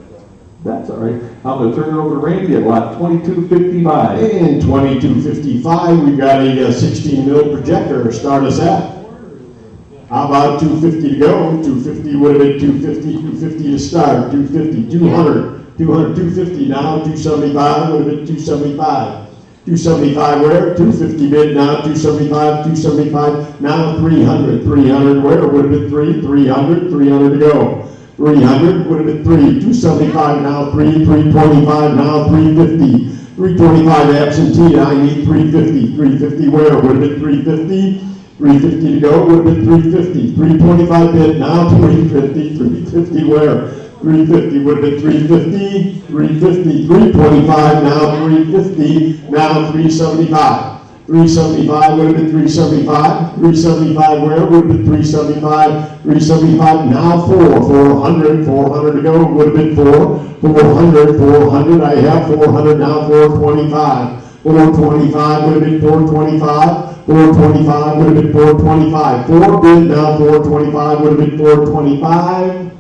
that's all right. I'm going to turn it over to Randy at lot 2255. And 2255, we've got a 16 mil projector. Start us at. How about 250 to go? 250 would have been 250. 250 to start. 250, 200, 250 now. 275 would have been 275. 275 where? 250 bid now. 275, 275 now. 300, 300 where? Would have been 300, 300 to go. 300 would have been 275 now, 325 now, 350, 325 absentee, I need 350 where, would have been 350 to go, would have been 350, 325 bid now, 350 where, 350 would have been 350, 325 now, 350, now 375. 375 would have been 375. 375 where? Would have been 375. 375 now 400 to go. Would have been 400. I have 400 now. 425. 425 would have been 425. 425 would have been 425. 4 bid now. 425 would have been 425.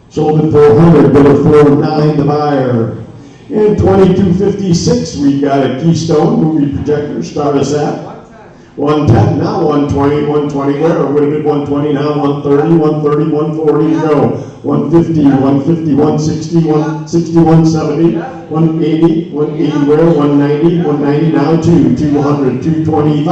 Sold at 400. Bidder 49 the buyer. In 2256, we've got a Keystone movie projector. Start us at 110, now 120, 120 where? Would have been 120, now 130, 130, 140 to go. 150, 150, 160, 160, 170, 180, 180 where? 190, 190 now 200, 225,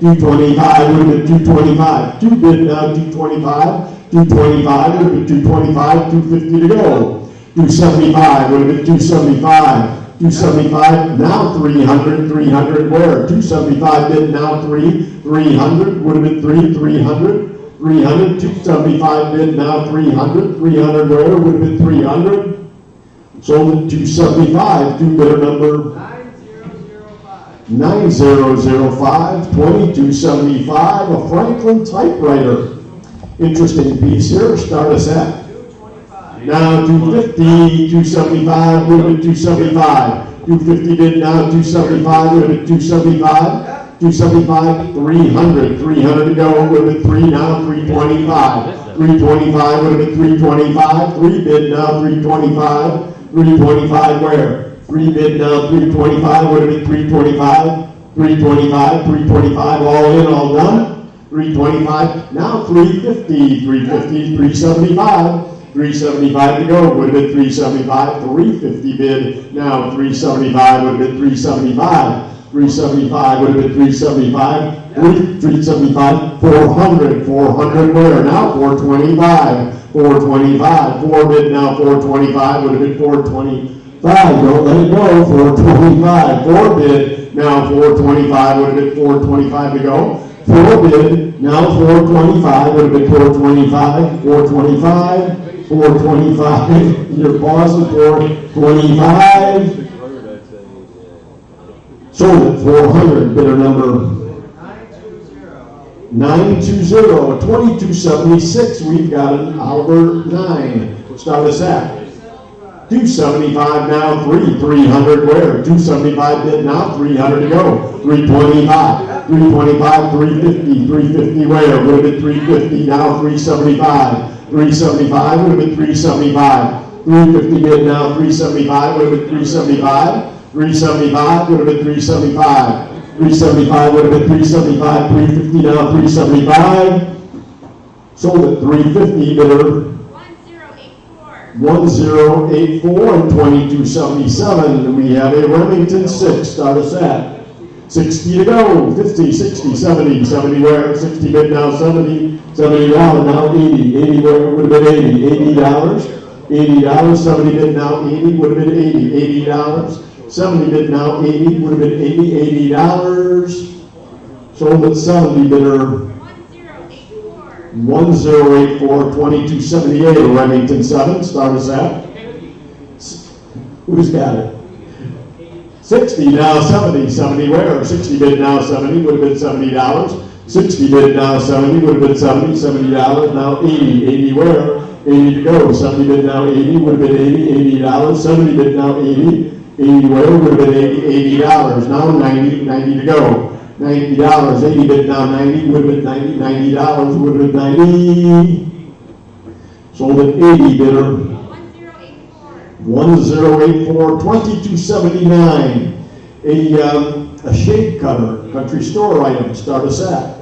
225 would have been 225. 2 bid now 225, 225 would have been 225, 250 to go. 275 would have been 275. 275 now 300 where? 275 bid now 300 would have been 300. 275 bid now 300 where? Would have been 300. Sold at 275. Do bidder number 9005. 2275. A Franklin typewriter. Interesting piece here. Start us at. Now 250, 275, would have been 275. 250 bid now 275, would have been 275. 275, 300 to go, would have been 3 now, 325. 325 would have been 325. 3 bid now 325. 325 where? 3 bid now 325, would have been 325. 325, all in, all done. 325, now 350, 375. 375 to go, would have been 375, 350 bid, now 375, would have been 375, 375 would have been 375, 375, 400 where, now 425, 4 bid, now 425, would have been 425, don't let it go, 425, 4 bid, now 425, would have been 425 to go, 4 bid, now 425, would have been 425, 425, 425, you're pausing, 425. Sold at 400, bidder number 920, 2276, we've got an Albert 9, start us at 275 now, 300 where, 275 bid now, 300 to go, 325, 350 where, would have been 350 now, 375 would have been 375, 350 bid now, 375 would have been 375 would have been 375 would have been 375, 350 now, 375. Sold at 350, bidder 1084 and 2277. We have a Remington 6, start us at 60 to go, 50, 60, 70, 70 where, 60 bid now, 70, $70 now, 80 where, would have been $80, 70 bid now, 80 would have been $80, 70 bid now, 80 would have been $80. Sold at 70, bidder 1084, 2278, a Remington 7, start us at. Who's got it? 60 now, 70 where? 60 bid now, 70 would have been $70. 60 bid now, 70 would have been $70 now, 80 where? 80 to go, 70 bid now, 80 would have been $80, 70 bid now, 80 where? Would have been $80, now 90 to go. $90, 80 bid now, 90 would have been $90 would have been 90. Sold at 80, bidder 1084, 2279. A shade cutter, country store item, start us at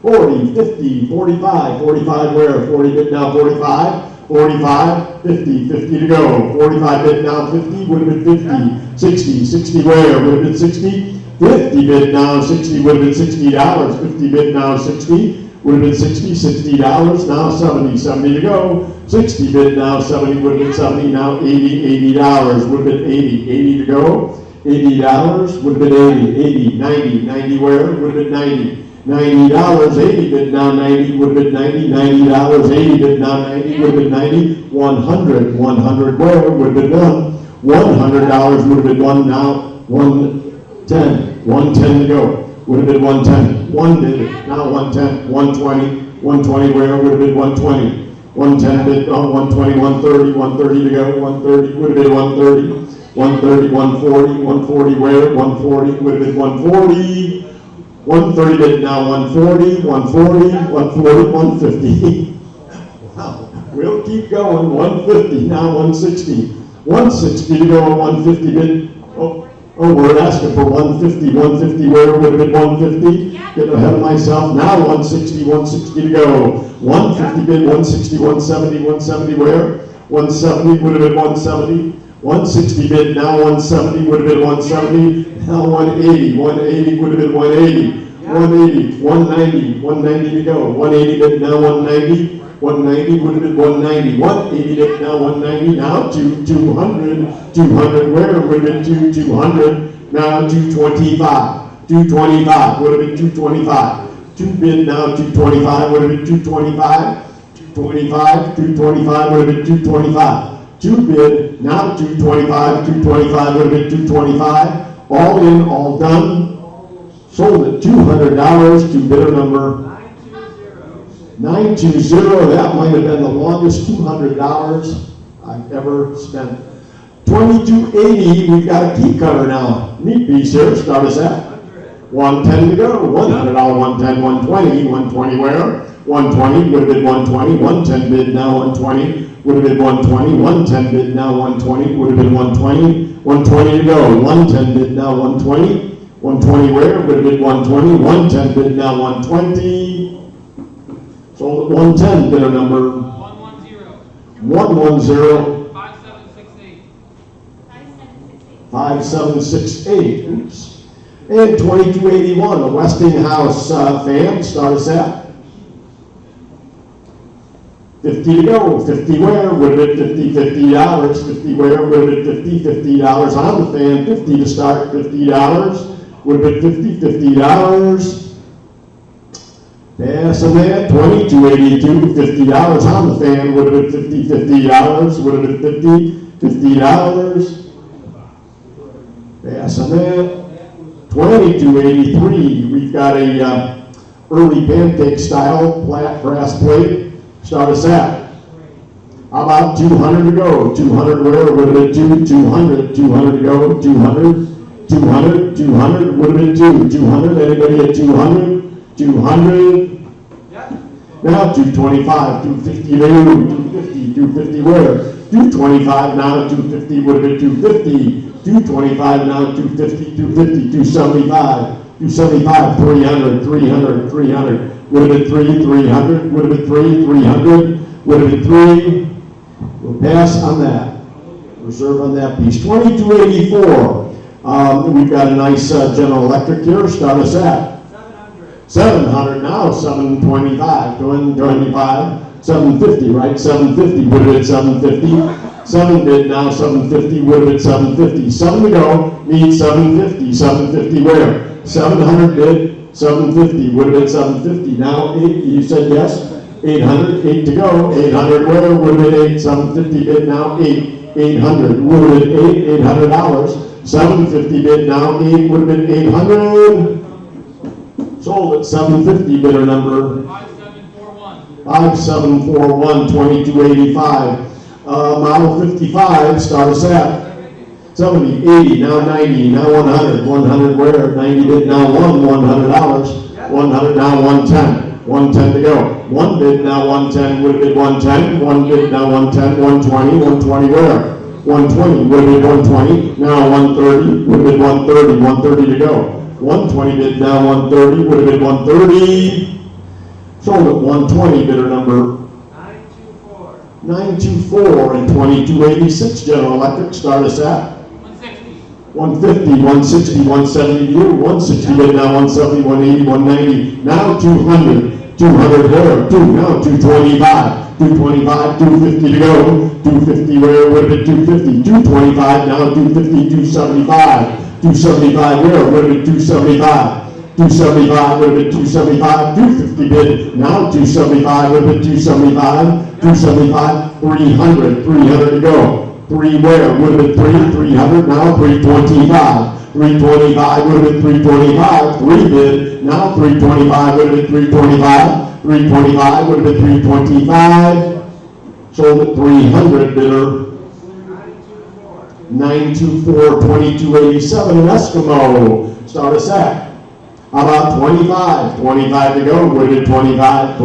40, 50, 45 where, 40 bid now, 45, 50 to go, 45 bid now, 50 would have been 50, 60 where, would have been 60, 50 bid now, 60 would have been $60, 50 bid now, 60 would have been $60, now 70 to go, 60 bid now, 70 would have been 70, now $80 would have been 80 to go, $80 would have been 80, 90 where, would have been $90, 80 bid now, 90 would have been $90, 80 bid now, 90 would have been 90, 100 where, would have been $100 would have been $1 now, 110 to go, would have been 110, 1 bid, now 110, 120 where, would have been 120, 110 bid, 120, 130 to go, 130 would have been 130, 140 where, 140 would have been 130 bid now, 140, 150. Wow, we'll keep going, 150, now 160 to go, 150 bid, oh, we're asking for 150 where, would have been 150, get ahead of myself, now 160 to go, 150 bid, 160, 170 where, 170 would have been 170, 160 bid, now 170 would have been 170, now 180 would have been 180 to go, 180 bid, now 190 would have been 180 bid, now 190, now 200 where, would have been 200, now 225 would have been 225, 2 bid now, 225 would have been 225 would have been 225, 2 bid, now 225 would have been 225, all in, all done, sold at $200 to bidder number 920, that might have been the longest $200 I've ever spent. 2280, we've got a key cutter now, neat piece here, start us at 110 to go, $100, 110, 120 where, 120 would have been 120, 110 bid now, 120 would have been 120, 110 bid now, 120 would have been 120 to go, 110 bid now, 120 where, would have been 120, 110 bid now, 120, sold at 110, bidder number 110 5768, oops, and 2281, a Westinghouse fan, start us at 50 to go, 50 where, would have been $50, 50 where, would have been $50 on the fan, 50 to start, $50, would have been $50, Pass on that, 20, 282, $50 on the fan, would have been $50, would have been $50. Pass on that, 20, 283, we've got a early pancake style flat brass plate, start us at. How about 200 to go, 200 where, would have been 200 to go, 200, 200, would have been 200, anybody at 200? 200. Now 225, 250 new, 250, 250 where? 225 now, 250 would have been 250. 225 now, 250, 250, 275, 275, 300, 300, 300. Would have been 300, would have been 300, would have been 3. We'll pass on that. Reserve on that piece. 2284. We've got a nice General Electric here. Start us at 700 now. 725. 25. 750. Right. 750 would have been 750. 7 bid now. 750 would have been 750. 7 to go. Need 750. 750 where? 700 bid. 750 would have been 750. Now 8. You said yes. 800. 8 to go. 800 where? Would have been 8. 750 bid now 8. 800 would have been $800. 750 bid now 8 would have been 800. Sold at 750 bidder number 5741 2285. Model 55 start us at 70 80 now 90 now 100 where 90 bid now $100 100 now 110 to go. 1 bid now 110 would have been 110. 1 bid now 110 120 where? 120 would have been 120. Now 130 would have been 130 to go. 120 bid now 130 would have been 130. Sold at 120 bidder number 924 and 2286. General Electric start us at 150, 160, 170 to you. 160 bid now 170, 180, 190. Now 200 where? 2 now 225. 225, 250 to go. 250 where would have been 250. 225 now 250, 275. 275 where would have been 275. 275 would have been 275. 250 bid now 275 would have been 275. 275, 300 to go. 3 where would have been 300 now 325. 325 would have been 325. 3 bid now 325 would have been 325. 325 would have been 325. Sold at 300 bidder 924 2287. An Eskimo start us at. How about 25 to go would have been 25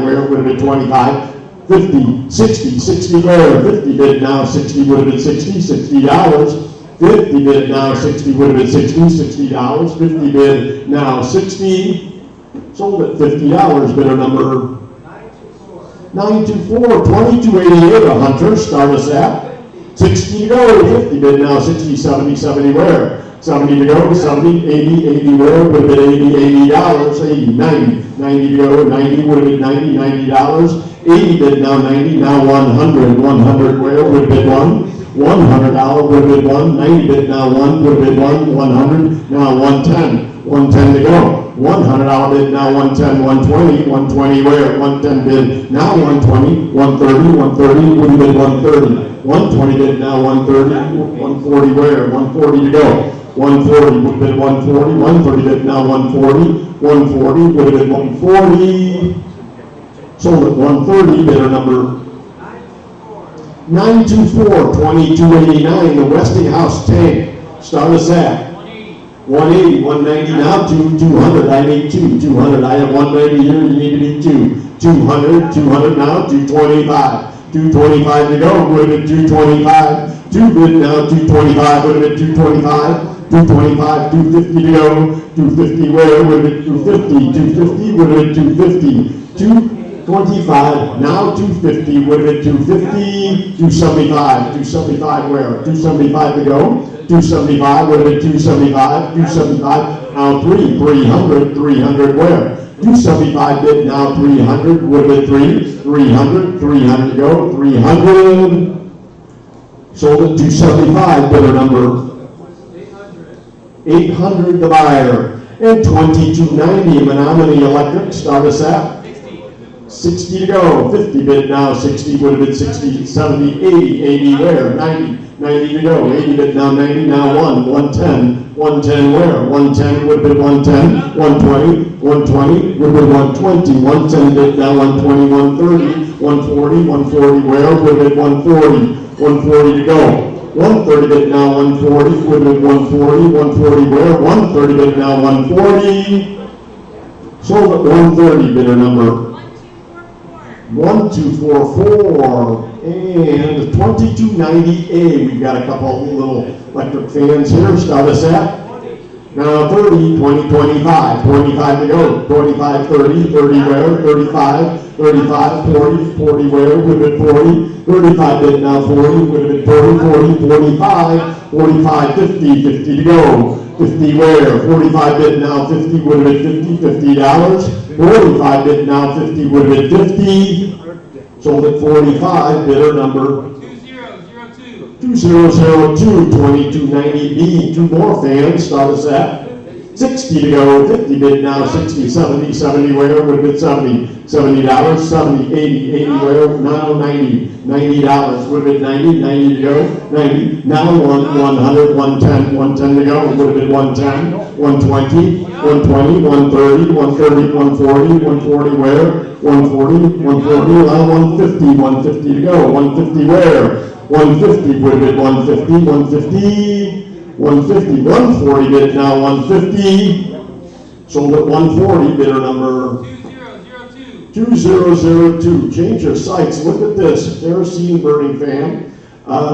where would have been 25. 50 60 where 50 bid now 60 would have been $60. 50 bid now 60 would have been $60. 50 bid now 60. Sold at $50, bidder number 924, 2288, a Hunter, start us at 60 to go, 50 bid now 60, 70 where? 70 to go, 70, 80 where? Would have been $80, 80, 90 to go, 90 would have been $90, 80 bid now 90, now 100 where? Would have been $100 would have been 1, 90 bid now 1 would have been 100, now 110 to go. $100 bid now 110, 120 where? 110 bid now 120, 130 would have been 130. 120 bid now 130, 140 where? 140 to go. 140 would have been 140, 130 bid now 140 would have been 140. Sold at 130, bidder number 924, 2289, the Westinghouse tank. Start us at 180, 190 now, 200. I need 200. I have 190 here. You need to be 200 now, 225. 225 to go. Would have been 225. 2 bid now, 225. Would have been 225. 225, 250 to go. 250 where? Would have been 250. 250 would have been 250. 225 now 250 would have been 250. 275 where? 275 to go. 275 would have been 275. Now 300 where? 275 bid now 300 would have been 300 to go. 300 sold at 275. Bidder number 800 the buyer. And 2290 Menominee Electric, start us at 60 to go, 50 bid now, 60 would have been 60, 70, 80, 80 where, 90, 90 to go, 80 bid now, 90 now 110, 110 where, 110 would have been 110, 120, 120 would have been 120, 110 bid now, 120, 130, 140, 140 where, would have been 140, 140 to go. 130 bid now, 140 would have been 140, 140 where, 130 bid now, 140. Sold at 130, bidder number 1244. And 2290A, we've got a couple little electric fans here. Start us at now 30, 20, 25, 25 to go, 25, 30, 30 where, 35, 35, 40, 40 where, would have been 40, 35 bid now 40, would have been 40, 40, 45, 45, 50, 50 to go, 50 where, 45 bid now 50, would have been 50, $50, 45 bid now 50, would have been 50, sold at 45, bidder number 2002, 2290B, two more fans, start us at 60 to go, 50 bid now, 60, 70, 70 where, would have been 70, $70, 70, 80, 80 where, now 90, $90, would have been 90, 90 to go, 90, now 100, 110, 110 to go, would have been 110, 120, 120, 130, 130, 140, 140 where, 140, 140, now 150, 150 to go, 150 where, 150 would have been 150, 150, 150, 140 bid now 150, sold at 140, bidder number 2002. Change your sights, look at this, kerosene burning fan,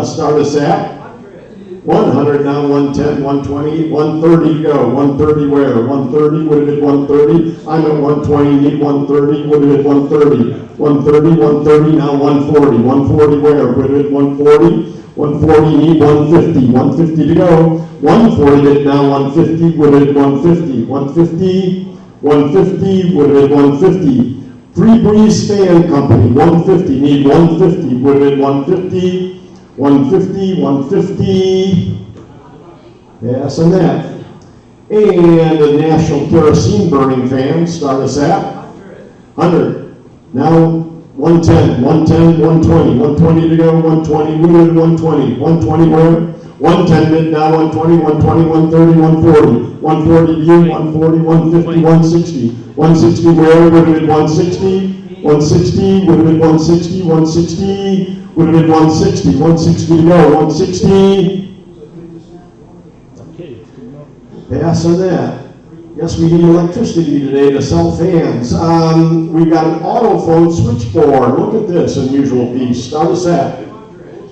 start us at 100 now, 110, 120, 130 to go, 130 where, 130 would have been 130, I'm at 120, need 130, would have been 130, 130, 130 now 140, 140 where, would have been 140, 140 need 150, 150 to go, 140 bid now 150, would have been 150, 150, 150 would have been 150, Free Breeze Fan Company, 150, need 150, would have been 150, 150, 150, yes, and that. And the National Kerosene Burning Fan, start us at 100. Now 110, 110, 120, 120 to go, 120, would have been 120, 120 where? 110 bid now, 120, 120, 130, 140, 140 view, 140, 150, 160, 160 where, would have been 160, 160, would have been 160, 160, would have been 160, 160 to go, 160. Pass on that. Guess we need electricity today to sell fans. We've got an autophone switchboard. Look at this unusual piece. Start us at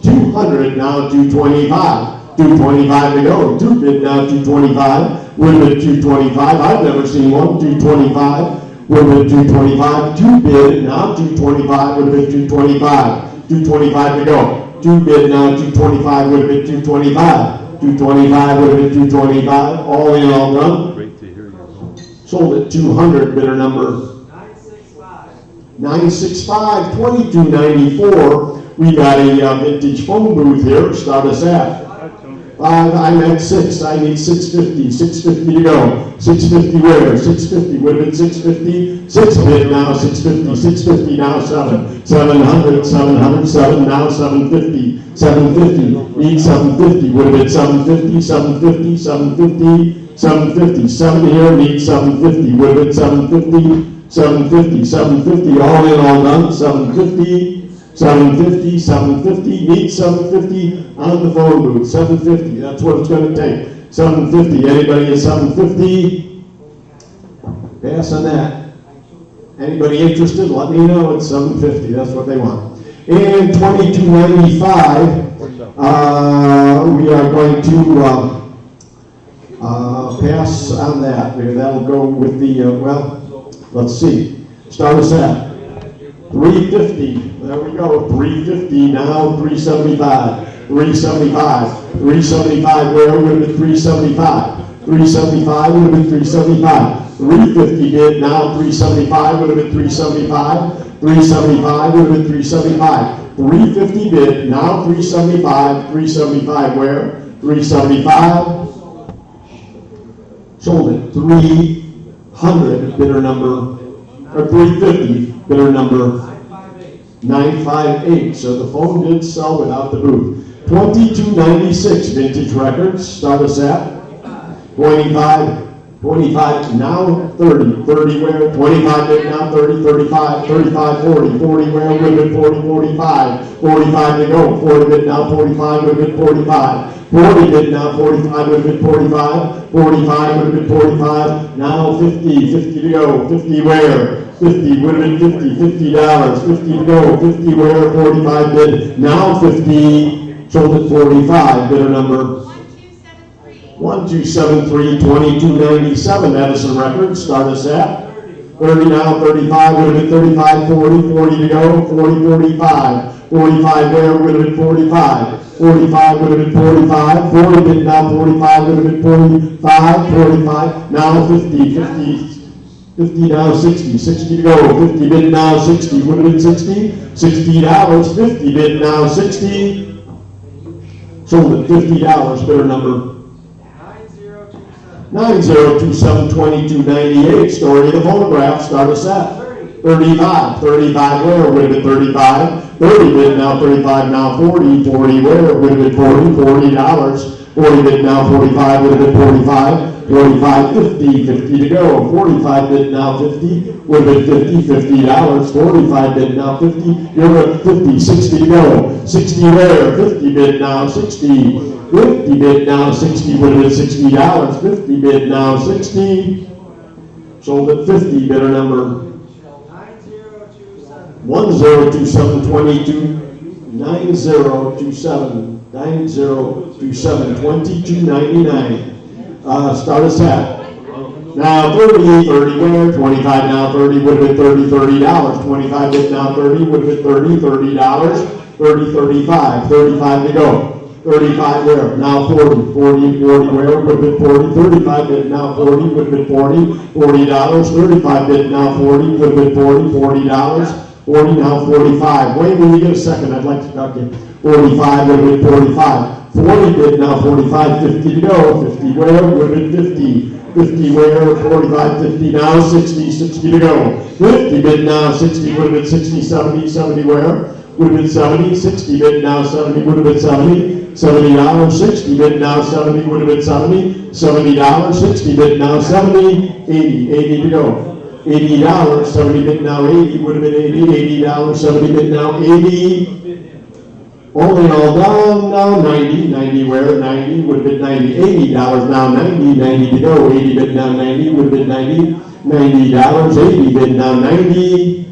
200, now 225. 225 to go. 2 bid now 225. Would have been 225. I've never seen one. 225. Would have been 225. 2 bid now 225. Would have been 225. 225 to go. 2 bid now 225. Would have been 225. 225 would have been 225. All in, all done. Great to hear you. Sold at 200. Bidder number 965. 2294. We got a vintage phone booth here. Start us at 5. I'm at 6. I need 650. 650 to go. 650 where? 650 would have been 650. 6 bid now 650. 650 now 7. 700. 700. 7 now 750. 750. Need 750. Would have been 750. 750. 750. 750. 7 here. Need 750. Would have been 750. 750. 750. All in, all done. 750. 750, 750, need 750 on the phone booth, 750, that's what it's going to take, 750, anybody at 750? Pass on that. Anybody interested, let me know, it's 750, that's what they want. And 2295, we are going to pass on that, that'll go with the, well, let's see, start us at 350. There we go. 350 now. 375. 375. 375. Where would have been 375? 375 would have been 375. 350 bid now. 375 would have been 375. 375 would have been 375. 350 bid now. 375. 375 where? 375. Sold at 300, bidder number, or 350, bidder number 958. So the phone did sell without the booth. 2296 vintage records, start us at 25, 25, now 30, 30 where, 25 bid now 30, 35, 35, 40, 40 where, ribbon 40, 45, 45 to go, 40 bid now 45, ribbon 45, 40 bid now 45, ribbon 45, 45 ribbon 45, now 50, 50 to go, 50 where, 50 would have been 50, $50, 50 to go, 50 where, 45 bid, now 50, sold at 45, bidder number 1273, 2297, Edison Records, start us at 30 now, 35, would have been 35, 40, 40 to go, 40, 45, 45 there, would have been 45, 45 would have been 45, 40 bid now, 45 would have been 45, 45, now 50, 50, 50 now 60, 60 to go, 50 bid now 60, would have been 60, $60, 50 bid now 60, sold at $50, bidder number 9027, 2298, story of the phonograph, start us at 35, 35 where, would have been 35, 30 bid now 35, now 40, 40 where, would have been 40, $40, 40 bid now 45, would have been 45, 45, 50, 50 to go, 45 bid now 50, would have been 50, $50, 45 bid now 50, you're at 50, 60 to go, 60 where, 50 bid now 60, 50 bid now 60, would have been $60, 50 bid now 60, sold at 50, bidder number 1027, 9027, 2299. Start us at now 30, 30 where, 25 now 30, would have been 30, $30, 25 bid now 30, would have been 30, $30, 30, 35, 35 to go. 35 where, now 40, 40 where, would have been 40, 35 bid now 40, would have been 40, $40, 35 bid now 40, would have been 40, $40, 40 now 45. Wait, when you get a second, I'd like to talk to you. 45 would have been 45, 40 bid now 45, 50 to go, 50 where, would have been 50, 50 where, 45, 50 now 60, 60 to go, 50 bid now 60, would have been 60, 70, 70 where, would have been 70, 60 bid now 70, would have been 70, $70, 60 bid now 70, would have been 70, $70, 60 bid now 70, 80, 80 to go, $80, 70 bid now 80, would have been 80, $80, 70 bid now 80, only all down, now 90, 90 where, 90, would have been 90, $80 now 90, 90 to go, 80 bid now 90, would have been 90, $90, 80 bid now 90,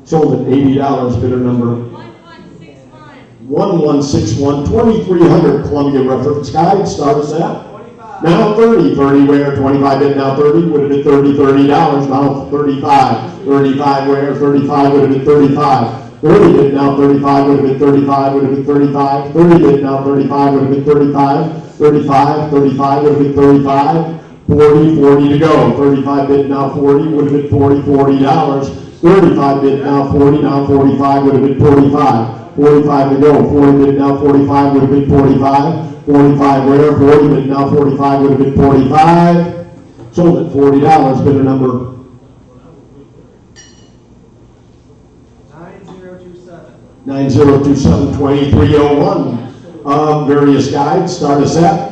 sold at $80, bidder number 1161, 2300, Columbia Reference Guide, start us at now 30, 30 where, 25 bid now 30, would have been 30, $30, now 35, 35 where, 35 would have been 35, 30 bid now 35, would have been 35, would have been 35, 30 bid now 35, would have been 35, 35, 35 would have been 35, 40, 40 to go, 35 bid now 40, would have been 40, $40, 35 bid now 40, now 45 would have been 45, 45 to go, 40 bid now 45 would have been 45, 45 where, 40 bid now 45 would have been 45, sold at $40, bidder number 9027, 2301. Various guides, start us at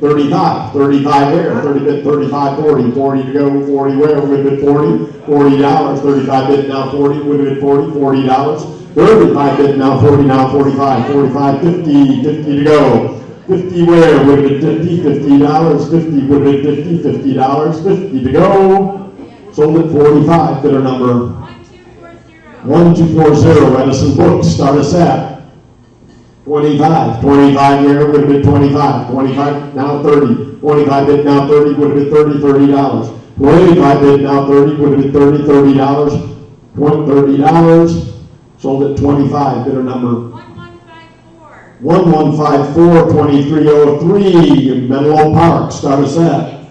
35, 35 where, 30 bid, 35, 40, 40 to go, 40 where, would have been 40, $40, 35 bid now 40, would have been 40, $40, 35 bid now 40, now 45, 45, 50, 50 to go, 50 where, would have been 50, $50, 50 would have been 50, $50, 50 to go, sold at 45, bidder number 1240, Edison Books, start us at 25, 25 where, would have been 25, 25 now 30, 25 bid now 30, would have been 30, $30, 25 bid now 30, would have been 30, $30, $30, sold at 25, bidder number 1154, 2303, Menlo Park, start us at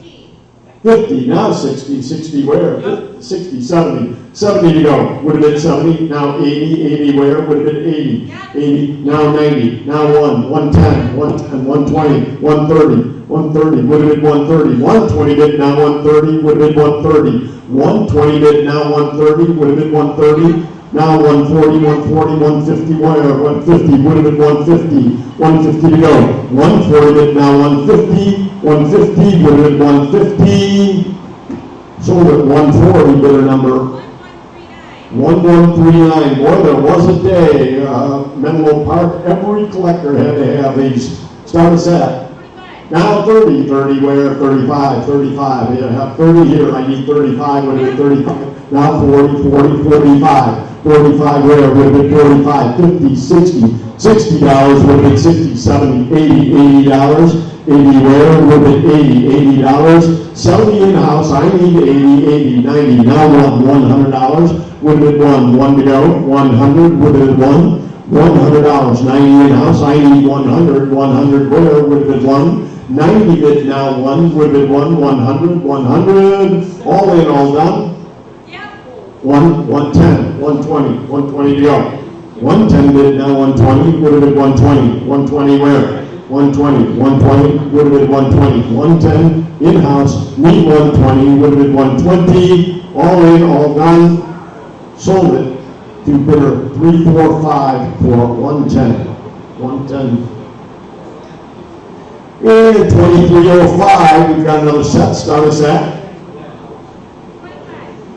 50, now 60, 60 where? 60, 70, 70 to go, would have been 70, now 80, 80 where? Would have been 80, 80, now 90, now 110, 110, 120, 130, 130, would have been 130, 120 bid, now 130, would have been 130, 120 bid, now 130, would have been 130, now 140, 140, 150 where? 150, would have been 150, 150 to go, 140 bid, now 150, 150, would have been 150, sold at 140, bidder number 1139. Boy, there was a day, Menlo Park, every collector had to have these. Start us at. Now 30, 30 where? 35, 35. Yeah, have 30 here, I need 35, would have been 35. Now 40, 40, 45. 45 where? Would have been 45, 50, 60. $60 would have been 60, 70, 80, $80. 80 where? Would have been 80, $80. 70 in-house, I need 80, 80, 90. Now $100. Would have been one to go. 100 would have been $100. 90 in-house, I need 100. 100 where? Would have been 90 bid, now 1 would have been 100. 100. All in, all done. 110, 120, 120 to go. 110 bid, now 120, would have been 120. 120 where? 120, 120, would have been 120. 110, in-house, need 120, would have been 120. All in, all done. Sold it to bidder 345 for 110. 110. And 2305, we've got another set. Start us at.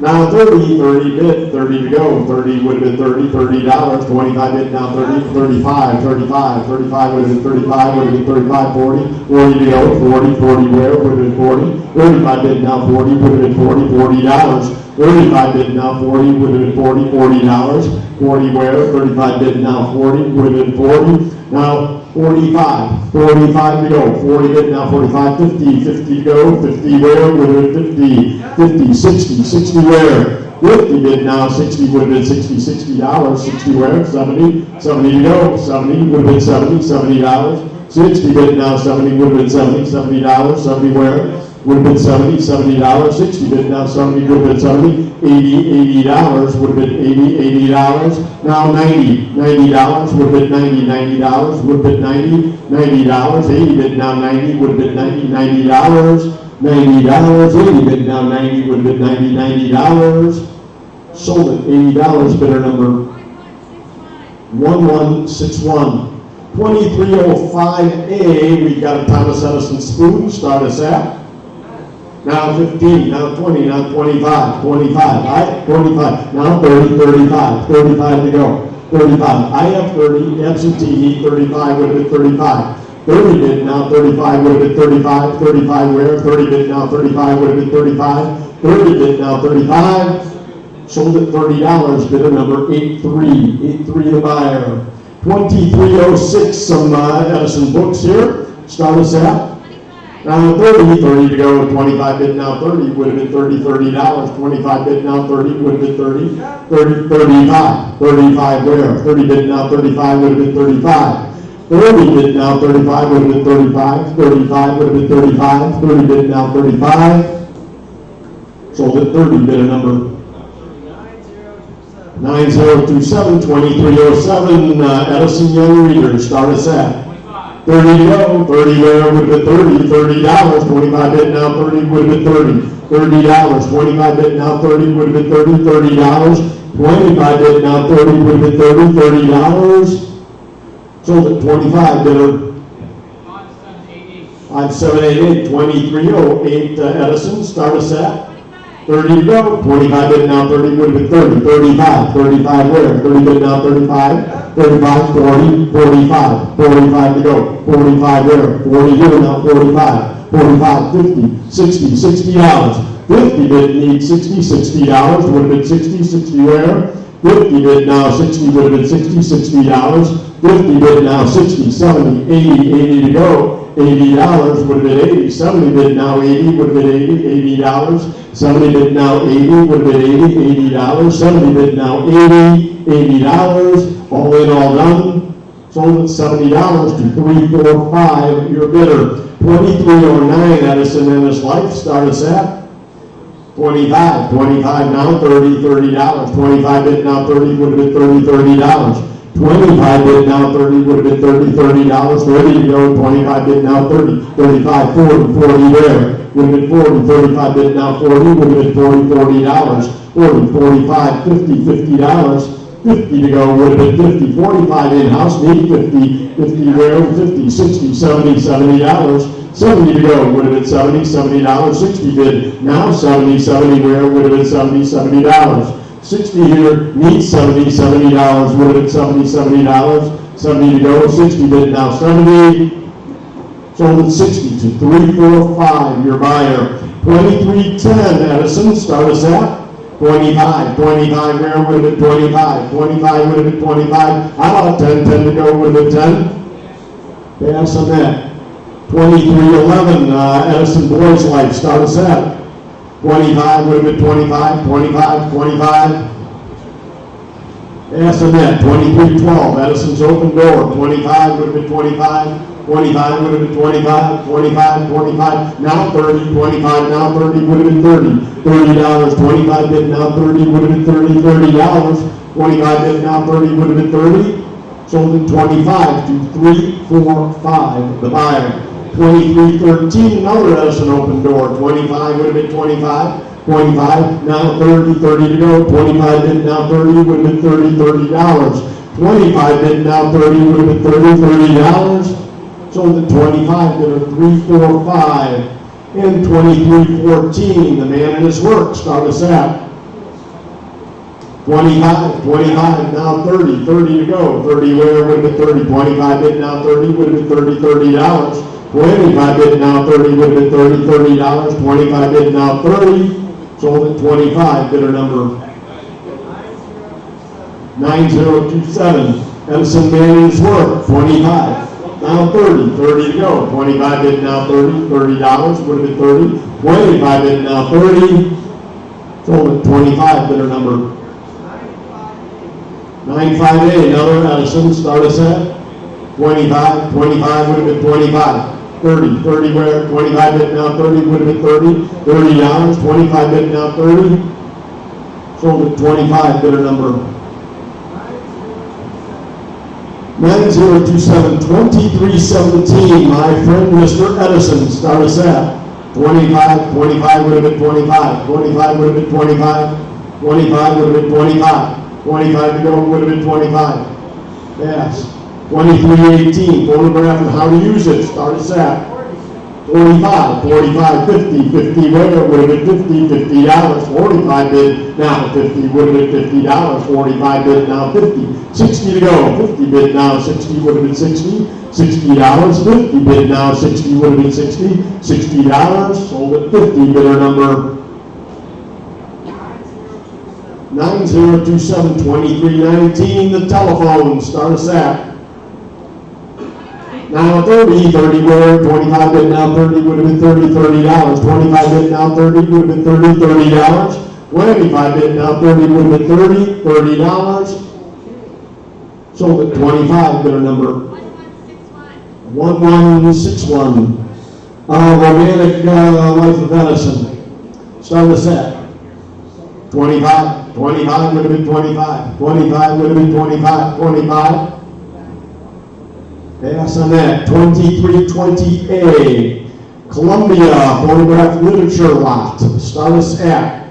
Now 30, 30 bid, 30 to go. 30 would have been $30, $30. 25 bid, now 30, 35, 35. 35 would have been 35, would have been 35, 40. 40 to go. 40, 40 where? Would have been 40. 35 bid, now 40, would have been 40, $40. 35 bid, now 40, would have been 40, $40. 40 where? 35 bid, now 40, would have been 40. Now 45, 45 to go. 40 bid, now 45, 50, 50 to go. 50 where? Would have been 50, 50, 60, 60 where? 50 bid, now 60 would have been 60, $60. 60 where? 70, 70 to go. 70 would have been 70, $70. 60 bid, now 70 would have been 70, $70. 70 where? Would have been 70, $70. 60 bid, now 70 would have been 70, $80 would have been 80, $80. Now 90, $90 would have been 90, $90 would have been 90, $90. 80 bid, now 90 would have been 90, $90. $90, 80 bid, now 90 would have been 90, $90. Sold at $80, bidder number 1161. 2305A, we've got a Thomas Edison spoon. Start us at. Now 15, now 20, now 25, 25, 25, now 30, 35, 35 to go. 35, I have 30, absentee, 35 would have been 35. 30 bid, now 35 would have been 35, 35 where? 30 bid, now 35 would have been 35, 30 bid, now 35. Sold at $30, bidder number 83, 83 the buyer. 2306, some Edison books here. Start us at. Now 30, 30 to go. 25 bid, now 30 would have been $30, $30. 25 bid, now 30 would have been 30, 30, 35. 35 where? 30 bid, now 35 would have been 35. 30 bid, now 35 would have been 35. 35 would have been 35. 30 bid, now 35. Sold at 30, bidder number 9027, 2307, Edison Young Readers. Start us at. 30 to go. 30 where? Would have been 30, $30. 25 bid, now 30 would have been 30, $30. 25 bid, now 30 would have been 30, $30. 25 bid, now 30 would have been 30, $30. Sold at 25, bidder 5788, 2308, Edison. Start us at. 30 to go. 25 bid, now 30 would have been 30, 35. 35 where? 30 bid, now 35. 35, 40, 45. 45 to go. 45 where? 40 here, now 45. 45, 50, 60, $60. 50 bid, need 60, $60. Would have been 60, 60 where? 50 bid, now 60 would have been 60, $60. 50 bid, now 60, 70, 80, 80 to go. $80 would have been 80. 70 bid, now 80 would have been 80, $80. 70 bid, now 80 would have been 80, $80. 70 bid, now 80, $80. All in, all done. sold at $70 to 345, your bidder. 2309 Edison and his life, start us at 25, 25 now, 30, $30. 25 bid now, 30 would have been $30. 25 bid now, 30 would have been $30. Ready to go, 25 bid now, 30, 35, 40 there. Would have been 40, 35 bid now, 40 would have been $40. 40, 45, 50, $50. 50 to go, would have been 50, 45 in-house, need 50, 50 where, 50, 60, 70, $70. 70 to go, would have been $70, $60 bid, now 70, 70 where, would have been $70, $60 here, needs $70, would have been $70, 70 to go, 60 bid, now 70, sold at 60 to 345, your buyer. 2310 Edison, start us at 25, 25 where, would have been 25, 25 would have been 25, how about 10, 10 to go, would have been 10, pass on that. 2311 Edison Boys Life, start us at 25, would have been 25, 25, 25. Pass on that. 2312 Edison's Open Door, 25 would have been 25, 25 would have been 25, 25, 25, now 30, 25, now 30 would have been $30, $25 bid now 30 would have been $30, $25 bid now 30 would have been 30, sold at 25 to 345, the buyer. 2313, another Edison Open Door, 25 would have been 25, 25, now 30, 30 to go, 25 bid now 30 would have been $30, $25 bid now 30 would have been $30, sold at 25, bidder 345, and 2314, the man and his work, start us at 25, 25, now 30, 30 to go, 30 where, would have been 30, 25 bid now 30 would have been $30, 25 bid now 30 would have been $30, 25 bid now 30, sold at 25, bidder number 9027, Edison Manning's Work, 25, now 30, 30 to go, 25 bid now 30, $30, would have been 30, 25 bid now 30, sold at 25, bidder number 958, another Edison, start us at 25, 25 would have been 25. 30, 30 where, 25 bid now 30 would have been $30, $25 bid now 30, sold at 25, bidder number 9027, 2317, my friend Mr. Edison, start us at 25, 25 would have been 25, 25 would have been 25, 25 would have been 25, 25 to go would have been 25, yes. 2318, photograph and how to use it, start us at 45, 45, 50, 50 where, would have been $50, 45 bid, now 50, would have been $50, 45 bid, now 50, 60 to go, 50 bid, now 60, would have been $60, $50, 50 bid, now 60, would have been $60, $60, sold at 50, bidder number 9027, 2319, the telephone, start us at now 30, 30 where, 25 bid now 30 would have been $30, 25 bid now 30 would have been $30, 25 bid now 30 would have been $30, sold at 25, bidder number 1161, Romantic Life of Edison, start us at 25, 25 would have been 25, 25 would have been 25, 25. Pass on that. 2320A, Columbia Photograph Literature Lot. Start us at,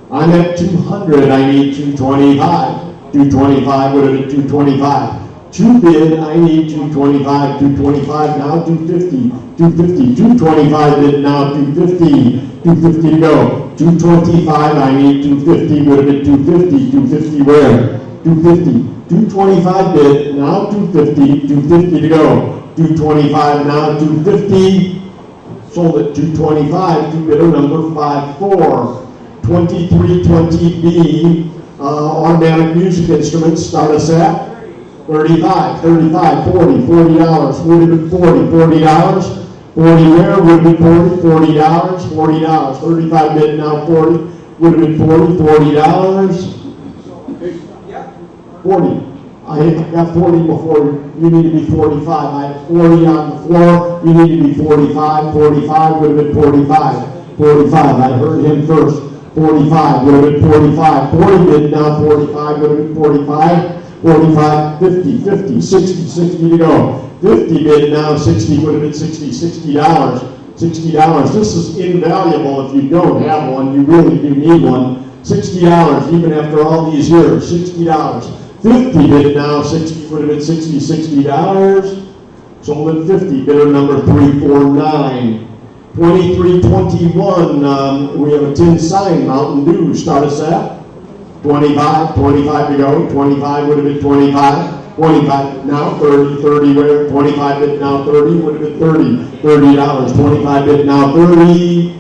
I'm at 200, I need 225. 225 would have been 225. 2 bid, I need 225. 225 now 250. 250, 225 bid now 250. 250 to go. 225, I need 250, would have been 250. 250 where? 250. 225 bid, now 250, 250 to go. 225, now 250, sold at 225 to bidder number 54. 2320B, automatic music instruments, start us at 35, 35, 40, $40, would have been 40, $40, 40 where, would have been 40, $40, $40, 35 bid, now 40, would have been $40, $40, 40. I got 40 before, you need to be 45. I have 40 on the floor, you need to be 45. 45 would have been 45. 45, I heard him first. 45 would have been 45. 40 bid now, 45 would have been 45. 45, 50, 50, 60, 60 to go. 50 bid now, 60 would have been 60, $60. $60. This is invaluable if you don't have one. You really do need one. $60, even after all these years. $60. 50 bid now, 60 would have been 60, $60. Sold at 50. Bidder number 349. 2321. We have a tin sign, Mountain Dew. Start us at 25. 25 to go. 25 would have been 25. 25 now, 30, 30 where? 25 bid now, 30 would have been 30, $30. 25 bid now, 30.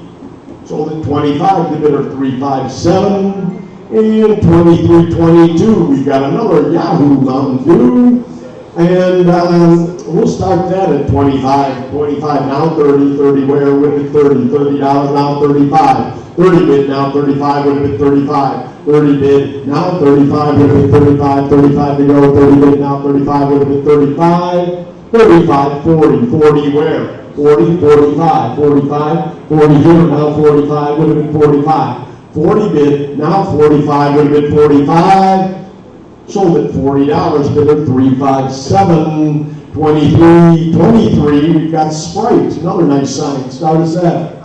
Sold at 25, the bidder 357. And 2322, we've got another Yahoo Mountain Dew. And we'll start that at 25. 25 now, 30, 30 where? Would have been 30, $30 now, 35. 30 bid now, 35 would have been 35. 30 bid now, 35 would have been 35. 35 to go, 30 bid now, 35 would have been 35. 35, 40, 40 where? 40, 45, 45, 40 here now, 45 would have been 45. 40 bid now, 45 would have been 45. Sold at $40, bidder 357. 23, 23, we've got Sprite, another nice sign. Start us at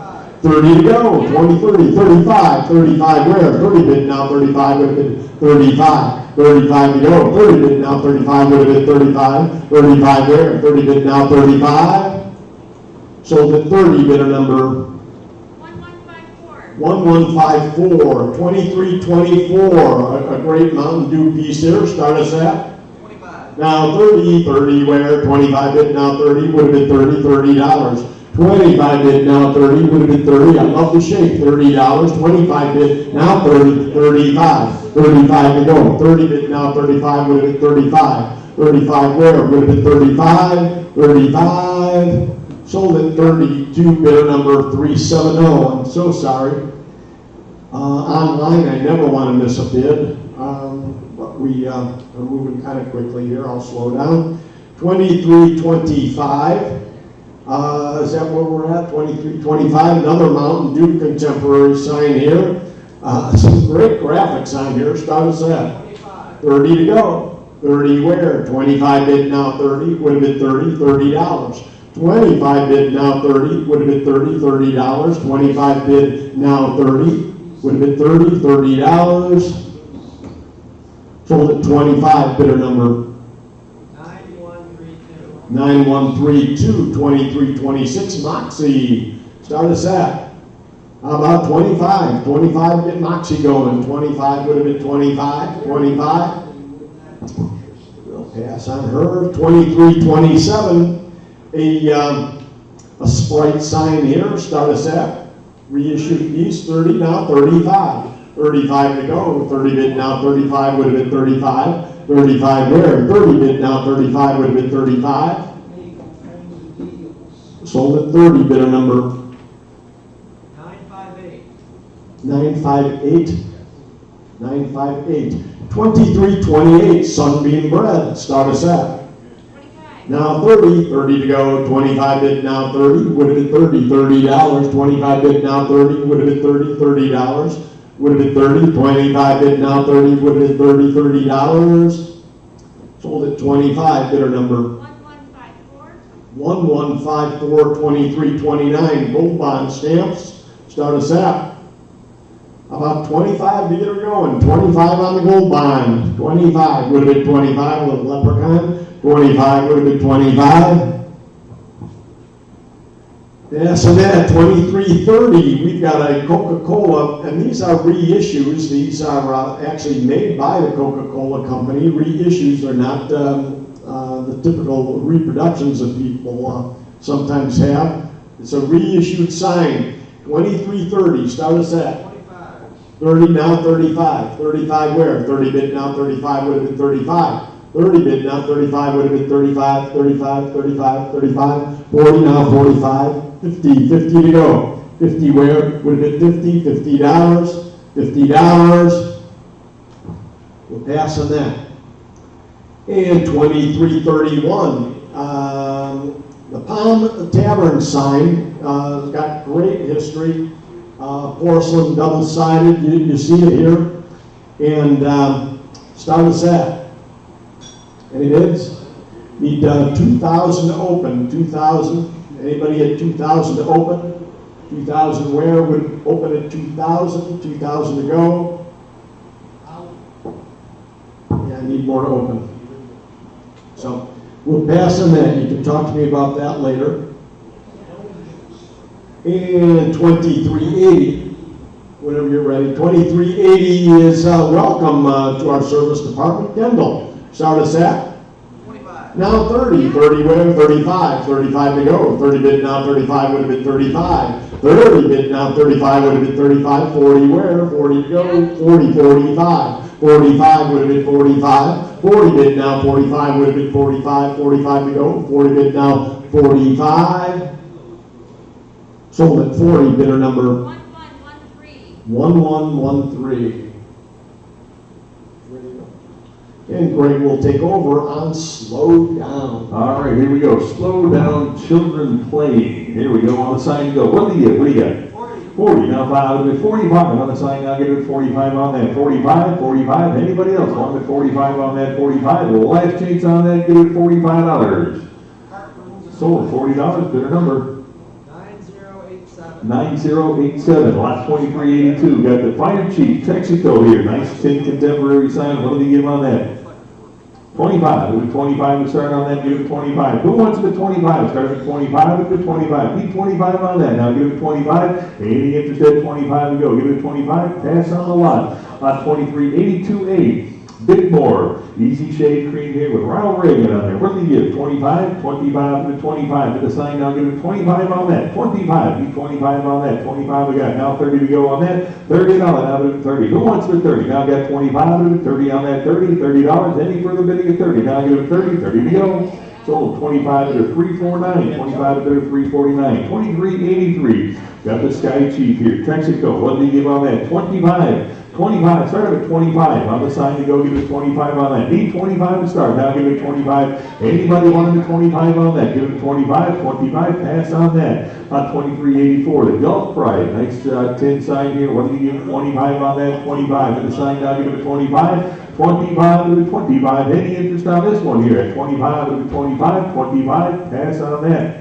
30 to go, 20, 30, 35, 35 where? 30 bid now, 35 would have been 35. 35 to go, 30 bid now, 35 would have been 35. 35 where? 30 bid now, 35. Sold at 30, bidder number 1154. 2324, a great Mountain Dew piece here. Start us at 25. now 30, 30 where? 25 bid now, 30 would have been 30, $30. 25 bid now, 30 would have been 30. I love the shape, $30. 25 bid now, 30, 35. 35 to go. 30 bid now, 35 would have been 35. 35 where? Would have been 35. 35. Sold at 32, bidder number 370. I'm so sorry. Online, I never want to miss a bid. But we are moving kind of quickly here. I'll slow down. 2325. Is that where we're at? 2325. Another Mountain Dew contemporary sign here. Some great graphics on here. Start us at 30 to go. 30 where? 25 bid now, 30 would have been 30, $30. 25 bid now, 30 would have been 30, $30. 25 bid now, 30 would have been 30, $30. Sold at 25, bidder number 9132. 2326, Moxie. Start us at how about 25? 25, get Moxie going. 25 would have been 25. 25. We'll pass on her. 2327. A Sprite sign here. Start us at reissued piece. 30 now, 35. 35 to go. 30 bid now, 35 would have been 35. 35 where? 30 bid now, 35 would have been 35. Sold at 30, bidder number 958. 958. 2328, Sunbeam Bread. Start us at now 30. 30 to go. 25 bid now, 30 would have been 30. $30. 25 bid now, 30 would have been 30. $30 would have been 30. 25 bid now, 30 would have been 30. $30. Sold at 25, bidder number 1154. 2329, Gold Bond Stamps. Start us at about 25 to get her going. 25 on the Gold Bond. 25 would have been 25, a little leprechaun. 25 would have been 25. Yeah, so then at 2330, we've got a Coca-Cola, and these are reissues. These are actually made by the Coca-Cola company. Reissues are not the typical reproductions that people sometimes have. It's a reissued sign. 2330, start us at 30 now, 35. 35 where? 30 bid now, 35 would have been 35. 30 bid now, 35 would have been 35, 35, 35, 35. 40 now, 45. 50, 50 to go. 50 where? Would have been 50, $50. $50. We'll pass on that. And 2331, the Palm Tavern sign, has got great history. Porcelain, double-sided, you see it here. And start us at. Any bids? Need 2,000 to open, 2,000. Anybody at 2,000 to open? 2,000 where would open at 2,000? 2,000 to go. Yeah, I need more to open. So we'll pass on that. You can talk to me about that later. And 2380, whenever you're ready. 2380 is welcome to our service department. Kendall, start us at? 25. Now 30. 30 where? 35. 35 to go. 30 bid now, 35 would have been 35. 30 bid now, 35 would have been 35. 40 where? 40 to go. 40, 45. 45 would have been 45. 40 bid now, 45 would have been 45. 45 to go. 40 bid now, 45. Sold at 40, bidder number 1113. And Greg will take over on slow down. All right, here we go. Slow down, children playing. Here we go. On the sign you go. What do you get? What do you got? 40. Now 45 on the sign. Now give it 45 on that. 45, 45. Anybody else want it? 45 on that. 45. The last chance on that. Give it $45. Sold $40. Bidder number 9087, lot 2382. Got the fire chief, Texaco here. Nice tin contemporary sign. What do they give on that? 25. Give it 25 to start on that. Give it 25. Who wants the 25? Start with 25. Give it 25. Need 25 on that. Now give it 25. Any interested? 25 to go. Give it 25. Pass on the lot. Lot 2382A. Bit more. Easy shade cream here with Ronald Reagan on there. What do you give? 25, 25 to 25 to the sign. Now give it 25 on that. 25. Need 25 on that. 25 we got. Now 30 to go on that. $30 now to 30. Who wants the 30? Now got 25 to 30 on that. $30. Any further bidding at 30? Now give it 30. 30 to go. Sold 25 to 349. 25 to 349. 2383. Got the Sky Chief here. Texaco. What do you give on that? 25. 25, start at 25. On the sign to go, give it 25 on that. Need 25 to start. Now give it 25. Anybody wanting the 25 on that? Give it 25. 25, pass on that. On 2384, the Gulf Pride. Nice tin sign here. What do you give? 25 on that. 25. And the sign now, give it 25. 25 to the 25. Any interest on this one here? At 25 to the 25. 25, pass on that.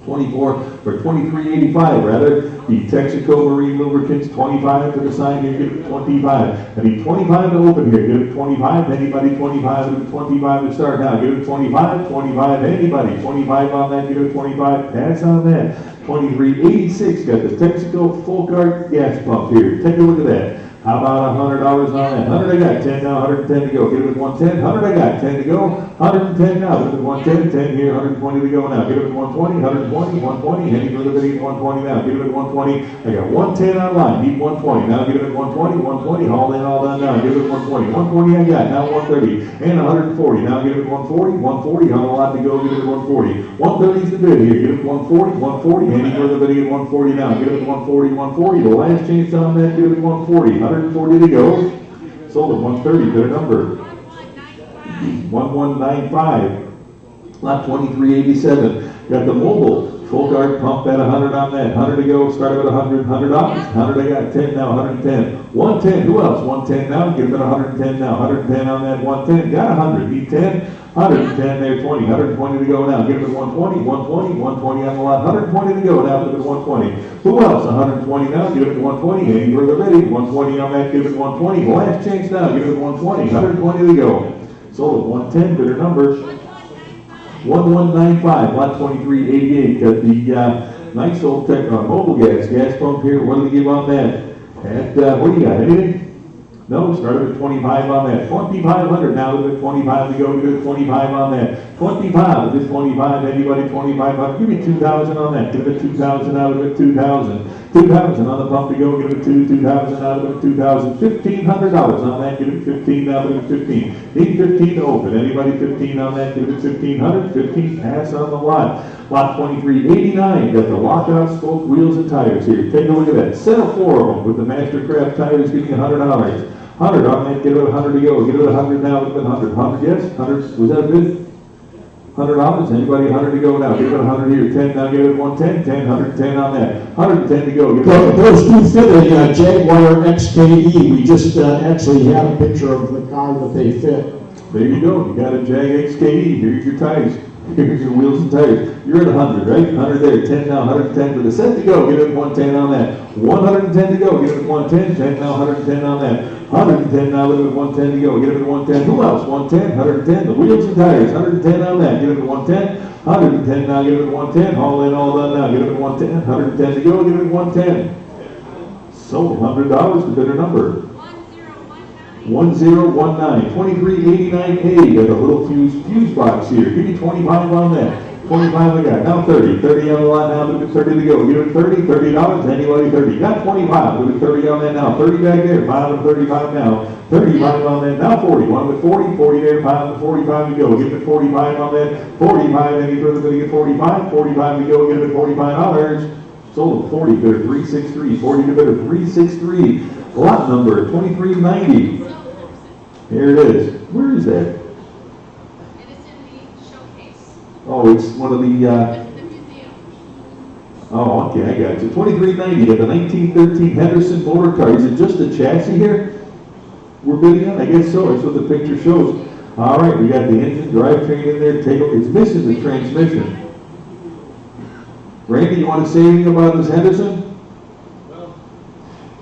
24 for 2385 rather. The Texaco Marine Lubricants 25 to the sign here, give it 25. I need 25 to open here, give it 25. Anybody 25 to 25 to start now, give it 25. 25, anybody 25 on that, give it 25. Pass on that. 2386 got the Texaco Full Guard gas pump here. Take a look at that. How about $100 on that? 100 I got, 10 now, 110 to go. Give it 110, 100 I got, 10 to go. 110 now, give it 110, 10 here, 120 to go now. Give it 120, 120, 120. Any further bidding, 120 now. Give it 120. I got 110 online, need 120. Now give it 120, 120. All in, all done now. Give it 120. 120 I got, now 130. And 140. Now give it 140, 140. On a lot to go, give it 140. 130 is the bid here. Give it 140, 140. Any further bidding at 140 now. Give it 140, 140. The last chance on that, give it 140. 140 to go. Sold at 130. Bidder number 1195. Lot 2387. Got the mobile full guard pump at 100 on that. 100 to go. Started at 100. $100. 100 I got. 10 now. 110. 110. Who else? 110 now. Give it 110 now. 110 on that. 110. Got 100. Need 10. 110 there. 20. 120 to go now. Give it 120. 120. 120 on the lot. 120 to go now. Give it 120. Who else? 120 now. Give it 120. Any further bidding? 120 on that. Give it 120. Last chance now. Give it 120. 120 to go. Sold at 110. Bidder number 1195. Lot 2388. Got the nice old mobile gas pump here. What do they give on that? At what do you got? Anything? No, started at 25 on that. 2,500 now to the 25 to go. Give it 25 on that. 25 to the 25. Anybody 2,500? Give me 2,000 on that. Give it 2,000 out of it. 2,000. 2,000 on the pump to go. Give it 2,000 out of it. 2,000. $1,500 on that. Give it 15 out of it. 15. Need 15 to open. Anybody 15 on that? Give it 1,500. 15. Pass on the lot. Lot 2389. Got the lockout, spoke, wheels, and tires here. Take a look at that. Set of 4 of them with the Mastercraft tires. Give me $100. 100 on that, give it 100 to go, give it 100 now, give it 100, 100, yes, 100, was that a bid? $100, anybody 100 to go now, give it 100 here, 10 now, give it 110, 10, 110 on that, 110 to go, give it Those two fit a Jaguar XKE. We just actually have a picture of the car that they fit. There you go, you got a Jag XKE, here's your tires, here's your wheels and tires. You're at 100, right? 100 there, 10 now, 110 with a cent to go, give it 110 on that. 110 to go, give it 110, 10 now, 110 on that. 110 now, give it 110 to go, give it 110. Who else? 110, 110, the wheels and tires, 110 on that, give it 110. 110 now, give it 110, all in, all done now, give it 110. 110 to go, give it 110. Sold $100, the bidder number. 1019, 2389A, got a little fuse box here, give me 25 on that, 25 I got, now 30 on the line now, give it 30 to go, give it 30, $30, anybody 30, got 25, give it 30 on that now, 30 back there, 5 and 35 now, 35 on that, now 40, one with 40, 40 there, 5 and 45 to go, give it 45 on that, 45, any further gonna get 45, 45 to go, give it $45, sold 40 bidder 363, 40 to bidder 363, lot number 2390. Here it is. Where is that? It is in the showcase, Oh, it's one of the, the museum. oh, okay, I got you. 2390, got the 1913 Henderson motor car. Is it just the chassis here we're bidding on? I guess so. That's what the picture shows. All right, we got the engine, drivetrain in there. Take a, it's missing the transmission. Randy, you want to say anything about this Henderson?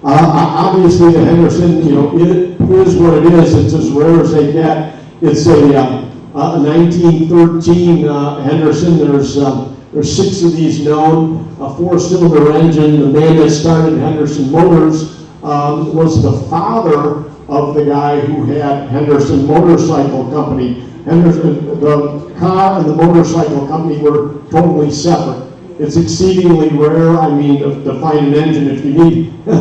Obviously, the Henderson, you know, it is what it is. It's as rare as they get. It's a 1913 Henderson. There's 6 of these known. A 4-cylinder engine. The man that started Henderson Motors was the father of the guy who had Henderson Motorcycle Company. Henderson, the car and the motorcycle company were totally separate. It's exceedingly rare. I mean, to find an engine, if you need a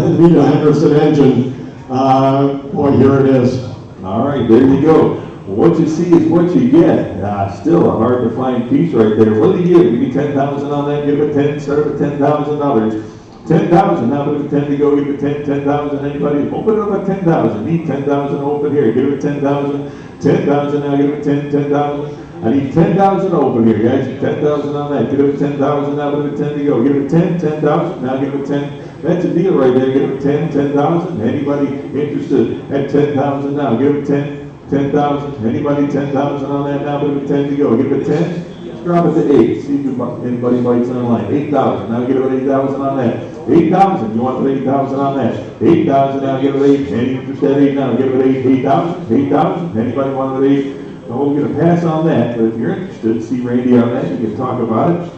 Henderson engine, boy, here it is. All right, there you go. What you see is what you get. Still a hard to find piece right there. What do you give? Give me 10,000 on that. Give it 10. Start at $10,000. 10,000. Now give it 10 to go. Give it 10. 10,000. Anybody? Open it up at 10,000. Need 10,000 open here. Give it 10,000. 10,000. Now give it 10. 10,000. I need 10,000 open here, guys. 10,000 on that. Give it 10,000. Now give it 10 to go. Give it 10. 10,000. Now give it 10. That's a deal right there. Give it 10. 10,000. Anybody interested at 10,000 now? Give it 10. 10,000. Anybody 10,000 on that now? Give it 10 to go. Give it 10. Let's drop it to 8. See if anybody bites online. 8,000. Now give it 8,000 on that. 8,000. You want 8,000 on that? 8,000. Now give it 8. Any interested at 8 now? Give it 8. 8,000. 8,000. Anybody want it 8? No, we're going to pass on that. But if you're interested, see Randy on that. You can talk about it.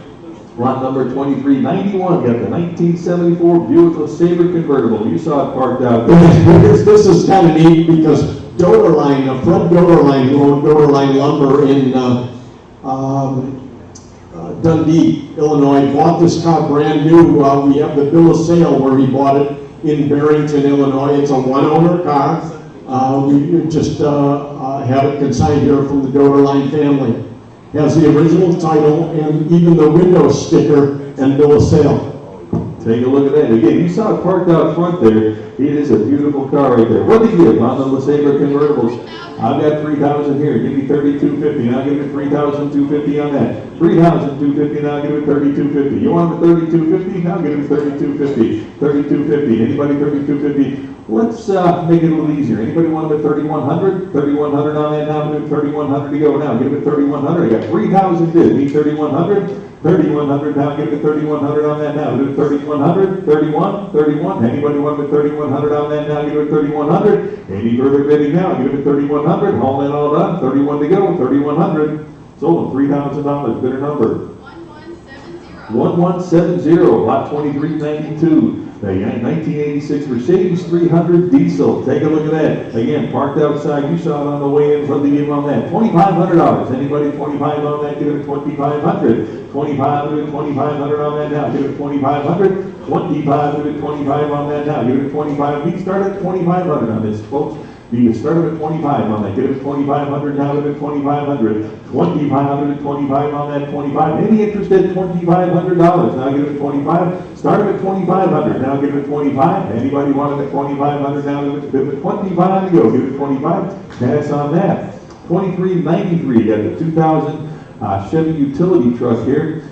Lot number 2391. Got the 1974 Buick LeSabre convertible. You saw it parked out there. This is kind of neat because Doderline, Fred Doderline, who owned Doderline Lumber in Dundee, Illinois, bought this car brand new. We have the bill of sale where he bought it in Barrington, Illinois. It's a one-owner car. We just have it consigned here from the Doderline family. Has the original title and even the window sticker and bill of sale. Take a look at that. Again, you saw it parked out front there. It is a beautiful car right there. What do you give on the LeSabre convertibles? I've got 3,000 here. Give me 3,250. Now give me 3,250 on that. 3,250. Now give me 3,250. You want the 3,250? Now give me 3,250. 3,250. Anybody 3,250? Let's make it a little easier. Anybody want to 3,100? 3,100 on that now. Give me 3,100 to go. Now give it 3,100. I got 3,000 bid. Need 3,100. 3,100 now, give it 3,100 on that now. Give it 3,100, 31, 31. Anybody want to 3,100 on that now? Give it 3,100. Any further bidding now? Give it 3,100. All in, all done. 31 to go. 3,100. Sold $3,000. Bidder number 1170. 1170. Lot 2392. The 1986 Mercedes 300 diesel. Take a look at that. Again, parked outside. You saw it on the way in. What do you give on that? $2,500. Anybody 25 on that? Give it 2,500. 2,500. 2,500 on that now. Give it 2,500. 25. Give it 25 on that now. Give it 25. We start at 2,500 on this, folks. You start them at 25 on that, get it at 2,500, now get it at 2,500, 2,500 at 25 on that, 25. Any interest at $2,500, now get it at 25. Start them at 2,500, now get it at 25. Anybody want it at 2,500, now give it at 25 to go, give it 25. Pass on that. 2393, got the 2000 Chevy utility truck here.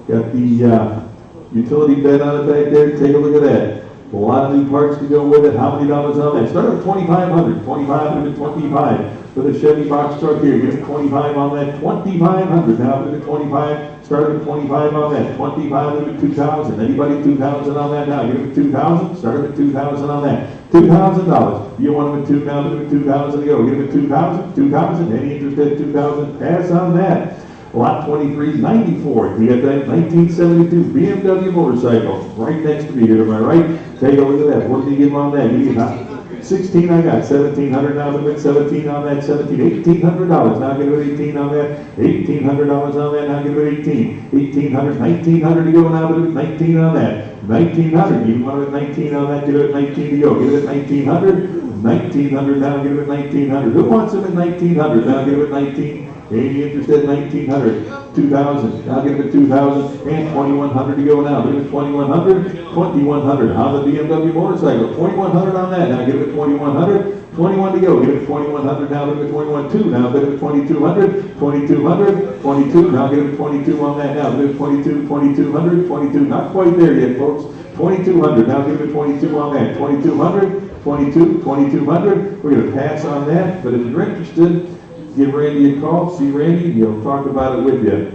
Got the utility bed on it back there. Take a look at that. A lot of new parts to go with it. How many dollars on that? Start at 2,500. 2,500 to 25 for the Chevy box truck here. Give it 25 on that. 2,500. Now give it 25. Start at 25 on that. 25 to 2,000. Anybody 2,000 on that now? Give it 2,000. Start at 2,000 on that. $2,000. You want them at 2 now? Give it 2,000 to go. Give it 2,000. 2,000. Any interest at 2,000? Pass on that. Lot 2394, you got that 1972 BMW motorcycle right next to me here, am I right? Take a look at that. What did you give on that? You get 16 I got, 1,700 now, give it 17 on that, 17, $1,800, now give it 18 on that, $1,800 on that, now give it 18, 1,800, 1,900 to go, now give it 19 on that, 1,900, you want it at 19 on that, give it 19 to go, give it 1,900, 1,900, now give it 1,900, who wants them at 1,900, now give it 19, any interest at 1,900, 2,000, now give it 2,000, and 2,100 to go now, give it 2,100, 2,100, on the BMW motorcycle, 2,100 on that, now give it 2,100, 21 to go, give it 2,100, now give it 21.2, now give it 2,200, 2,200, 22, now give it 22 on that, now give it 22, 2,200, 22, not quite there yet, folks, 2,200, now give it 22 on that, 2,200, 22, 2,200, we're going to pass on that, but if you're interested, give Randy a call, see Randy, he'll talk about it with you.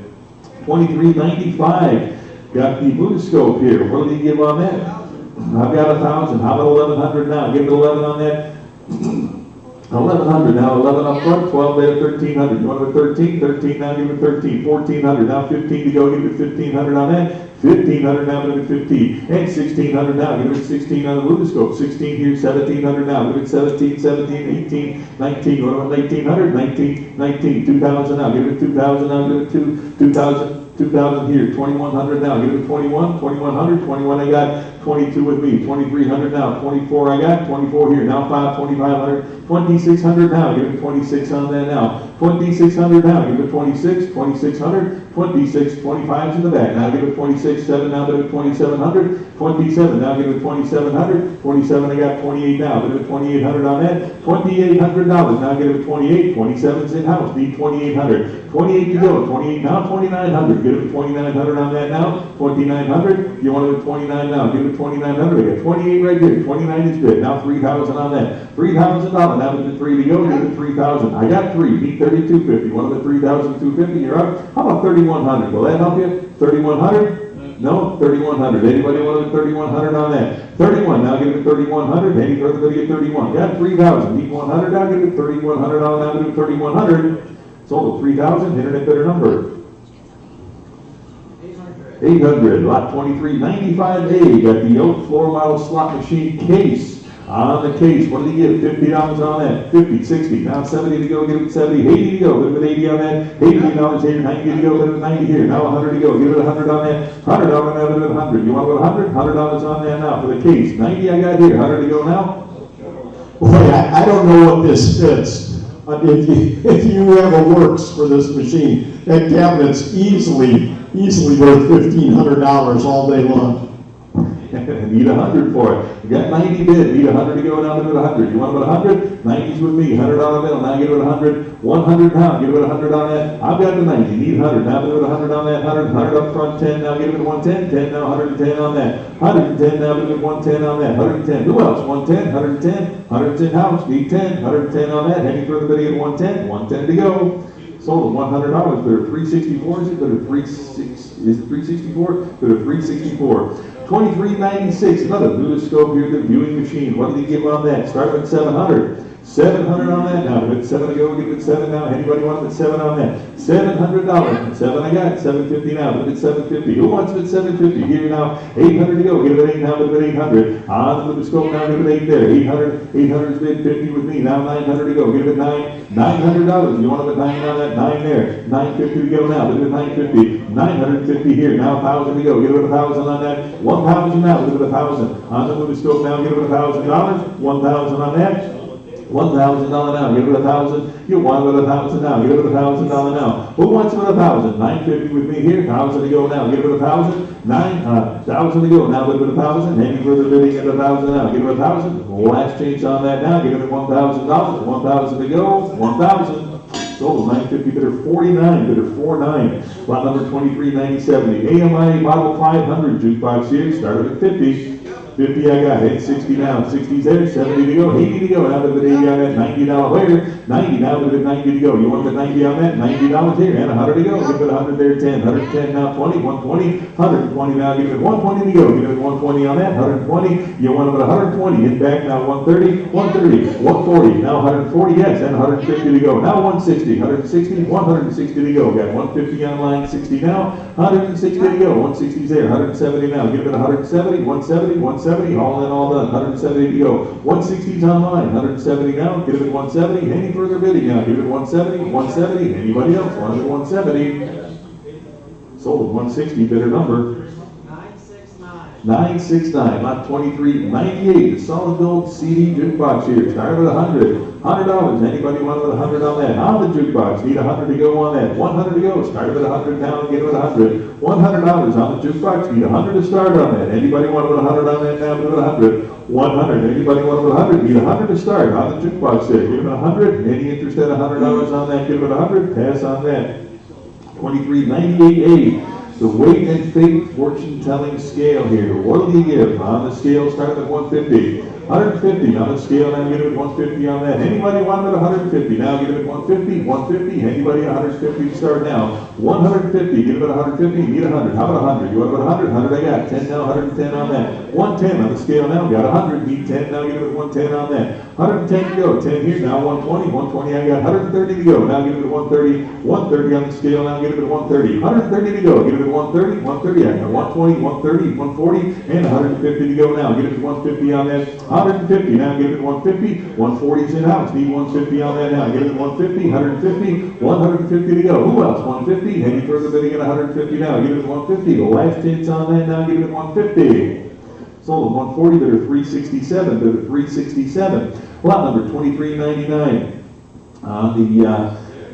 2395, got the Moonscope here, what did he give on that? I've got 1,000, how about 1,100 now? Give it 11 on that. 1,100 now, 11 up front, 12 there, 1,300. You want it at 13? 13 now, give it 13. 1,400 now, 15 to go, give it 1,500 on that. 1,500 now, give it 15. And 1,600 now, give it 16 on the Moonscope. 16 here, 1,700 now, give it 17, 17, 18, 19. What about 1,900? 19, 19, 2,000 now, give it 2,000 now, give it 2,000. 2,000 here, 2,100 now, give it 21, 2,100, 21 I got, 22 with me, 2,300 now, 24 I got, 24 here, now 2,500, 2,600 now, give it 26 on that now, 2,600 now, give it 26, 2,600, 26, 25's in the back, now give it 26, 7 now, give it 2,700, 27, now give it 2,700, 27 I got, 28 now, give it 2,800 on that, $2,800, now give it 28, 27's in-house, need 2,800, 28 to go, 28 now, 2,900, give it 2,900 on that now, 2,900, you want it at 29 now, give it 2,900, I got 28 right here, 29 is good, now 3,000 on that, $3,000, now give it 3 to go, give it 3,000, I got 3, need 3,250, one of the 3,250, you're up, how about 3,100, will that help you, 3,100? No, 3,100. Anybody want to 3,100 on that? 31. Now give it 3,100. Any further get 31. Got 3,000. Need 100. Now give it 3,100 on. Now give it 3,100. Sold at 3,000. Internet better number. 800. Lot 2395A. Got the oak floor model slot machine case. On the case, what did he give? $50 on that. 50, 60. Now 70 to go, give it 70. 80 to go, give it 80 on that. $80 here, 90 to go, give it 90 here. Now 100 to go, give it 100 on that. $100 on that, give it 100. You want to go 100? $100 on that now for the case. 90 I got here, 100 to go now. Boy, I don't know what this fits. If you ever works for this machine, that cabinet's easily worth $1,500 all day long. Need 100 for it. You got 90 bid, need 100 to go, now give it 100. You want to go 100? 90's with me, $100 bill, now give it 100. 100 now, give it 100 on that. I've got the 90, need 100, now give it 100 on that. 100 up front, 10, now give it 110. 10 now, 110 on that. 110 now, give it 110 on that. 110, who else? 110, 110, 110 house, need 10, 110 on that. Any further bidding at 110? 110 to go. Sold at $100, but at 364, is it? But at 364, is it 364? But at 364. 2396, another Ludoscope here, the viewing machine. What did he give on that? Start with 700. 700 on that now. Give it 7 to go, give it 7 now. Anybody want it at 7 on that? $700. 7 I got, 750 now. Give it 750. Who wants it at 750? Here now. 800 to go. Give it 8 now, give it 800. On the Ludoscope now, give it 8 there. 800 is bid, 50 with me. Now 900 to go. Give it 9. $900. You want it at 9 on that? 9 there. 950 to go now. Give it 950. 950 here. Now 1,000 to go. Give it 1,000 on that. 1,000 now. Give it 1,000. On the Ludoscope now, give it $1,000. 1,000 on that. $1,000 now, give it $1,000. You want it with $1,000 now, give it $1,000 now. Who wants it with $1,000? $950 with me here, $1,000 to go now, give it $1,000. $1,000 to go now, give it $1,000. Any further bidding at $1,000 now, give it $1,000. Last chance on that now, give it $1,000. $1,000 to go, $1,000. Sold, 950, bidder 49, bidder 49. Lot number 239070. AMI model 500 jukebox here, started at 50. 50 I got it, 60 down, 60's there, 70 to go, 80 to go, now the bid got that $90 later, 90 now, the bid 90 to go, you want the 90 on that, $90 here, and 100 to go, give it 100 there, 10, 110 now, 20, 120, 120 now, give it 120 to go, give it 120 on that, 120, you want it at 120, hit back now, 130, 130, 140, now 140, yes, and 150 to go, now 160, 160, 160 to go, got 150 on line, 60 now, 160 to go, 160's there, 170 now, give it 170, 170, 170, all in, all done, 170 to go. 160's online, 170 now, give it 170. Any further bidding now, give it 170, 170. Anybody else want it 170? Sold at 160, bidder number 969, lot 2398, the solid gold CD jukebox here, started at $100. Anybody want it with $100 on that? On the jukebox, need $100 to go on that. 100 to go, started at $100 now, get it at $100. $100 on the jukebox, need $100 to start on that. Anybody want it with $100 on that now, give it $100. 100, anybody want it with $100? Need $100 to start on the jukebox there, give it $100. Any interest at $100 on that, give it $100. Pass on that. 2398A. The weight and fate fortune telling scale here. What do you give? On the scale, start at 150. 150 on the scale, now give it 150 on that. Anybody want it at 150? Now give it 150, 150. Anybody 150 to start now? 150, give it 150, need 100. How about 100? You want it at 100? 100 I got. 10 now, 110 on that. 110 on the scale now, got 100, need 10, now give it 110 on that. 110 to go, 10 here, now 120, 120 I got. 130 to go, now give it 130. 130 on the scale, now give it 130. 130 to go, give it 130, 130 I got. 120, 130, 140, and 150 to go now. Give it 150 on that. 150, now give it 150, 140's in house, need 150 on that now, give it 150, 150, 150 to go. Who else? 150, any further bidding at 150 now, give it 150, the last chance on that now, give it 150. Sold at 140, bidder 367, bidder 367. Lot number 2399. The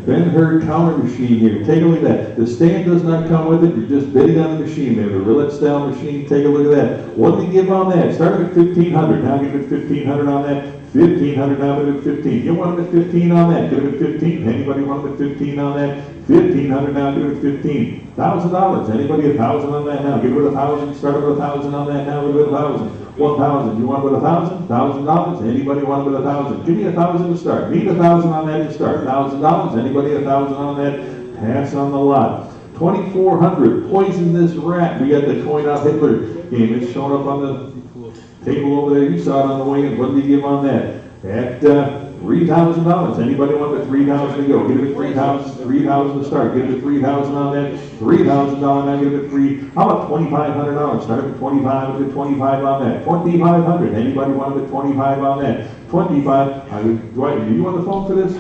Ben-Hur counter machine here, take a look at that. The stand does not come with it, you're just bidding on the machine there, the roulette style machine, take a look at that. What did they give on that? Started at 1500, now give it 1500 on that. 1500, now give it 15. You want it at 15 on that, give it 15. Anybody want it at 15 on that? 1500, now give it 15. $1,000, anybody 1,000 on that now? Give it 1,000, start with 1,000 on that now, give it 1,000. 1,000, you want it with 1,000? $1,000, anybody want it with 1,000? Give me 1,000 to start, need 1,000 on that to start. $1,000, anybody 1,000 on that? Pass on the lot. 2,400, poison this rat. We got the coin off Hitler game, it's showing up on the table over there, you saw it on the way in. What did we give on that? At $3,000. Anybody want the 3,000 to go? Give it 3,000, 3,000 to start. Give it 3,000 on that. $3,000 now, give it $3,000. How about $2,500? Start with 25, give it 25 on that. 2,500. Anybody want the 25 on that? 25. Dwight, are you on the phone for this?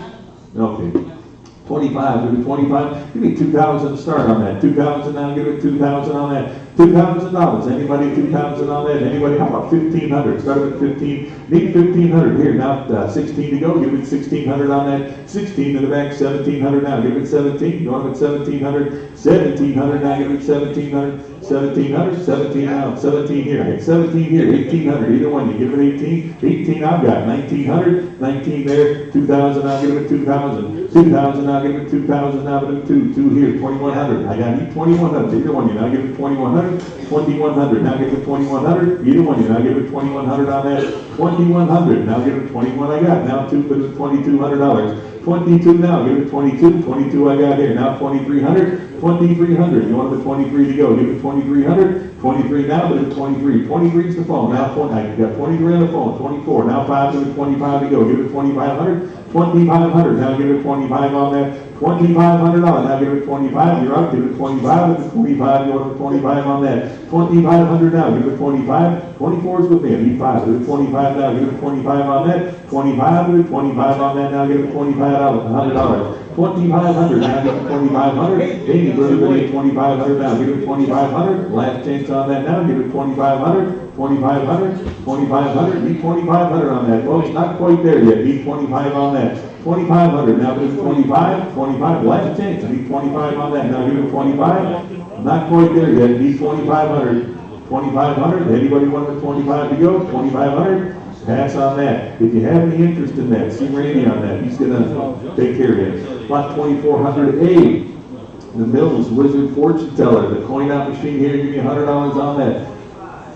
Okay. 25, give it 25. Give me 2,000 to start on that. 2,000 now, give it 2,000 on that. $2,000. Anybody 2,000 on that? Anybody? How about 1,500? Start with 15. Need 1,500 here. Now 16 to go. Give it 1,600 on that. 16 in the back. 1,700 now. Give it 17. You want it 1,700? 1,700 now. Give it 1,700. 1,700. 17 now. 17 here. I got 17 here. 1,800. Either one. You give it 18. 18 I've got. 1,900. 19 there. 2,000 now. Give it 2,000. 2,000 now. Give it 2,000 now. Give it 2. 2 here. 2,100. I got 2,100. Either one. You now give it 2,100. 2,100. Now give it 2,100. Either one. You now give it 2,100 on that. 2,100. Now give it 21. I got. Now two, but it's $2,200. 22 now. Give it 22. 22 I got here. Now 2,300. 2,300. You want the 23 to go. Give it 2,300. 23 now, but it's 23. 23 is the phone. Now I got 23 on the phone. 24. Now 5 to 25 to go. Give it 2,500. 2,500. Now give it 25 on that. $2,500. Now give it 25. You're up. Give it 25. Give it 25. You want it 25 on that. 2,500 now. Give it 25. 24 is with me. I need 5. Give it 25 now. Give it 25 on that. 25. Give it 25 on that. Now give it $2,500. 2,500 now. Give it 2,500. Any further than 2,500 now. Give it 2,500. Last chance on that now. Give it 2,500. 2,500, 2,500, need 2,500 on that, folks, not quite there yet, need 25 on that, 2,500, now give it 25, 25, last chance, I need 25 on that, now give it 25, not quite there yet, need 2,500, 2,500, anybody want the 25 to go, 2,500, pass on that, if you have any interest in that, see Randy on that, he's gonna take care of it, lot 2,400A, the Mills Wizard Fortune Teller, the coin out machine here, give me $100 on that.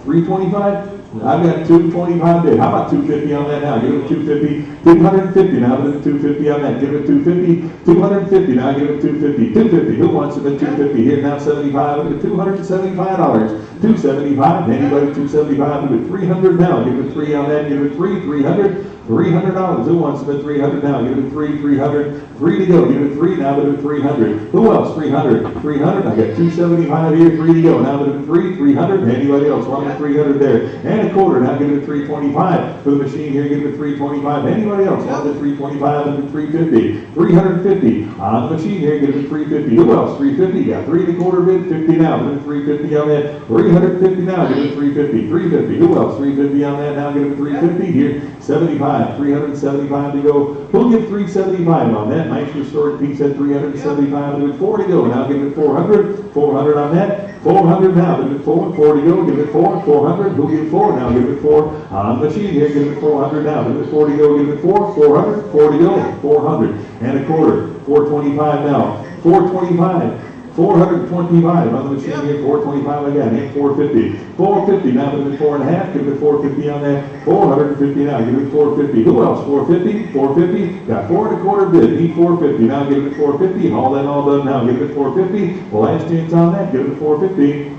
325? I've got 225 bid. How about 250 on that now? Give it 250. 250 now. Give it 250 on that. Give it 250. 250 now. Give it 250. 250. Who wants it at 250? Here now 75. Give it $275. 275. Anybody 275? Give it 300 now. Give it 3 on that. Give it 3. 300. $300. Who wants it at 300 now? Give it 3. 300. 3 to go. Give it 3 now. Give it 300. Who else? 300. 300. I got 275 here. 3 to go. Now give it 3. 300. Anybody else want it? 300 there. And a quarter. Now give it 325 for the machine here. Give it 325. Anybody else want it? 325 and 350. 350 on the machine here. Give it 350. Who else? 350. Got 3 and a quarter bid. 50 now. Give it 350 on that. 350 now. Give it 350. 350. Who else? 350 on that. Now give it 350 here. 75. 375 to go. Who'll give 375 on that? Nice restored piece at 375. Give it 4 to go. Now give it 400. 400 on that. 400 now. Give it 4. 4 to go. Give it 4. 400. Who'll give 4? Now give it 4 on the machine here. Give it 400 now. Give it 4 to go. Give it 4. 400. 4 to go. 400 and a quarter. 425 now. 425. 425 on the machine here, 425 again, and 450. 450 now, give it 4.5, give it 450 on that. 450 now, give it 450. Who else? 450, 450, got 4 and a quarter bid, need 450. Now give it 450, all done now, give it 450. Well, last chance on that, give it 450.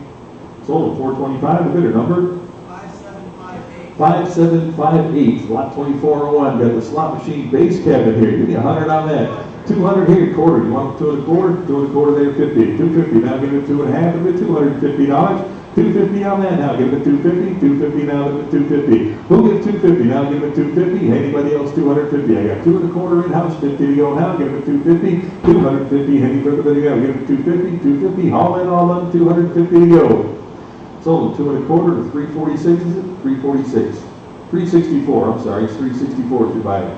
Sold at 425, the bidder number? 5758, lot 2401, got the slot machine base cabinet here, give me 100 on that. 200 here, quarter. You want 2 and a quarter? 2 and a quarter there, 50. 250. Now give it 2.5. Give it $250. 250 on that. Now give it 250. 250 now. Give it 250. Who gives 250? Now give it 250. Anybody else 250? I got 2 and a quarter in house. 50 to go now. Give it 250. 250. Any further to go? Give it 250. 250. All in, all done. 250 to go. Sold 2 and a quarter to 346. Is it 346? 364. I'm sorry. It's 364 to buy it.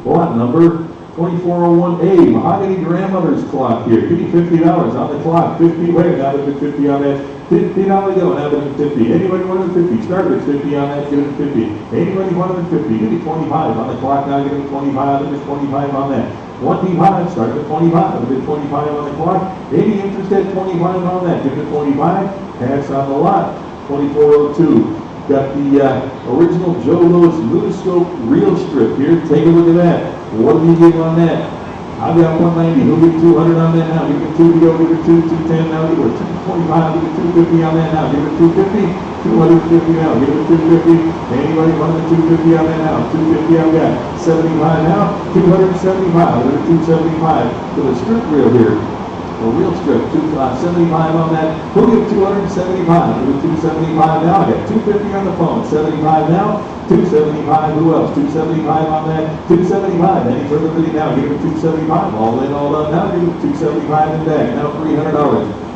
Lot number 2401A, mahogany grandmother's clock here. Give me $50 on the clock. 50 where? Now give it 50 on that. $50 go. Now give it 50. Anybody want it 50? Start with 50 on that. Give it 50. Anybody want it 50? Give me 25 on the clock. Now give it 25. Give it 25 on that. 25. Start with 25. Give it 25 on the clock. Any interest at 25 on that? Give it 25. Pass on the lot. 2402. Got the original Joe Louis Ludoscope reel strip here. Take a look at that. What do you give on that? I've got 190. Who'll give 200 on that now? Give it 2 to go. Give it 2, 210 now. Give it 225. Give it 250 on that now. Give it 250. 250 now. Give it 250. Anybody want the 250 on that now? 250 I've got. 75 now. 275. Give it 275 for the strip reel here. A real strip, 75 on that. Who'll give 275? Give it 275 now. I got 250 on the phone. 75 now. 275. Who else? 275 on that. 275. Any further bidding now? Give it 275. All in, all done now. Give it 275 and back. Now $300.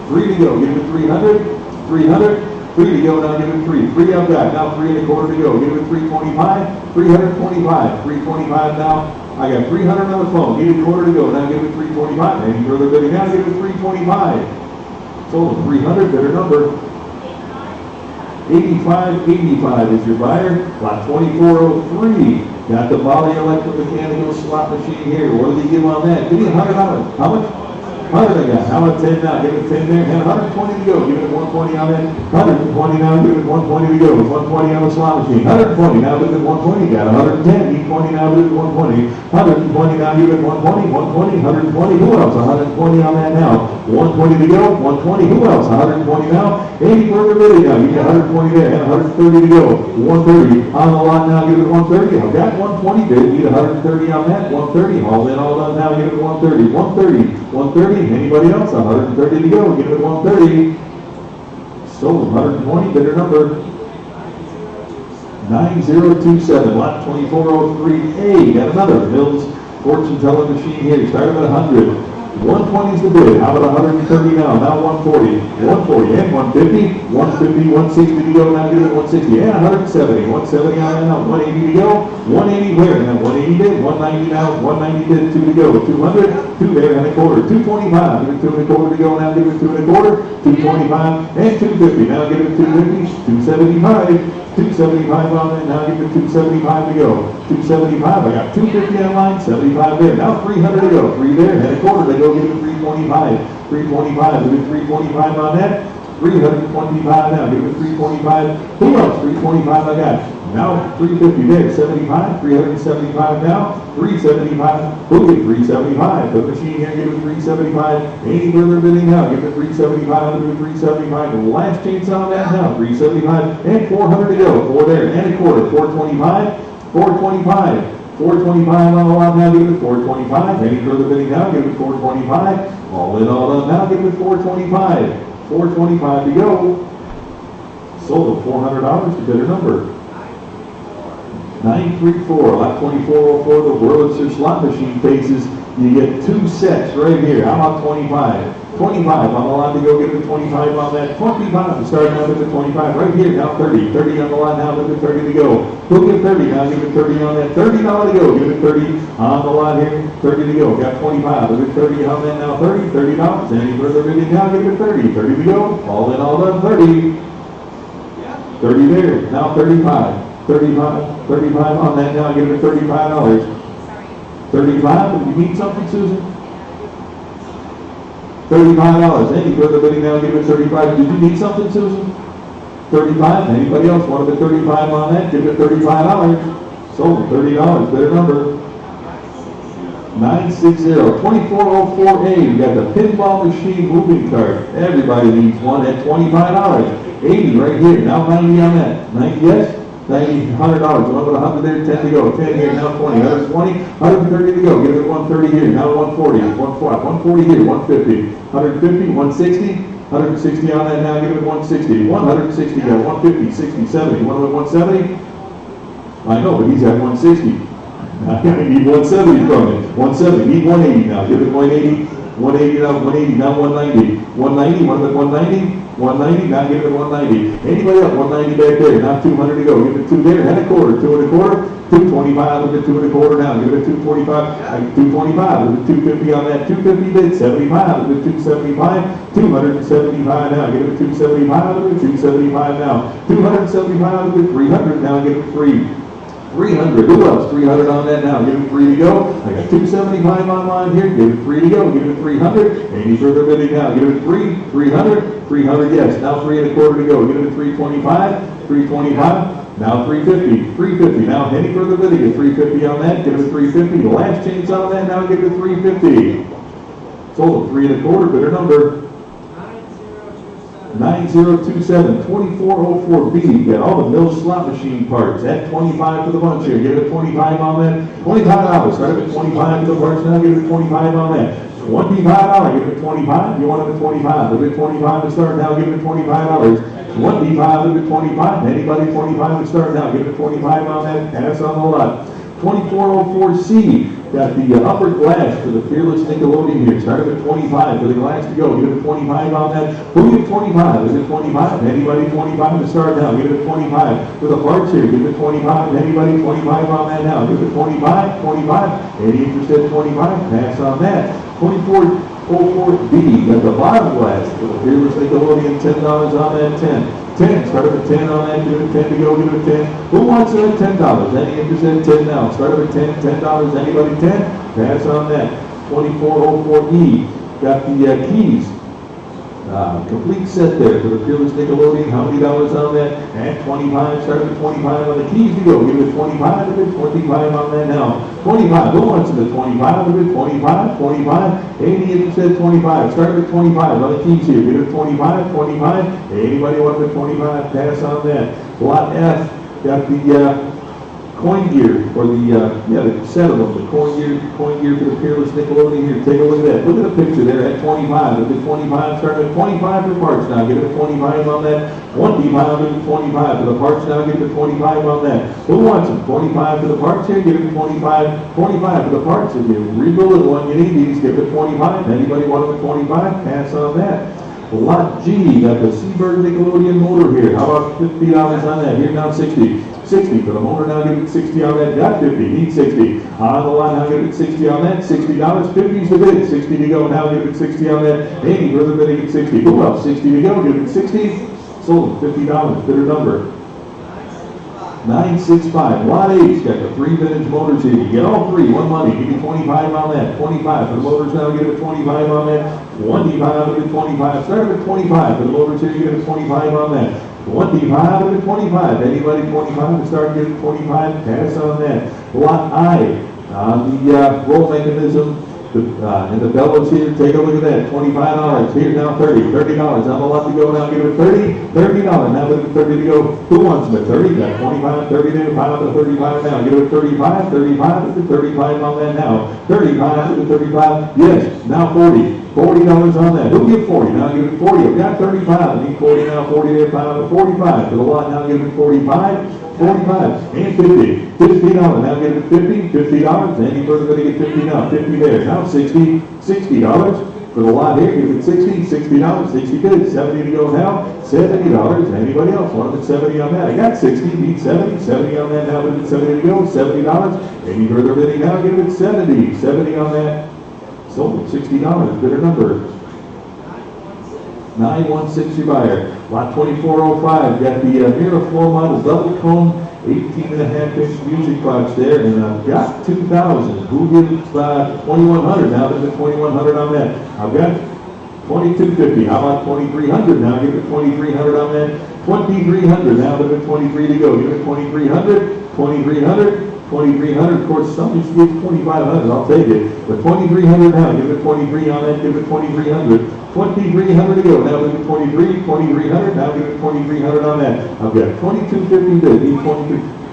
3 to go. Give it 300. 300. 3 to go. Now give it 3. 3 I've got. Now 3 and a quarter to go. Give it 325. 325. 325 now. I got 300 on the phone. Give it a quarter to go. Now give it 325. Any further bidding now? Give it 325. Sold 300. Bidder number 8585 is your buyer. Lot 2403. Got the Bali electromechanical slot machine here. What do they give on that? Give me $100. How much? 100 I got. How about 10 now? Give it 10 there. And 120 to go. Give it 120 on that. 120 now. Give it 120 to go. 120 on the slot machine. 120 now. Give it 120. Got 110. Need 20 now. Give it 120. 120 now. Give it 120. 120. 120. Who else? 120 on that now. 120 to go. 120. Who else? 120 now. 80 further bidding now. You got 120 there. And 130 to go. 130 on the lot now. Give it 130. I've got 120 bid. Need 130 on that. 130. All in, all done now. Give it 130. 130. 130. Anybody else? 130 to go. Give it 130. Sold 120. Bidder number 9027. Lot 2403A. Got another Mills fortune telling machine here. Started at 100. 120 is the bid. How about 130 now? Now 140. 140 and 150. 150, 160 to go. Now give it 160 and 170. 170 on now. 180 to go. 180 where? Now 180 bid. 190 now. 190 bid. 2 to go. 200. 2 there and a quarter. 225. Give it 2 and a quarter to go. Now give it 2 and a quarter. 225 and 250. Now give it 250. 275. 275 on that, now give it 275 to go. 275, I got 250 on line, 75 there. Now 300 to go. 3 there, and a quarter to go, give it 325. 325, give it 325 on that. 325 now, give it 325. Who else? 325 I got. Now 350 there, 75, 375 now, 375. Who get 375? The machine here, give it 375. Any further bidding now, give it 375, give it 375. The last chance on that now, 375 and 400 to go. 4 there and a quarter, 425, 425. 425 on the lot now, give it 425. Any further bidding now, give it 425. All in, all done now, give it 425. 425 to go. Sold at $400 to bidder number 934. Lot 2404, the Wurlitzer slot machine cases. You get 2 sets right here. How about 25? 25 on the lot to go, give it 25 on that. 25 to start now, give it 25 right here. Now 30. 30 on the lot now, give it 30 to go. Who'll get 30 now? Give it 30 on that. $30 to go. Give it 30 on the lot here. 30 to go. Got 25. Give it 30 on that now. $30. Any further bidding now? Give it 30. 30 to go. All in, all done. 30. 30 there. Now 35. 35 on that now. Give it $35. 35. Did you need something, Susan? $35. Any further bidding now, give it 35. Did you need something, Susan? 35. Anybody else want to bid 35 on that? Give it $35. Sold $30. Bidder number 960. 2404A. We got the pinball machine moving cart. Everybody needs one at $25. 80 right here. Now 90 on that. 90, yes? 90, $100. One with 100 there, 10 to go. 10 here, now 20. 120, 130 to go. Give it 130 here, now 140. 140 here, 150. 150, 160. 160 on that now, give it 160. 160, got 150, 60, 70. One with 170? I know, but he's at 160. I need 170 from it. 170, need 180 now. Give it 180. 180 now, 180, now 190. 190, one with 190. 190, now give it 190. Anybody else? 190 back there, now 200 to go. Give it 2 there, and a quarter, 2 and a quarter. 225, look at 2 and a quarter now. Give it 245, 225, look at 250 on that. 250 bid, 75, look at 275. 275 now, give it 275, look at 275 now. 275, look at 300 now, give it 300. Who else? 300 on that now. Give it 3 to go. I got 275 online here. Give it 3 to go. Give it 300. Any further bidding now? Give it 300. 300, yes. Now 3 and a quarter to go. Give it 325. 325. Now 350. 350. Now any further bidding? Get 350 on that. Give it 350. The last chance on that. Now give it 350. Sold 3 and a quarter. Bidder number 9027, 2404B. Got all the mill slot machine parts at 25 for the bunch here. Give it 25 on that. $25. Start at 25 for the parts now. Give it 25 on that. $25. Give it 25. You want it at 25. Give it 25 to start now. Give it $25. 25. Give it 25. Anybody 25 to start now. Give it 25 on that. Pass on the lot. 2404C. Got the upper glass for the Fearless Nickelodeon here. Start at 25 for the glass to go. Give it 25 on that. Who get 25? Is it 25? Anybody 25 to start now? Give it 25 for the parts here. Give it 25. Anybody 25 on that now? Give it 25. 25. Any interested 25? Pass on that. 2404B. Got the bottom glass for the Fearless Nickelodeon. $10 on that. 10. 10. Start at 10 on that. Give it 10 to go. Give it 10. Who wants it at $10? Any interested 10 now? Start at 10. $10. Anybody 10? Pass on that. 2404E. got the keys. Complete set there for the Fearless Nickelodeon. How many dollars on that? And 25, start with 25 on the keys to go. Give it 25, give it 25 on that now. 25, who wants it? 25, give it 25, 25. 80 if you said 25, start with 25 on the keys here. Give it 25, 25. Anybody want the 25? Pass on that. Lot F, got the coin gear, or the set of them, the coin gear for the Fearless Nickelodeon here. Take a look at that. Look at the picture there at 25. Look at 25, start at 25 for parts now. Give it 25 on that. 25, give it 25 for the parts now. Give it 25 on that. Who wants them? 25 for the parts here. Give it 25. 25 for the parts. If you rebuild it one, you need these. Give it 25. Anybody want them at 25? Pass on that. Lot G, got the Seabird Nickelodeon motor here. How about $50 on that? Here now 60. 60 for the motor now, give it 60 on that. Got 50, need 60. On the line now, give it 60 on that. $60, 50's the bid. 60 to go now, give it 60 on that. 80 further bidding at 60. Who else? 60 to go, give it 60. Sold $50, bidder number 965. Lot H, got the 3 vintage motors here. You get all 3, one money. Give me 25 on that. 25 for the motors now, give it 25 on that. 25, give it 25. Start with 25 for the motors here, give it 25 on that. 25 to 25. Anybody 25 to start getting 25? Pass on that. Lot I, on the roll mechanism, and the bellows here. Take a look at that. $25. Here now 30. $30 on the lot to go now. Give it 30. $30. Now give it 30 to go. Who wants them at 30? Got 25, 30 there. 5 to 35 now. Give it 35. 35 to 35 on that now. 35 to 35. Yes. Now 40. $40 on that. Who'll give 40? Now give it 40. I've got 35. I need 40 now. 40 there. 5 to 45. For the lot now. Give it 45. 45 and 50. $50 now, get it 50. $50. Any further going to get 50 now. 50 there. Now 60. $60 for the lot here. Give it 60. $60. 60 good. 70 to go now. $70. Anybody else want it 70 on that? I got 60. Need 70. 70 on that now. Give it 70 to go. $70. Any further bidding now? Give it 70. 70 on that. Sold $60. Bidder number 916 your buyer. Lot 2405, got the Mira floor model double cone, 18.5-inch music box there, and I've got 2,000. Who gives 2,100 now? There's a 2,100 on that. I've got 2,250. How about 2,300 now? Give it 2,300 on that. 2,300 now. There's a 23 to go. Give it 2,300. 2,300. 2,300. Of course, some used to give 2,500. I'll take it. But 2,300 now. Give it 23 on that. Give it 2,300. 2,300 to go. Now give it 23. 2,300. Now give it 2,300 on that. I've got 2,250 bid. Need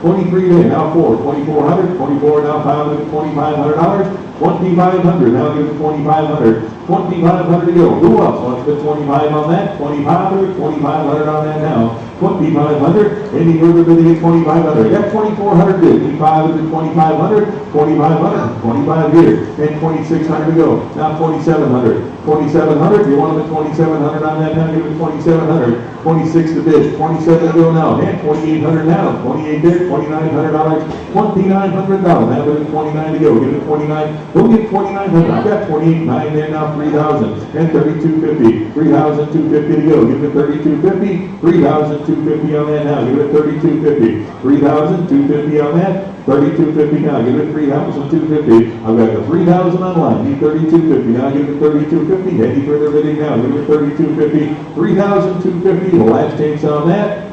23 there. Now 2,400. 24 now. 500. $2,500. 2,500. Now give it 2,500. 2,500 to go. Who else wants to put 25 on that? 2,500. 2,500 on that now. 2,500. Any further bidding at 2,500. I got 2,400 bid. Need 500. 2,500. 2,500. 25 here. And 2,600 to go. Now 2,700. 2,700. You want them at 2,700 on that now? Give it 2,700. 26 to bid. 27 to go now. And 2,800 now. 28 there. $2,900. $2,900. Now give it 29 to go. Give it 29. Don't get 2,900. I've got 28.9 there now. 3,000. And 3,250. 3,250 to go. Give it 3,250. 3,250 on that now. Give it 3,250. 3,250 on that. 3,250 now. Give it 3,250. I've got the 3,000 online. Need 3,250. Now give it 3,250. Any further bidding now. Give it 3,250. 3,250. The last chance on that.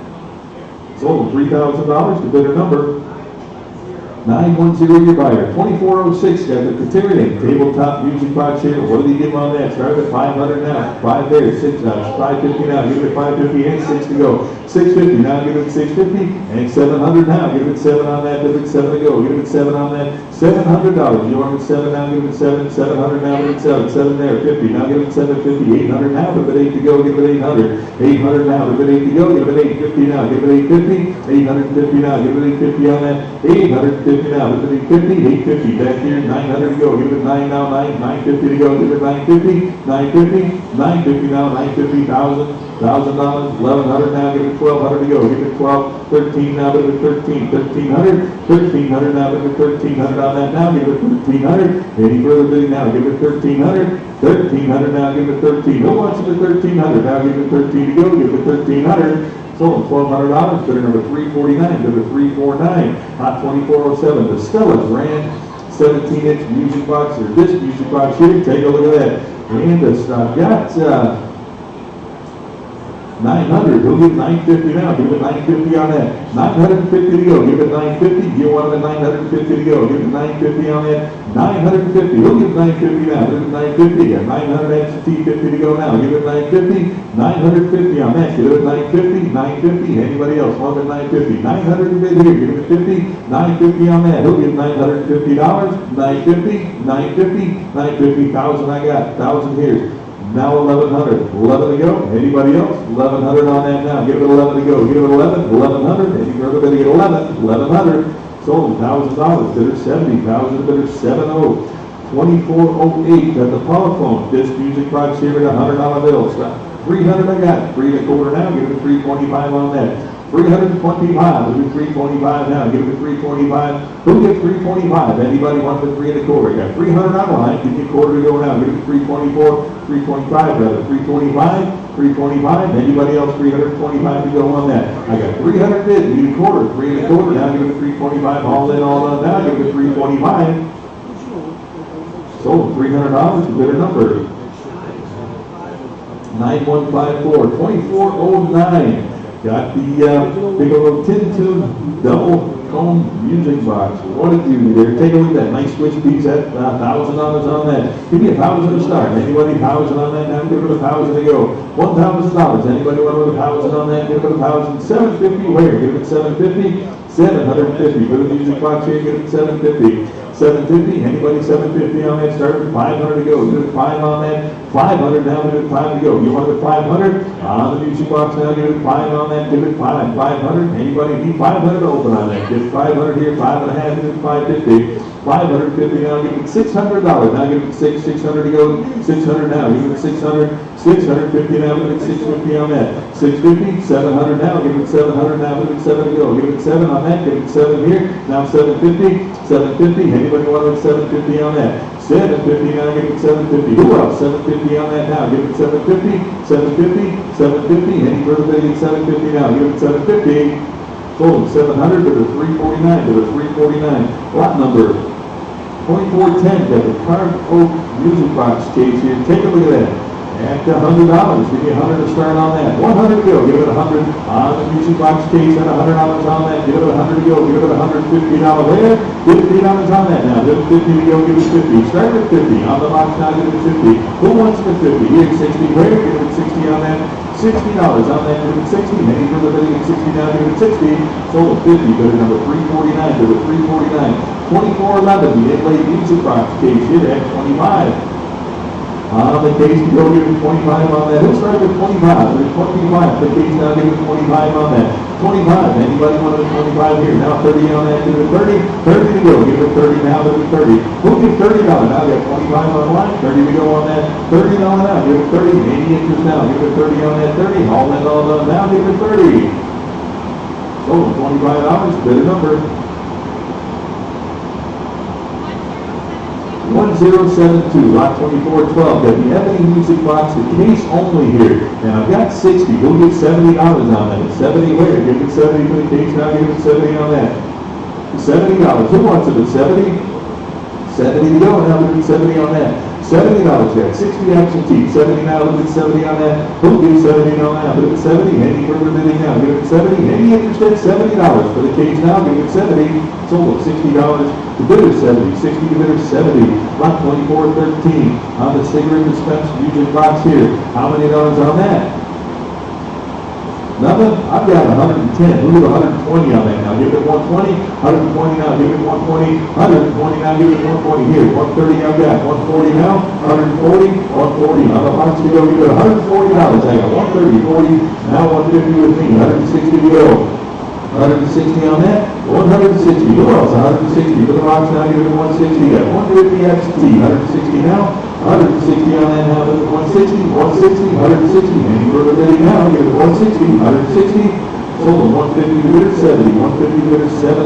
Sold $3,000 to bidder number 910 your buyer. 2406 got the Criterion tabletop music box here. What did he give on that? Started at 500 now. 5 there. 550 now. Give it 550 and 6 to go. 650 now. Give it 650 and 700 now. Give it 7 on that. Give it 7 to go. Give it 7 on that. $700. You want it 7 now. Give it 7. 700 now. Give it 7. 7 there. 50 now. Give it 750. 800 now. Give it 8 to go. Give it 800. 800 now. Give it 8 to go. Give it 850 now. Give it 850. 850 now. Give it 850 on that. 850 now. Give it 850. 850 back here. 900 to go. Give it 9 now. 950 to go. Give it 950. 950. 950 now. 950. $1,000. $1,100 now. Give it 1,200 to go. Give it 12. 13 now. Give it 13. 1,300. 1,300 now. Give it 1,300 on that now. Give it 1,300. Any further bidding now. Give it 1,300. 1,300 now. Give it 13. Who wants it at 1,300? Now give it 13 to go. Give it 1,300. Sold $1,200. Bidder number 349. Bidder 349. Hot 2407. The Stella Grand 17-inch music box, or this music box here, take a look at that. And I've got, 900, who'll give 950 now? Give it 950 on that. 950 to go, give it 950. You want it 950 to go, give it 950 on that. 950, who'll give 950 now? Give it 950. Got 900 absentee 50 to go now. Give it 950. 950 on that. Give it 950. 950. Anybody else want it 950? 900 bid here. Give it 50. 950 on that. Who'll give $950? 950. 950. 950. 1,000 I got. 1,000 here. Now 1,100. 11 to go. Anybody else? 1,100 on that now. Give it 11 to go. Give it 11. 1,100. Everybody get 11. 1,100. Sold $1,000. Bidder 70. 1,000. Bidder 70. 2408 at the power phone. This music box here at $100 bill. Stop. 300 I got. 3 1/4 now. Give it 325 on that. 325. We'll do 325 now. Give it 325. Who gets 325? Anybody want the 3 1/4? Got 300 on the line. Give me a quarter to go now. Give it 324. 325 rather. 325. 325. Anybody else? 325 to go on that. I got 300 bid. Need a quarter. 3 1/4. Now give it 325. All in, all done. Now give it 325. Sold $300. Bidder number 9154. 2409. Got the big old tin tune double tone music box. What did you do there? Take a look at that nice switch piece at $1,000 on that. Give me 1,000 to start. Anybody 1,000 on that? Now give it 1,000 to go. $1,000. Anybody want to put 1,000 on that? Give it 1,000. 750 where? Give it 750. 750. Put a music box here. Give it 750. 750. Anybody 750 on that? Start with 500 to go. Give it 5 on that. 500 now. Give it 5 to go. You want it 500 on the music box now? Give it 5 on that. Give it 5. 500. Anybody need 500 to open on that? Give 500 here. 5.5. Give it 550. 550 now. Give it $600. Now give it 600 to go. 600 now. Give it 600. 650 now. Give it 650 on that. 650. 700 now. Give it 700 now. Give it 7 to go. Give it 7 on that. Give it 7 here. Now 750. 750. Anybody want it 750 on that? 750 now. Give it 750. Who else? 750 on that now. Give it 750. 750. 750. Any further bidding? 750 now. Give it 750. Sold 700 to the 349 to the 349. Lot number 2410. Got the Carved Oak music box case here. Take a look at that. At $100. Give me 100 to start on that. 100 to go. Give it 100 on the music box case and $100 on that. Give it 100 to go. Give it $150 there. $50 on that now. Give it 50 to go. Give it 50. Start with 50. On the box now. Give it 50. Who wants the 50? Here, 60 where? Give it 60 on that. $60 on that. Give it 60. Any further bidding at 60 now. Give it 60. Sold 50. Go to number 349 to the 349. 2411. The inlaid music box case here at 25. On the case, you go give it 25 on that. Who started with 25? There's 25. The case now give it 25 on that. 25. Anybody want it 25 here? Now 30 on that. Give it 30. 30 to go. Give it 30 now. Give it 30. Who gives $30? Now we got 25 on the line. 30 to go on that. 30 on now. Give it 30. 80 interest now. Give it 30 on that. 30. All that all done now. Give it 30. Sold $25. Bid number 1072, lot 2412. Got the ebony music box, the case only here. Now I've got 60. We'll get $70 on that. 70 where? Give it 70 for the case now. Give it 70 on that. $70. Who wants it at 70? 70 to go. Now we'll get 70 on that. $70. Got 60 absentee. 70 now. We'll get 70 on that. Who gives 70 on that? Give it 70. Any further bidding now? Give it 70. Any interest at $70 for the case now? Give it 70. Sold at $60. The bidder 70. 60 to bidder 70. Lot 2413 on the cigarette dispense music box here. How many dollars on that? Nothing? I've got 110. Who did 120 on that now? Give it 120. 120 now. Give it 120. 120 now. Give it 120 here. 130 I've got. 140 now. 140. 140 on the box to go. Give it $140. I got 130. 40. Now 150 with me. 160 to go. 160 on that. 160. Who else? 160. For the box now. Give it 160. Got 150 absentee. 160 now. 160 on that now. 160. 160. 160. Any further bidding now? Give it 160. 160. Sold 150 to bidder 70. 150 to bidder 70.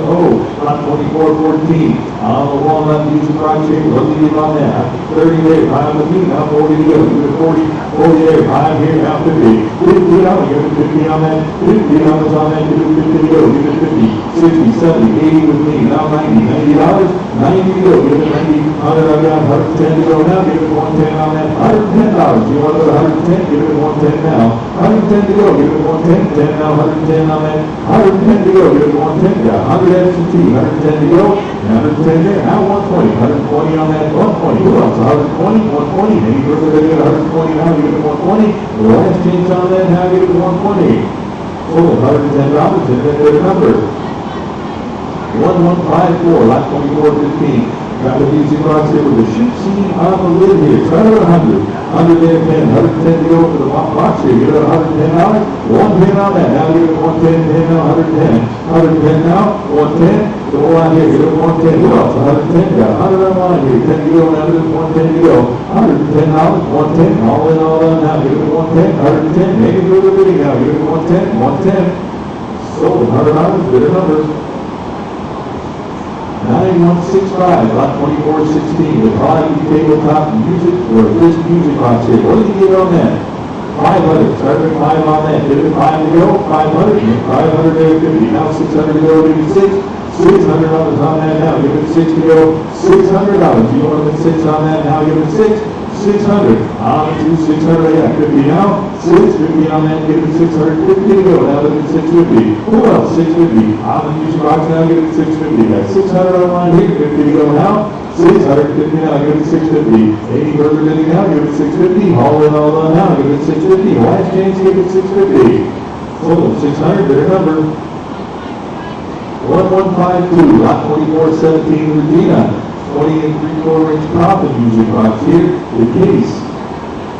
Lot 2414. On the walnut music box here. What do you on that? 30 there. 5 with me. Now 40 to go. Give it 40. 4 there, 5 here, now 50. 50 on, give it 50 on that, 50 on that, give it 50 to go, give it 50, 60, 70, 80 with me, now 90, $90, 90 to go, give it 90, 100, I've got 110 to go now, give it 110 on that, $110, you want to go to 110, give it 110 now, 110 to go, give it 110, 10 now, 110 on that, 110 to go, give it 110, got 100 absentee, 110 to go, 110 there, now 120, 120 on that, 120, who else, 120, 120, any further than 120 now, give it 120, the last change on that, now give it 120, total $110, and then their number, 1154, lot 2415. Got the music box here with the shoot scene on the lid here. Try to 100. 100 there, 10. 110 to go for the box here. Give it $110. 110 on that. Now give it 110, 10 now, 110. 110 now, 110. The whole line here, give it 110. Who else? 110. Got 100 on line here. 10 to go, now give it 110 to go. $110, 110. All in, all done now. Give it 110, 110. Maybe do the bidding now. Give it 110, 110. Sold $100. Bidder numbers. 9165, lot 2416, the quality tabletop music, or this music box here. What did you get on that? 500, start with 5 on that, give it 5 to go, 500, 500 there, 50, now 600 to go, give it 6, $600 on that now, give it 6 to go, $600, you want to put 6 on that now, give it 6, 600, on to 600, I got 50 now, 650 on that, give it 650 to go, now give it 650, who else, 650, on the music box now, give it 650, got 600 on line here, 50 to go now, 650 now, give it 650, 80 further bidding now, give it 650, all in, all done now, give it 650, last chance, give it 650, total 600, bidder number, 1152, lot 2417, Regina. 20 and 3/4 inch profit music box here. The case.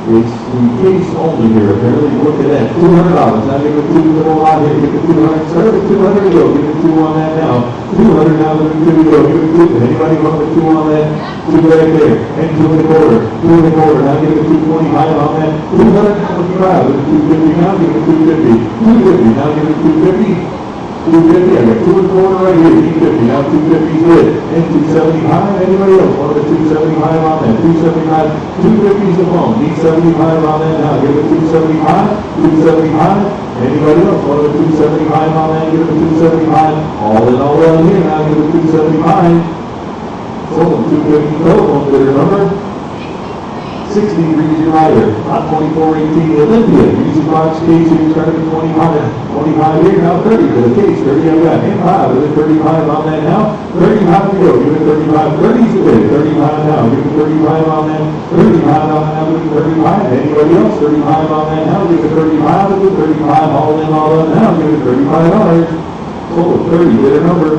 It's the case only here. Apparently, look at that. $200. Now give it 2 to the whole lot here. Give it 200. Start with 200 to go. Give it 2 on that now. 200 now. Give it 2 to go. Give it 2. Anybody want the 2 on that? 2 right there. And 2 and a quarter. 2 and a quarter. Now give it 225 on that. 225. Give it 250 now. Give it 250. 250. Now give it 250. 250, I got 2 and a quarter right here, 250, now 250 is good, and 275, anybody else, one of the 275 on that, 275, 250 is the phone, need 75 on that now, give it 275, 275, anybody else, one of the 275 on that, give it 275, all in all down here, now give it 275, total 250 total, bidder number, 60 degrees rider, lot 2418 Olympia, music box case here, starting at 25 here, now 30 for the case, 30 I've got, and 5, with it 35 on that now, 35 to go, give it 35, 30 is the bid, 35 now, give it 35 on that, 35 on that, give it 35, anybody else, 35 on that now, give it 35, with it 35, all in, all done now, give it $35, total 30, bidder number,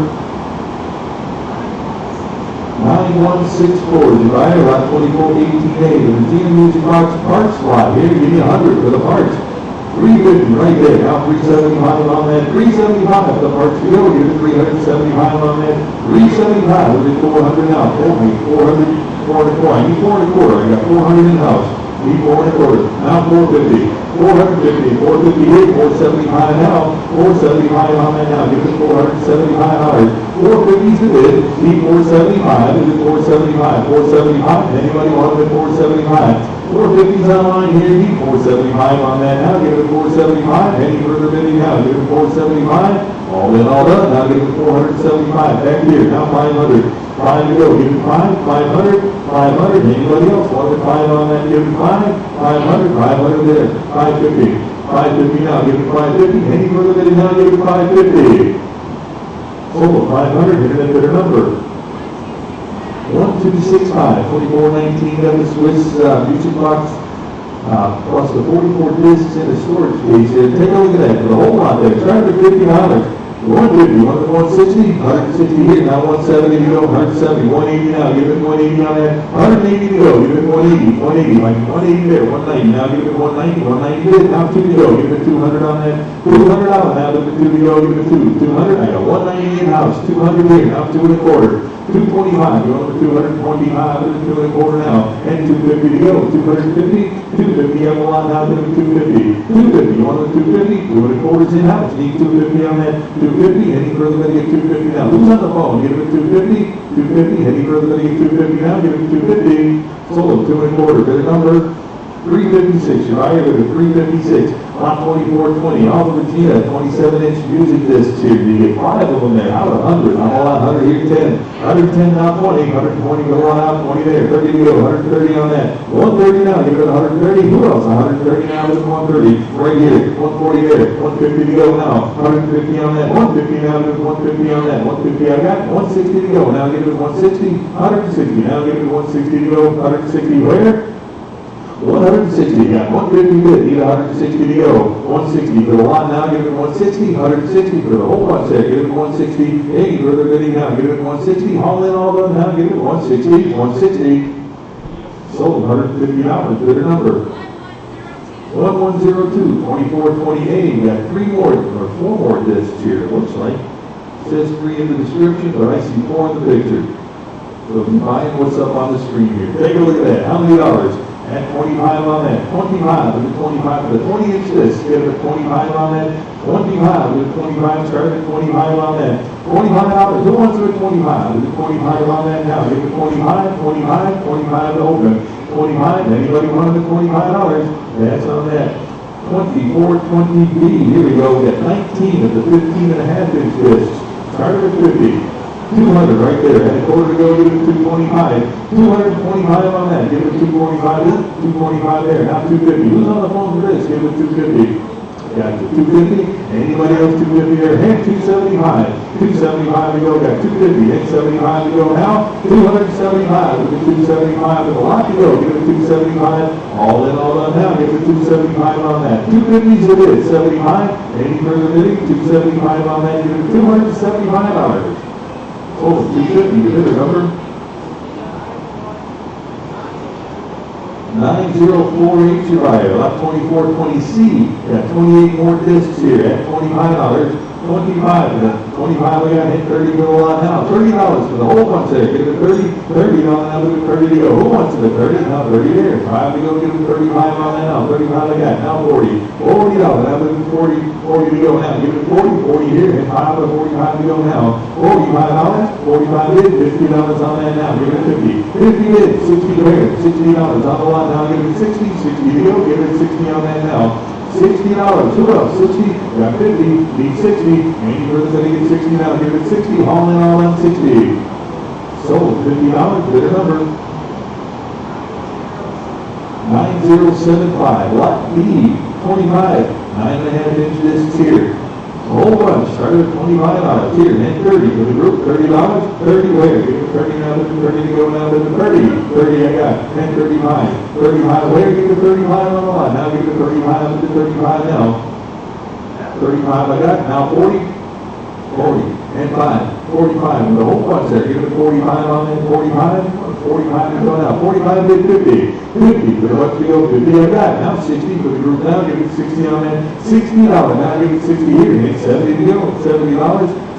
9164, divider lot 2418A, the Regina Music Box parts slot. Here, give me 100 for the parts. 350 right there. Now 375 on that. 375 for the parts to go. Give it 375 on that. 375. We'll do 400 now. 400, 4 and a quarter. I need 4 and a quarter. I got 400 in house. Need 4 and a quarter. Now 450. 450, 458, 475 now, 475 on that now, give it $475. 450 is the bid, need 475, is it 475, 475, anybody want it at 475? 450 is online here, need 475 on that now, give it 475, any further bidding now, give it 475, all in, all done, now give it 475, back here, now 500. 5 to go, give it 5, 500, 500, anybody else want it 5 on that, give it 5, 500, 500 there, 550, 550 now, give it 550, any further bidding now, give it 550, total 500, hit it bidder number, 1265, 2419, got the Swiss music box, plus the 44 discs in the storage case here, take a look at that, for the whole lot there, try for $50. 150, 160, 160 here, now 170 to go, 170, 180 now, give it 180 on that, 180 to go, give it 180, 180, like 180 there, 190, now give it 190, 190 there, now 2 to go, give it 200 on that, $200 now, give it 2 to go, give it 200, I got 190 in house, 200 here, now 2 and a quarter, 225, you want the 225, 2 and a quarter now, and 250 to go, 250, 250 on the lot now, give it 250, 250, you want the 250, 2 and a quarters in house, need 250 on that, 250, any further than get 250 now, who's on the phone, give it 250, 250, any further than get 250 now, give it 250, total 2 and a quarter, bidder number, 356, Uriah with a 356. Lot 2420, Alpha Regina, 27-inch music discs here. You get 5 of them there. Out of 100. I'm all out 100 here, 10. 110 now 20. 120 go on out, 20 there. 30 to go. 130 on that. 130 now. Give it 130. Who else? 130 now. This 130. Right here. 140 there. 150 to go now. 150 on that. 150 now. Give it 150 on that. 150 I got. 160 to go. Now give it 160. 160. Now give it 160 to go. 160 where? 160, you got 150 good, need 160 to go. 160 for the lot now, give it 160, 160 for the whole bunch there, give it 160, 80 for the bidding now, give it 160, haul in all of them now, give it 160, 160. Sold $150, bidder number. 1102, 2428, you got 3 more, or 4 more discs here, it looks like. It says 3 in the description, but I see 4 in the picture. So define what's up on the screen here. Take a look at that, how many dollars? At 25 on that, 25 with the 25 for the 20-inch disc, give it 25 on that, 25 with 25, start at 25 on that, $25, who wants to do 25? With the 25 on that now, give it 25, 25, 25 to open, 25, anybody want the $25? That's on that. 2420B, here we go, we got 19 of the 15.5-inch discs, started at 50. 200 right there, and a quarter to go, give it 225. 225 on that, give it 245 in, 245 there, now 250. Who's on the phone for this? Give it 250. Got the 250. Anybody else 250 there? And 275. 275 to go, got 250. And 75 to go now. 275 with the 275 with a lot to go. Give it 275. All in, all done now. Give it 275 on that. 250s it is. 75. Any further bidding? 275 on that. Give it $275. Oh, 250, you bidder number 9048 Uriah, lot 2420C. Got 28 more discs here at $25. 25, 25 we got hit 30 for the lot now. $30 for the whole bunch there. Give it 30, 30 on that, look at 30 to go. Who wants the 30? Now 30 there. 5 to go, give it 35 on that now. 35 I got, now 40. $40, now look at 40, 40 to go now. Give it 40, 40 here, and 5 to 45 to go now. $45, 45 bid, $50 on that now. Give it 50. 50 bid, 60 there. $60 on the lot now. Give it 60, 60 to go. Give it 60 on that now. $60. Who else? 60. Got 50. Need 60. Any further than get 60 now. Give it 60. Haul in all on 60. Sold $50. Bidder number 9075. Lot B 25. 9.5-inch discs here. A whole bunch. Started at $25 here. And 30 for the group. $30. 30 where? Give it 30 now. Give it 30 to go now. Give it 30. 30 I got. 10, 35. 35 where? Give it 35 on the line. Now give it 35 to 35 now. 35 I got. Now 40. 40. And 5. 45. With a whole bunch there. Give it 45 on that. 45. 45 to go now. 45 bid 50. 50 for the what's to go. 50 I got. Now 60 for the group now. Give it 60 on that. $60. Now give it 60 here. And 70 to go. $70.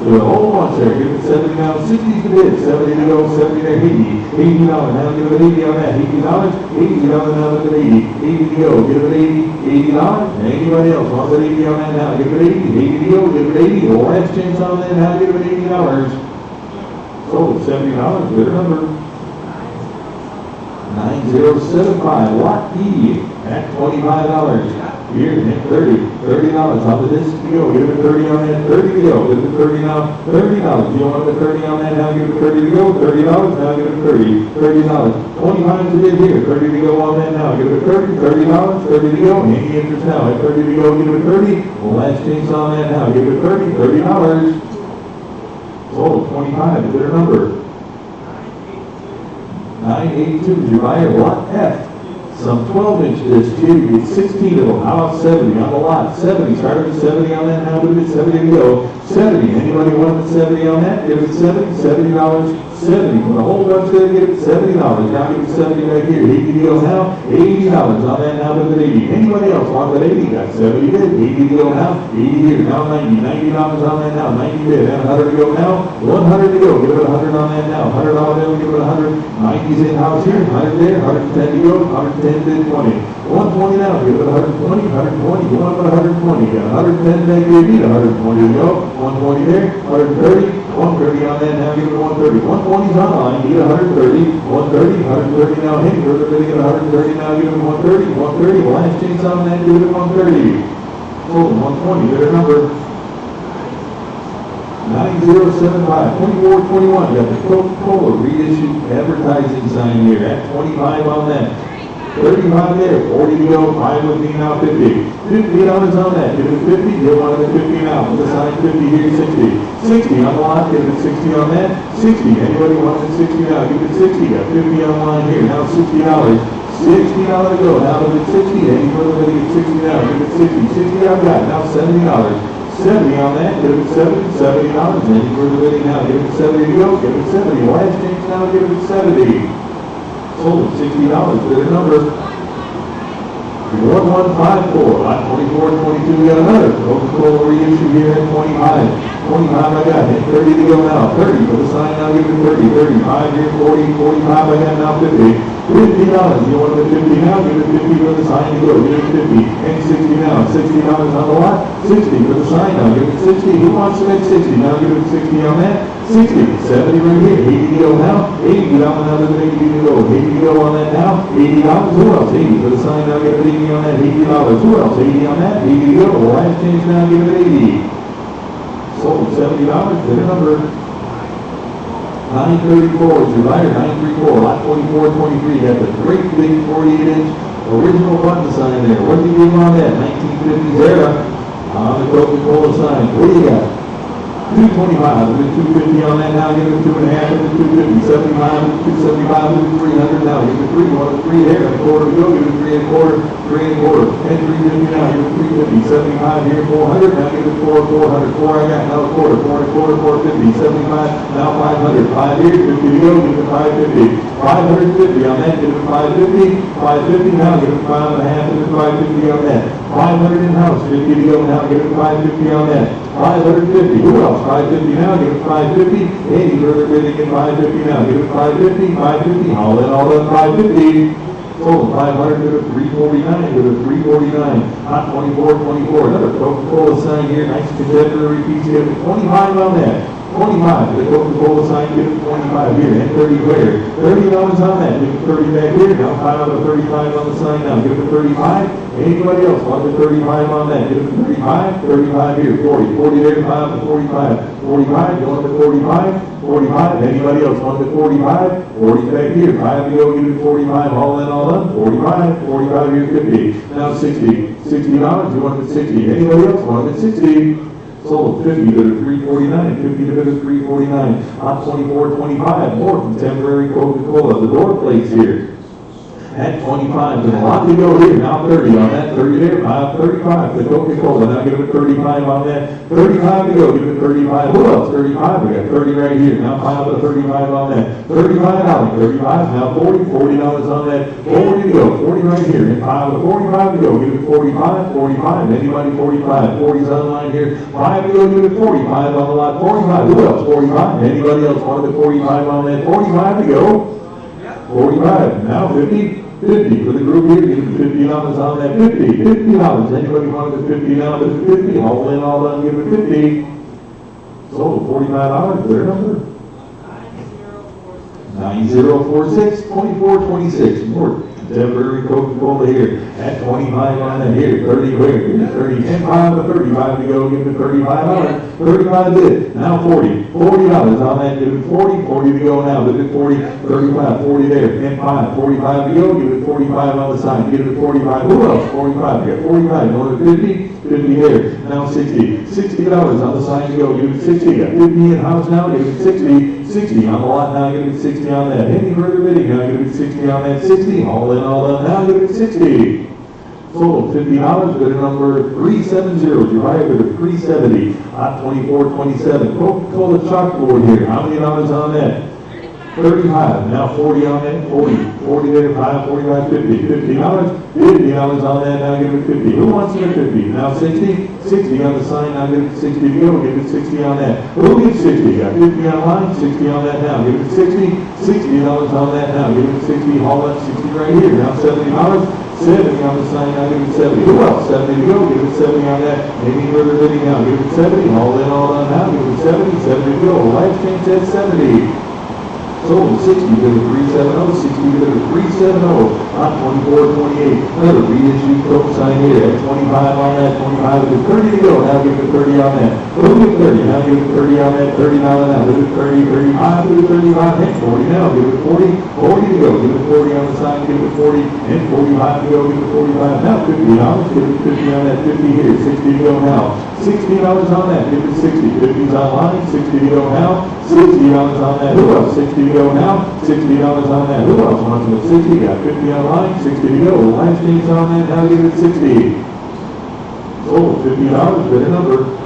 For the whole bunch there. Give it 70 now. 60 to bid. 70 to go. 70 there. 80. $80. Now give it 80 on that. $80. $80 now. Look at 80. 80 to go. Give it 80. $80. Anybody else wants it 80 on that now? Give it 80. 80 to go. Give it 80. The last chance on that. Now give it $80. Sold $70. Bidder number 9075. Lot E at $25. Here, and 30. $30 on the disc to go. Give it 30 on that. 30 to go. Give it 30 now. $30. You don't want the 30 on that now. Give it 30 to go. $30. Now give it 30. $30. 25 to bid here. 30 to go on that now. Give it 30. $30. 30 to go. Any interest now. At 30 to go. Give it 30. Well, last chance on that now. Give it 30. $30. Sold 25. Bidder number 982. Uriah lot F. Some 12-inch discs here. You get 16 of them. How about 70 on the lot? 70. Started at 70 on that. Now give it 70 to go. 70. Anybody want the 70 on that? Give it 70. $70. 70. For the whole bunch there, give it $70. Now give it 70 right here. 80 to go now. $80 on that now. With an 80. Anybody else want that 80? Got 70 bid. 80 to go now. 80 here. Now 90. $90 on that now. 90 bid. And 100 to go now. 100 to go. Give it 100 on that now. $100 there. Give it 100. 90's in house here. 100 there. 110 to go. 110 110, bid 20. 120 now, give it 120, 120, you want to put 120, got 110 back here, need 120 to go. 120 there, 130, 130 on that, now give it 130. 120's online, need 130, 130, 130 now, hey, we're going to get 130 now, give it 130, 130, last chance on that, give it 130. Sold 120, get a number. 9075, 2421, got the Coca-Cola reissue advertising sign here, at 25 on that. 35 there, 40 to go, 5 with me now, 50. $50 on that, give it 50, give one of the 50 now, put the sign 50 here, 60. 60 on the lot, give it 60 on that, 60, anybody wants it 60 now, give it 60, got 50 on the line here, now $60. $60 to go, now give it 60, any further than get 60 now, give it 60, 60 I've got, now $70. 70 on that, give it 70, $70, any further bidding now, give it 70 to go, give it 70, last change now, give it 70. Sold at $60, bid a number. 1154, lot 2422, got another Coca-Cola reissue here at 25. 25 I got, hit 30 to go now, 30 for the sign now, give it 30, 35 here, 40, 45 I got now, 50. $50, you want it 50 now, give it 50 for the sign to go, give it 50, and 60 now, $60 on the lot, 60 for the sign now, give it 60, who wants to make 60, now give it 60 on that, 60, 70 right here, 80 to go now, 80 down another 80 to go, 80 to go on that now, $80, who else, 80 for the sign now, give it 80 on that, $80, who else, 80 on that, 80 to go, last change now, give it 80, sold $70, bid a number. 934 is your buyer, 934, lot 2423, got the great big 48-inch original button sign there. What did you give on that? 1950s era on the Coca-Cola sign. What do you got? 225, with 250 on that now, give it 2.5, with 250, 75, with 275, with 300 now, give it 3, want it 3 there, and a quarter to go, give it 3 and a quarter, 3 and a quarter, and 350 now, give it 350, 75 here, 400, now give it 4, 400, 4 I got, now a quarter, 4 and a quarter, 450, 75, now 500, 5 here, 50 to go, give it 550, 550 on that, give it 550, 550 now, give it 5.5, give it 550 on that, 500 in-house, 50 to go now, give it 550 on that, 550, who else? 550 now, give it 550, any further bidding at 550 now, give it 550, 550, all in, all done, 550. Sold 500, give it 349, give it 349, hot 2424, another Coca-Cola sign here, nice contemporary piece here, 25 on that. 25, the Coca-Cola sign, give it 25 here, and 30 where? $30 on that, give it 30 back here, now pile the 35 on the sign now, give it 35, anybody else want the 35 on that, give it 35, 35 here, 40, 40 there, pile the 45, 45, you want the 45, 45, anybody else want the 45, 40 back here, 5 to go, give it 45, all in, all done, 45, 45 here, 50, now 60, $60, you want it 60, anybody else want it 60, sold 50 to the 349, 50 to the 349, on 2425, more contemporary Coca-Cola, the door plates here. At 25, there's a lot to go here, now 30 on that, 30 there, 35, the Coca-Cola, now give it 35 on that, 35 to go, give it 35, who else, 35, we got 30 right here, now pile the 35 on that, $35, 35, now 40, $40 on that, 40 to go, 40 right here, and pile the 45 to go, give it 45, 45, anybody 45, 40's online here, 5 to go, give it 45 on the lot, 45, who else, 45, anybody else wanted the 45 on that, 45 to go, 45, now 50, 50 for the group here, give it $50 on that, $50, anybody wanted the 50 now, the 50, all in, all done, give it 50, sold $45, their number. 9046, 2426, more contemporary Coca-Cola here, at 25 on that here, 30 where, give it 30, and 5 to 35 to go, give it $35, 35 bid, now 40, $40 on that, give it 40, 40 to go now, give it 40, 35, 40 there, and 5, 45 to go, give it 45 on the side, give it 45, who else, 45, you got 45, going to 50, 50 there, now 60, $60 on the side to go, give it 60, got 50 in-house now, give it 60, 60 on the lot now, give it 60 on that, any further bidding now, give it 60 on that, 60, all in, all done, now give it 60. Sold $50, bid number 370, your buyer bid of 370, hot 2427, Coca-Cola chalkboard here, how many dollars on that? 35, now 40 on that, 40 there, 5, 45, 50, $50 on that, now give it 50. Who wants to get 50? Now 60 on the sign, now give it 60 to go, give it 60 on that. Who gets 60? Got 50 online, 60 on that now, give it 60, $60 on that now, give it 60, haul that 60 right here, now $70. 70 on the sign, now give it 70. Who else? 70 to go, give it 70 on that. Any further bidding now, give it 70. All in, all done now, give it 70. 70 to go. Last change at 70. Sold 60 to the 370, 60 to the 370 on 2428. Another reissue quote sign here at 25 on that, 25 to 30 to go. Now give it 30 on that. We'll get 30. Now give it 30 on that, 30 now. Give it 30, 35 to the 35, and 40 now. Give it 40, 40 to go. Give it 40 on the sign, give it 40, and 45 to go. Give it 45 now. $50. Give it 50 on that, 50 here, 60 to go now. $60 on that, give it 60. 50's online, 60 to go now. $60 on that. Who else? 60 to go now. $60 on that. Who else wants it? 60. Got 50 online, 60 to go. Last change on that. Now give it 60. Sold $50. Better number.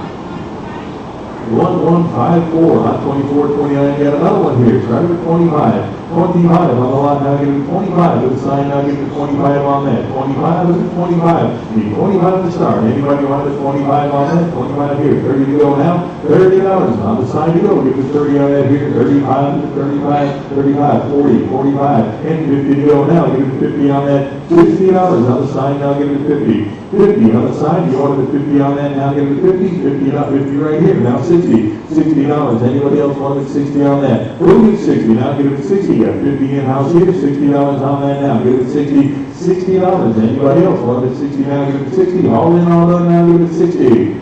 1154 on 2429. Got another one here. Try with 25. 25 on the lot. Now give it 25 with the sign. Now give it 25 on that. 25 is it 25. Need 25 to start. Anybody want the 25 on that? 25 here. 30 to go now. $30 on the sign to go. Give it 30 on that here. 35 to 35. 35. 40. 45. And 50 to go now. Give it 50 on that. $50 on the sign. Now give it 50. 50 on the sign. You wanted the 50 on that. Now give it 50. 50 not 50 right here. Now 60. $60. Anybody else wanted 60 on that? Who gets 60? Now give it 60. Got 50 in-house here. $60 on that now. Give it 60. $60. Anybody else wanted 60 now? Give it 60. All in, all done now. Give it 60.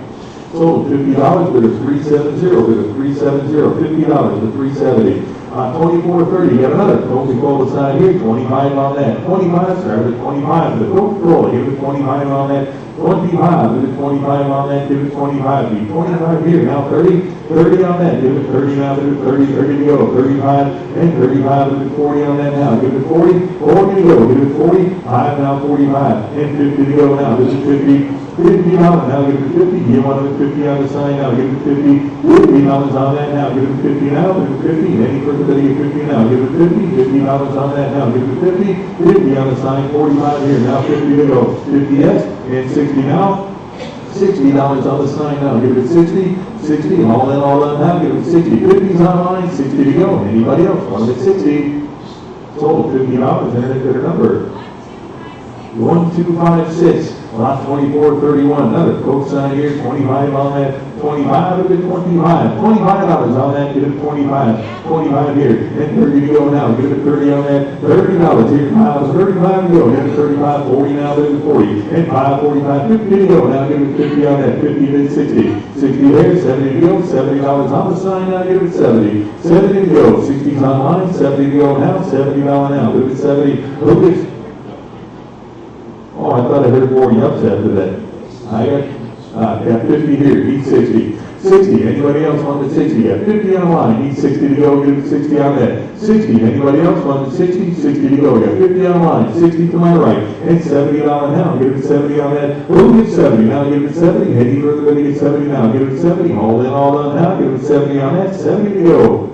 Sold $50. Bid of 370. Bid of 370. $50 to 370. 2430. Got another Coca-Cola sign here. 25 on that. 25. Start at 25. The Coca-Cola. Give it 25 on that. 25. Give it 25 on that. Give it 25. Be 25 here. Now 30. 30 on that. Give it 30 now. Give it 30. 30 to go. 35 and 35. Give it 40 on that now. Give it 40. 40 to go. Give it 40. 5 now. 45 and 50 to go now. This is 50. $50 now, give it 50. You wanted 50 on the sign now, give it 50. $50 on that now, give it 50 now, give it 50. Any further bidding at 50 now, give it 50. $50 on that now, give it 50. 50 on the sign, 45 here, now 50 to go. 50 yes, and 60 now. $60 on the sign now, give it 60. 60, all in, all done now, give it 60. 50's online, 60 to go. Anybody else wanted 60? Sold $50, and a better number. 1256. Lot 2431, another Coke sign here, 25 on that, 25 to 25, $25 on that, give it 25, 25 here, and 30 to go now, give it 30 on that, $30 here, 35 to go, give it 35, 40 now, give it 40, and 5, 45, 50 to go, now give it 50 on that, 50 to 60, 60 there, 70 to go, $70 on the sign, now give it 70, 70 to go, 60's online, 70 to go now, $70 now, give it 70, who gets? Oh, I thought I heard 40 ups after that. I got 50 here, need 60. 60, anybody else wanted 60? Got 50 on the line, need 60 to go, give it 60 on that. 60, anybody else wanted 60? 60 to go, got 50 on the line, 60 to my right, and $70 now, give it 70 on that. Who gets 70? Now give it 70, any further than get 70 now, give it 70, all in, all done now, give it 70 on that, 70 to go.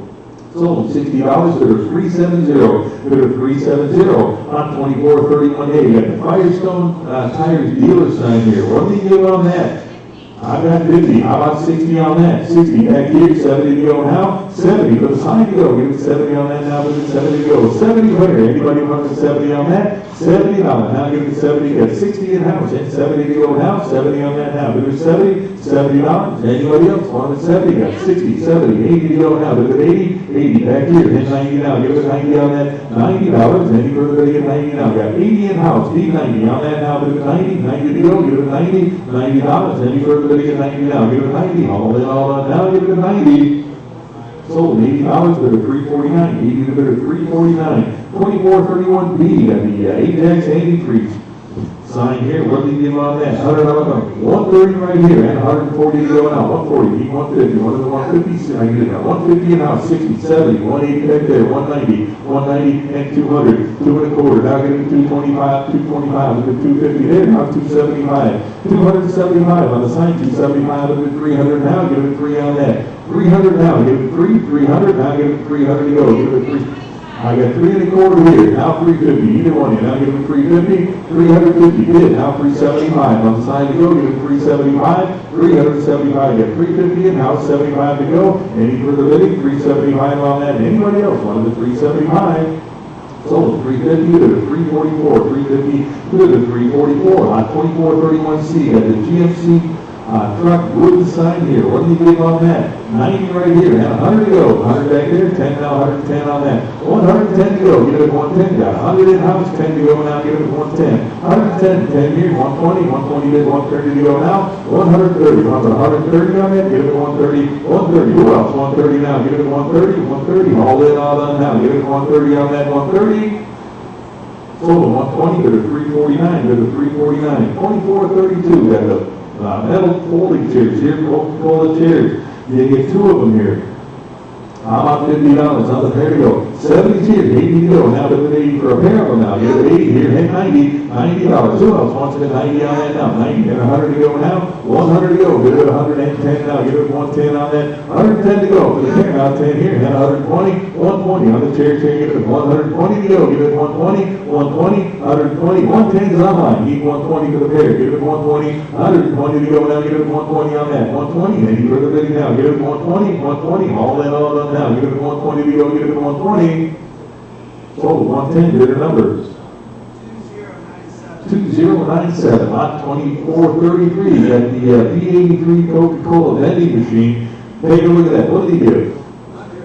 Sold $60, bid of 370, bid of 370 on 2431A. You got the Firestone Tires dealer sign here. What do you give on that? I got 50. How about 60 on that? 60 back here, 70 to go now. 70 for the sign to go. Give it 70 on that now. Give it 70 to go. 70 where? Anybody want 70 on that? $70. Now give it 70. Got 60 in house. And 70 to go now. 70 on that now. Give it 70. $70. Anybody else wanted 70? Got 60, 70, 80 to go now. Give it 80. 80 back here. And 90 now. Give it 90 on that. $90. Any further to get 90 now. Got 80 in house. D90 on that now. Give it 90. 90 to go. Give it 90. $90. Any further to get 90 now. Give it 90. All in, all done now. Give it 90. Sold $80, bid of $349. 80 to bid of $349. 2431B, got the Ajax antifreeze Sign here, what do you give on that? $100, 130 right here, and 140 to go now. 140, need 150, one of the 150, I get it now. 150 and now 60, 70, 180 back there, 190, 190 and 200, 2 and a quarter. Now get it to 225, 225, look at 250 there, now 275, 275 on the sign, 275, look at 300 now, give it 3 on that. 300 now, give it 3, 300, now give it 300 to go, give it 3. I got 3 and a quarter here, now 350, either one, now give it 350, 350, bid, now 375, on the sign to go, give it 375, 375, get 350 in, now 75 to go, any further bidding, 375 on that, anybody else wanted the 375? Sold 350 to the 344, 350 to the 344, lot 2431C, got the GMC truck wood sign here. What do you give on that? 90 right here, and 100 to go. 100 back there, 10 now, 110 on that. 110 to go, give it 110, got 100 in house, 10 to go now, give it 110. 110, 10 here, 120, 120 bid, 130 to go now. 130, 130 on that, give it 130, 130. Who else? 130 now, give it 130, 130. All in, all done now, give it 130 on that, 130. Sold 120 to the 349, to the 349. 2432, got the metal folding chairs here, Coca-Cola chairs. You get 2 of them here. How about $50 on the pair to go? 70 chairs, 80 to go. Now give it 80 for a pair of them now. Give it 80 here, and $90. Who else wants the 90 on that now? 90 and 100 to go now. 100 to go. Give it 110 now. Give it 110 on that. 110 to go for the pair. Now 10 here, and 120. 120 on the chair. Give it 120 to go. Give it 120. 120. 120. 110 is online. Need 120 for the pair. Give it 120. 120 to go now. Give it 120 on that. 120. Any further bidding now? Give it 120. 120. All in, all done now. Give it 120 to go. Give it 120. Sold 110. Bidder numbers. 2097, lot 2433, at the P83 Coca-Cola vending machine. Take a look at that. What did he give?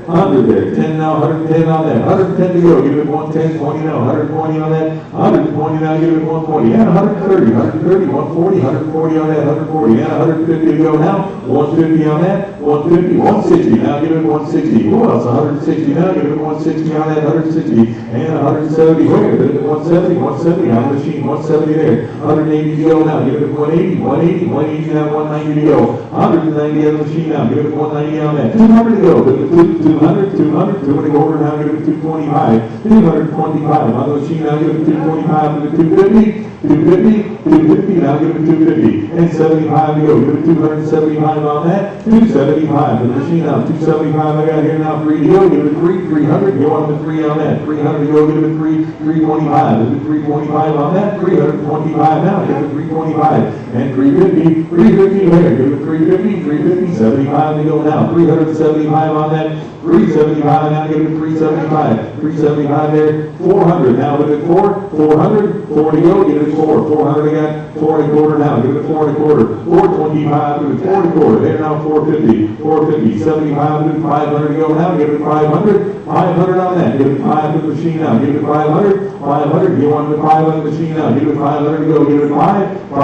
100 there, 10 now, 110 on that, 110 to go, give it 110, 20 now, 120 on that, 120 now, give it 120, and 130, 130, 140, 140 on that, 140, and 150 to go now, 150 on that, 150, 160, now give it 160, who else, 160 now, give it 160 on that, 160, and 170, where, give it 170, 170 on the machine, 170 there, 180 to go now, give it 180, 180, 180 now, 190 to go, 190 on the machine now, give it 190 on that, 200 to go, give it 200, 200, 2 and a quarter now, give it 225, 225 on the machine now, give it 225 to the 250, 250, 250 now, give it 250, and 75 to go, give it 275 on that, 275 to the machine now, 275 I got here now, 3 to go, give it 300, you want the 3 on that, 300 to go, give it 325, give it 325 on that, 325 now, give it 325, and 350, 350 there, give it 350, 350, 75 to go now, 375 on that, 375 now, give it 375, 375 there, 400 now, give it 400, 4 to go, give it 400 again, 4 and a quarter now, give it 4 and a quarter, 425, give it 4 and a quarter, there now 450, 75, give it 500 to go now, give it 500 on that, give it 5 to the machine now, give it 500, you want the 5 on the machine now, give it 500 to go, give it 500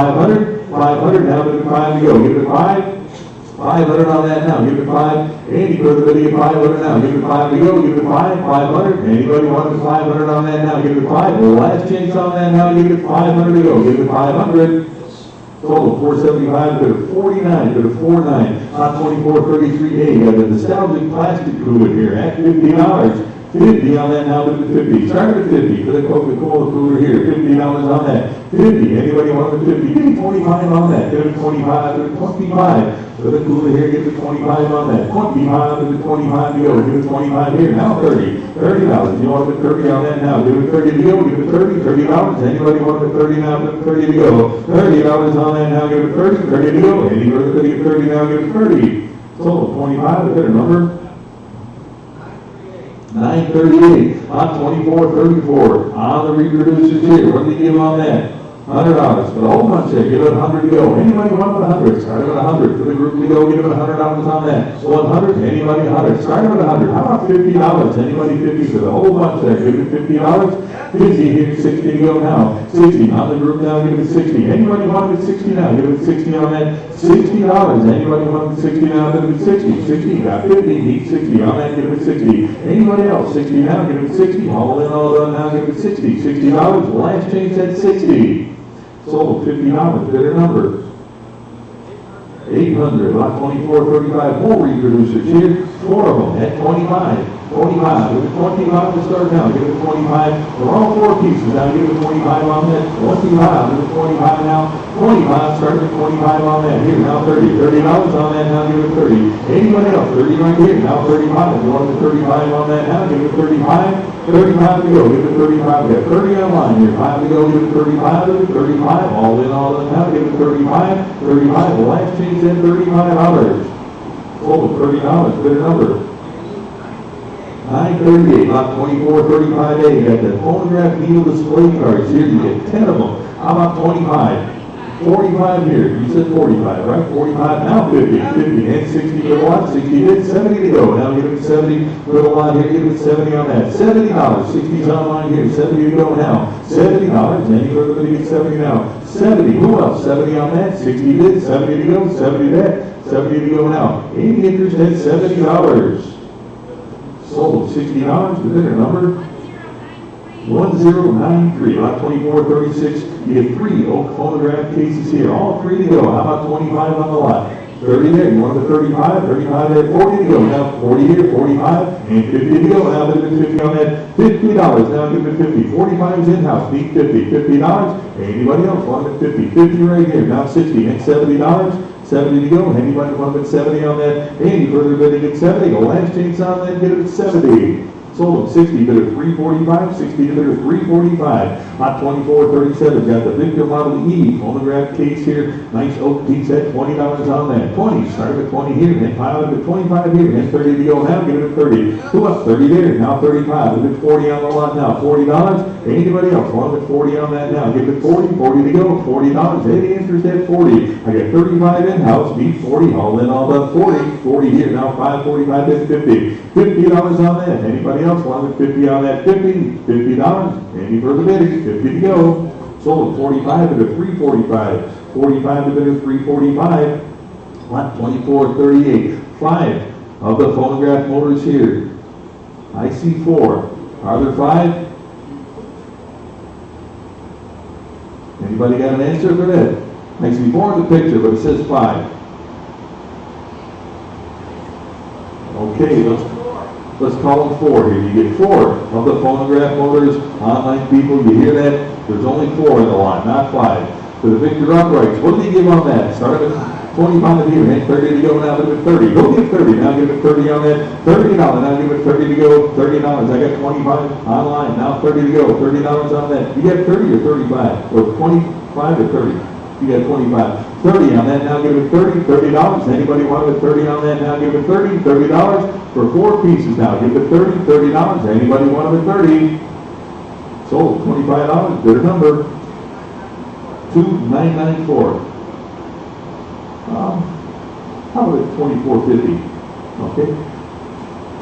now, give it 5 to go, give it 500 on that now, give it 5, any further bidding, 500 now, give it 5 to go, give it 500, anybody want the 500 on that now, give it 5, last chance on that now, give it 500 to go, give it 500, total 475 to the 49 to the 49, on 2433A, got the nostalgic plastic cooler here at $50. 50 on that now to the 50. Start at 50 for the Coca-Cola cooler here. $50 on that. 50. Anybody want the 50? Give me 25 on that. Give it 25 to the 25. For the cooler here, give it 25 on that. 25 to the 25 to go. Give it 25 here. Now 30. $30. You want the 30 on that now. Give it 30 to go. Give it 30. $30. Anybody want the 30 now? Give it 30 to go. $30 on that now. Give it 30. 30 to go. Any further bidding, 30 now. Give it 30. Total 25. The better number. 938 on 2434 on the reproducers here. What do you give on that? $100 for the whole bunch there. Give it 100 to go. Anybody want 100? Start with 100 for the group to go. Give it $100 on that. 100. Anybody 100? Start with 100. How about $50? Anybody 50 for the whole bunch there? Give it $50. 50 here. 60 to go now. 60 on the group now. Give it 60. Anybody want it 60 now? Give it 60 on that. $60. Anybody want it 60 now? Give it 60. 60. Got 50. Need 60 on that. Give it 60. Anybody else 60 now? Give it 60. All in, all done now. Give it 60. $60. Last change at 60. Sold $50, bidder number 800, lot 2435, more reproducers here, 4 of them at 25. 25, with 25 to start now, give it 25, we're all 4 pieces, now give it 25 on that, 25, with 25 now, 25, starting at 25 on that, here, now 30, $30 on that, now give it 30, anybody else, 30 right here, now 35, you want the 35 on that, now give it 35, 35 to go, give it 35, we have 30 online here, 5 to go, give it 35, give it 35, all in, now, give it 35, 35, the last change at $35, sold at $30, bidder number 938, lot 2435A, you got the phonograph needle display cards here, you get 10 of them. How about 25? 45 here, you said 45, right? 45, now 50, 50, and 60 for the lot, 60 hit, 70 to go. Now give it 70 for the lot here, give it 70 on that. $70, 60's online here, 70 to go now. $70, any further than you get 70 now. 70, who else? 70 on that, 60 hit, 70 to go, 70 that, 70 to go now. Any interest at $70. Sold $60, the bidder number 1093, lot 2436. You get 3 oak phonograph cases here, all 3 to go. How about 25 on the lot? 30 there, you want the 35, 35 there, 40 to go. Now 40 here, 45, and 50 to go. Now give it 50 on that, $50. Now give it 50. 45 is in-house, need 50. $50. Anybody else want it 50? 50 right here, now 60 and $70. 70 to go. Anybody want to bid 70 on that? Any further bidding at 70? The last chance on that, get it at 70. Sold at 60, bid at 345, 60 to bid at 345. Lot 2437, got the Victor Model E phonograph case here. Nice oak piece at $20 on that. 20, start at 20 here, and pile it at 25 here, and 30 to go now, get it at 30. Who else? 30 there, now 35. Bid at 40 on the lot now, $40. Anybody else want to bid 40 on that now? Give it 40, 40 to go, $40. Any interest at 40. I got 35 in-house, need 40, all in, all done, 40. 40 here, now 545 bid 50. $50 on that. Anybody else want 50 on that? 50, $50. Any further bidding? 50 to go. Sold at 45 to 345. 45 to bid at 345. Lot 2438. 5 of the phonograph motors here. I see 4. Are there 5? Anybody got an answer for that? I see 4 in the picture, but it says 5. Okay, let's call them 4 here. You get 4 of the phonograph motors. Online people, you hear that? There's only 4 in the line, not 5. For the Victor uprights, what do they give on that? Start at 25 here, and 30 to go, now give it 30. Go get 30, now give it 30 on that. $30, now give it 30 to go, $30. I got 25 online, now 30 to go, $30 on that. You got 30 or 35? Or 25 or 30? You got 25. 30 on that, now give it 30, $30. Anybody want it 30 on that, now give it 30, $30 for 4 pieces now. Give it 30, $30. Anybody want it 30? Sold, $25, bidder number 2994. How about 2450? Okay.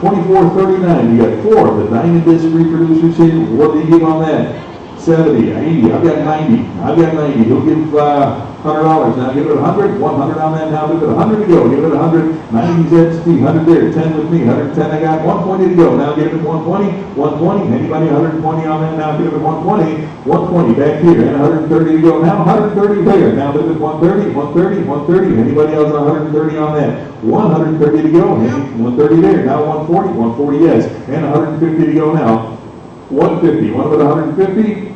2439, you got 4 of the Diamond Disc reproducers here. What do you give on that? 70, 80, I've got 90. I've got 90. He'll give $100. Now give it 100, 100 on that. Now give it 100 to go. Give it 100. 90's at 100 there. 10 with me. 110. I got 120 to go. Now give it 120. 120. Anybody 120 on that? Now give it 120. 120 back here. And 130 to go. Now 130 there. Now give it 130. 130. 130. Anybody else 130 on that? 130 to go. And 130 there. Now 140. 140 yes. And 150 to go now. 150. One with 150.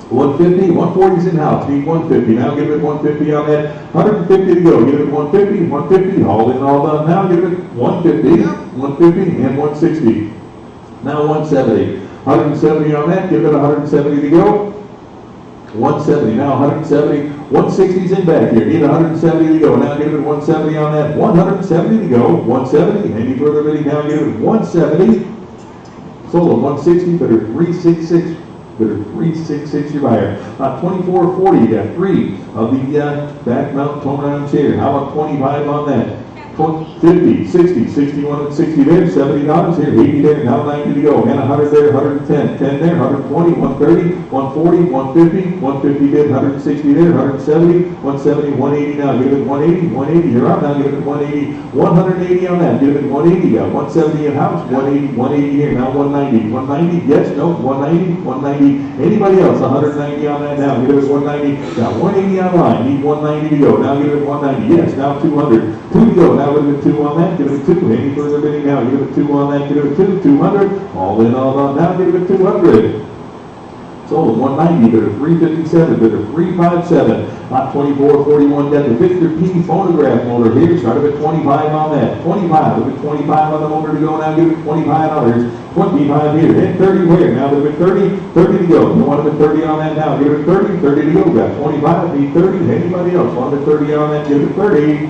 150, 140's in-house, need 150. Now give it 150 on that. 150 to go. Give it 150, 150, all in, all done. Now give it 150, 150, and 160. Now 170. 170 on that. Give it 170 to go. 170. Now 170. 160's in back here. Need 170 to go. Now give it 170 on that. 170 to go. 170. Any further bidding? Now give it 170. Sold at 160, but at 366. Bid at 366 your buyer. 2440, you got 3 of the back mount tone round chair. How about 25 on that? 50, 60, 61 and 60 there, $70 here, 80 there, now 90 to go, and 100 there, 110, 10 there, 120, 130, 140, 150, 150 bid, 160 there, 170, 170, 180 now, give it 180, 180, you're up now, give it 180, 180 on that, give it 180, 170 in house, 180, 180 here, now 190, 190, yes, no, 190, 190, anybody else, 190 on that now, give it 190, now 180 online, need 190 to go, now give it 190, yes, now 200, 2 to go, now give it 2 on that, give it 2, any further bidding now, give it 2 on that, give it 2, 200, all in, all on, now give it 200. Sold at 190, bid at 357, bid at 357. Lot 2441, got the Victor P phonograph motor here, started at 25 on that. 25, look at 25 on the motor to go, now give it $25. 25 here, and 30 where? Now give it 30, 30 to go. You want to put 30 on that now, give it 30, 30 to go. Got 25, need 30, anybody else want to put 30 on that, give it 30.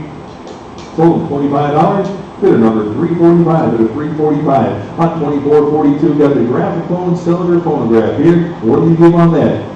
Sold at $25. Bidder number 345, bid at 345. Lot 2442, got the graphiphone cylinder phonograph here. What do you give on that?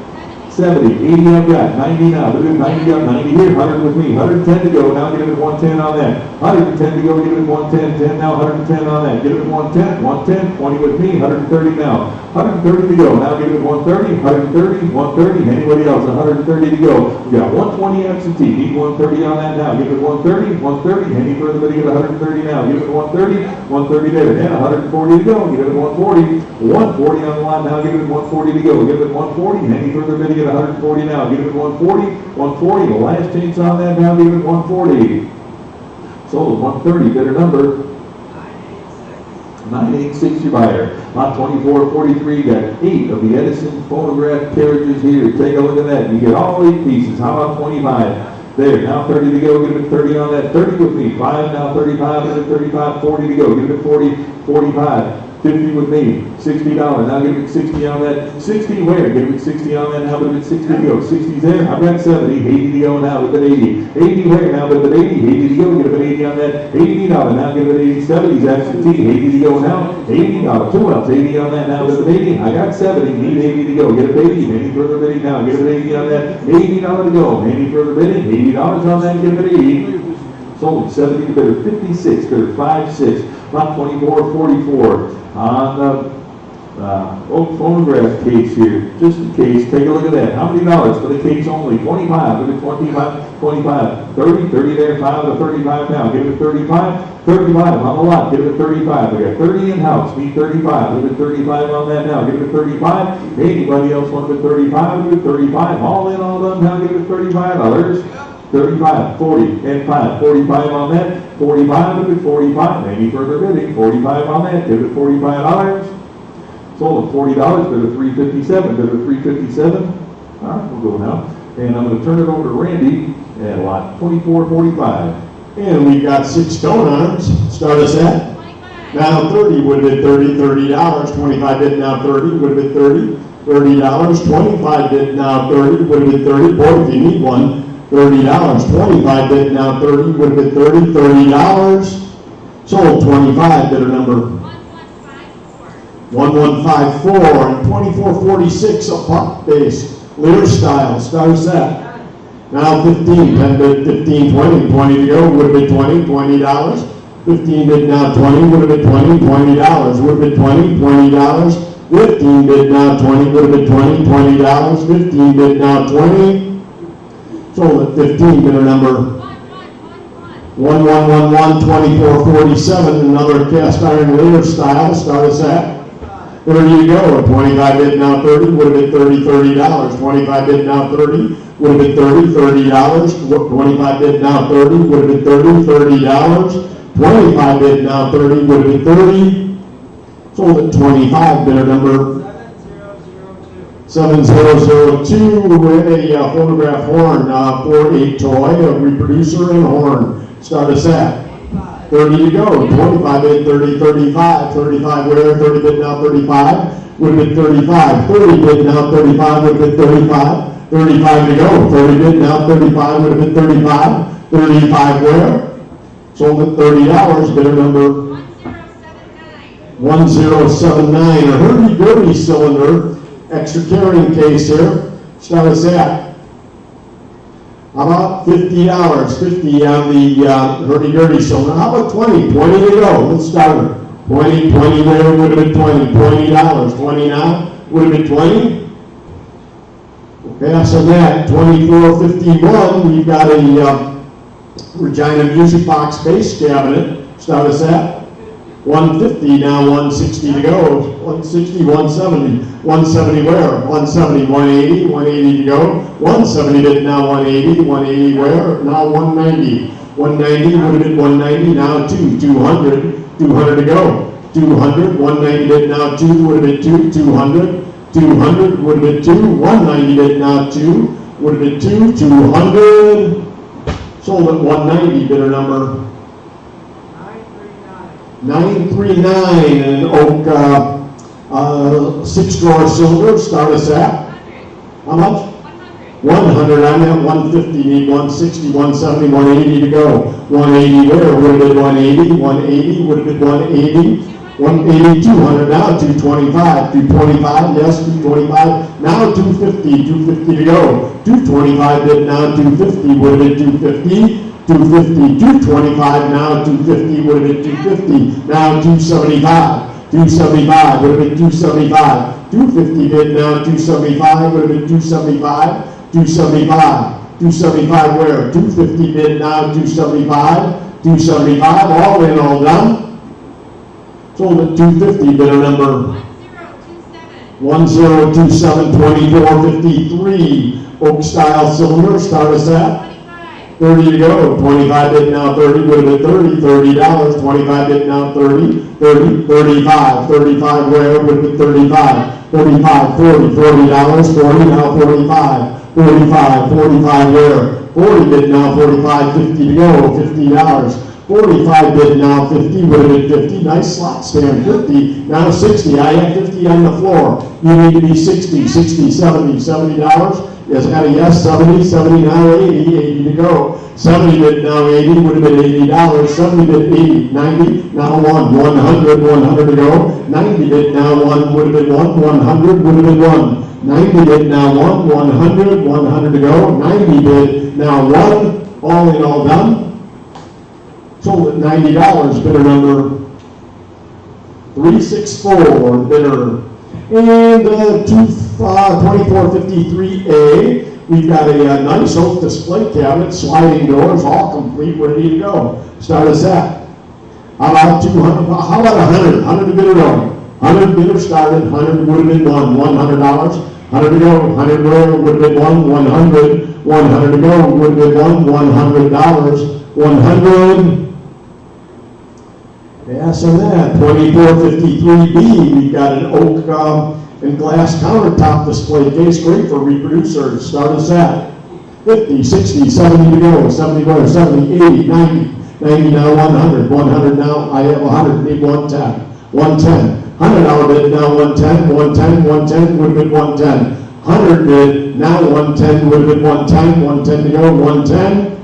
70, 80 I've got, 90 now, bid at 90 up, 90 here, 100 with me, 110 to go, now give it 110 on that. 110 to go, give it 110, 10 now, 110 on that, give it 110, 110, 20 with me, 130 now. 130 to go, now give it 130, 130, 130, anybody else, 130 to go. We got 120 absentee, need 130 on that now, give it 130, 130, any further bidding at 130 now, give it 130, 130 there, and 140 to go, give it 140, 140 on the line now, give it 140 to go, give it 140, any further bidding at 140 now, give it 140, 140, the last chance on that now, give it 140. Sold at 130, bidder number 986, your buyer. Lot 2443, got 8 of the Edison phonograph carriages here. Take a look at that. You get all 8 pieces. How about 25? There, now 30 to go. Give it 30 on that. 30 with me. 5 now, 35. Give it 35. 40 to go. Give it 40. 45. 50 with me. $60. Now give it 60 on that. 60 where? Give it 60 on that. Now give it 60 to go. 60's there. I've got 70. 80 to go now. Give it 80. 80 where? Now give it 80. 80 to go. Give it 80 on that. $80. Now give it 80. 70's absentee. 80 to go now. $80. Who else? 80 on that. Now give it 80. I got 70. Need 80 to go. Get it 80. Any further bidding now? Give it 80 on that. $80 to go. Any further bidding? $80 on that. Give it 80. Sold 70 to bidder 56. Bidder 56. Lot 2444. On the oak phonograph case here, just in case, take a look at that. How many dollars for the case only? 25, look at 25, 25, 30, 30 there, 5 to 35 now. Give it 35, 35 on the lot, give it 35. We got 30 in-house, need 35, give it 35 on that now. Give it 35, anybody else want to put 35, give it 35, all in, all done, now give it $35. 35, 40, and 5, 45 on that, 45, look at 45, any further bidding, 45 on that, give it $45. Sold at $40, bid at 357, bid at 357. All right, we'll go now. And I'm going to turn it over to Randy at lot 2445. And we got 6 stone arms. Start us at. 25. Now 30 would have been $30. 25 bid now 30 would have been $30. $30. 25 bid now 30 would have been 30. Boy, if you need one. $30. 25 bid now 30 would have been 30. $30. Sold 25. Bidder number 1154 and 2446, a puck-based Lear style. Start set. Now 15, 10 bid 15, 20, 20 to go, would have been 20, $20. 15 bid now 20, would have been 20, $20. Would have been 20, $20. 15 bid now 20, would have been 20, $20. 15 bid now 20. Sold at 15, bidder number 1111, 2447, another cast iron Lear style. Start us at. 30 to go. 25 bid now 30, would have been 30, $30. 25 bid now 30, would have been 30, $30. 25 bid now 30, would have been 30, $30. 25 bid now 30, would have been 30. Sold at 25, bidder number 7002 with a phonograph horn for a toy, a reproducer and horn. Start us at. 30 to go, 25 bid 30, 35, 35 where, 30 bid now 35, would have been 35, 30 bid now 35, would have been 35, 35 to go, 30 bid now 35, would have been 35, 35 where, sold at $30, bidder number 1079, a hurdy-gurdy cylinder, extra carrying case here, start us at. How about $50? 50 on the hurdy-gurdy cylinder. How about 20? 20 to go. Let's start it. 20 there would have been 20. $20. 20 now would have been 20. Pass on that. 24.51. We've got a Regina Music Box bass cabinet. Start us at 150, now 160 to go. 160, 170. 170 where? 170, 180, 180 to go. 170 bid, now 180, 180 where? Now 190. 190 would have been 190, now 200, 200 to go. 200, 190 bid, now 2 would have been 200. 200 would have been 2, 190 bid, now 2 would have been 200. Sold at 190, bidder number 939, an oak 6-drawer cylinder. Start us at how much? 100. I'm at 150. Need 160, 170, 180 to go. 180 where? Would have been 180. 180 would have been 180. 180, 200 now, 225. 225, yes, 225. Now 250. 250 to go. 225 bid, now 250 would have been 250. 250, 225, now 250 would have been 250, now 275, 275 would have been 275, 250 bid, now 275 would have been 275, 275, 275 where? 250 bid, now 275, 275, all in, all done. Sold at 250, bidder number 1027, 2453, oak style cylinder. Start us at 30 to go. 25 bid, now 30 would have been $30. 25 bid, now 30, 35. 35 where? Would have been 35. 35, 40 $40, 40 now 45. 45 where? 40 bid, now 45, 50 to go. $50. 45 bid, now 50 would have been 50. Nice slot stand. 50 now 60. I have 50 on the floor. You need to be 60, 60, 70, $70. Yes, got a yes. 70, 70 now 80, 80 to go. 70 bid, now 80 would have been $80. 70 bid, 80, 90 now 1, 100, 100 to go. 90 bid, now 1 would have been 1, 100 would have been 1. 90 bid, now 1, 100, 100 to go. 90 bid, now 1, all in, all done. Sold at $90, bidder number 364, bidder. And 2453A, we've got a nice oak display cabinet, sliding doors, all complete, ready to go. Start us at, how about 200, how about 100? 100 to bidder going. 100 bidder started, 100 would have been $100. 100 to go, 100 where would have been 100. 100 to go, would have been $100. 100. Pass on that. 2453B, we've got an oak and glass countertop display case, great for reproducers. Start us at 50, 60, 70 to go. 70 where? 70, 80, 90. 90 now 100. 100 now, I have 100, need 110. 110. $100 bid, now 110. 110, 110 would have been 110. 100 bid, now 110 would have been 110. 110 to go, 110.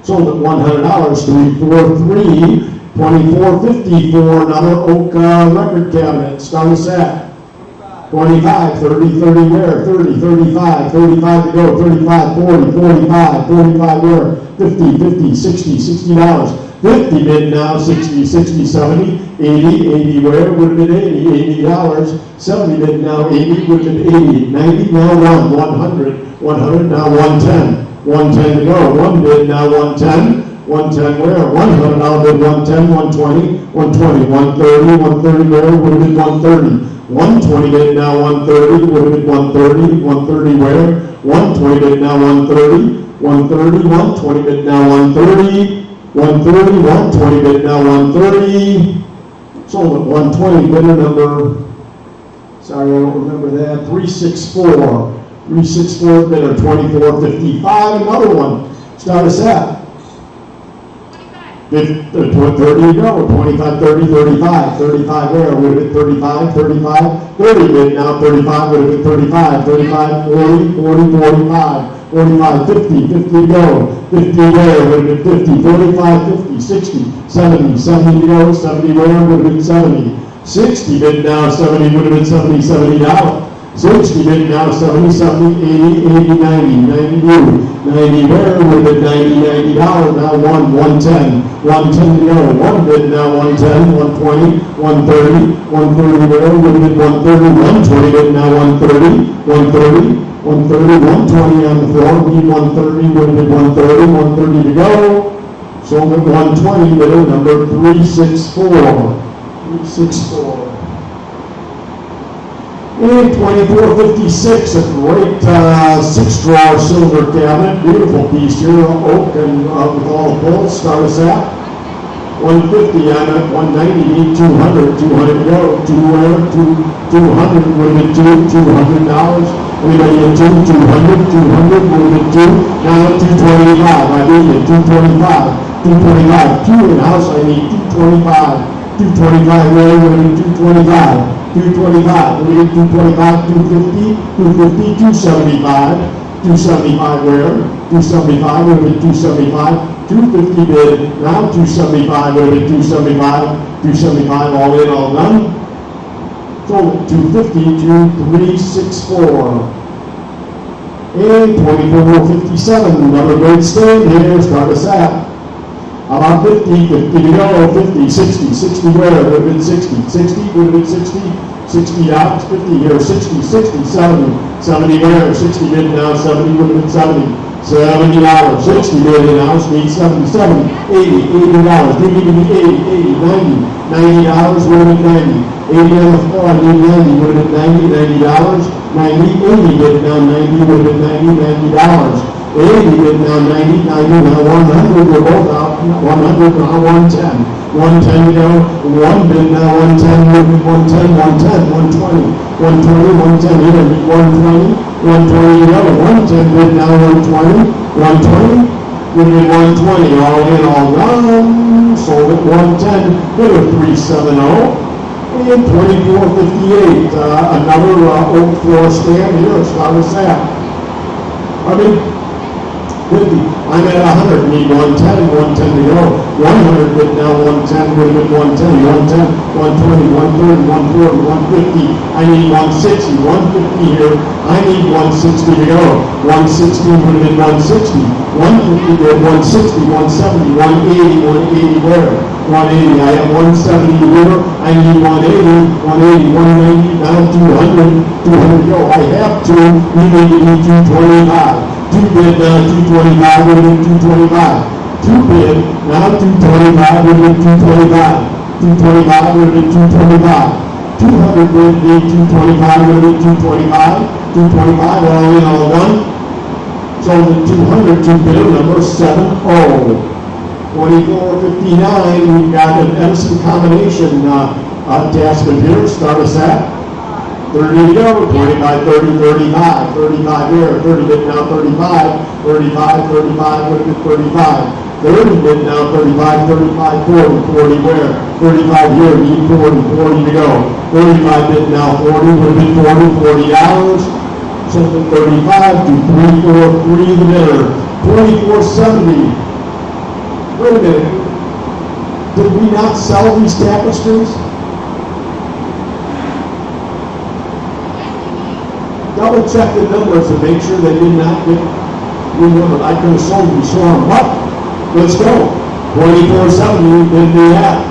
Sold at $100, 343. 2454, another oak record cabinet. Start us at 25, 30, 30 where? 30, 35, 35 to go. 35, 40, 45, 45 where? 50, 50, 60, $60. 50 bid, now 60, 60, 70, 80, 80 where? Would have been 80, $80. 70 bid, now 80, would have been 80. 90 now 100, 100 now 110. 110 to go. 1 bid, now 110. 110 where? 100 now bid, 110, 120, 120, 130, 130 where? Would have been 130. 120 bid, now 130, would have been 130, 130 where? 120 bid, now 130, 130, 120 bid, now 130, 130, 120 bid, now 130. Sold at 120, bidder number, sorry I don't remember that, 364. 364 bidder, 2455, another one. Start us at 30 to go, 25, 30, 35, 35 where? Would have been 35, 35, 30 bid, now 35 would have been 35, 35, 40, 40, 45, 45, 50, 50 to go, 50 where? Would have been 50, 45, 50, 60, 70, 70 to go, 70 where? Would have been 70, 60 bid, now 70 would have been $70, $70. 60 bid now, 70, 70, 80, 80, 90, 92, 90 where, with it 90, $90, now 110, 110 to go, 1 bid now, 110, 120, 130, 130 where, with it 130, 120 bid now, 130, 130, 130, 120 on the floor, need 130, with it 130, 130 to go, sold at 120, bidder number 364, 364. And 2456, a great 6-drawer silver cabinet, beautiful piece here, oak and with all the bolts. Start us at 150. I'm at 190. Need 200. 200 to go. 200. With it $200. Anybody at 200. 200. With it 2. Now 225. I need it 225. 225. 2 in house. I need 225. 225. Where? With it 225. 225, we get 225, 250, 250, 275, 275 where? 275, we get 275, 250 bid, now 275, we get 275, 275, all in, all done. Sold at 250 to 364. And 2457, another great stand here, start us at. About 50, 50 to go, 50, 60, 60 where, would have been 60, 60, would have been 60, 60 out, 50 here, 60, 60, 70, 70 where, 60 bid now, 70 would have been 70, $70, 60 bid in house, need 70, 70, 80, $80, give me 80, 80, 90, $90 would have been 90, 80 on the floor, I need 90, would have been 90, $90, 90, 80 bid now, 90 would have been 90, $90. 80 bid now, 90, 90 now, 100, we're both out, 100 now, 110, 110 to go, 1 bid now, 110, 110, 110, 120, 120, 110, here, 120, 120 to go, 110 bid now, 120, 120, we did 120, all in, all done, sold at 110, bid of 370, and 2458, another oak floor stand here, start us at. I mean, 50. I'm at 100, need 110, 110 to go. 100 bid now, 110, would have been 110, 110, 120, 130, 140, 150. I need 160, 150 here. I need 160 to go. 160 would have been 160. 150 bid, 160, 170, 180, 180 where? 180. I have 170 here. I need 180, 180, 190, now 200, 200 to go. I have two, you need 225. 2 bid now, 225, would have been 225. 2 bid, now 225, would have been 225. 225, would have been 225. 200 bid, need 225, would have been 225. 225, all in, all done. Sold at 200 to bid number 70. 2459, we've got an Edison combination attachment here. Start us at 30 to go, 25, 30, 35, 35 here, 30 bid now, 35, 35, 35, would have been 35, 30 bid now, 35, 35, 40, 40 where, 35 here, need 40, 40 to go, 35 bid now, 40, would have been 40, $40, sold at 35 to 343 the bidder, 2470, wait a minute, did we not sell these tapestries? Double check the numbers and make sure they did not get renumbered. I could have sold them, so on. What? Let's go. 2470, didn't do that.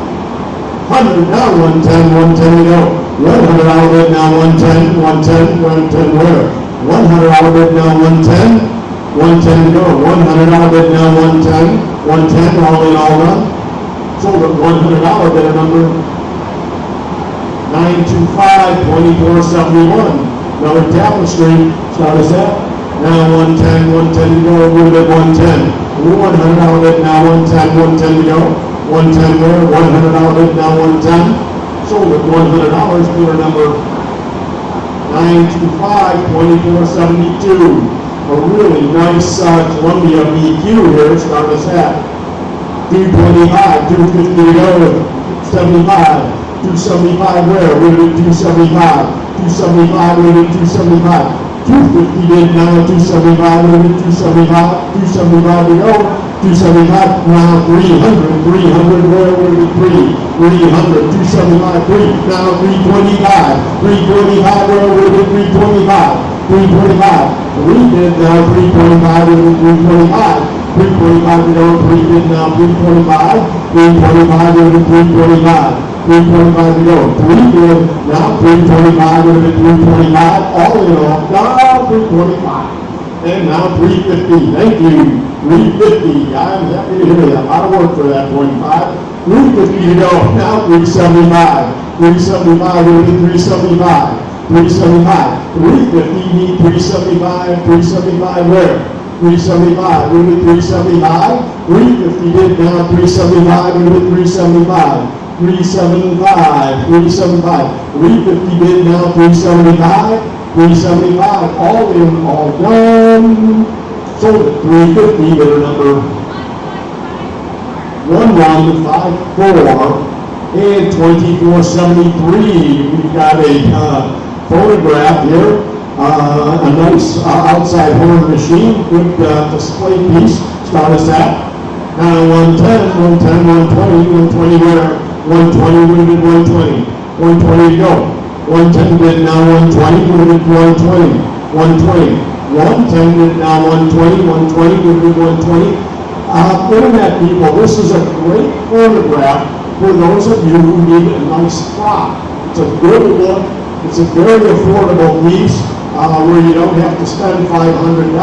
100 now, 110, 110 to go. 100 out of it now, 110, 110, 110 where? 100 out of it now, 110, 110 to go. 100 out of it now, 110, 110, all in, all done. Sold at $100 bidder number 925, 2471. Another tapestry, start us at. Now 110, 110 to go, would have been 110. 100 out of it, now 110, 110 to go. 110 there, 100 out of it, now 110. Sold at $100, bidder number 925, 2472. A really nice Columbia BQ here, start us at. 225, 250 to go, 75. 275 where? Would have been 275. 275, would have been 275. 250 bid now, 275, would have been 275. 275 to go. 275, now 300. 300 where? Would have been 3. 300, 275, 3, now 325, 325, where would it be 325, 325, 3 bid now, 325, would it be 325, 325 to go, 3 bid now, 325, 325, would it be 325, 325 to go, 3 bid now, 325, would it be 325, all in all, now 325. And now 350, thank you, 350, I'm happy to hear that, a lot of work for that 25. 350 to go, now 375, 375, we'll be 375, 375, 350, need 375, 375 where? 375, we'll be 375, 350 did now, 375, we'll be 375, 375, 375, 350 bid now, 375, 375, all in, all done. Sold at 350, bidder number 1154 and 2473. We've got a phonograph here, a nice outside horn machine, good display piece. Start us at 110, 110, 120, 120 where? 120, limited 120, 120 to go. 110 bid now 120, limited 120, 120, 110 bid now 120, 120, limited 120. Internet people, this is a great photograph for those of you who need a nice prop. It's a good look, it's a very affordable piece where you don't have to spend $500 on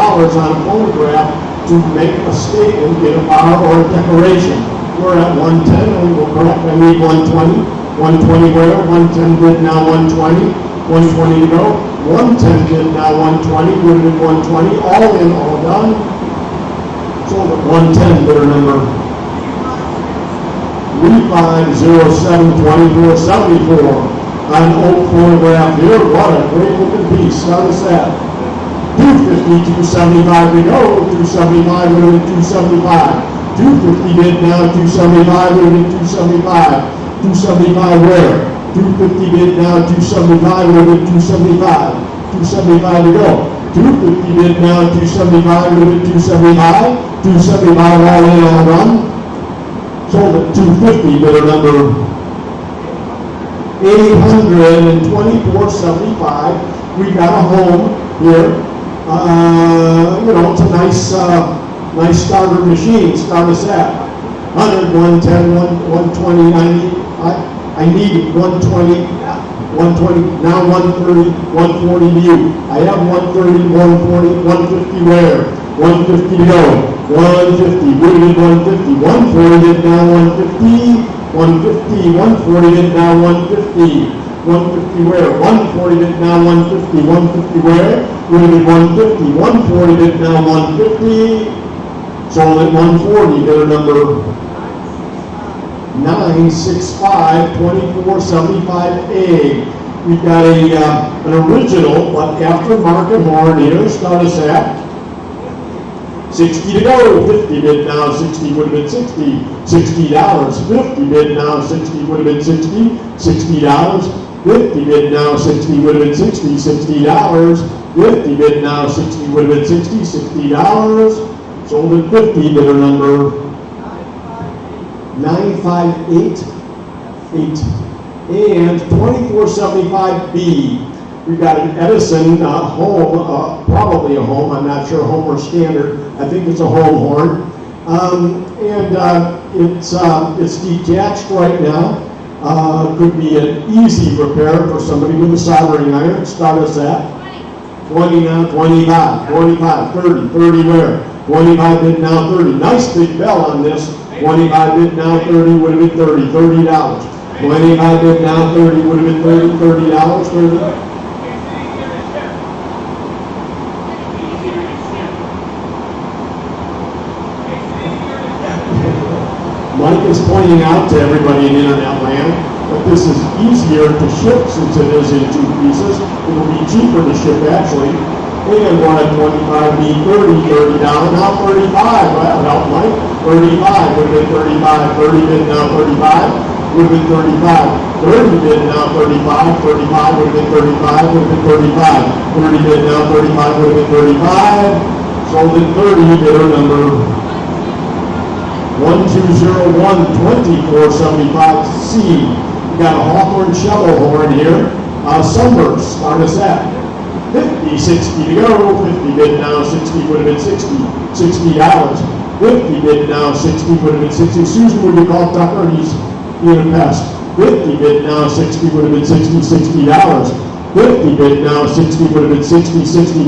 a photograph to make a statement, get a bar or a decoration. We're at 110, and we'll correct, I need 120. 120 where? 110 bid now 120. 120 to go. 110 bid now 120. Would have been 120. All in, all done. Sold at 110, bidder number 35072474. An old photograph here. What a great looking piece. Start us at 250, 275 to go. 275 would have been 275. 250 bid now 275 would have been 275. 275 where? 250 bid now 275 would have been 275. 275 to go. 250 bid now 275 would have been 275. 275 all in, all done. Sold at 250, bidder number 824.75. We got a home here. It's a nice starter machine. Start us at 100, 110, 120. I need 120, 120, now 130, 140 to you. I have 130, 140, 150 where? 150 to go. 150, would it 150, 140 it now 150, 150, 140 it now 150, 150 where? 140 it now 150, 150 where? Would it 150, 140 it now 150, sold at 140, bidder number 965-2475A. We've got an original but aftermarket horn here. Start us at 60 to go. 50 bid now. 60 would have been 60. $60. 50 bid now. 60 would have been 60. $60. 50 bid now. 60 would have been 60. $60. 50 bid now. 60 would have been 60. $60. Sold at 50. Bidder number 9588 and 2475B. We've got an Edison home, probably a home, I'm not sure, home or standard. I think it's a home horn. It's detached right now. Could be an easy repair for somebody with a soldering iron. Start us at 20 now, 25, 25, 30, 30 where? 25 bid now 30. Nice big bell on this. 25 bid now 30 would have been 30, $30. 25 bid now 30 would have been 30, $30, 30. Mike is pointing out to everybody in internet land that this is easier to ship since it is in two pieces. It will be cheaper to ship actually. And we're at 25B, $30, now 35. Well, help Mike. 35 would have been 35. 30 bid now 35 would have been 35. 30 bid now 35. 35 would have been 35. Would have been 35. 30 bid now 35 would have been 35. Sold at 30. Bidder number 1201, 2475C. We got a Hawthorne shovel horn here. Sunburst, start us at 50, 60 to go. 50 bid now, 60 would have been 60. $60. 50 bid now, 60 would have been 60. Susan, would you call Tucker? He's being a pest. 50 bid now, 60 would have been 60. $60. 50 bid now, 60 would have been 60. $60.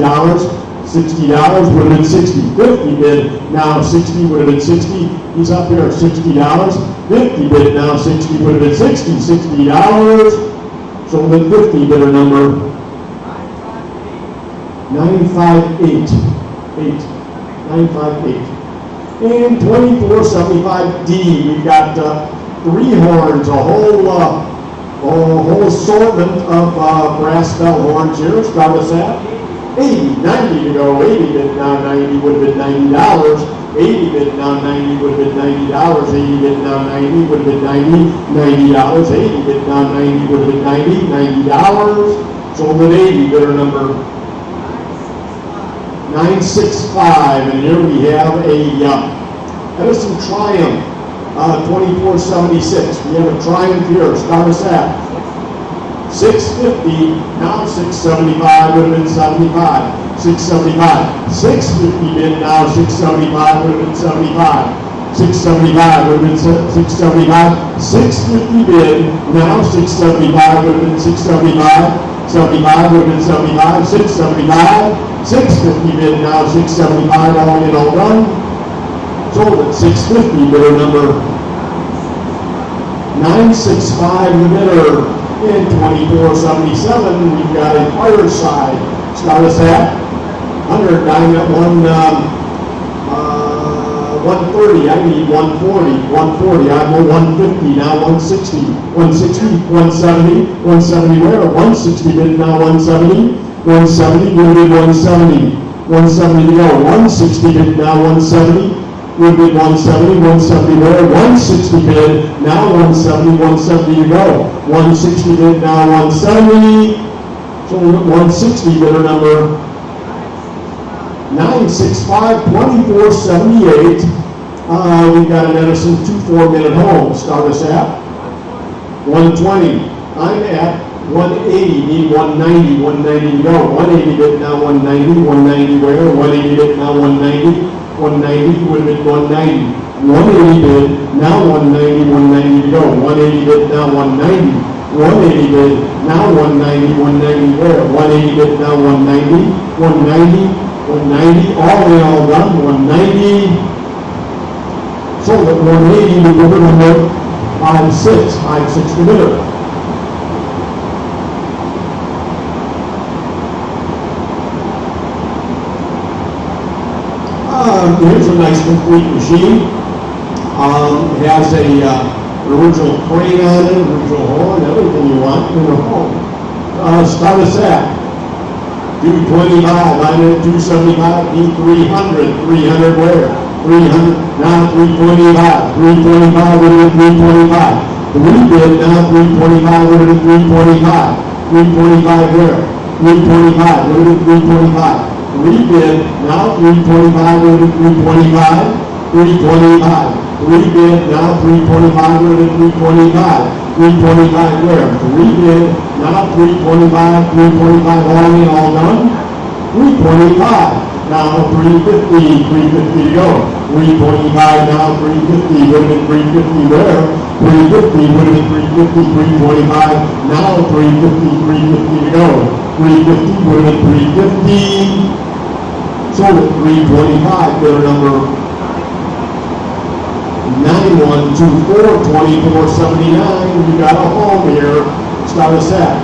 $60 would have been 60. 50 bid now, 60 would have been 60. He's up here at $60. 50 bid now, 60 would have been 60. $60. So the 50 bidder number 958. 958. And 2475D, we've got 3 horns, a whole assortment of brass bell horns here. Start us at 80, 90 to go. 80 bid now, 90 would have been $90. 80 bid now, 90 would have been $90. 80 bid now, 90 would have been $90. $90. 80 bid now, 90 would have been $90. Sold at 80, bidder number 965. And here we have a Edison Triumph 2476. We have a Triumph here. Start us at 650, now 675 would have been 75. 675. 650 bid now, 675 would have been 75. 675 would have been 675. 650 bid now, 675 would have been 675. 75 would have been 75. 675. 650 bid now, 675, all in, all done. Sold at 650, bidder number 965, the bidder. In 2477, we've got a Fireside. Start us at 100, I'm at 130, I need 140, 140, I'm at 150, now 160, 160, 170, 170 where? 160 bid now, 170, 170, moved in 170, 170 to go, 160 bid now, 170, would be 170, 170 where, 160 bid, now 170, 170 to go, 160 bid, now 170, so 160 bidder number 965, 2478, we've got an Edison 2-4-minute home. Start us at 120, I'm at 180, need 190, 190 to go, 180 bid, now 190, 190 where, 180 bid, now 190, 190 would have been 190. 180 bid, now 190, 190 to go. 180 bid, now 190. 180 bid, now 190, 190 where? 180 bid, now 190, 190, 190, all in, all done, 190. Sold at 180, the bidder number 56 the bidder. Here's a nice complete machine. It has a original crane on it, original horn, everything you want in a home. Start us at 225, I'm at 275, need 300, 300 where? 300, now 325, 325 would have been 325. Three bid, now 325 would have been 325. 325 where? 325 would have been 325. Rebid, now 325 would have been 325, 325. Rebid, now 325 would have been 325, 325 where? Rebid, now 325, 325, all in, all done, 325. Now 350, 350 to go. 325, now 350, would have been 350 where? 350 would have been 350, 325, now 350, 350 to go. 350 would have been 350. Sold at 325, bidder number 9124, 2479. We got a home here. Start us at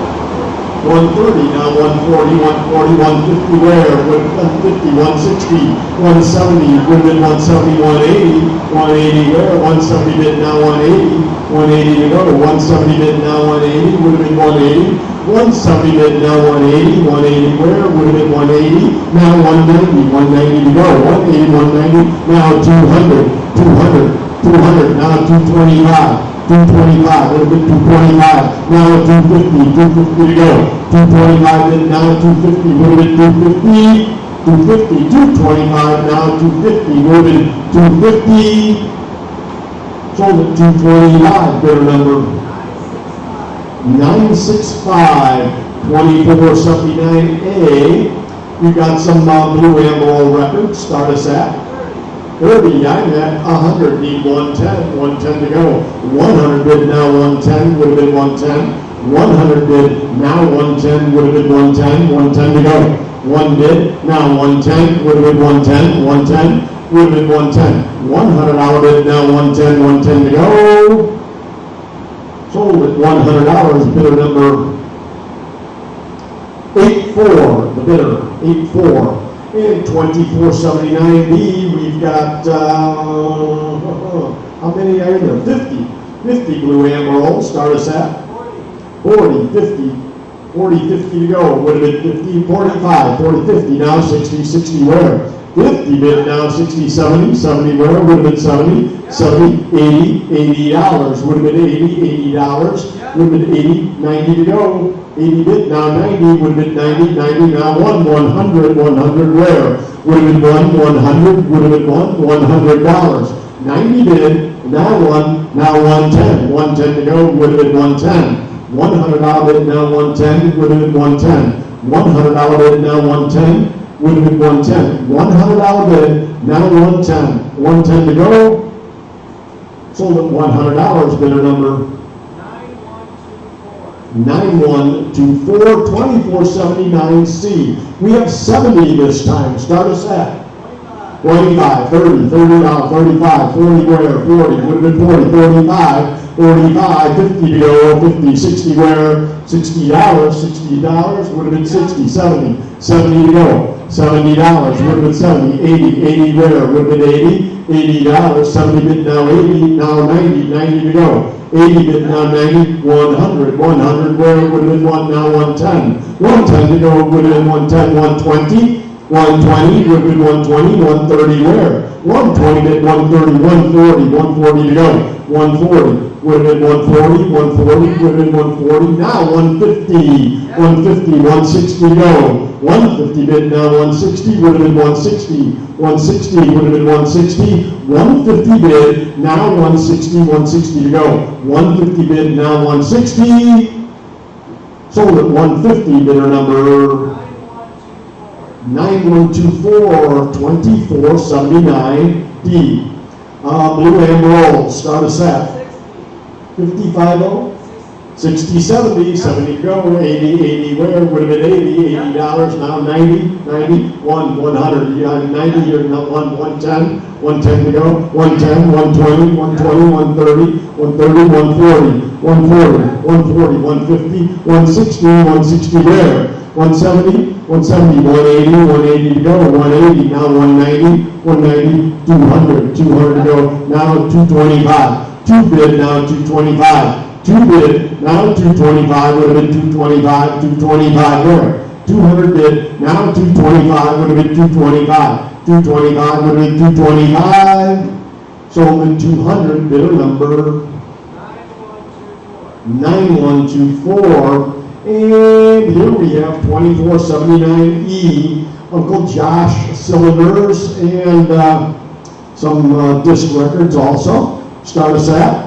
130, now 140, 140, 150 where? 150, 160, 170, would have been 170, 180, 180 where? 170 bid, now 180, 180 to go. 170 bid, now 180, would have been 180. 170 bid, now 180, 180 where? Would have been 180, now 190, 190 to go. 180, 190, now 200, 200, 200, now 225. 225, would have been 225, now 250, 250 to go. 225 bid, now 250, would have been 250, 250, 225, now 250, would have been 250. Sold at 225, bidder number 965, 2479A. We got some blue emerald records, start us at 30, I'm at 100, need 110, 110 to go. 100 bid now 110, would have been 110. 100 bid now 110, would have been 110, 110 to go. 1 bid now 110, would have been 110, 110, would have been 110. $100 bid now 110, 110 to go. Sold at $100, bidder number 84, the bidder, 84. And 2479B, we've got, how many are there? 50. 50 blue emeralds, start us at 40, 50. 40, 50 to go, would have been 50, 45, 40, 50, now 60, 60 where? 50 bid now 60, 70, 70 where? Would have been 70, 70, 80, $80, would have been 80, $80, would have been 80, 90 to go. 80 bid, now 90, would have been 90, 90, now 100, 100 where? Would have been 100, would have been $100. 90 bid, now 1, now 110, 110 to go, would have been 110. $100 bid, now 110, would have been 110. $100 bid, now 110, would have been 110. $100 bid, now 110, 110 to go. Sold at $100, bidder number 9124, 2479C. We have 70 this time. Start us at 25, 30, 30 now, 35, 40 where? 40, would have been 40, 45, 45, 50 to go, 50, 60 where? $60, $60, would have been 60, 70, 70 to go. $70, would have been 70, 80, 80 where? Would have been 80, $80, 70 bid now 80, now 90, 90 to go. 80 bid now 90, 100, 100 where? Would have been 1, now 110. 110 to go, would have been 110, 120, 120, would have been 120, 130 where? 120 bid 130, 140, 140 to go. 140, would have been 140, 140, would have been 140, now 150, 150, 160 to go. 150 bid now 160, would have been 160, 160, would have been 160, 150 bid, now 160, 160 to go. 150 bid, now 160, sold at 150, bidder number 9124, 2479D. Blue emerald, start us at 55, 60, 70, 70 to go, 80, 80 where? Would have been 80, $80, now 90, 90, 100, you got 90, you're not 110, 110 to go, 110, 120, 120, 130, 130, 140, 140, 140, 150, 160, 160 where? 170, 170, 180, 180 to go, 180, now 190, 190, 200, 200 to go, now 225, 2 bid, now 225. 2 bid, now 225, would have been 225, 225 where? 200 bid, now 225, would have been 225, 225 would have been 225, sold at 200, bidder number 9124, and here we have 2479E, Uncle Josh cylinders, and some disc records also. Start us at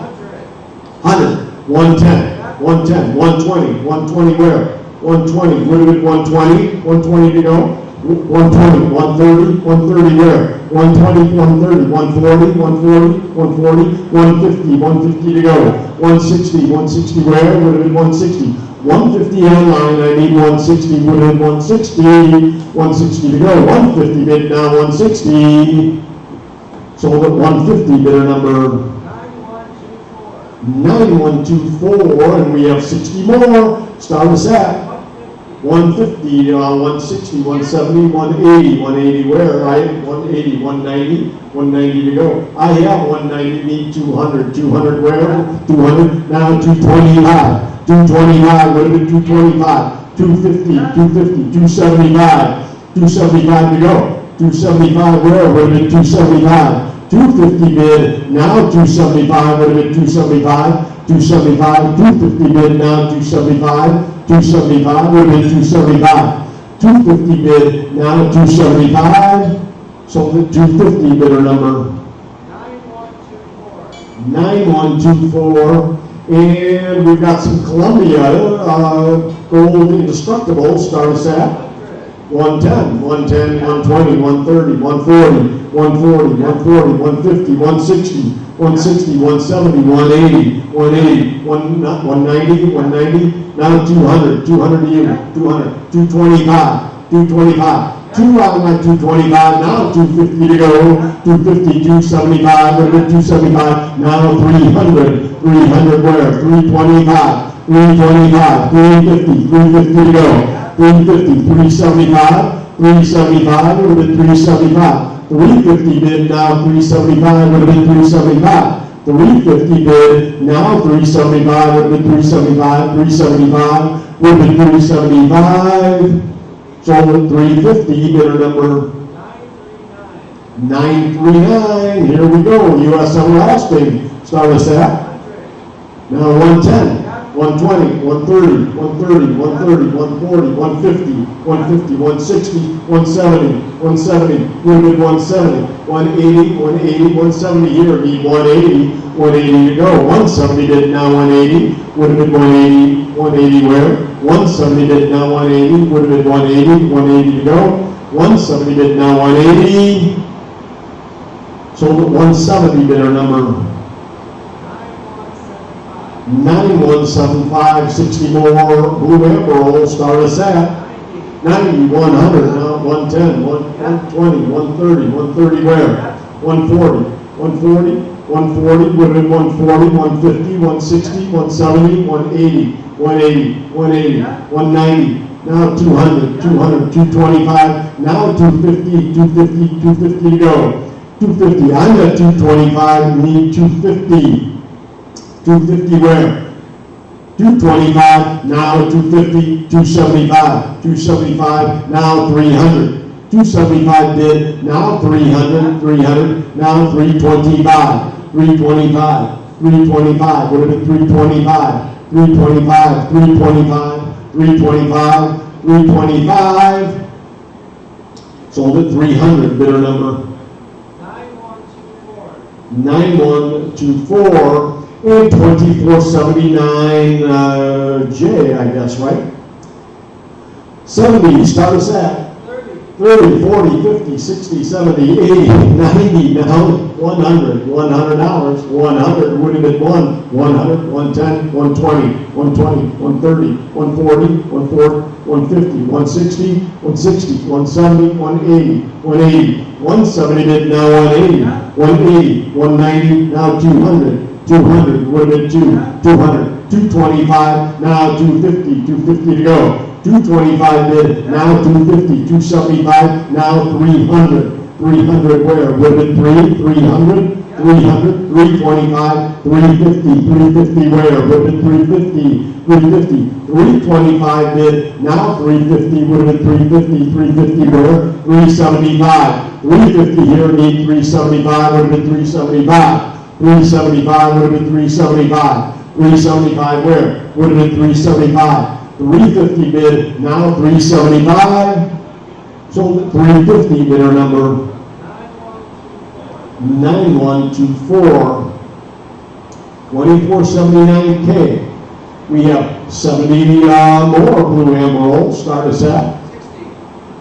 100. 110, 110, 120, 120 where? 120, would have been 120, 120 to go. 120, 130, 130 where? 120, 130, 140, 140, 140, 150, 150 to go. 160, 160 where? Would have been 160. 150 online, I need 160, would have been 160, 160 to go. 150 bid now 160. Sold at 150, bidder number 9124, and we have 60 more. Start us at 150, 160, 170, 180, 180 where? I have 180, 190, 190 to go. I have 190, need 200, 200 where? 200, now 225, 225, would have been 225, 250, 250, 275, 275 to go. 275 where? Would have been 275. 250 bid, now 275, would have been 275, 275, 250 bid, now 275, 275, would have been 275, 250 bid, now 275, sold at 250, bidder number 9124. And we've got some Columbia gold indestructibles. Start us at 110, 110, 120, 130, 140, 140, 140, 150, 160, 160, 170, 180, 180, 190, 190, now 200, 200 to you, 200, 225, 225. Two out of my 225, now 250 to go, 250, 275, we're at 275, now 300, 300 where? 325, 325, 350, 350 to go, 350, 375, 375, would have been 375. 350 bid, now 375, would have been 375. 350 bid, now 375, would have been 375, 375, would have been 375. Sold at 350, bidder number 939. Here we go, USM Austin. Start us at. Now 110, 120, 130, 130, 130, 140, 150, 150, 160, 170, 170, would have been 170, 180, 180, 170 here, need 180, 180 to go. 170 did, now 180, would have been 180, 180 where? 170 did, now 180, would have been 180, 180 to go. 170 did, now 180. Sold at 170, bidder number 9175, 60 more blue emerald. Start us at 90, 100, now 110, 120, 130, 130 where? 140, 140, 140, would have been 140, 150, 160, 170, 180, 180, 180, 190, now 200, 200, 225, now 250, 250, 250 to go. 250, I'm at 225, need 250. 250 where? 225, now 250, 275, 275, now 300. 275 bid, now 300, 300, now 325, 325, 325, would have been 325, 325, 325, 325, 325. Sold at 300, bidder number 9124. And 2479 J, I guess, right? 70, start us at 30, 40, 50, 60, 70, 80, 90, now 100, $100, 100 would have been 100, 110, 120, 120, 130, 140, 140, 150, 160, 160, 170, 180, 180, 170 did, now 180, 180, 190, now 200. 200 would have been 200, 225, now 250, 250 to go. 225 bid, now 250, 275, now 300. 300 where? Would have been 300, 300, 325, 350, 350 where? Would have been 350, 350, 325 bid, now 350, would have been 350, 350 where? 375, 350 here, need 375, would have been 375. 375 would have been 375. 375 where? Would have been 375. 350 bid, now 375. Sold at 350, bidder number 9124. 2479K. We have 70 more blue emeralds. Start us at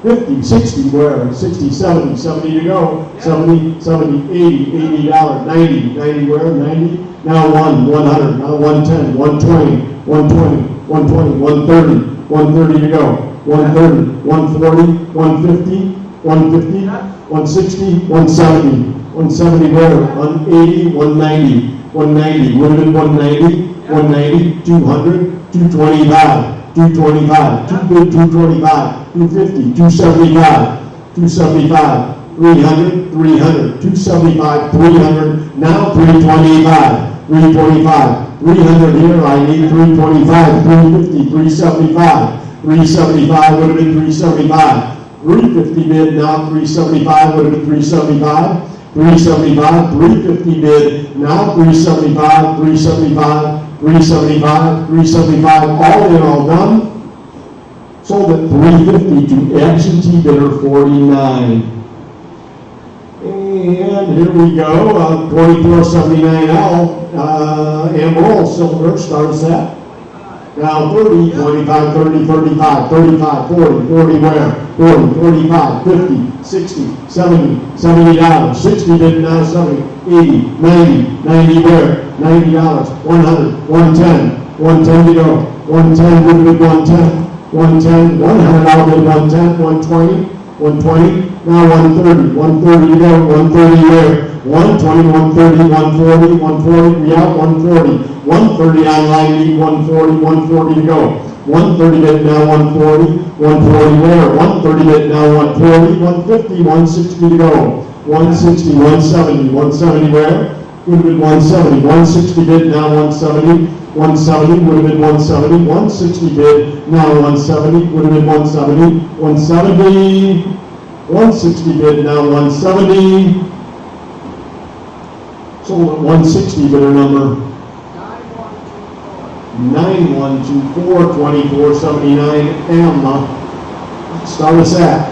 50, 60 where? 60, 70, 70 to go. 70, 70, 80, $80, 90, 90 where? 90. Now 100, now 110, 120, 120, 120, 130, 130 to go. 130, 140, 150, 150, 160, 170, 170 where? 180, 190, 190, would have been 190, 190, 200, 225. 225, 225, 250, 275, 275, 300, 300, 275, 300, now 325, 325, 300 here, I need 325, 350, 375, 375 would have been 375, 350 bid, now 375 would have been 375, 375, 350 bid, now 375, 375, 375, 375, all in, all done. Sold at 350 to absentee bidder 49. And here we go, 2479L, Emerald Silver, start us at. Now 30, 25, 30, 35, 35, 40, 40 where? 40, 45, 50, 60, 70, $70, 60 bid now 70, 80, 90, 90 where? $90, 100, 110, 110 to go, 110 would bid 110, 110, $100 bid 110, 120, 120, now 130, 130 to go, 130 where? 120, 130, 140, 140, we out, 140, 130 online, need 140, 140 to go, 130 bid now, 140, 140 where? 130 bid now, 140, 150, 160 to go, 160, 170, 170 where? Would have been 170, 160 bid now, 170, 170 would have been 170, 160 bid now, 170 would have been 170, 170, 160 bid now, 170. Sold at 160, bidder number 9124, 2479 M. Start us at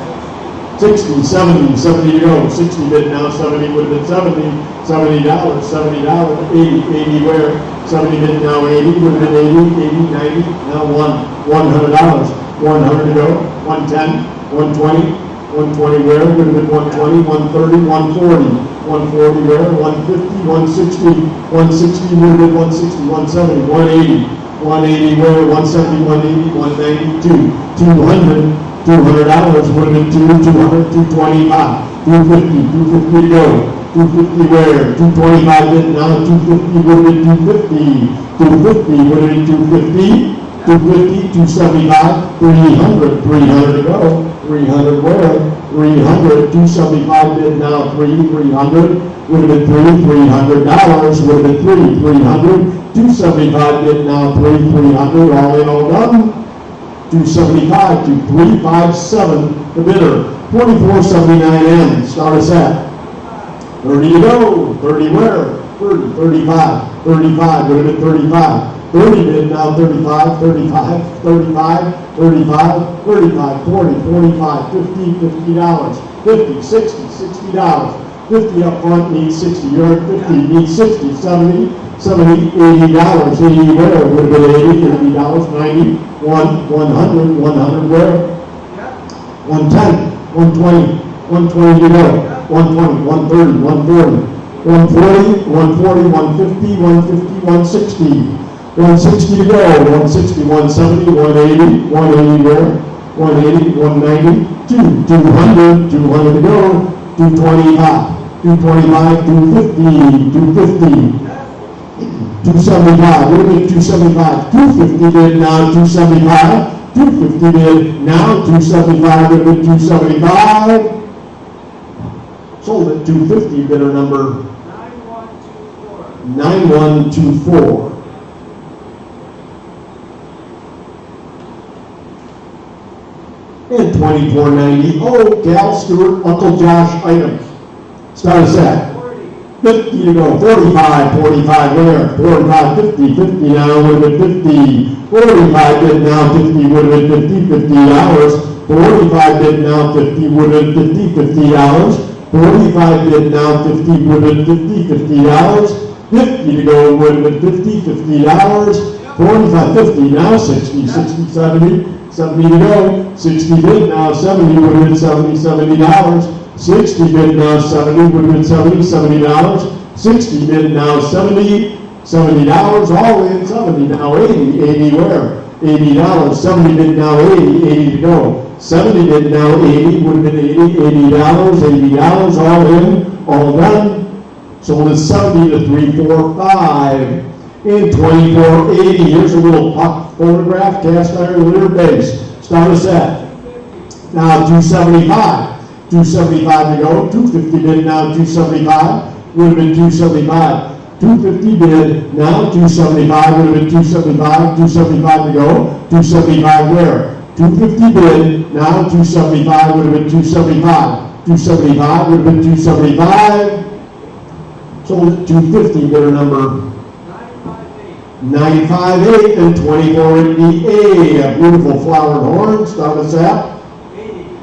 60, 70, 70 to go, 60 bid now, 70 would have been 70, $70, $70, 80, 80 where? 70 bid now, 80 would have been 80, 80, 90, now $100, 100 to go, 110, 120, 120 where? Would have been 120, 130, 140. 140 where, 150, 160, 160 would have been 160, 170, 180, 180 where, 170, 180, 192, 200, $200 would have been 200, 225, 250, 250 to go, 250 where, 225 bid now, 250 would have been 250, 250 would have been 250, 250, 275, 300, 300 to go, 300 where, 300, 275 bid now, 300, would have been $300, would have been 300, 275 bid now, 300, all in, all done, 275 to 357, the bidder, 2479N, start us at 30 to go, 30 where, 30, 35, 35, would have been 35, 30 bid now, 35, 35, 35, 35, 35, 40, 45, 50, $50, 50, 60, $60, 50 up front needs 60, you're at 50, needs 60, 70, 70, $80, 80 where, would have been 80, $80, 90, 100, 100 where, 110, 120, 120 to go, 120, 130, 140, 140, 140, 150, 150, 160, 160 to go, 160, 170, 180, 180 where, 180, 190, 200, 200 to go, 225, 225, 250, 250, 275, would have been 275, 250 bid now, 275, 250 bid now, 275, would have been 275, sold at 250, bidder number 9124. And 2490, oh, Cal Stewart, Uncle Josh items. Start us at 50 to go, 45, 45 where, 45, 50, 50 now, would have been 50, 45 bid now, 50 would have been 50, $50, 45 bid now, 50 would have been 50, $50, 45 bid now, 50 would have been 50, $50, 50 to go, would have been 50, $50, 45, 50, now 60, 60, 70, 70 to go, 60 bid now, 70 would have been 70, $70, 60 bid now, 70 would have been 70, $70, 60 bid now, 70, $70, all in, 70 now, 80, 80 where, $80, 70 bid now, 80, 80 to go, 70 bid now, 80 would have been 80, $80, all in, all done, sold at 70 to 345. In 2480, here's a little pop photograph, cast iron leer base. Start us at now 275. 275 to go, 250 bid now, 275, would have been 275. 250 bid now, 275, would have been 275, 275 to go, 275 where? 250 bid now, 275, would have been 275. 275 would have been 275. Sold at 250, bidder number 958 and 2480A, a beautiful flowered horn. Start us at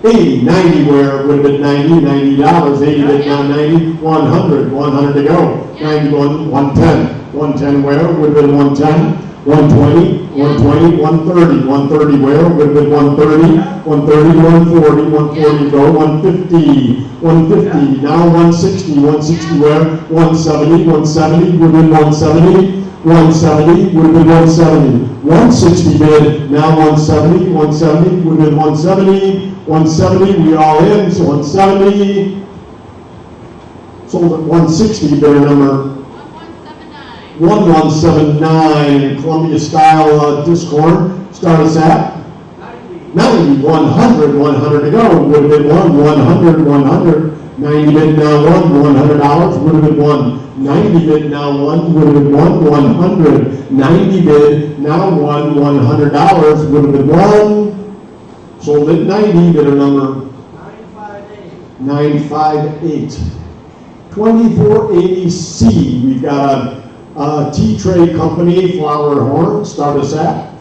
80, 90 where, would have been 90, $90, 80 bid now 90, 100, 100 to go, 91, 110, 110 where, would have been 110, 120, 120, 130, 130 where, would have been 130, 130, 140, 140 to go, 150, 150, now 160, 160 where, 170, 170, would have been 170, 170, would have been 170, 160 bid, now 170, 170, would have been 170, 170, we all in, so 170, sold at 160, bidder number 1179, Columbia style discord, start us at 90, 100, 100 to go, would have been 100, 100, 90 bid now $100, would have been 90 bid now would have been 100, 90 bid now $100, would have been sold at 90, bidder number 958. 2480C, we've got a tea tray company, flower horn, start us at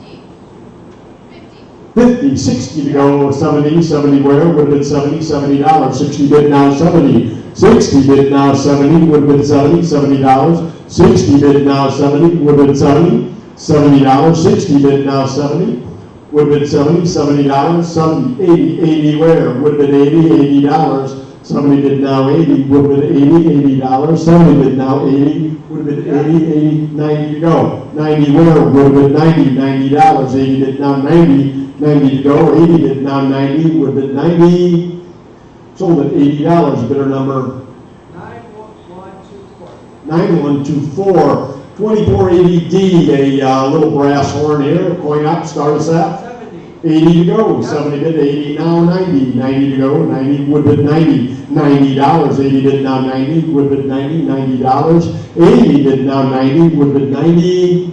50, 60 to go, 70, 70 where, would have been 70, $70, 60 bid now 70, 60 bid now 70, would have been 70, $70, 60 bid now 70, would have been 70, $70, 60 bid now 70, would have been 70, $70, 70, 80, 80 where, would have been 80, $80, 70 bid now 80, would have been 80, $80, 70 bid now 80, would have been 80, 90 to go, 90 where, would have been 90, $90, 80 bid now 90, 90 to go, 80 bid now 90, would have been 90, sold at $80, bidder number 9124. 2480D, a little brass horn here, coin up, start us at 80 to go, 70 bid, 80 now 90, 90 to go, 90 would have been 90, $90, 80 bid now 90, would have been 90, $90, 80 bid now 90, would have been 90,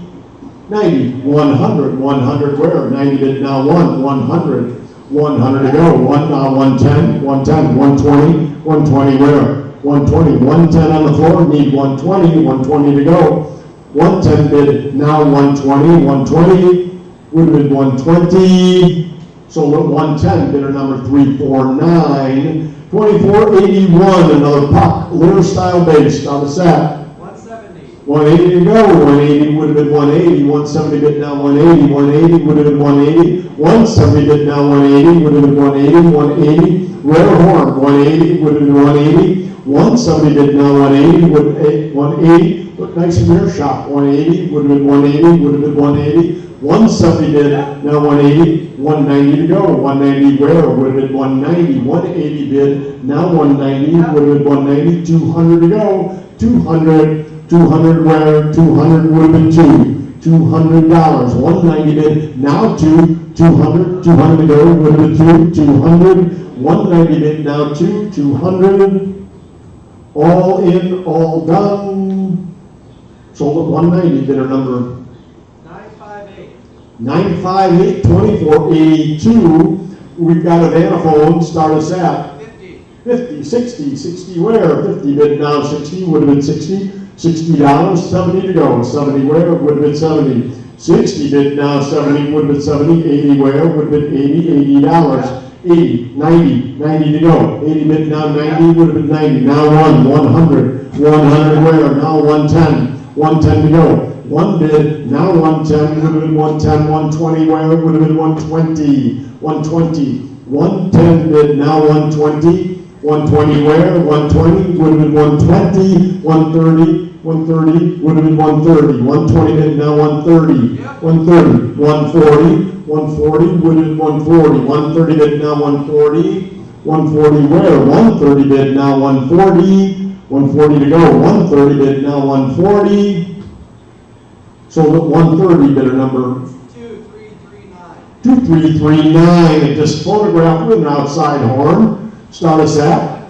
100, 100 where, 90 bid now 100, 100 to go, 1 now 110, 110, 120, 120 where, 120, 110 on the floor, need 120, 120 to go, 110 bid now 120, 120, would have been 120, sold at 110, bidder number 349, 2481, another puck, lure style base, on the set. 180 to go, 180 would have been 180, 170 bid now 180, 180 would have been 180, 170 bid now 180, would have been 180, 180, rare horn, 180 would have been 180, 170 bid now 180, would have been 180, look nice in your shop, 180 would have been 180, would have been 180, 170 bid now 180, 190 to go, 190 where, would have been 190, 180 bid now 190, would have been 190, 200 to go, 200 where, 200 would have been $200, 190 bid, now 200 to go, would have been 200, 190 bid, now 200, all in, all done, sold at 190, bidder number 958, 2482, we've got a Vanaphone, start us at 50, 60 where, 50 bid now 60, would have been 60, $60, 70 to go, 70 where, would have been 70, 60 bid now 70, would have been 70, 80 where, would have been 80, $80, 80, 90 to go, 80 bid now 90, would have been 90, now 100 where, now 110 to go, 1 bid, now 110, would have been 110, 120 where, would have been 120, 110 bid, now 120, 120 where, 120, would have been 120, 130, would have been 130, 120 bid, now 130, 140, would have been 140, 130 bid, now 140 where, 130 bid, now 140 to go, 130 bid, now 140, sold at 130, bidder number 2339, this photograph with an outside horn, start us at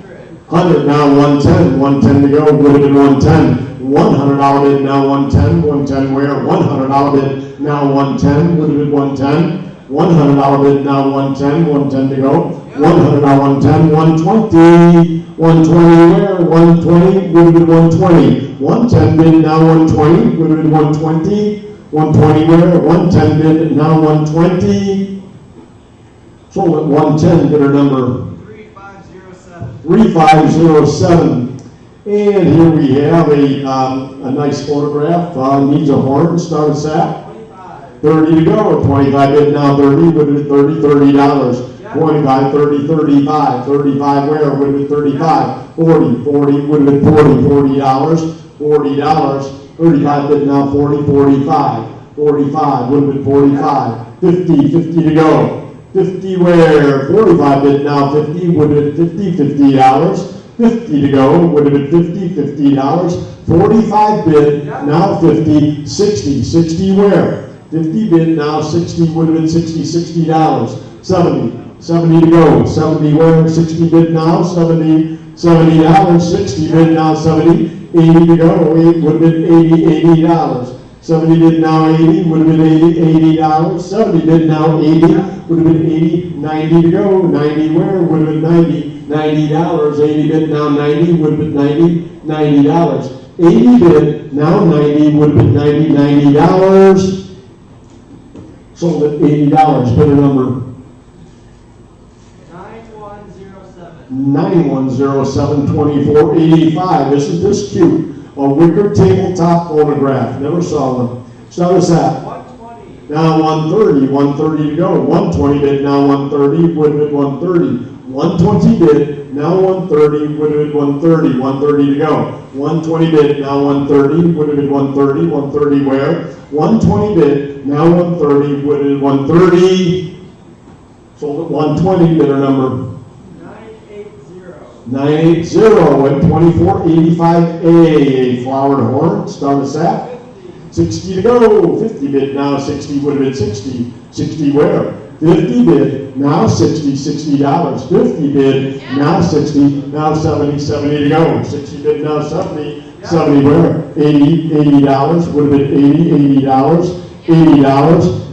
100, now 110 to go, would have been 110, $100 bid, now 110 where, $100 bid, now 110, would have been 110, $100 bid, now 110 to go, $100, 110, 120 where, 120, would have been 120, 110 bid, now 120, would have been 120 where, 110 bid, now 120, Sold at 110, bidder number 3507. 3507. And here we have a nice photograph, needs a horn, start us at 25. 30 to go, 25 bid now, 30, would have been 30, $30. 25, 30, 35, 35 where, would have been 35, 40, 40, would have been 40, $40, $40, 35 bid now, 40, 45, 45, would have been 45, 50, 50 to go, 50 where, 45 bid now, 50, would have been 50, $50, 50 to go, would have been 50, $50, 45 bid, now 50, 60, 60 where, 50 bid now, 60, would have been 60, $60, 70, 70 to go, 70 where, 60 bid now, 70, $70, 60 bid now, 70, 80 to go, 8 would have been 80, $80. 70 bid now 80, would have been 80, $80. 70 bid now 80, would have been 80, 90 to go, 90 where, would have been 90, $90. 80 bid now 90, would have been 90, $90. 80 bid now 90, would have been 90, $90. Sold at $80, bidder number 9107. 9107-2485. Isn't this cute? A wicker tabletop photograph. Never saw one. Start us at 120. now 130. 130 to go. 120 bid now 130. Would have been 130. 120 bid now 130. Would have been 130. 130 to go. 120 bid now 130. Would have been 130. 130 where? 120 bid now 130. Would have been 130. Sold at 120. Bidder number 980 and 2485A, flowered horn, start us at 60 to go, 50 bid now, 60 would have been 60, 60 where? 50 bid, now 60, $60, 50 bid, now 60, now 70, 70 to go, 60 bid now 70, 70 where? 80, $80, would have been 80, $80,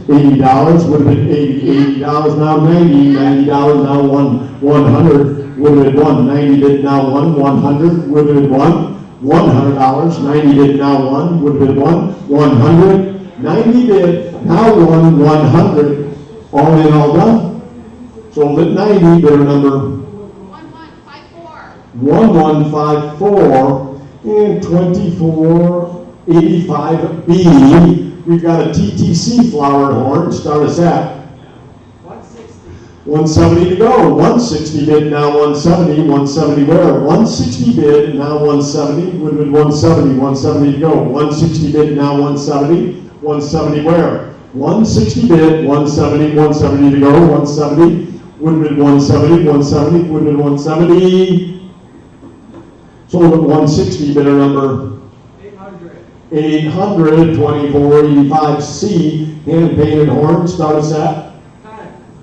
$80, would have been 80, $80, now 90, $90, now 100, would have been 1, 90 bid now 100, would have been $100, 90 bid now 1, would have been 100, 90 bid, now 100, all in, all done. Sold at 90, bidder number 1154. 1154 and 2485B. We've got a TTC flowered horn, start us at 170 to go, 160 bid now 170, 170 where? 160 bid now 170, would have been 170, 170 to go, 160 bid now 170, 170 where? 160 bid, 170, 170 to go, 170, would have been 170, 170, would have been 170. Sold at 160, bidder number 800, 2485C, hand painted horn, start us at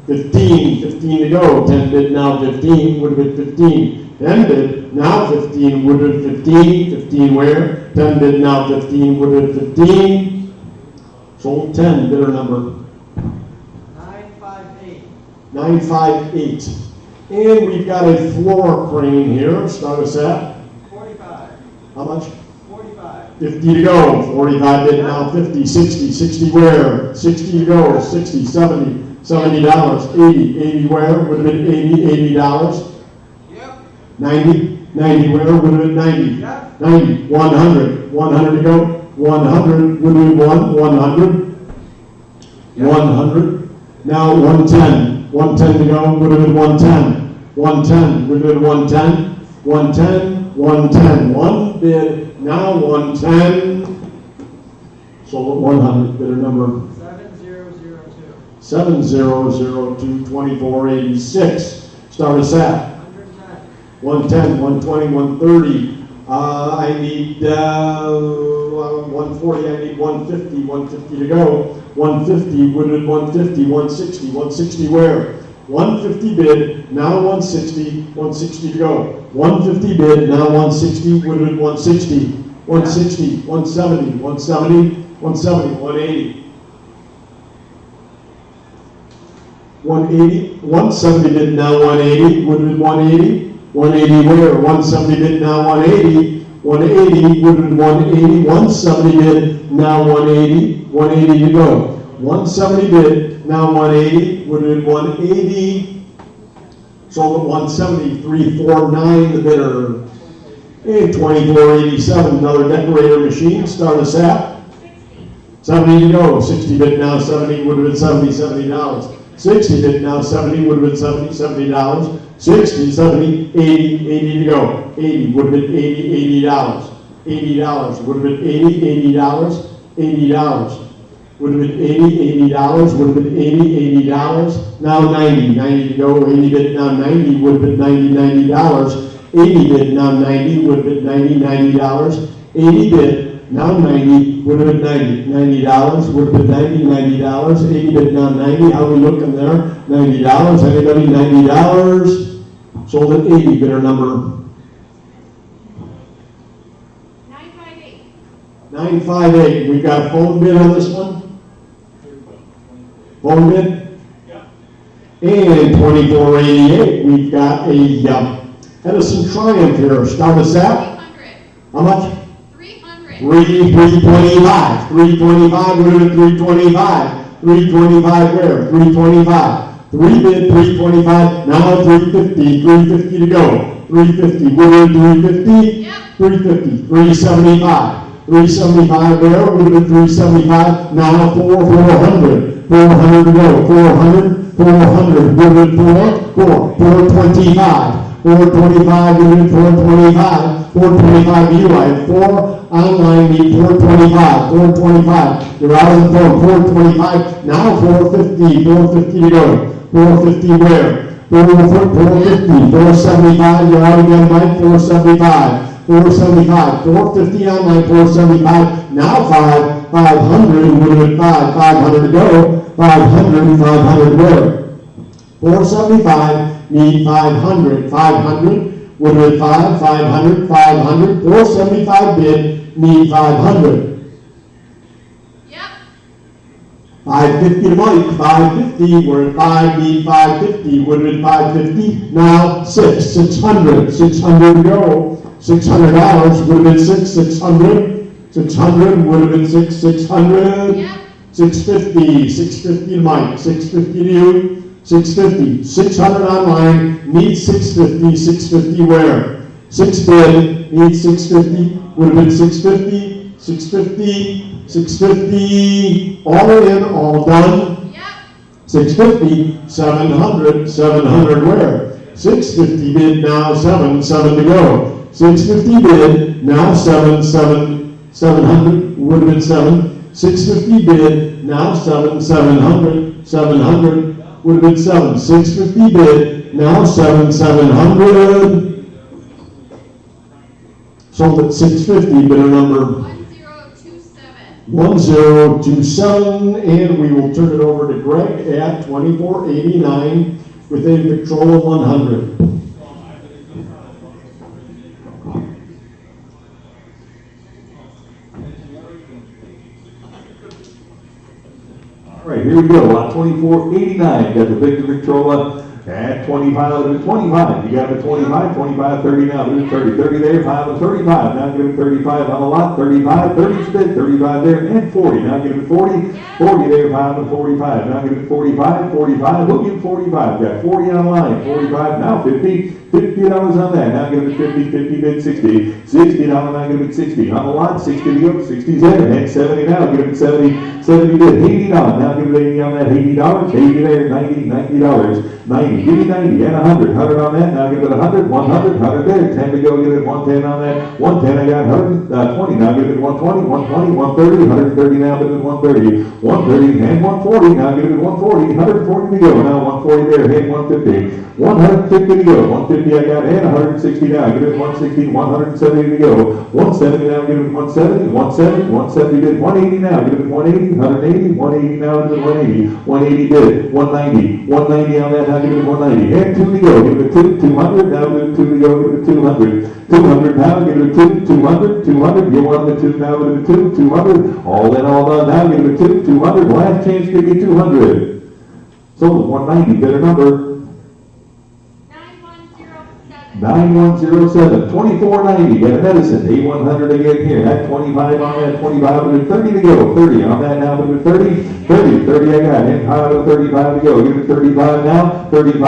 15 to go, 10 bid now 15, would have been 15, 10 bid now 15, would have been 15, 15 where, 10 bid now 15, would have been 15, sold 10, bidder number 958, and we've got a floor crane here, start us at 45. how much? 45. 50 to go, 45 bid now 50, 60, 60 where, 60 to go, 60, 70, $70, 80 where, would have been $80. Yep. 90 where, would have been 90. Yep. 90, 100 to go, 100, would have been 100. 100, now 110 to go, would have been 110. 110, would have been 110. 110, one bid, now 110. Sold at 100, bidder number 7002, 2486. Start us at 110, 120, 130. I need 140, I need 150, 150 to go. 150, would have been 150, 160, 160 where? 150 bid, now 160, 160 to go. 150 bid, now 160, would have been 160, 160, 170, 170, 170, 180. 180, 170 bid now 180, would have been 180, 180 where? 170 bid now 180, 180 would have been 180, 170 bid now 180, 180 to go. 170 bid now 180, would have been 180. Sold at 170, 349, the bidder. And 2487, another decorator machine, start us at 70 to go. 60 bid now, 70 would have been 70, $70. 60 bid now, 70 would have been 70, $70. 60, 70, 80, 80 to go. 80 would have been 80, $80. $80 would have been 80, $80, $80. Would have been $80, $80, would have been $80, $80. Now 90, 90 to go. 80 bid now, 90 would have been 90, $90. 80 bid now 90 would have been 90, $90. 80 bid now 90 would have been 90, $90 would have been 90, $90. 80 bid now 90. How we looking there? $90. Anybody $90? Sold at 80. Bidder number 958. 958. We got a phone bid on this one. Phone bid. Yeah. And 2488. We've got a Edison Triumph here. Start us at 300. how much? 300. 325. 325 would have been 325. 325 where? 325. 3 bid, 325. Now 350. 350 to go. 350. Would have been 350. Yep. 350. 375. 375 there. Would have been 375. Now 400. 400 to go. 400. 400. Would have been 425. 425 unit 425, 425 UI, 4 online need 425, 425. You're out of the phone, 425. Now 450, 450 to go. 450 where? 450, 475. You're out again, Mike. 475, 475, 450 online, 475. Now 500 would have been 500 to go. 500 where? 475. Need 500, 500, would have been 500, 500, 475 bid, need 500. Yep. 550 to Mike, 550, we're at 5, need 550, would have been 550, now 600, 600 to go. $600 would have been 600, 600 would have been 600, Yep. 650, 650 to Mike, 650 to you. 650, 600 online, need 650, 650 where? 6 bid, need 650, would have been 650, 650, 650, all in, all done. Yep. 650, 700, 700 where? 650 bid, now 7 to go. 650 bid, now 700, would have been 7. 650 bid, now 700, would have been 7. 650 bid, now 700. Sold at 650, bidder number 1027. 1027, and we will turn it over to Greg at 2489 with a Victrola 100. All right, here we go. Lot 2489. Got the Victor Victrola at 25. 25. You got it at 25. 25. 30 now. There's 30. 30 there. 5 and 35. Now give it 35 on the lot. 35. 30 split. 35 there and 40. Now give it 40. 40 there. 5 and 45. Now give it 45. 45. We'll give 45. Got 40 on the line. 45. Now 50. $50 on that. Now give it 50. 50 bid 60. $60. Now give it 60 on the lot. 60 to go. 60's there. And 70 now. Give it 70. 70 bid. $80. Now give it 80 on that. $80. 80 there. $90. $90. 90. Give me 90 and 100. 100 on that. Now give it 100. 100. 100 there. 10 to go. Give it 110 on that. 110. I got 120. Now give it 120. 120. 130. 130 now. Give it 130. 130 and 140. Now give it 140. 140 to go. Now 140 there. Hit 150. 150 to go. 150 I got and 160 now. Give it 160. 170 to go. 170 now. Give it 170. 170. 170 bid. 180 now. Give it 180. 180. 180 now. Give it 180. 180 bid. 190. 190 on that. Now give it 190. And 2 to go. Give it 2. 200. Now give it 2 to go. Give it 200. 200 now. Give it 2. 200. 200. You want the 2 now. Give it 2. 200. All in, all done. Now give it 2. 200. Last chance. Give me 200. Sold 190. Better number. 9107, 2490, got a medicine, A100 again here, at 25 on that, 25, 30 to go, 30 on that now, 30, 30 I got, and high to 35 to go, give it 35 now, 35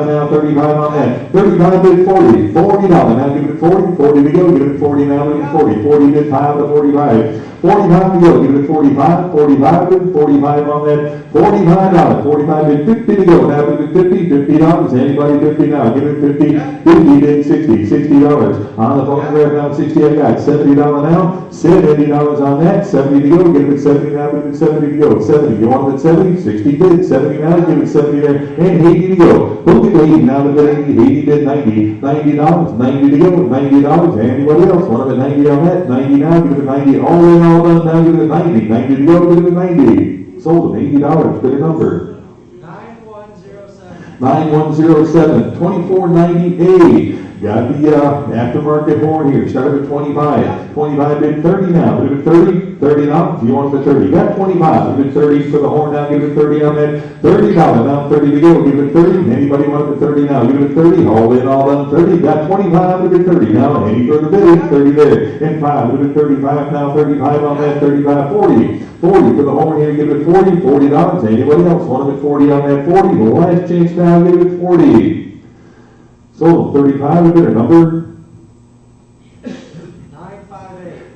now, 35 on that, 35 bid 40, $40 now, give it 40 to go, give it 40 now, give it 40 bid 5 to 45, 45 to go, give it 45 bid 45 on that, $45, 45 bid 50 to go, now give it $50, anybody 50 now, give it 50 bid 60 on the phonograph now, 60 I got, $70 now, $70 on that, 70 to go, give it 70 now, give it 70 to go, 70, you want it at 70, 60 bid, 70 now, give it 70 there, and 80 to go, look at 80 now, to bid 80 bid 90, $90, 90 to go, $90, anybody else, want it at 90 on that, 90 now, give it 90, all in, all done, now give it 90, 90 to go, give it 90, sold at $80, bid a number. 9107. 9107, 2498. Got the aftermarket horn here. Started at 25. 25 bid 30 now. Give it 30 now. If you want the 30. Got 25. Give it 30 for the horn now. Give it 30 on that. $30 now. 30 to go. Give it 30. Anybody want the 30 now? Give it 30. All in, all done. 30. Got 25. Give it 30 now. Any further bidding? 30 there. And 5. Give it 35 now. 35 on that. 35. 40 for the horn here. Give it 40. $40. Anybody else want them at 40 on that? 40. The last chance now. Give it 40. Sold 35, a bidder number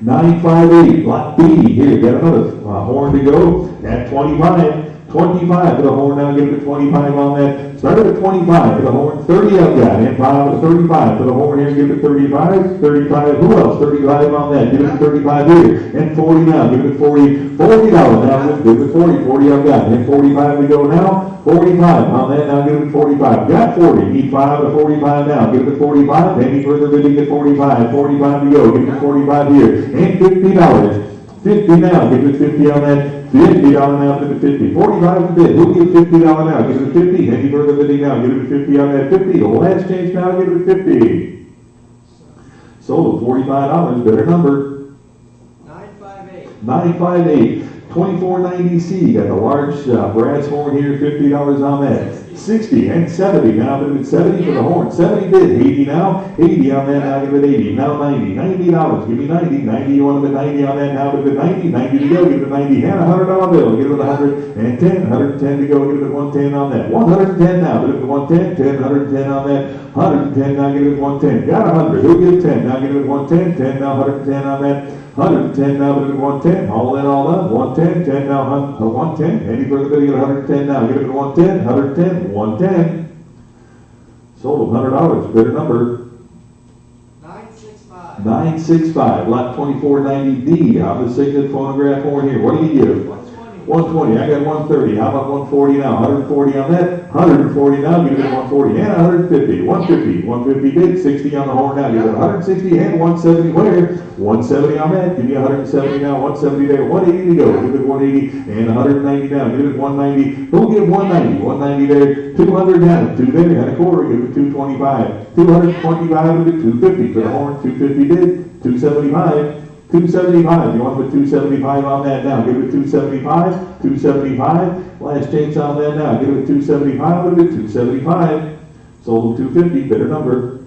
958. 958, lot B. Here, got another horn to go at 25. 25 for the horn now, give it 25 on that. Started at 25 for the horn, 30 I've got, and 5 to 35 for the horn here, give it 35. 35, who else? 35 on that, give it 35 here, and 40 now, give it 40. $40 now, give it 40 I've got, and 45 to go now. 45 on that, now give it 45. Got 40, need 5 to 45 now, give it 45. Any further bidding at 45. 45 to go, give it 45 here, and $50. 50 now, give it 50 on that. $50 now, give it 50. 45 a bid. Who'll give $50 now? Give it 50. Any further bidding now? Give it 50 on that. 50. The last change now, give it 50. Sold at $45. Better number. 958. 958. 2490C. Got the large brass horn here. $50 on that. 60 and 70. Now give it 70 for the horn. 70 bid. 80 now. 80 on that. Now give it 80. Now 90. $90. Give me 90. 90. You want to bid 90 on that. Now give it 90. 90 to go. Give it 90. And a $100 bill. Give it 110. 110 to go. Give it 110 on that. 110 now. Give it 110. 10. 110 on that. 110 now. Give it 110. Got 100. Who'll give 10? Now give it 110. 10 now. 110 on that. 110 now, give it 110, all in, all done, 110, 10 now, 110, any further bidding at 110 now, give it 110, 110, 110. Sold $100, bidder number 965. 965, lot 2490D, how the signet phonograph horn here, what do you give? 120, I got 130, how about 140 now, 140 on that, 140 now, give it 140, and 150, 150 bid, 60 on the horn now, give it 160, and 170 where? 170 on that, give me 170 now, 170 there, 180 to go, give it 180, and 190 now, give it 190, who'll give 190, 190 there, 200 down, 2 there, and a quarter, give it 225, 225, give it 250 for the horn, 250 bid, 275, 275, you want to put 275 on that now, give it 275, 275, last chance on that now, give it 275, give it 275, sold 250, better number.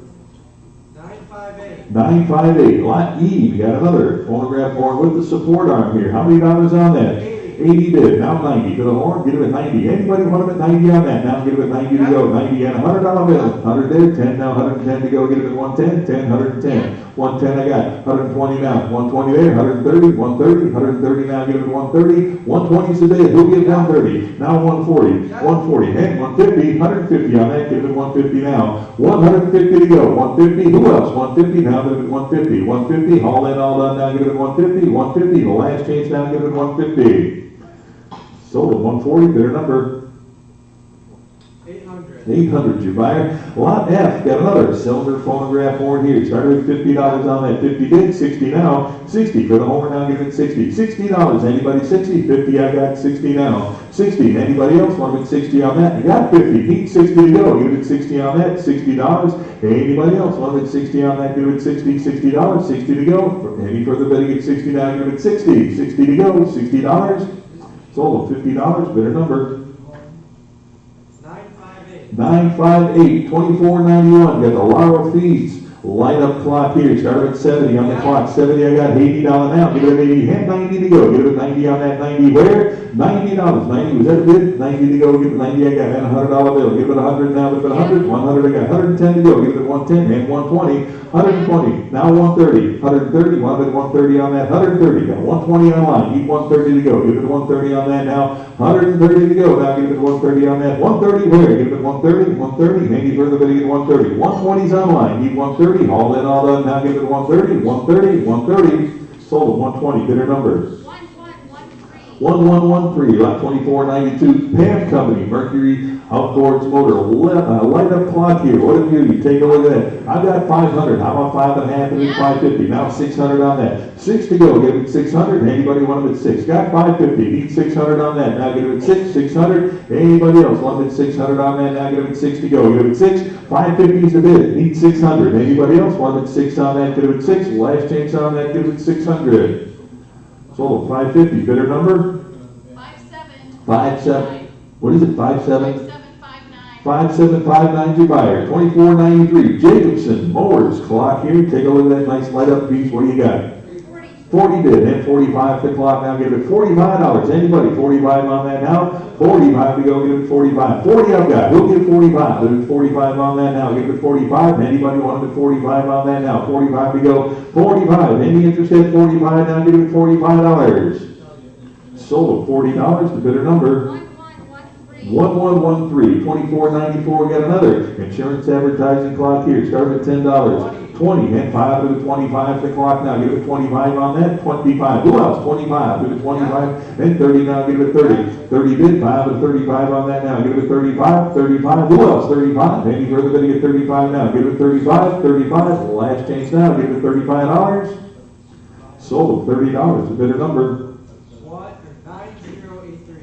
958. 958, lot E, we got another phonograph horn with the support arm here, how many dollars on that? 80 bid, now 90 for the horn, get it at 90, anybody want to put 90 on that, now get it at 90 to go, 90 and $100 bill, 100 there, 10 now, 110 to go, get it at 110, 10, 110, 110 I got, 120 now, 120 there, 130, 130, 130 now, get it at 130, 120 is the bid, who'll get 130, now 140, 140, and 150, 150 on that, give it 150 now, 150 to go, 150, who else, 150 now, give it 150, 150, all in, all done, now give it 150, 150, the last change now, give it 150. Sold at 140, better number. 800. 800, your buyer. Lot F, got another cylinder phonograph horn here. Started with $50 on that. 50 bid, 60 now. 60 for the horn now, give it 60. $60, anybody 60? 50, I got 60 now. 60, anybody else want to bid 60 on that? You got 50, need 60 to go. Give it 60 on that, $60. Anybody else want to bid 60 on that? Give it 60, $60, 60 to go. Any further bidding at 60 now, give it 60. 60 to go, $60. Sold at $50, better number. 958. 958, 2491, got the Lara Feeds light up clock here, started at 70 on the clock, 70 I got $80 now, give it at 80, and 90 to go, give it 90 on that, 90 where? $90. 90, was that a bid? 90 to go, give it 90, I got, and a $100 bill, give it 100 now, give it 100, 100, I got 110 to go, give it 110, and 120, 120, now 130, 130, wanted 130 on that, 130, got 120 online, need 130 to go, give it 130 on that now, 130 to go, now give it 130 on that, 130 where, give it 130, 130, maybe further bidding at 130, 120's online, need 130, all in, all done, now give it 130, 130, 130, sold at 120, bidder number. 1113, lot 2492, Pam Company, Mercury Outboards Motor, light up clock here, what a beauty, take a look at that. I've got 500, how about 5.5 and then 550, now 600 on that. 6 to go, give it 600, anybody want them at 6? Got 550, need 600 on that, now give it 6, 600, anybody else want them at 600 on that, now give it 6 to go, give it 6, 550 is the bid, need 600, anybody else want them at 6 on that, give it 6, last chance on that, give it 600. Sold 550, bidder number? 57. What is it, 57? 5759 your buyer, 2493, Jacobson Mowers clock here, take a look at that nice light up piece, what do you got? 40 bid, and 45 the clock, now give it $45, anybody, 45 on that now, 45 to go, give it 45, 40 I've got, who'll give 45, give it 45 on that now, give it 45, anybody want it at 45 on that now, 45 to go, 45, any interest at 45 now, give it $45. Sold at $40, the bidder number. 1113, 2494, got another insurance advertising clock here, started at $10, 20, and 5 to the 25 the clock now, give it 25 on that, 25, who else, 25, give it 25, and 30 now, give it 30, 30 bid, 5 to 35 on that now, give it 35, 35, who else, 35, any further bidding at 35 now, give it 35, 35, last chance now, give it $35, sold at $30, the bidder number.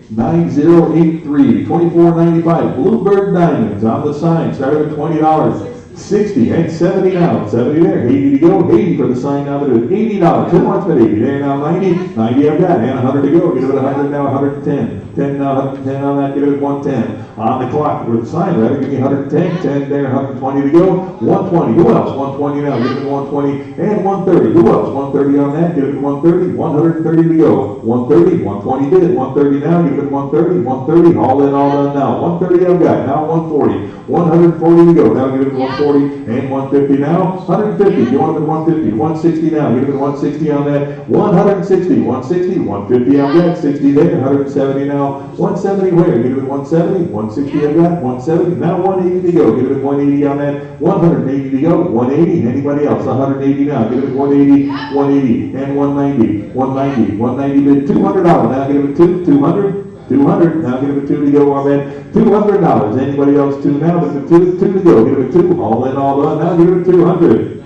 9083, 2495, Bluebird Diamonds on the sign, started at $20, 60, and 70 now, 70 there, 80 to go, 80 for the sign now, to $80, who wants it 80, there now 90, 90 I've got, and 100 to go, give it 100 now, 110, 10 now, 110 on that, give it 110, on the clock, with the sign, rather give me 110, 10 there, 120 to go, 120, who else, 120 now, give it 120, and 130, who else, 130 on that, give it 130, 130 to go, 130, 120 bid, 130 now, give it 130, 130, all in, all done now, 130 I've got, now 140, 140 to go, now give it 140, and 150 now, 150, you want it at 150, 160 now, give it 160 on that, 160, 160, 150 I've got, 60 there, 170 now, 170 where, give it 170, 160 I've got, 170, now 180 to go, give it 180 on that, 180 to go, 180, anybody else, 180 now, give it 180, 180, and 190, 190, 190 bid, $200, now give it 200, 200, now give it 2 to go on that, $200, anybody else 2 now, give it 2 to go, give it 2, all in, all done, now give it 200.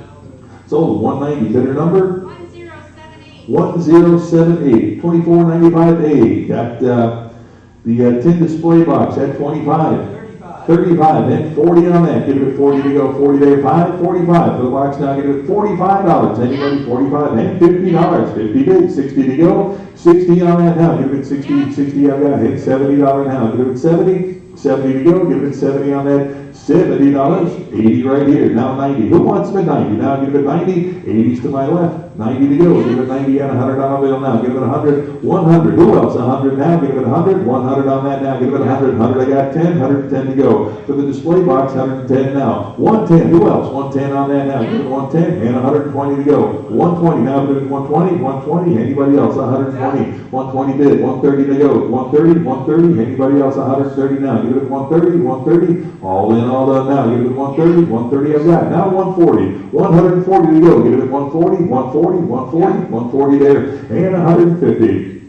Sold 190, bidder number? 1078, 2495A, got the tin display box at 25. 35, and 40 on that, give it 40 to go, 40 there, 45 for the box now, give it $45, anybody, 45, and $50, 50 bid, 60 to go, 60 on that now, give it 60, 60 I've got, and $70 now, give it 70, 70 to go, give it 70 on that, $70, 80 right here, now 90, who wants the 90, now give it 90, 80's to my left, 90 to go, give it 90 and $100 bill now, give it 100, 100, who else, 100 now, give it 100, 100 on that now, give it 100, 100 I got 10, 110 to go, for the display box, 110 now, 110, who else, 110 on that now, give it 110, and 120 to go, 120 now, give it 120, 120, anybody else, 120, 120 bid, 130 to go, 130, 130, anybody else, 130 now, give it 130, 130, all in, all done now, give it 130, 130 I've got, now 140, 140 to go, give it 140, 140, 140, 140 there, and 150.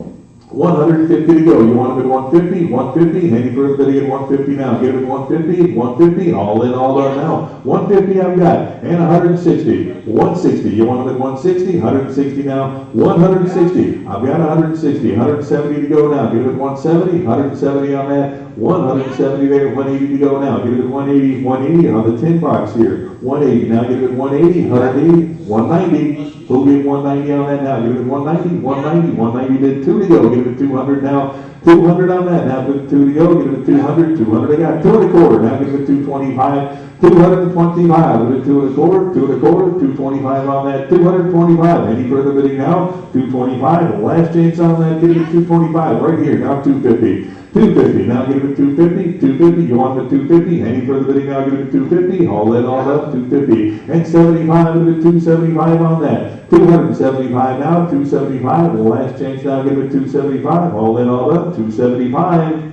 150 to go. You want them at 150, 150, any further bidding at 150 now. Give it 150, 150, all in, all done now. 150 I've got, and 160. 160, you want them at 160, 160 now. 160, I've got 160, 170 to go now. Give it 170, 170 on that. 170 there, 180 to go now. Give it 180, 180 on the tin box here. 180, now give it 180, 180, 190. Who'll give 190 on that now? Give it 190, 190, 190 bid, 2 to go. Give it 200 now. 200 on that. Now give it 2 to go. Give it 200, 200 I got. 2 1/4. Now give it 225. 225, with a 2 1/4, 2 1/4, 225 on that, 225. Any further bidding now? 225. The last chance on that, give it at 225, right here, now 250. 250, now give it 250, 250, you want the 250, any further bidding now, give it 250, all in, all up, 250, and 75, give it 275 on that, 275 now, 275, the last chance now, give it 275, all in, all up, 275,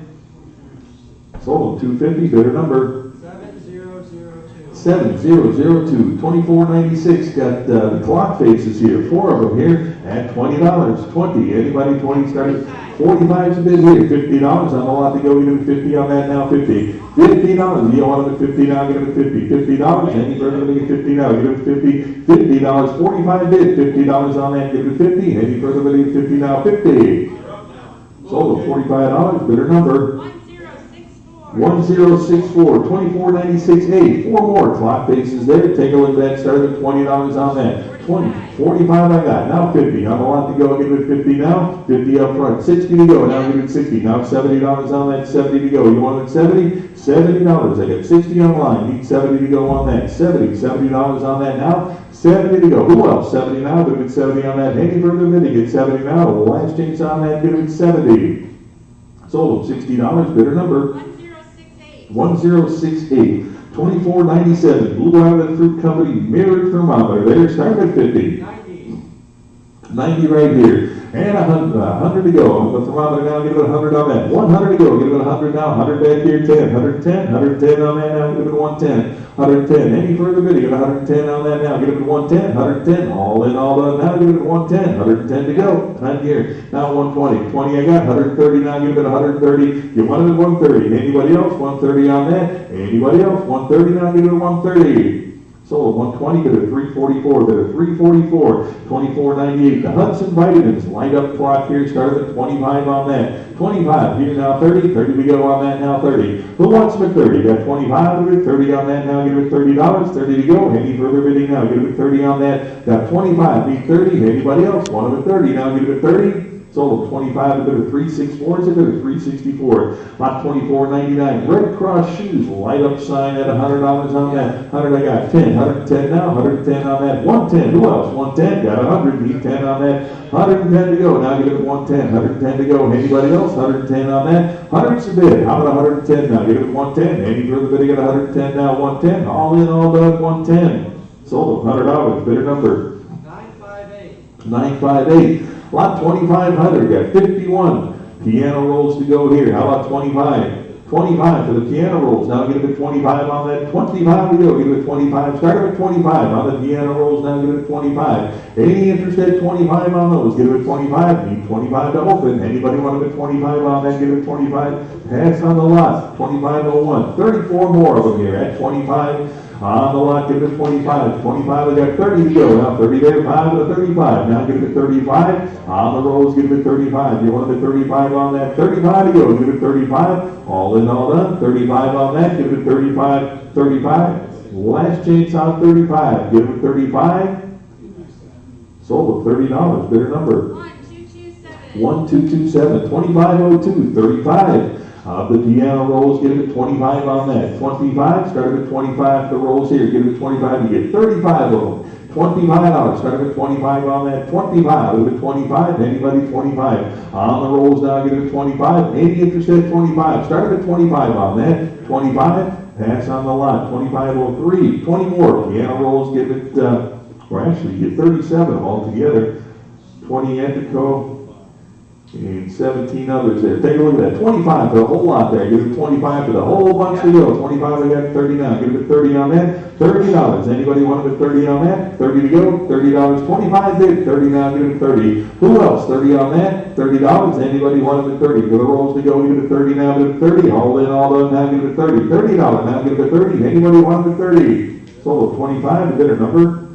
sold, 250, bidder number 7002, 2496, got the clock faces here, 4 of them here, at $20, 20, anybody 20 started, 45's a bid here, $50 on the lot to go, give it 50 on that now, 50, $50, you want it at 50 now, give it 50, $50, any further bidding at 50 now, give it 50, $50, 45 bid, $50 on that, give it 50, any further bidding at 50 now, 50, sold at $45, bidder number 1064, 2496A, 4 more clock faces there, take a look at that, started at $20 on that, 20, 45 I got, now 50, on the lot to go, give it 50 now, 50 up front, 60 to go, now give it 60, now $70 on that, 70 to go, you want it 70? $70, I got 60 on line, need 70 to go on that, $70 on that now, 70 to go, who else, 70 now, give it 70 on that, any further bidding, get 70 now, the last chance on that, give it 70, sold $60, bidder number 1068, 2497, Blue Island Fruit Company mirrored thermometer, there, start at 50, 90 right here, and 100 to go, the thermometer now, give it 100 on that, 100 to go, give it 100 now, 100 back here, 10, 110 on that now, give it 110, 110, any further bidding, get 110 on that now, give it 110, 110, all in, all done, now give it 110, 110 to go, 9 here, now 120, 20 I got, 130 now, give it 130, you want it at 130, anybody else, 130 on that, anybody else, 130 now, give it 130, sold 120, get a 344, get a 344, 2498, the Hudson Vitamins, light up clock here, started at 25 on that, 25, here now 30, 30 to go on that now 30, who wants them at 30, got 25 of it, 30 on that now, give it $30, 30 to go, any further bidding now, give it 30 on that, got 25, need 30, anybody else, want them at 30, now give it 30, sold 25, a bit of 364, is a bit of 364, lot 24.99, Red Cross shoes, light up sign at $100 on that, 100 I got, 10, 110 now, 110 on that, 110, who else, 110, got 100, need 10 on that, 110 to go, now give it 110, 110 to go, anybody else, 110 on that, 100's a bid, how about 110 now, give it 110, any further bidding at 110 now, 110, all in, all done, 110, sold $100, bidder number 958. Lot 2500, got 51 piano rolls to go here. How about 25? 25 for the piano rolls. Now give it 25 on that. 25 to go. Give it 25. Start with 25 on the piano rolls. Now give it 25. Any interest at 25 on those? Give it 25. Need 25 to open. Anybody want to get 25 on that? Give it 25. Pass on the lot. 2501. 34 more of them here at 25. On the lot, give it 25. 25, I got 30 to go. Now 30 there, 5 to 35. Now give it 35. On the rolls, give it 35. You want it 35 on that? 35 to go. Give it 35. All in, all done. 35 on that. Give it 35. 35. Last chance on 35. Give it 35. Sold at $30. Bidder number 1227. 2502. 35. The piano rolls, give it 25 on that. 25, started at 25, the rolls here, give it 25, you get 35 of them. $25, started at 25 on that. 25, give it 25, anybody 25. On the rolls now, give it 25, any interest at 25, started at 25 on that. 25, pass on the lot. 2503, 20 more, piano rolls, give it, or actually, you get 37 altogether. 20 Antico, and 17 others there. Take a look at that. 25 for the whole lot there. Give it 25 for the whole bunch to go. 25, we got 30 now. Give it 30 on that. $30. Anybody want to put 30 on that? 30 to go. $30. 25 bid. 30 now. Give it 30. Who else? 30 on that. $30. Anybody want to put 30? For the rolls to go. Give it 30 now. Give it 30. All in, all done. Now give it 30. $30. Now give it 30. Anybody want to put 30? Sold 25. The bidder number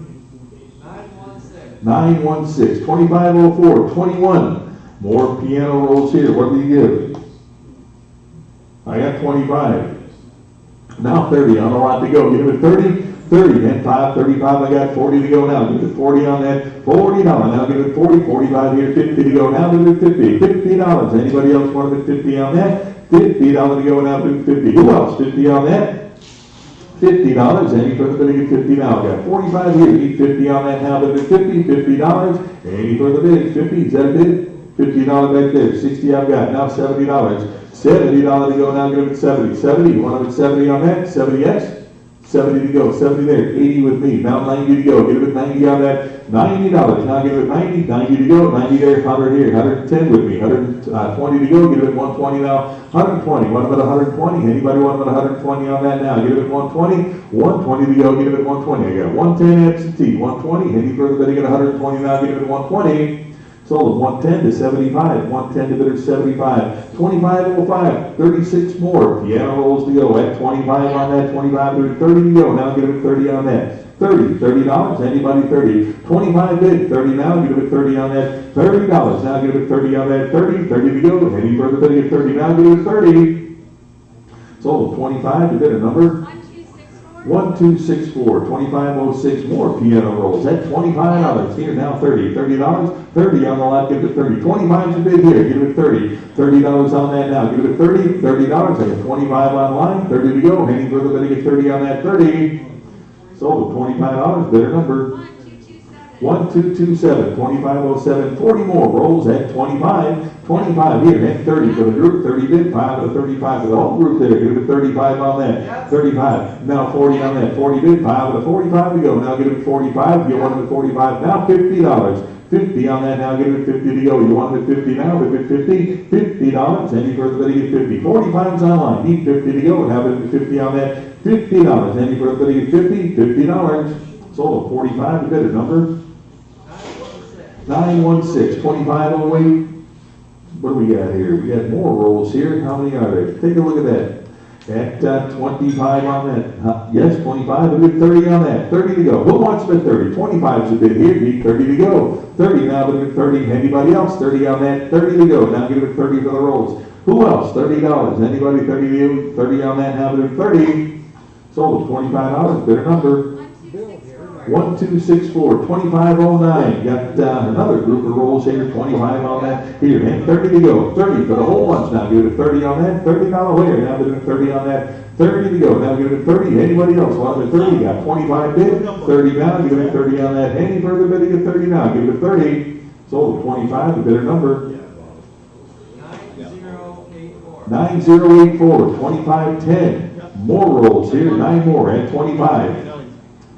916. 2504. 21. More piano rolls here. What do you give? I got 25. Now 30 on the lot to go. Give it 30. 30. And 5, 35. I got 40 to go now. Give it 40 on that. $40. Now give it 40. 45 here. 50 to go now. Give it 50. $50. Anybody else want to put 50 on that? $50 to go now. Give it 50. Who else? 50 on that. $50, any further bidding at 50 now? Got 45 here, need 50 on that now, bid at 50, $50, any further bidding, 50, is that a bid? $50 back there, 60 I've got, now $70, $70 to go, now get them at 70, 70, you want them at 70 on that, 70 yes? 70 to go, 70 there, 80 with me, now 90 to go, get it with 90 on that, $90, now get it with 90, 90 to go, 90 there, 100 here, 110 with me, 120 to go, get it with 120 now, 120, what about 120, anybody want about 120 on that now, get it with 120, 120 to go, get it with 120, I got 110 absentee, 120, any further bidding at 120 now, get it with 120, sold at 110 to 75, 110 to bidder 75, 25.05, 36 more, piano rolls to go, at 25 on that, 25 to 30 to go, now get it with 30 on that, $30, anybody 30, 25 bid, 30 now, get it with 30 on that, $30, now get it with 30 on that, 30 to go, any further bidding at 30 now, get it with 30, sold at 25 to bidder number 1264, 2506 more piano rolls at $25. Here now $30, $30 on the lot, give it 30. 25's a bid here, give it 30. $30 on that now, give it 30, $30. I got 25 online, 30 to go. Any further bidding at 30 on that, 30. Sold at $25, bidder number 1227, 2507, 40 more rolls at 25. 25 here, and 30 for the group, 30 bid, 5 to 35 for the whole group there, give it 35 on that, 35, now 40 on that, 40 bid, 5 to 45 to go, now get it 45, you want it at 45, now $50, 50 on that, now get it 50 to go, you want it at 50 now, bid at 50, $50, any further bidding at 50, 45's online, need 50 to go, now bid at 50 on that, $50, any further bidding at 50, $50, sold at 45 to bidder number 916, 2508. What do we got here? We got more rolls here. How many are there? Take a look at that. At 25 on that. Yes, 25, a bid 30 on that. 30 to go. Who wants bid 30? 25 is a bid here. Need 30 to go. 30 now, bid 30. Anybody else? 30 on that. 30 to go. Now give it 30 for the rolls. Who else? $30. Anybody 30 to go? 30 on that. Now bid 30. Sold at $25. Bidder number 1264, 2509. Got another group of rolls here, 25 on that. Here, and 30 to go. 30 for the whole bunch now. Give it 30 on that. $30 here. Now give it 30 on that. 30 to go. Now give it 30. Anybody else want it 30? Got 25 bid. 30 now. Give it 30 on that. Any further bidding at 30 now. Give it 30. Sold at 25. The bidder number 9084, 2510. More rolls here. 9 more at 25.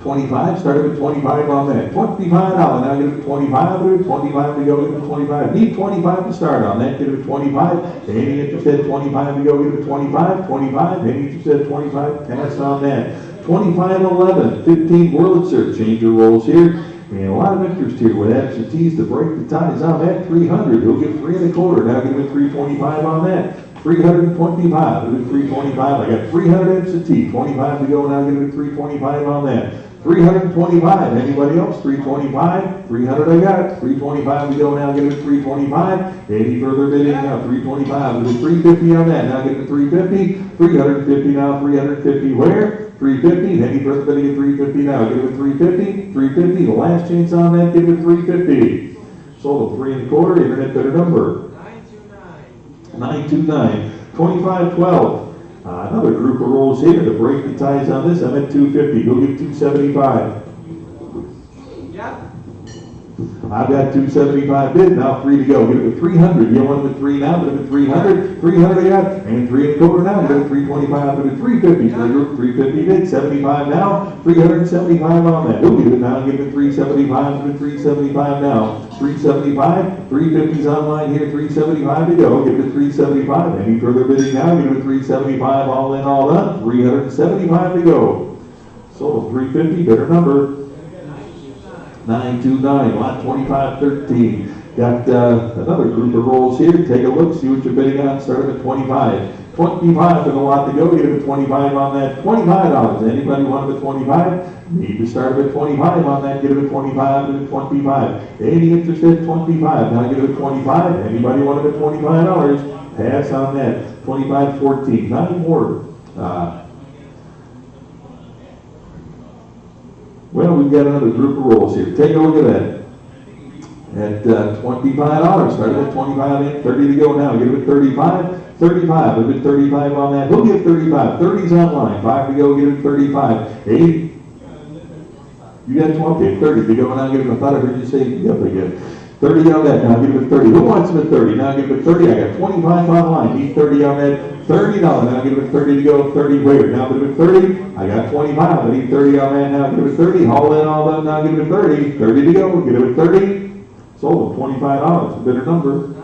25, started with 25 on that. $25, now get it 25, 25 to go, get it 25. Need 25 to start on that, get it 25. Any interested, 25 to go, get it 25, 25. Any interested, 25, pass on that. 2511, 15 Wurlitzer changer rolls here. And a lot of interest here with absentees to break the ties on that. 300, he'll get 3 1/4. Now get it 325 on that. 325, it was 325. I got 300 absentee, 25 to go. Now get it 325 on that. 325, anybody else? 325, 300 I got, 325 to go, now get it at 325, any further bidding now, 325, it was 350 on that, now get it at 350, 350 now, 350 where? 350, any further bidding at 350 now, get it at 350, 350, the last chance on that, get it at 350. Sold at 3 1/4, internet bidder number 929, 2512. Another group of rolls here to break the ties on this. I'm at 250. Go get 275. Yep. I've got 275 bid. Now 3 to go. Get it to 300. You want it at 3 now. Get it at 300. 300 I got. And 3 1/4 now. Get it at 325. Get it at 350. For the group 350 bid. 75 now. 375 on that. We'll get it now. Get it at 375. Get it at 375 now. 375. 350's online here. 375 to go. Get it at 375. Any further bidding now? Get it at 375. All in, all done. 375 to go. Sold 350. Bidder number 929, lot 2513. Got another group of rolls here. Take a look, see what you're bidding on. Start at 25. 25 for the lot to go. Get it at 25 on that. $25. Anybody want it at 25? Need to start at 25 on that. Get it at 25. Get it at 25. Any interested? 25. Now get it at 25. Anybody want it at $25? Pass on that. 2514. 9 more. Well, we've got another group of rolls here. Take a look at that. At $25, started at 25 in, 30 to go now. Get it at 35. 35, we've been 35 on that. Who'll give 35? 30's online, 5 to go, give it 35. 80? You got 12, okay, 30 to go, and I'll give it, I thought I heard you say, yep, again. 30 on that, now give it 30. Who wants it at 30? Now give it 30. I got 25 online, need 30 on that. $30, now give it 30 to go. 30 where? Now give it 30. I got 25, I need 30 on that, now give it 30. Haul in all that, now give it 30. 30 to go, give it 30. Sold them $25, a better number.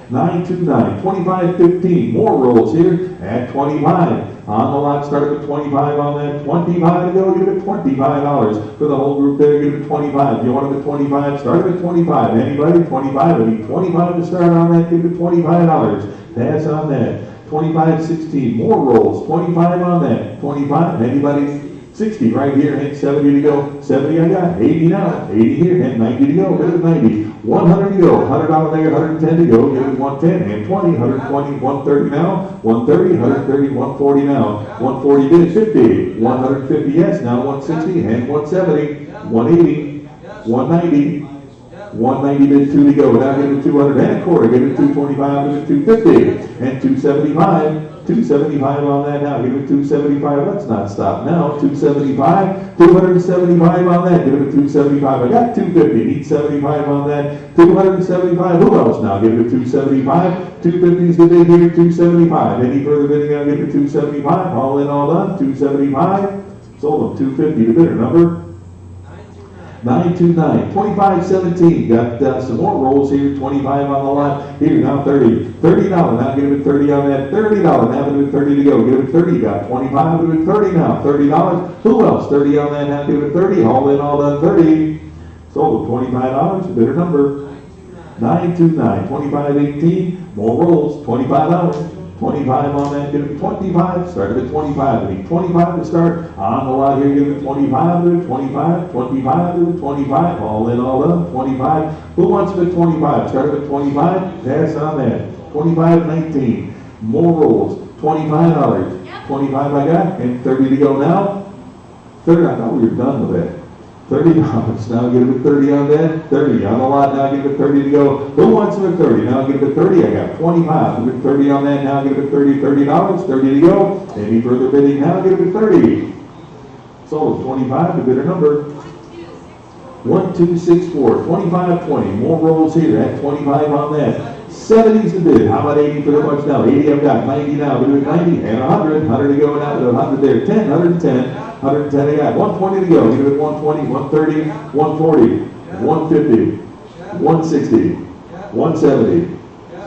929, 2515, more rolls here at 25. On the lot, start with 25 on that, 25 to go, give it $25. For the whole group there, give it 25. You want it at 25, start with 25. Anybody? 25, I need 25 to start on that, give it $25. Pass on that. 2516, more rolls, 25 on that. 25, anybody? 60 right here, and 70 to go. 70 I got, 80 now, 80 here, and 90 to go, give it 90. 100 to go, $100 there, 110 to go, give it 110, and 20, 120, 130 now, 130, 130, 140 now, 140 bid, 50, 150 yes, now 160, and 170, 180, 190, 190 bid, 2 to go, now give it 200 and a quarter, give it 225, give it 250, and 275, 275 on that now, give it 275, let's not stop now, 275, 275 on that, give it 275, I got 250, need 75 on that, 275, who else now, give it 275, 250 is the bid here, 275, any further bidding, I'll give it 275, all in, all done, 275, sold them 250, the bidder number 929, 2517, got some more rolls here, 25 on the lot, here, now 30, $30, now give it 30 on that, $30, now give it 30 to go, give it 30, got 25, give it 30 now, $30, who else, 30 on that, now give it 30, all in, all done, 30, sold $25, a better number, 929, 2518, more rolls, $25, 25 on that, give it 25, started at 25, I need 25 to start, on the lot here, give it 25, give it 25, 25, give it 25, all in, all done, 25, who wants it at 25, started at 25, pass on that, 2519, more rolls, $25, 25 I got, and 30 to go now, 30, I thought we were done with that. $30, now give it 30 on that, 30 on the lot, now give it 30 to go. Who wants it at 30? Now give it 30, I got 25, give it 30 on that, now give it 30, $30, 30 to go. Any further bidding, now give it 30. Sold 25, the bidder number 1264, 2520, more rolls here at 25 on that. 70's the bid, how about 80 for the bunch now? 80 I've got, 90 now, we do it 90, and 100, 100 to go, now to 100 there, 10, 110, 110 I got, 120 to go, give it 120, 130, 140, 150, 160, 170,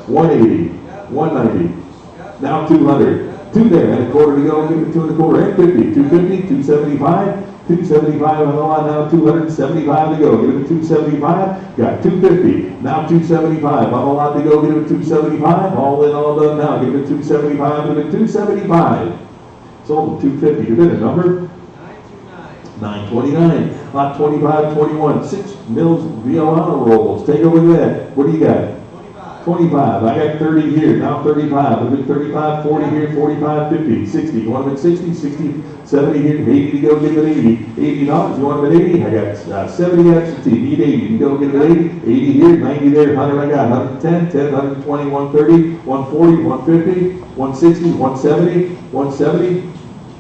180, 190, now 200, 2 there, and a quarter to go, give it 2 and a quarter, and 50, 250, 275, 275 on the line now, 275 to go, give it 275, got 250, now 275, on the line to go, give it 275, all in, all done now, give it 275, give it 275, sold 250, you bid a number? 929, lot 2521, 6 Mills Violana rolls, take a look at that, what do you got? 25, I got 30 here, now 35, I've been 35, 40 here, 45, 50, 60, you want them at 60, 60, 70 here, 80 to go, give it 80, $80, you want them at 80, I got 70 absentee, need 80, you go give it 80, 80 here, 90 there, 100 I got, 110, 10, 120, 130, 140, 150, 160, 170, 170,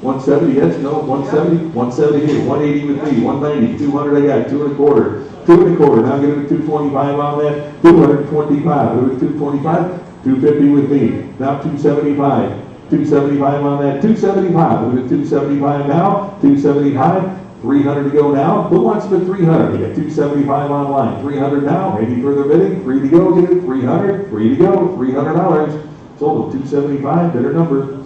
170, yes, no, 170, 170 here, 180 with me, 190, 200 I got, 2 and a quarter, 2 and a quarter, now give it 225 on that, 225, give it 225, 250 with me, now 275, 275 on that, 275, give it 275 now, 275, 300 to go now, who wants the 300, we got 275 online, 300 now, any further bidding, 3 to go, give it 300, 3 to go, $300, sold at 275, bidder number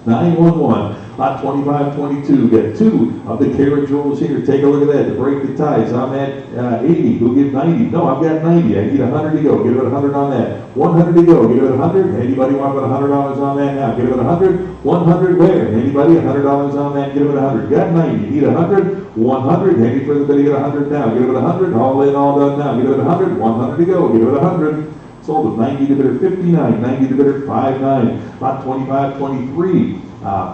911, lot 2522, get 2 of the carriage rolls here, take a look at that, to break the ties, I'm at 80, who give 90, no, I've got 90, I need 100 to go, give it 100 on that, 100 to go, give it 100, anybody want to put $100 on that now, give it 100, 100 where, anybody, $100 on that, give it 100, got 90, need 100, 100, any further bidding at 100 now, give it 100, all in, all done now, give it 100, 100 to go, give it 100, sold at 90 to bidder 59, 90 to bidder 59, lot 2523,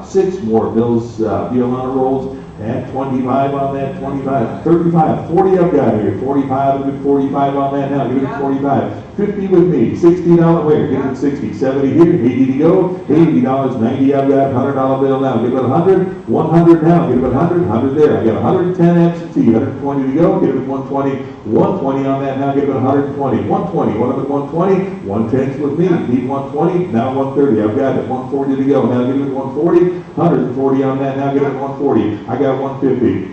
6 more Bills Violana rolls at 25 on that, 25, 35, 40 I've got here, 45, give it 45 on that now, give it 45, 50 with me, $60 where? Give it 60, 70 here, 80 to go, $80, 90 I've got, $100 bill now, give it 100, 100 now, give it 100, 100 there, I got 110 absentee, 120 to go, give it 120, 120 on that now, give it 120, 120, what am I 120, 110's with me, need 120, now 130, I've got it, 140 to go, now give it 140, 140 on that, now give it 140, I got 150.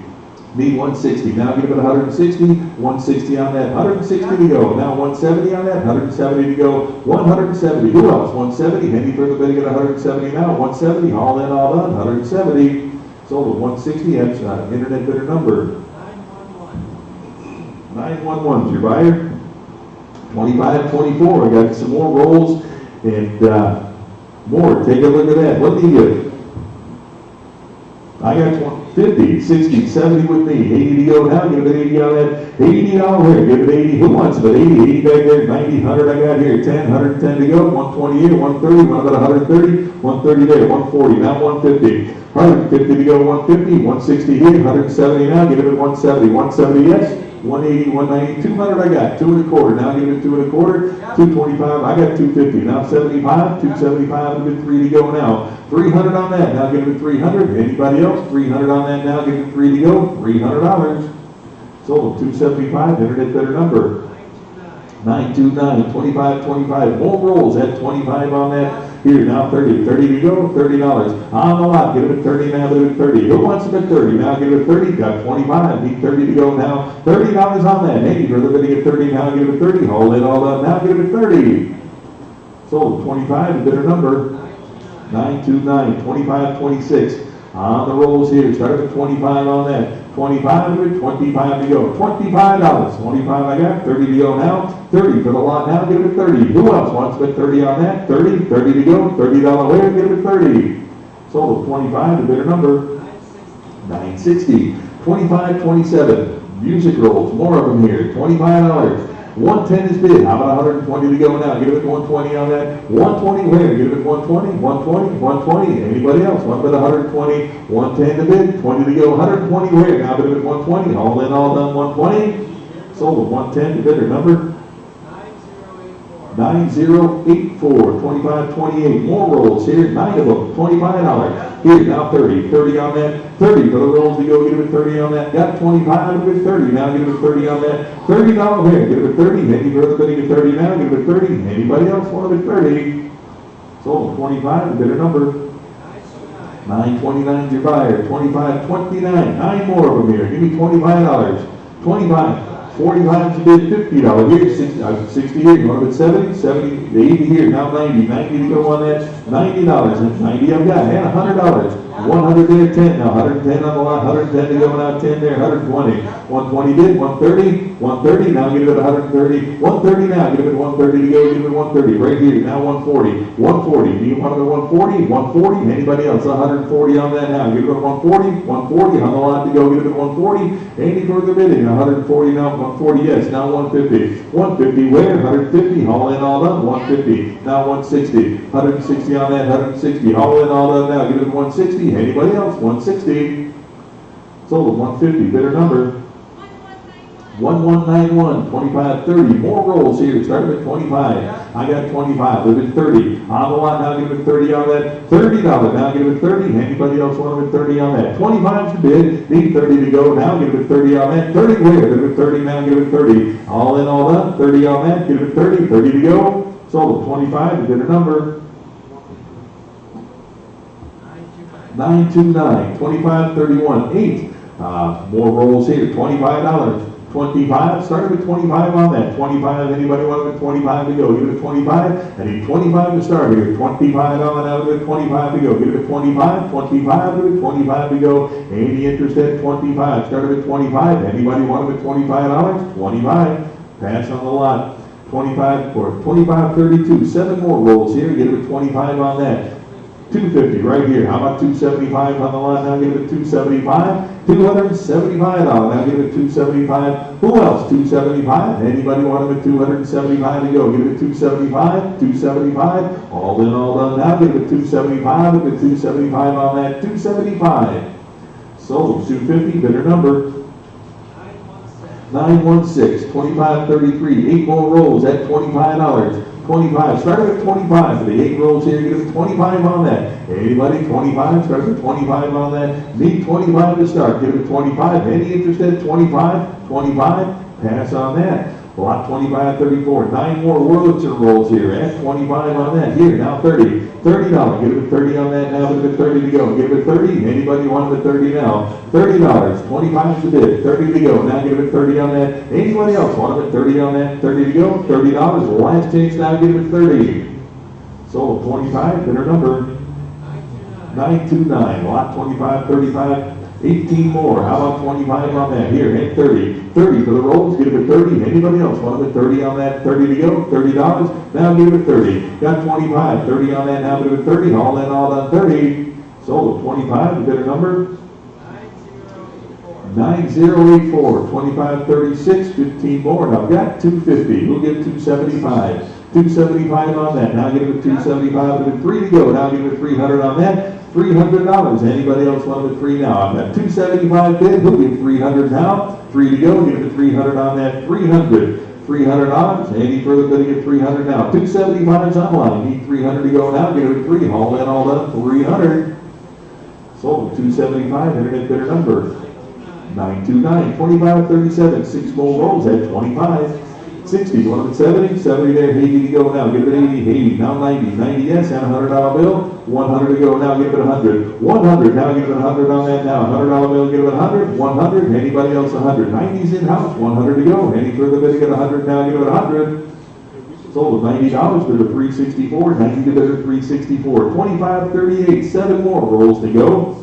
Need 160, now give it 160, 160 on that, 160 to go, now 170 on that, 170 to go, 170, who else, 170, any further bidding at 170 now, 170, all in, all done, 170, sold at 160, that's internet bidder number 911's your buyer. 25, 24, I got some more rolls and more, take a look at that, what do you get? I got 50, 60, 70 with me, 80 to go now, give it 80 on that, $80 here, give it 80, who wants it, 80, 80 back there, 90, 100 I got here, 10, 110 to go, 120 here, 130, what about 130, 130 there, 140, now 150, 150 to go, 150, 160 here, 170 now, give it 170, 170 yes, 180, 190, 200 I got, 2 1/4, now give it 2 1/4, 225, I got 250, now 75, 275, give it 3 to go now, 300 on that, now give it 300, anybody else, 300 on that now, give it 3 to go, $300, sold 275, internet better number, 929, 25, 25, more rolls at 25 on that, here now 30, 30 to go, $30, on the lot, give it 30 now, give it 30, who wants it at 30, now give it 30, got 25, need 30 to go now, $30 on that, hey, further bidding at 30 now, give it 30, hold it all up, now give it 30, sold 25, the bidder number, 929, 25, 26, on the rolls here, start at 25 on that, 25 with 25 to go, $25, 25 I got, 30 to go now, 30 for the lot now, give it 30, who else wants to bet 30 on that, 30, 30 to go, $30 where, give it 30, sold 25, the bidder number, 960, 25, 27, music rolls, more of them here, $25, 110 is bid, how about 120 to go now, give it 120 on that, 120 where, give it 120, 120, 120, anybody else, what about 120, 110 to bid, 20 to go, 120 where, now give it 120, all in, all done, 120, sold at 110 to bidder number, 9084, 25, 28, more rolls here, 9 of them, $25, here, now 30, 30 on that, 30 for the rolls to go, give it 30 on that, got 25, give it 30, now give it 30 on that, $30 here, give it 30, any further bidding at 30 now, give it 30, anybody else want it at 30, sold 25, the bidder number, 929 is your buyer, 25, 29, 9 more of them here, give me $25, 25, 45 is bid, $50 here, 60 here, you want it at 70, 70, 80 here, now 90, 90 to go on that, $90, and 90 I've got, and $100, 100 there, 10, now 110 on the lot, 110 to go now, 10 there, 120, 120 bid, 130, 130, now give it 130, 130 now, give it 130 to go, give it 130, right here, now 140, 140, do you want it at 140, 140, anybody else, 140 on that now, give it 140, 140 on the lot to go, give it 140, any further bidding, 140 now, 140 yes, now 150, 150 where, 150, all in, all done, 150, now 160, 160 on that, 160, all in, all done now, give it 160, anybody else, 160, sold at 150, bidder number, 1191, 25, 30, more rolls here, start at 25, I got 25, live at 30, on the lot now, give it 30 on that, $30, now give it 30, anybody else want it at 30 on that, 25's the bid, need 30 to go, now give it 30 on that, 30 where, give it 30 now, give it 30, all in, all done, 30 on that, give it 30, 30 to go, sold at 25, the bidder number, 929, 25, 31, 8, more rolls here, $25, 25, started with 25 on that, 25, anybody want it at 25 to go, give it a 25, I need 25 to start here, 25 on, now give it 25 to go, give it a 25, 25, give it 25 to go, any interest at 25, started at 25, anybody want it at $25, 25, pass on the lot, 25 for 25, 32, 7 more rolls here, give it 25 on that, 250 right here, how about 275 on the line, now give it 275, $275, now give it 275, who else, 275, anybody want them at 275 to go, give it 275, 275, all in, all done, now give it 275, give it 275 on that, 275, sold, 250, bidder number, 916, 2533, 8 more rolls at $25. 25, start at 25 for the 8 rolls here, get them 25 on that. Anybody, 25, start at 25 on that. Need 25 to start, give it 25. Any interest at 25, 25, pass on that. Lot 25, 34, 9 more Wurlitzer rolls here at 25 on that. Here, now 30, $30, give it 30 on that now, give it 30 to go. Give it 30, anybody want it 30 now? $30, 25 is the bid, 30 to go. Now give it 30 on that. Anybody else want it 30 on that? 30 to go, $30, last chance now, give it 30. Sold 25, bidder number 929, lot 25, 35, 18 more. How about 25 on that? Here, hit 30. 30 for the rolls, give it 30. Anybody else want it 30 on that? 30 to go, $30. Now give it 30. Got 25, 30 on that, now give it 30. All in all done 30. Sold 25, the bidder number 9084, 25, 36, 15 more. Now got 250. We'll give 275. 275 on that. Now give it 275. Give it 3 to go. Now give it 300 on that. $300. Anybody else want it 3 now? I've got 275 bid. Who'll give 300 now? 3 to go. Give it 300 on that. 300. $300. Any further bidding at 300 now? 275 is online. Need 300 to go now. Give it 3. All in, all done. 300. Sold 275. Internet bidder number 929, 25, 37, 6 more rolls at 25. 60, 170, 70 there, 80 to go now, give it 80, 80, now 90, 90 yes, and $100 bill, 100 to go now, give it 100, 100, now give it 100 on that now, $100 bill, give it 100, 100, anybody else 100, 90's in-house, 100 to go, any further bidding at 100 now, give it 100. Sold at $90, bid at 364, 90 to bid at 364, 25, 38, 7 more rolls to go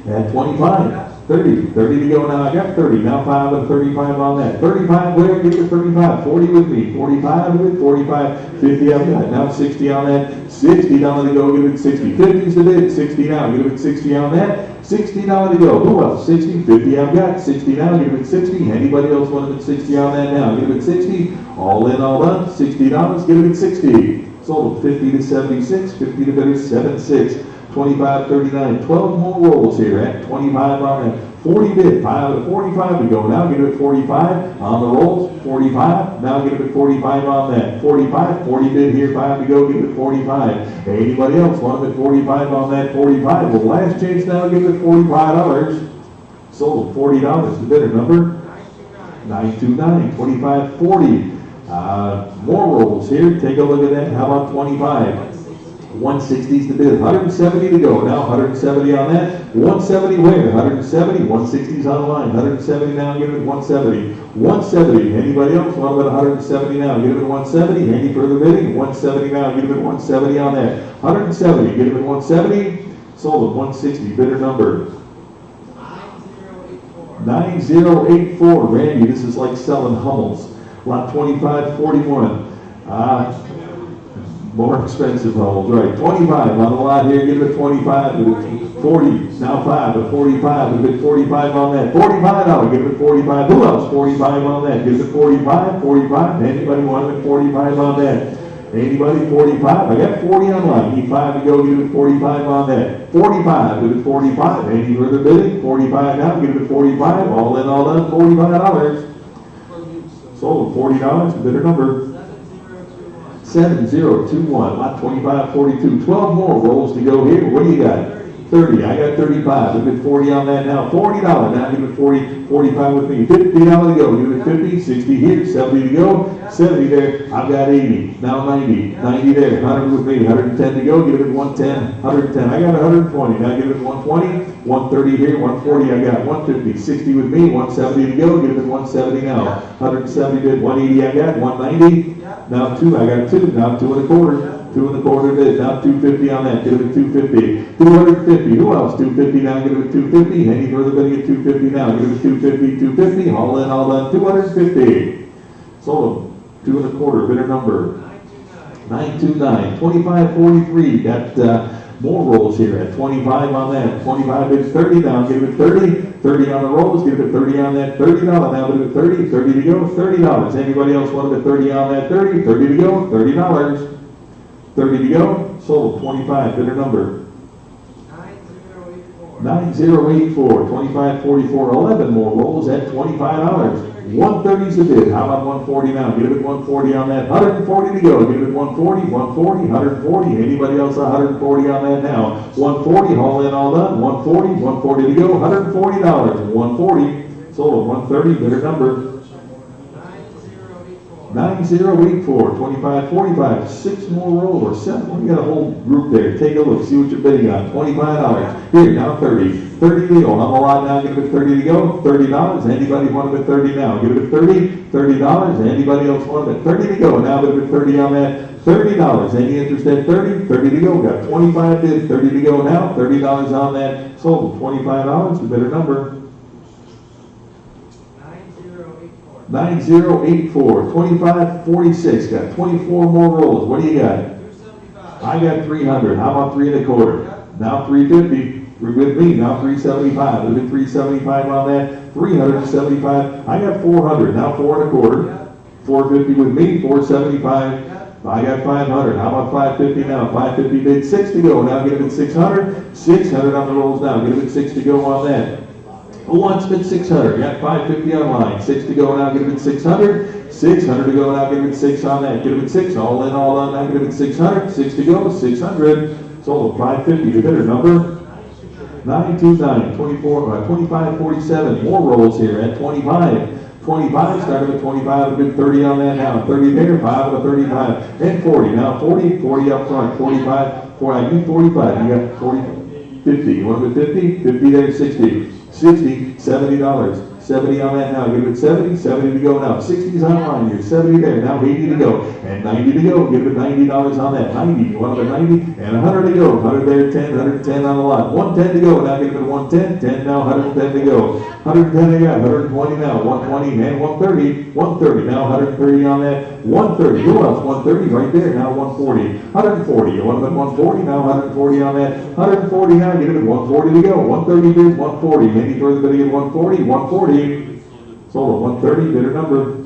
at 25. 30 to go now, I got 30, now 5 and 35 on that. 35 where, get to 35, 40 with me, 45 with 45, 50 I've got, now 60 on that, 60 down to go, give it 60, 50's the bid, 60 now, give it 60 on that, 60 down to go, who else, 60, 50 I've got, 60 now, give it 60, anybody else want it 60 on that now, give it 60, all in, all done, $60, give it 60, sold 50 to 76, 50 to bid 76, 25, 39, 12 more rolls here at 25 on that. 40 bid, 5 to 45 to go. Now give it 45 on the rolls, 45. Now give it 45 on that. 45, 40 bid here, 5 to go, give it 45. Anybody else want it 45 on that 45? Well, last chance now, give it $45. Sold $40, the bidder number 929, 25, 40. More rolls here, take a look at that. How about 25? 160's the bid, 170 to go, now 170 on that, 170 where, 170, 160's online, 170 now, give it 170, 170, anybody else want about 170 now, give it 170, any further bidding, 170 now, give it 170 on that, 170, give it 170, sold at 160, bidder number 9084, Randy, this is like selling Hummels, lot 2541, more expensive homes, right? 25 on the lot here, give it 25, 40, now 5, but 45, give it 45 on that. $45, give it 45. Who else? 45 on that. Give it 45, 45. Anybody want it 45 on that? Anybody 45? I got 40 online. Need 5 to go, give it 45 on that. 45, give it 45. Any further bidding? 45 now, give it 45. All in, all done, $45. Sold $40, the bidder number 7021, lot 2542, 12 more rolls to go here. What do you got? 30, I got 35, give it 40 on that now, $40, now give it 40, 45 with me, $50 to go, give it 50, 60 here, 70 to go, 70 there, I've got 80, now 90, 90 there, 100 with me, 110 to go, give it 110, 110, I got 120, now give it 120, 130 here, 140, I got 150, 60 with me, 170 to go, give it 170 now, 170 bid, 180 I got, 190, now 2, I got 2, now 2 1/4. 2 1/4 bid, now 250 on that, give it 250, 250, who else, 250 now, give it 250, any further bidding at 250 now, give it 250, 250, all in, all done, 250. Sold 2 1/4, bidder number 929, 2543, got more rolls here at 25 on that, 25 bid 30 now, give it 30, 30 on the rolls, give it 30 on that, $30, now give it 30, 30 to go, $30, anybody else want it 30 on that, 30, 30 to go, $30. 30 to go, sold 25, bidder number 9084, 2544, 11 more rolls at $25. 130's the bid. How about 140 now? Give it 140 on that. 140 to go. Give it 140, 140, 140. Anybody else 140 on that now? 140, all in, all done. 140, 140 to go. $140. 140. Sold at 130. Bidder number 9084. 2545. 6 more rolls or 7. We got a whole group there. Take a look. See what you're bidding on. $25. Here, now 30. 30 to go. I'm a lot now. Give it 30 to go. $30. Anybody want to bid 30 now? Give it 30. $30. Anybody else want to bid 30 to go? Now bid 30 on that. $30. Any interest at 30? 30 to go. Got 25 bid. 30 to go now. $30 on that. Sold. $25. The bidder number 9084. 2546. Got 24 more rolls. What do you got? 275. I got 300. How about 3 1/4? Now 350. You're with me. Now 375. Look at 375 on that. 375. I got 400. Now 4 1/4. 450 with me. 475. I got 500. How about 550 now? 550 bid. 6 to go. Now get it at 600. 600 on the rolls now. Get it at 6 to go on that. Who wants bid 600? Got 550 online. 6 to go now. Get it at 600. 600 to go now. Get it at 6 on that. Get it at 6. All in, all on. Now get it at 600. 6 to go. 600. Sold at 550. The bidder number 929. 2547. More rolls here at 25. 25, started at 25, a bid 30 on that now. 30 there, 5 of a 35. And 40. Now 40, 40 up front. 45, 40, I need 45. You got 40, 50. You want to bid 50? 50 there, 60. 60, $70. 70 on that now. Give it 70, 70 to go now. 60's online here. 70 there. Now 80 to go. And 90 to go. Give it $90 on that. 90. You want it 90? And 100 to go. 100 there, 10, 110 on the lot. 110 to go. Now give it 110. 10 now, 110 to go. 110 to go. 120 now. 120 and 130. 130 now. 130 on that. 130. Who else? 130 right there. Now 140. 140. You want it at 140? Now 140 on that. 140 now. Give it 140 to go. 130 bid. 140. Any further bidding at 140? 140. Sold at 130. Bidder number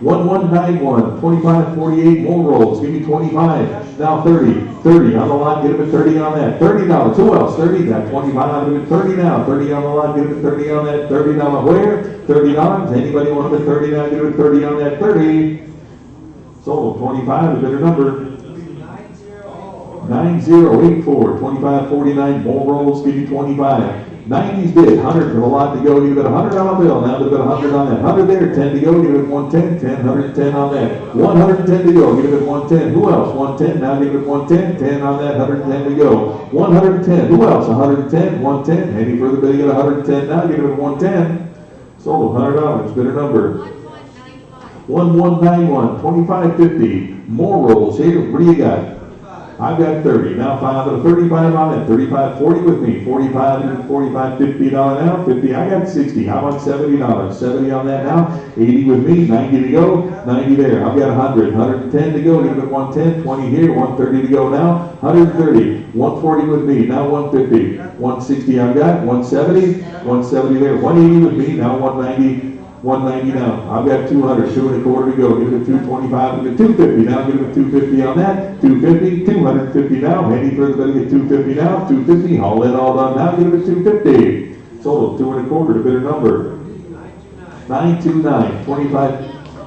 1191. 2548. More rolls. Give me 25. Now 30. 30 on the line. Get him at 30 on that. $30. Who else? 30. Got 25. Give it 30 now. 30 on the line. Get him at 30 on that. 30 on the where? $30. Anybody want to bid 30 now? Give it 30 on that. 30. Sold at 25. The bidder number 9084. 2549. More rolls. Give me 25. 90's bid, 100 for a lot to go, give it $100 bill, now they've got 100 on that, 100 there, 10 to go, give it 110, 10, 110 on that, 110 to go, give it 110, who else, 110, now give it 110, 10 on that, 110 to go, 110, who else, 110, 110, any further bidding at 110, now give it 110, sold $100, bidder number 1191, 2550, more rolls here, what do you got? I've got 30. Now 5 of 35 on that. 35, 40 with me. 45 and 45, $50 now. 50. I got 60. How about $70? 70 on that now. 80 with me. 90 to go. 90 there. I've got 100. 110 to go. Give it 110. 20 here. 130 to go now. 130. 140 with me. Now 150. 160 I've got. 170. 170 there. 180 with me. Now 190. 190 now. I've got 200, 2 1/4 to go. Give it a 225, give it 250 now. Give it a 250 on that. 250, 250 now. Any further bidding at 250 now. 250, all in, all done now. Give it a 250. Sold 2 1/4 to bidder number 929, 25.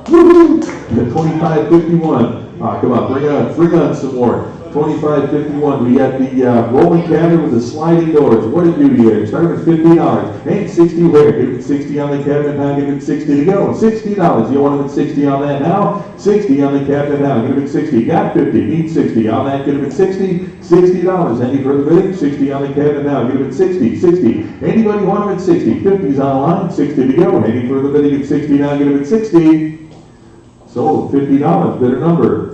Woohoo! 2551. Come on, bring on some more. 2551. We got the rolling cabinet with the sliding doors. What a beauty there. Starting at $50. And 60 where? Give it 60 on the cabinet now. Give it 60 to go. $60. You want it at 60 on that now? 60 on the cabinet now. Give it 60. Got 50. Need 60 on that. Give it 60. $60. Any further bidding? 60 on the cabinet now. Give it 60. 60. Anybody want it at 60? 50's online. 60 to go. Any further bidding at 60 now? Give it 60. Sold $50. Bidder number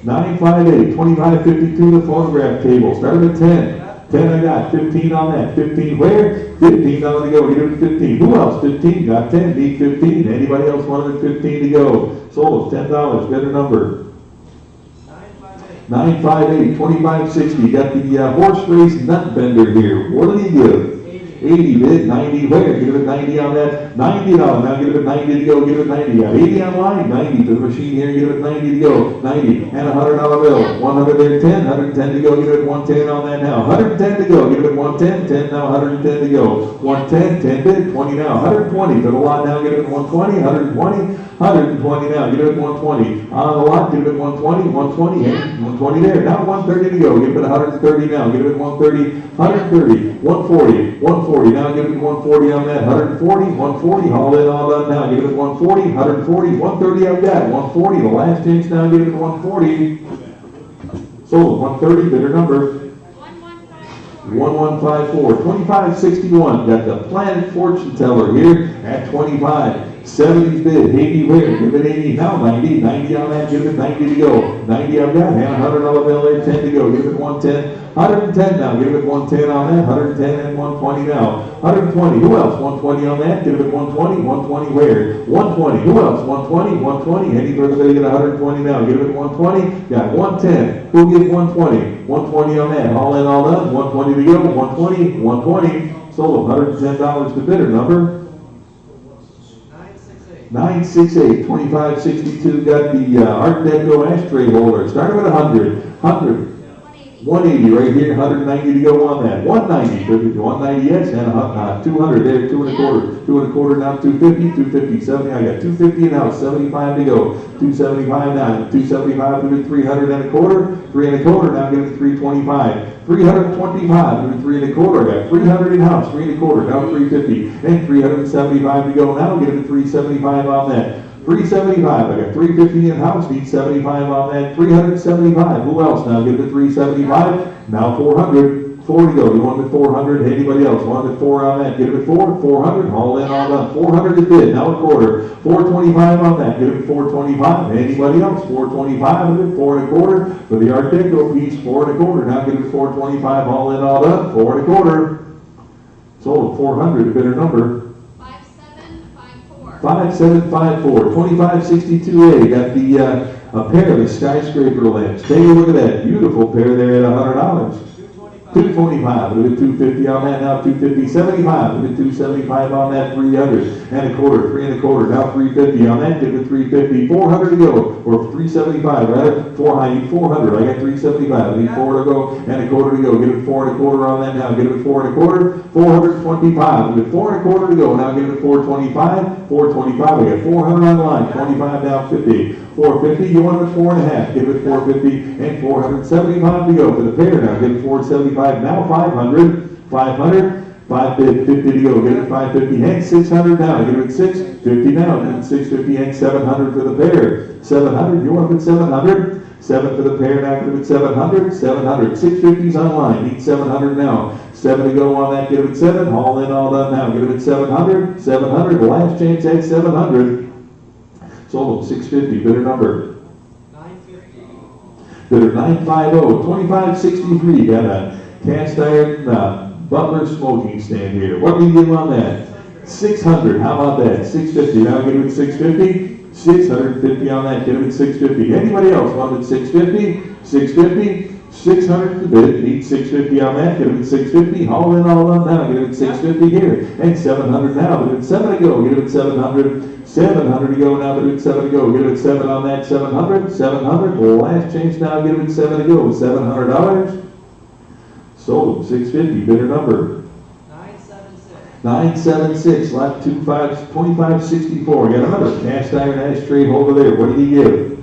958, 2552, the phonograph table. Started at 10. 10 I got, 15 on that. 15 where? 15 on the go. Give it 15. Who else? 15. Got 10. Need 15. Anybody else wanted at 15 to go? Sold $10. Better number 958, 2560. Got the horse race nut vendor here. What did he give? 80 bid, 90 where? Give it 90 on that, $90. Now give it 90 to go, give it 90. Got 80 online, 90 to the machine here, give it 90 to go, 90. And a $100 bill, 100 there, 10, 110 to go, give it 110 on that now. 110 to go, give it 110, 10 now, 110 to go. 110, 10 bid, 20 now, 120 to the lot now, give it 120, 120, 120 now, give it 120. On the lot, give it 120, 120, and 120 there. Now 130 to go, give it 130 now, give it 130, 130, 140, 140, now give it 140 on that, 140, 140, all in, all done now, give it 140, 140, 130 I've got, 140, the last change now, give it 140. Sold, 130, bidder number. 1154, 2561, got the Planet Fortune Teller here at 25. 70's bid, 80 where? Give it 80, now 90, 90 on that, give it 90 to go. 90 I've got, and a $100 bill there, 10 to go, give it 110. 110 now, give it 110 on that, 110 and 120 now. 120, who else? 120 on that, give it 120, 120 where? 120, who else? 120, 120, any further they get 120 now, give it 120, got 110, who gives 120? 120 on that, all in, all done, 120 to go, 120, 120, sold $110 to bidder number. 968, 2562, got the Art Deco ashtray holder, started with 100, 180 right here, 190 to go on that, 190, 190 yes, and 200 there, 2 and a quarter, now 250, 250, 70, I got 250 now, 75 to go, 275 now, 275 to 300 and a quarter, 3 and a quarter, now give it 325. 325 to 3 and a quarter, I got 300 in house, 3 and a quarter, now 350, and 375 to go, now get it 375 on that. 375, I got 350 in house, need 75 on that, 375, who else now, give it 375, now 400, 4 to go, you want it 400, anybody else, want it 4 on that, give it 400, all in, all done, 400 is bid, now a quarter, 425 on that, give it 425, anybody else, 425 of it, 4 and a quarter, for the Art Deco piece, 4 and a quarter, now give it 425, all in, all done, 4 and a quarter, sold 400, a bidder number. 5754, 2562A, got the a pair of the skyscraper lamps. Take a look at that, beautiful pair there at $100. 225, look at 250 on that, now 250, 75, look at 275 on that, 300 and a quarter, 3 and a quarter, now 350 on that, give it 350, 400 to go, or 375, rather, 400, I got 375, I need 4 to go, and a quarter to go, give it 4 and a quarter on that now, give it 4 and a quarter, 425, with 4 and a quarter to go, now give it 425, 425, I got 400 on the line, 25 down 50, 450, you want it 4 and a half, give it 450, and 475 to go for the pair now, give it 475, now 500, 5 bid, 50 to go, give it 550, and 600 now, give it 650 now, give it 650, and 700 for the pair, 700, you want it 700, 7 for the pair now, give it 700, 700, 650's online, need 700 now, 7 to go on that, give it 7, all in, all done now, give it 700, 700, the last chance at 700, sold them 650, bidder number. 950. Bidder 950, 2563, got a cast iron Butler smoking stand here. What do you give on that? 600, how about that? 650, now give it 650, 650 on that, give it 650. Anybody else wanted 650, 650, 600 to bid, need 650 on that, give it 650, all in, all done now, give it 650 here, and 700 now, give it 7 to go, give it 700, 700 to go now, give it 7 to go, give it 7 on that, 700, 700, the last change now, give it 7 to go, $700, sold 650, bidder number. 976, lot 2564, got another cast iron ashtray holder there, what do you give?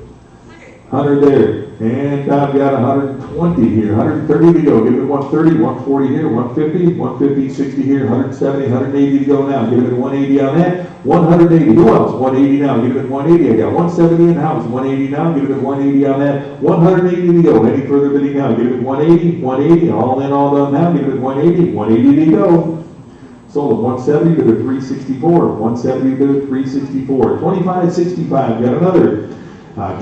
100 there, and I've got 120 here, 130 to go, give it 130, 140 here, 150, 150, 60 here, 170, 180 to go now, give it 180 on that, 180, who else? 180 now, give it 180, I got 170 in house, 180 now, give it 180 on that, 180 to go, any further bidding now, give it 180, 180, all in, all done now, give it 180, 180 to go. Sold at 170 to the 364, 170 to the 364, 2565, got another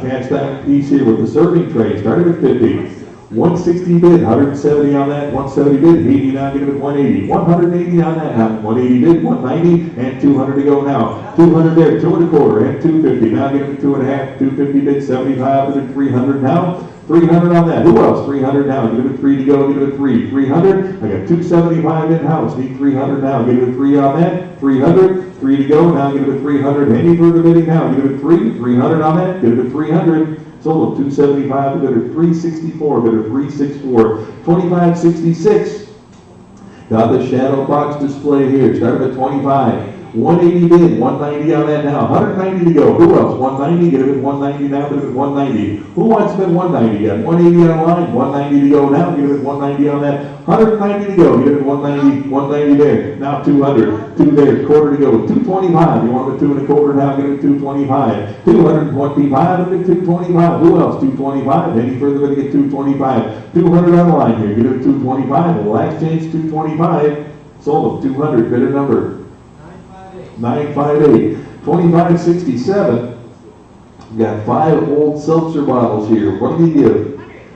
cast iron piece here with the serving tray, started at 50, 160 bid, 170 on that, 170 bid, 80 now, give it 180, 180 on that, now 180 bid, 190, and 200 to go now, 200 there, 2 and a quarter, and 250, now give it 2 and a half, 250 bid, 75 to the 300 now, 300 on that. Who else? 300 now. Give it 3 to go. Give it 3. 300. I got 275 in-house. Need 300 now. Give it 3 on that. 300. 3 to go. Now give it 300. Any further bidding now? Give it 3. 300 on that. Give it 300. Sold 275. Bidder 364. Bidder 364. 2566. Got the shadow box display here. Start at 25. 180 bid, 190 on that now. 190 to go. Who else? 190. Get it at 190 now. Get it at 190. Who wants to bid 190? Got 180 on line. 190 to go now. Get it at 190 on that. 190 to go. Get it at 190. 190 there. Now 200. 2 there. Quarter to go. 225. You want the 2 1/4 now? Get it at 225. 225. Get it at 225. Who else? 225. Any further bid to get 225. 200 on the line here. Get it at 225. The last change 225. Sold them 200. Bidder number 958. 2567. Got 5 old seltzer bottles here. What do you give?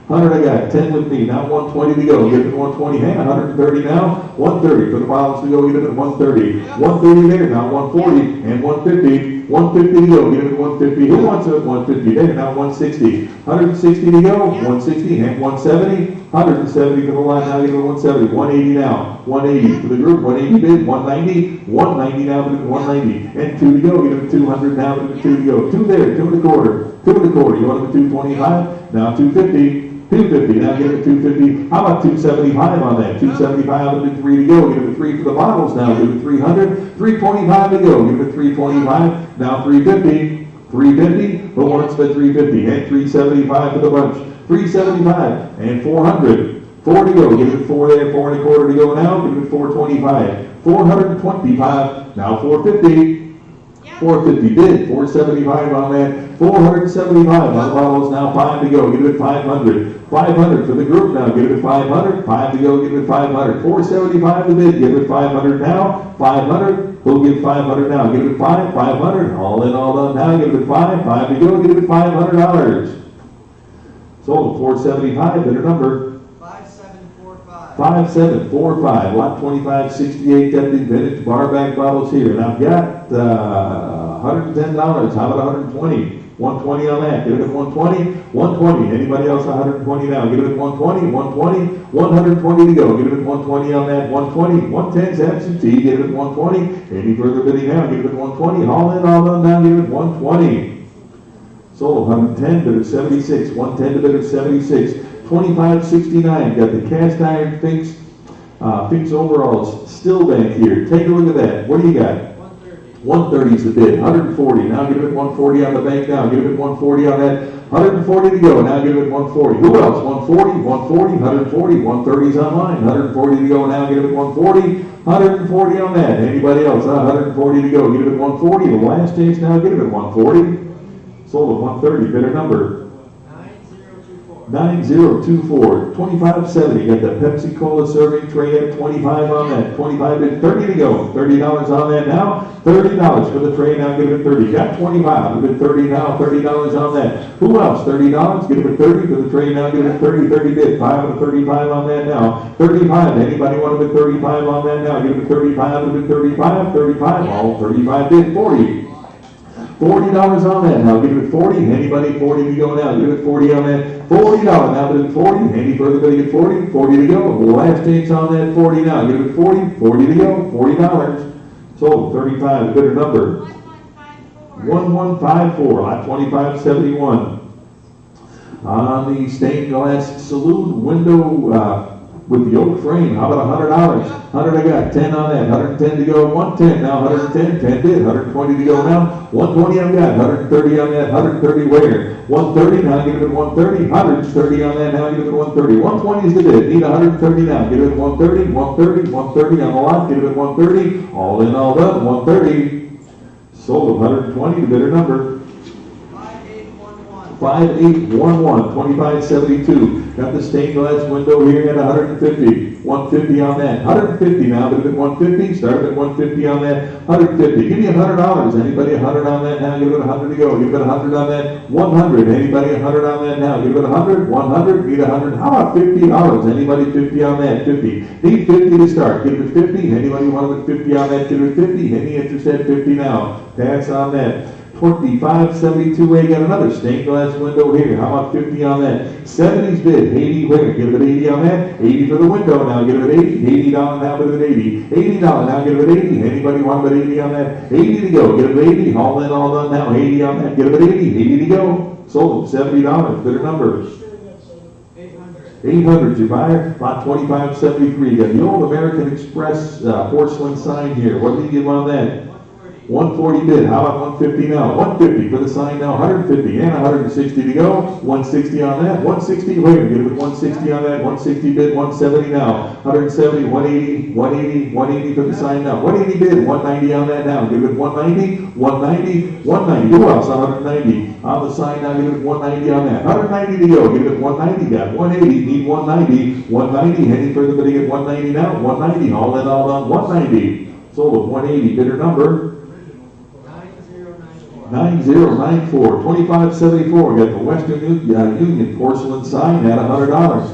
100 I got. 10 with me. Now 120 to go. Give it 120. Hang on. 130 now. 130 for the bottles to go. Give it at 130. 130 there. Now 140 and 150. 150 to go. Give it at 150. Who wants it at 150 there? Now 160. 160 to go. 160 and 170. 170 for the line. Now give it 170. 180 now. 180 for the group. 180 bid. 190. 190 now. Give it 190. And 2 to go. Give it 200 now. Give it 2 to go. 2 there. 2 1/4. 2 1/4. You want it at 225? Now 250. 250, now give it 250. How about 275 on that? 275 and 3 to go. Give it 3 for the bottles now. Give it 300. 325 to go. Give it 325. Now 350. 350. Who wants the 350? And 375 for the bunch. 375 and 400. 4 to go. Give it 4 there. 4 1/4 to go now. Give it 425. 425. Now 450. 450 bid, 475 on that, 475 on the bottles now, 5 to go, give it 500, 500 for the group now, give it 500, 5 to go, give it 500, 475 the bid, give it 500 now, 500, who'll give 500 now, give it 500, all in, all done now, give it 5 to go, give it $500. Sold 475, bidder number 5745, lot 2568, got the vintage bar back bottles here, and I've got $110, how about 120? 120 on that, give it at 120, 120, anybody else 120 now, give it at 120, 120, 120 to go, give it at 120 on that, 120, 110's absentee, give it at 120, any further bidding now, give it at 120, all in, all done now, give it at 120. Sold 110, bid at 76, 110 to bid at 76. 2569, got the cast iron Finks overalls, still bank here. Take a look at that. What do you got? 130 is the bid. 140. Now give it 140 on the bank now. Give it 140 on that. 140 to go. Now give it 140. Who else? 140, 140, 140. 130 is online. 140 to go. Now give it 140. 140 on that. Anybody else? 140 to go. Give it 140. The last change now. Give it 140. Sold at 130. Bidder number 9024, 2570, got the Pepsi Cola serving tray at 25 on that, 25 and 30 to go, $30 on that now, $30 for the tray now, give it 30, got 25, give it 30 now, $30 on that, who else, $30, give it 30 for the tray now, give it 30, 30 bid, 5 and 35 on that now, 35, anybody want to bid 35 on that now, give it 35, give it 35, 35, all 35 bid, 40. $40 on that now, give it 40, anybody 40 to go now, give it 40 on that, $40 now, give it 40, any further bidding at 40, 40 to go, last change on that, 40 now, give it 40, 40 to go, $40, sold 35, the bidder number 1154, lot 2571, on the stained glass saloon window, with the oak frame, how about $100? 100 I got, 10 on that, 110 to go, 110 now, 110, 10 bid, 120 to go now, 120 I've got, 130 on that, 130 where? 130 now, give it at 130, 130 on that now, give it at 130, 120 is the bid, need 130 now, give it at 130, 130, 130 on the lot, give it at 130, all in, all done, 130, sold 120, the bidder number 5811, 2572. Got the stained glass window here at 150. 150 on that. 150 now, but at 150, start at 150 on that. 150. Give me $100. Anybody 100 on that now? Give it 100 to go. Give it 100 on that. 100. Anybody 100 on that now? Give it 100. 100. Need 100. How about $50? Anybody 50 on that? 50. Need 50 to start. Give it 50. Anybody want to put 50 on that? Give it 50. Any interested? 50 now. Pass on that. 2572, got another stained glass window here. How about 50 on that? 70's bid, 80, wait, give it 80 on that. 80 for the window, now give it 80. $80 now, give it 80. $80 now, give it 80. Anybody want it 80 on that? 80 to go, give it 80. All in, all done now, 80 on that, give it 80. 80 to go. Sold them, $70. Bidder number. 800, your buyer, lot 2573. Got the old American Express porcelain sign here. What do you give on that? 140 bid. How about 150 now? 150 for the sign now. 150 and 160 to go. 160 on that. 160. Wait, give it 160 on that. 160 bid. 170 now. 170. 180. 180. 180 for the sign now. 180 bid. 190 on that now. Give it 190. 190. 190. Who else on 190? On the sign now. Give it 190 on that. 190 to go. Give it 190. Got 180. Need 190. 190. Any further bidding at 190 now? 190. All in, all done. 190. Sold at 180. Bidder number. 9094, 2574. Got the Western Union porcelain sign at $100.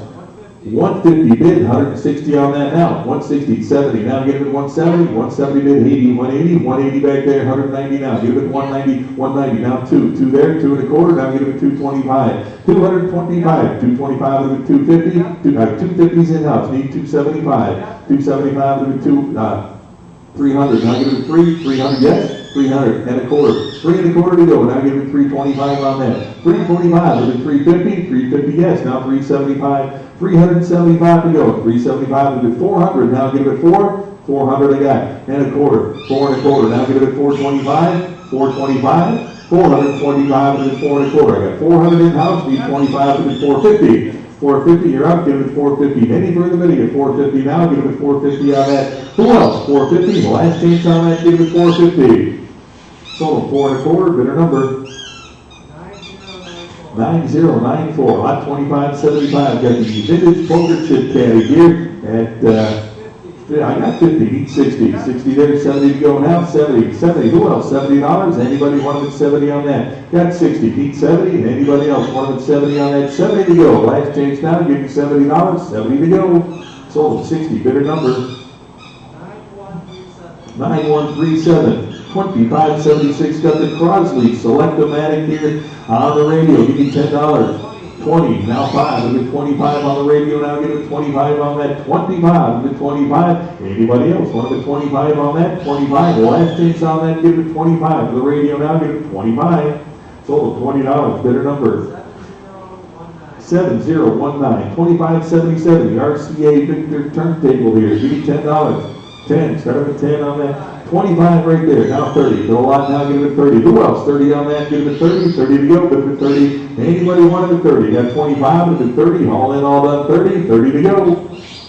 150 bid, 160 on that now. 160, 70. Now give it 170. 170 bid, 80, 180. 180 back there, 190 now. Give it 190, 190. Now two there, 2 1/4. Now give it 225. 225, 225 with 250. 250's in house. Need 275. 275 with 300. Now give it 300. Yes. 300 and a quarter. 3 1/4 to go. Now give it 325 on that. 325 with a 350. 350 yes. Now 375. 375 to go. 375 with a 400. Now give it 400 I got. And a quarter. 4 1/4. Now give it 425. 425. 425 with a 4 1/4. I got 400 in house. Need 25 with a 450. 450, you're up, give it 450. Any further bidding at 450 now, give it 450 on that. Who else? 450, the last chance on that, give it 450. Sold 4 1/4, bidder number. 9094, lot 2575. Got the vintage poker chip caddy here at, I got 50, need 60. 60 there, 70 to go now, 70. 70, who else? $70. Anybody want 70 on that? Got 60, need 70. And anybody else want 70 on that? 70 to go. Last chance now, give you $70. 70 to go. Sold 60, bidder number. 9137. 2576. Got the Crosley Select-O-Matic here on the radio. Give me $10. 20, now 5, give it 25 on the radio, now give it 25 on that, 25, give it 25, anybody else want it 25 on that, 25, last chance on that, give it 25, for the radio now, give it 25, sold $20, bidder number. 7019, 2577, the RCA Victor turntable here, give me $10, 10, start with 10 on that. 25 right there, now 30, go a lot now, give it 30, who else, 30 on that, give it 30, 30 to go, give it 30, anybody wanted it 30, got 25, give it 30, all in, all done, 30, 30 to go,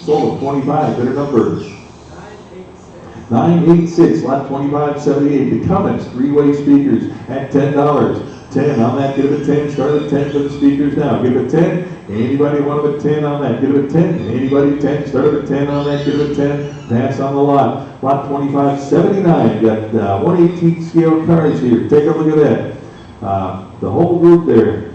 sold 25, bidder number. 986, lot 2578, the Cummins 3-way speakers at $10, 10 on that, give it 10, start at 10 for the speakers now, give it 10, anybody want it 10 on that, give it 10, anybody 10, start at 10 on that, give it 10, pass on the lot. Lot 2579, got 1/18 scale cars here. Take a look at that. The whole group there.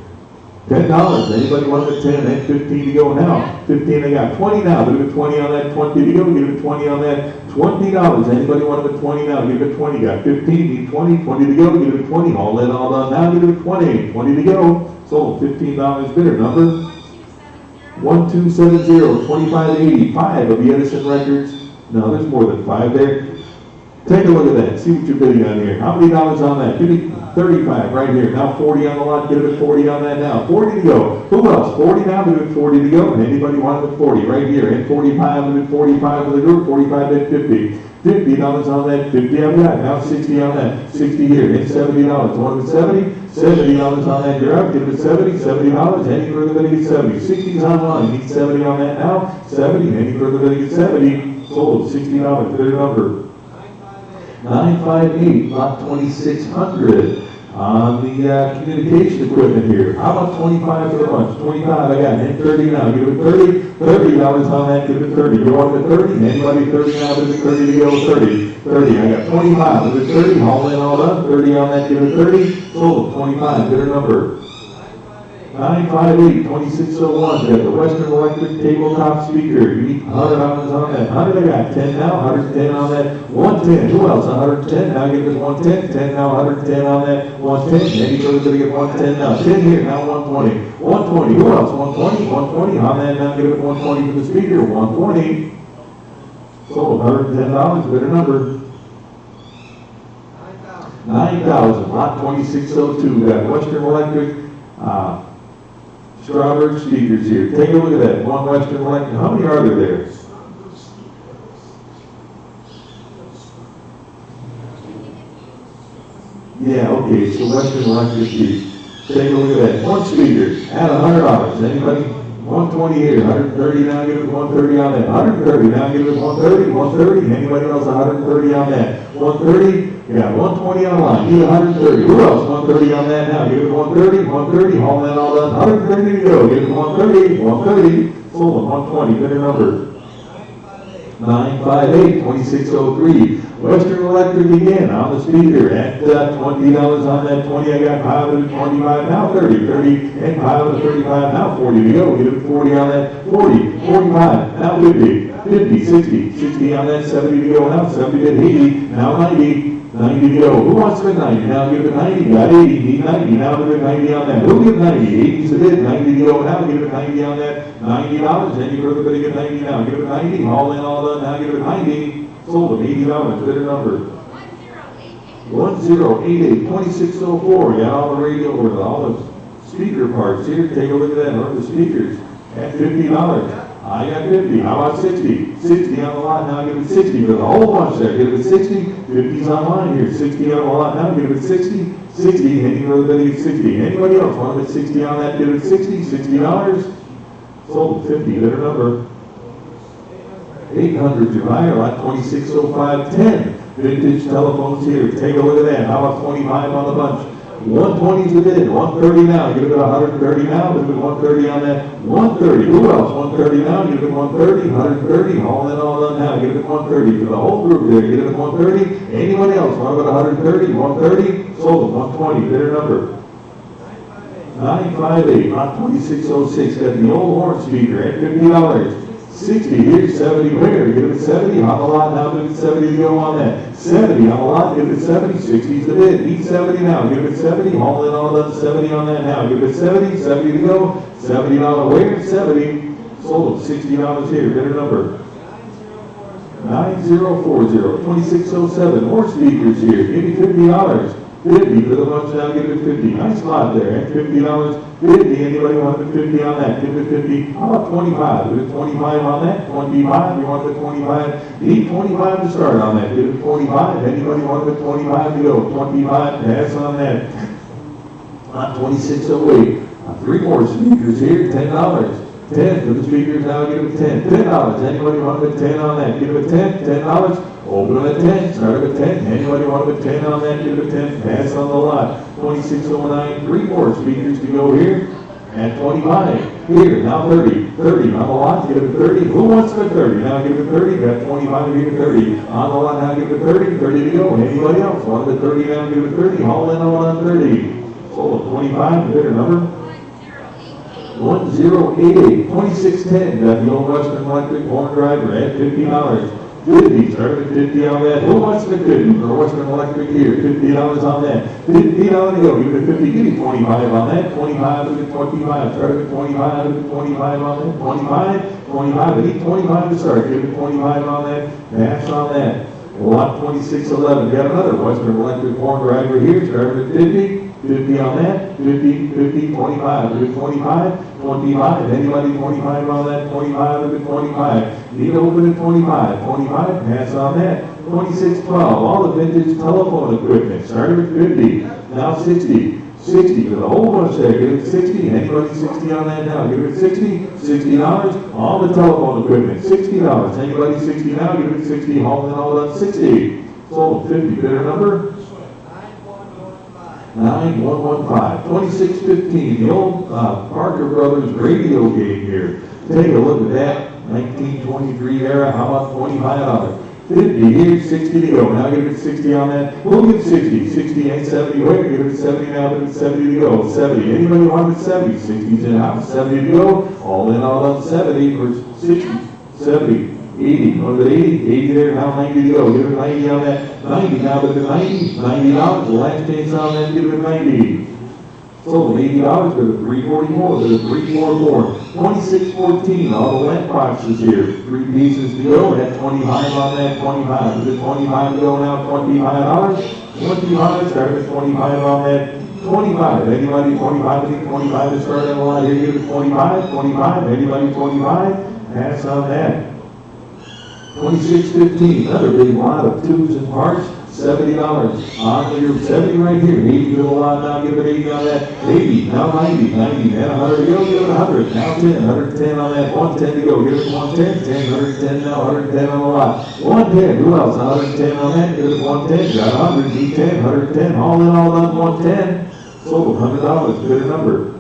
$10. Anybody want it 10? And 15 to go now. 15 I got. 20 now. Give it 20 on that. 20 to go. Give it 20 on that. $20. Anybody want it 20 now? Give it 20. Got 15. Need 20. 20 to go. Give it 20. All in, all done. Now give it 20. 20 to go. Sold $15 bidder number. 1270 2585 of the Edison Records. No, there's more than 5 there. Take a look at that. See what you're bidding on here. How many dollars on that? Give me 35 right here. Now 40 on the lot. Give it 40 on that now. 40 to go. Who else? 40 now. Give it 40 to go. And anybody want it 40 right here. And 45. Give it 45 for the group. 45 and 50. $50 on that. 50 I've got. Now 60 on that. 60 here. And $70. Want it 70? $70 on that. You're up. Give it 70. $70. Any further bidding at 70. 60's online. Need 70 on that now. 70. Any further bidding at 70. Sold $60, bidder number. 958, lot 2600 on the communication equipment here. How about 25 for the bunch? 25 I got, and 30 now. Give it 30, $30 on that, give it 30. You want it 30? Anybody 30 now, give it 30 to go, 30. 30, I got 25, give it 30, all in, all done. 30 on that, give it 30. Sold 25, bidder number. 958, 2601, got the Western Electric tabletop speaker, you need $100 on that. 100 I got, 10 now, 110 on that, 110, who else, 110, now give it 110, 10 now, 110 on that, 110, any further gonna get 110 now, 10 here, now 120, 120, who else, 120, 120, on that, now give it 120 for the speaker, 120, sold, $110, better number. 9,000, lot 2602, got Western Electric, Strawberry speakers here. Take a look at that. One Western Electric. How many are there? Yeah, okay, it's the Western Electric here. Take a look at that. One speaker at $100. Anybody? 120 here, 130 now, give it 130 on that. 130 now, give it 130, 130. Anybody else 130 on that? 130. You got 120 on the line, give it 130. Who else? 130 on that now, give it 130, 130, haul that all done. 130 to go, give it 130, 130. Sold them, 120, better number. 958, 2603. Western Electric again on the speaker at $20 on that 20. I got 5 of it, 25 now, 30, 30, and 5 of it, 35 now, 40 to go. Give it 40 on that 40, 45, now 50, 50, 60, 60 on that 70 to go now, 70 to 80, now 90. 90 to go. Who wants to 90? Now give it 90. Got 80. Need 90. Now give it 90 on that. Who give 90? 80's a bid. 90 to go. Now give it 90 on that. $90. Any further better get 90 now. Give it 90. Haul in all done. Now give it 90. Sold them. $80. Better number. 1088. 2604. Got all the radio or all the speaker parts here. Take a look at that. Or the speakers at $50. I got 50. How about 60? 60 on the lot. Now give it 60 for the whole bunch there. Give it 60. 50's online here. 60 on the lot. Now give it 60. 60. Anybody get 60? Anybody else want to get 60 on that? Give it 60. $60. Sold 50. Better number. 800 your buyer lot 2605. 10 vintage telephones here. Take a look at that. How about 25 on the bunch? 120's the bid, 130 now, give it 130 now, give it 130 on that, 130, who else, 130 now, give it 130, 130, haul in all done now, give it 130, for the whole group there, give it 130, anybody else, what about 130, 130, sold them, 120, better number. 958, lot 2606, got the old horn speaker at $50. 60 here, 70 where? Give it 70 on the lot now, give it 70 to go on that. 70 on the lot, give it 70, 60's the bid. Need 70 now, give it 70, haul in all done 70 on that now. Give it 70, 70 to go. $70 where? 70. Sold them, $60 here, better number. 9040, 2607, more speakers here, give me $50. 50 for the bunch now, give it 50. Nice lot there, at $50. 50, anybody want to put 50 on that? Give it 50. How about 25? Give it 25 on that. 25, you want to put 25? You need 25 to start on that. Give it 25. Anybody want to put 25 to go? 25, pass on that. On 2608. 3 more speakers here, $10. 10 for the speakers now, give it 10. $10. Anybody want to put 10 on that? Give it 10. $10. Open at 10, start at 10. Anybody want to put 10 on that? Give it 10. Pass on the lot. 2609, 3 more speakers to go here. At 25. Here, now 30. 30 on the lot, give it 30. Who wants to put 30? Now give it 30. Got 25 here, 30. On the lot, now give it 30. 30 to go. Anybody else want to put 30 now? Give it 30. Haul in on 30. Sold 25, better number. 1088, 2610, got the old Western Electric horn driver at $50. 50, start at 50 on that. Who wants the 50 for Western Electric here? $50 on that. $50 to go. Give it 50, give me 25 on that. 25 to the 25. Start at 25 to the 25 on that. 25, 25. I need 25 to start. Give it 25 on that. Pass on that. Lot 2611. Got another Western Electric horn driver here. Start at 50. 50 on that, 50, 50, 25, give it 25, 25, anybody 25 on that, 25 to 25, need to open at 25, 25, pass on that, 2612, all the vintage telephone equipment, started at 50, now 60, 60 for the whole bunch there, give it 60, anybody 60 on that now, give it 60, $60, all the telephone equipment, $60, anybody 60 now, give it 60, haul in all that 60, sold 50, better number. 9115, 2615, the old Parker Brothers radio game here. Take a look at that, 1923 era, how about $25? 50 here, 60 to go. Now give it 60 on that. We'll give 60. 60 ain't 70 where? Give it 70 now, give it 70 to go. 70. Anybody want it 70? 60's in house. 70 to go. All in all on 70 for 60. 70. 80. What about 80? 80 there, now 90 to go. Give it 90 on that. 90 now, give it 90. $90. The last chance on that, give it 90. Sold $80, go to 344, go to 344, 2614, all the lamp boxes here, 3 pieces to go, at 25 on that, 25, is it 25 to go now, $25, 25, start at 25 on that, 25, anybody 25, I think 25 is starting a lot here, give it 25, 25, anybody 25, pass on that. 2615, another big lot of tubes and parts, $70. On your 70 right here, 80 to the lot now, give it 80 on that, 80, now 90, 90, and 100 to go, give it 100, now 10, 110 on that, 110 to go, give it 110, 10, 110 now, 110 on the lot, 110, who else, 110 on that, give it 110, got 100, D10, 110, all in all done, 110, sold $100, better number.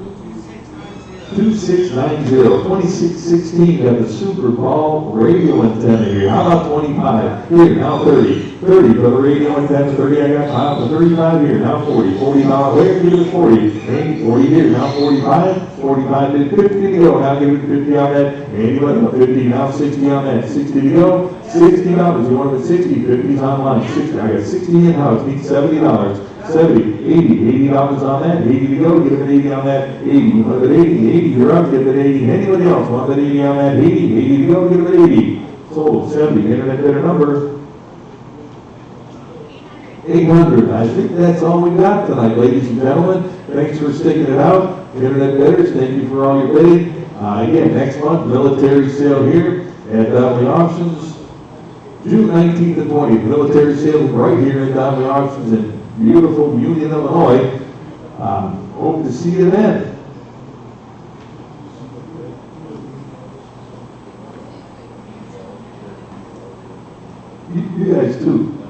2690, 2616, got the Super Bowl radio antenna here. How about 25? Here, now 30. 30, for the radio antenna, 30, I got time for 35 here, now 40. $40, where? Give it 40. 80, 40 here, now 45. 45, did 50 to go, now give it 50 on that. Anybody, 50, now 60 on that. 60 to go, $60. You want it 60, 50's online. 60, I got 60 in-house, need $70. 70, 80, $80 on that, 80 to go, give it 80 on that, 80, you want it 80, 80, you're up, give it 80, anybody else want that 80 on that, 80, 80 to go, give it 80, sold, 70, internet better number, 800, I think that's all we got tonight, ladies and gentlemen, thanks for sticking it out, internet betters, thank you for all your bidding, again, next month, military sale here at Donley Auctions, June 19th to 20th, military sale right here at Donley Auctions in beautiful Union, Illinois. Hope to see you then. You guys too.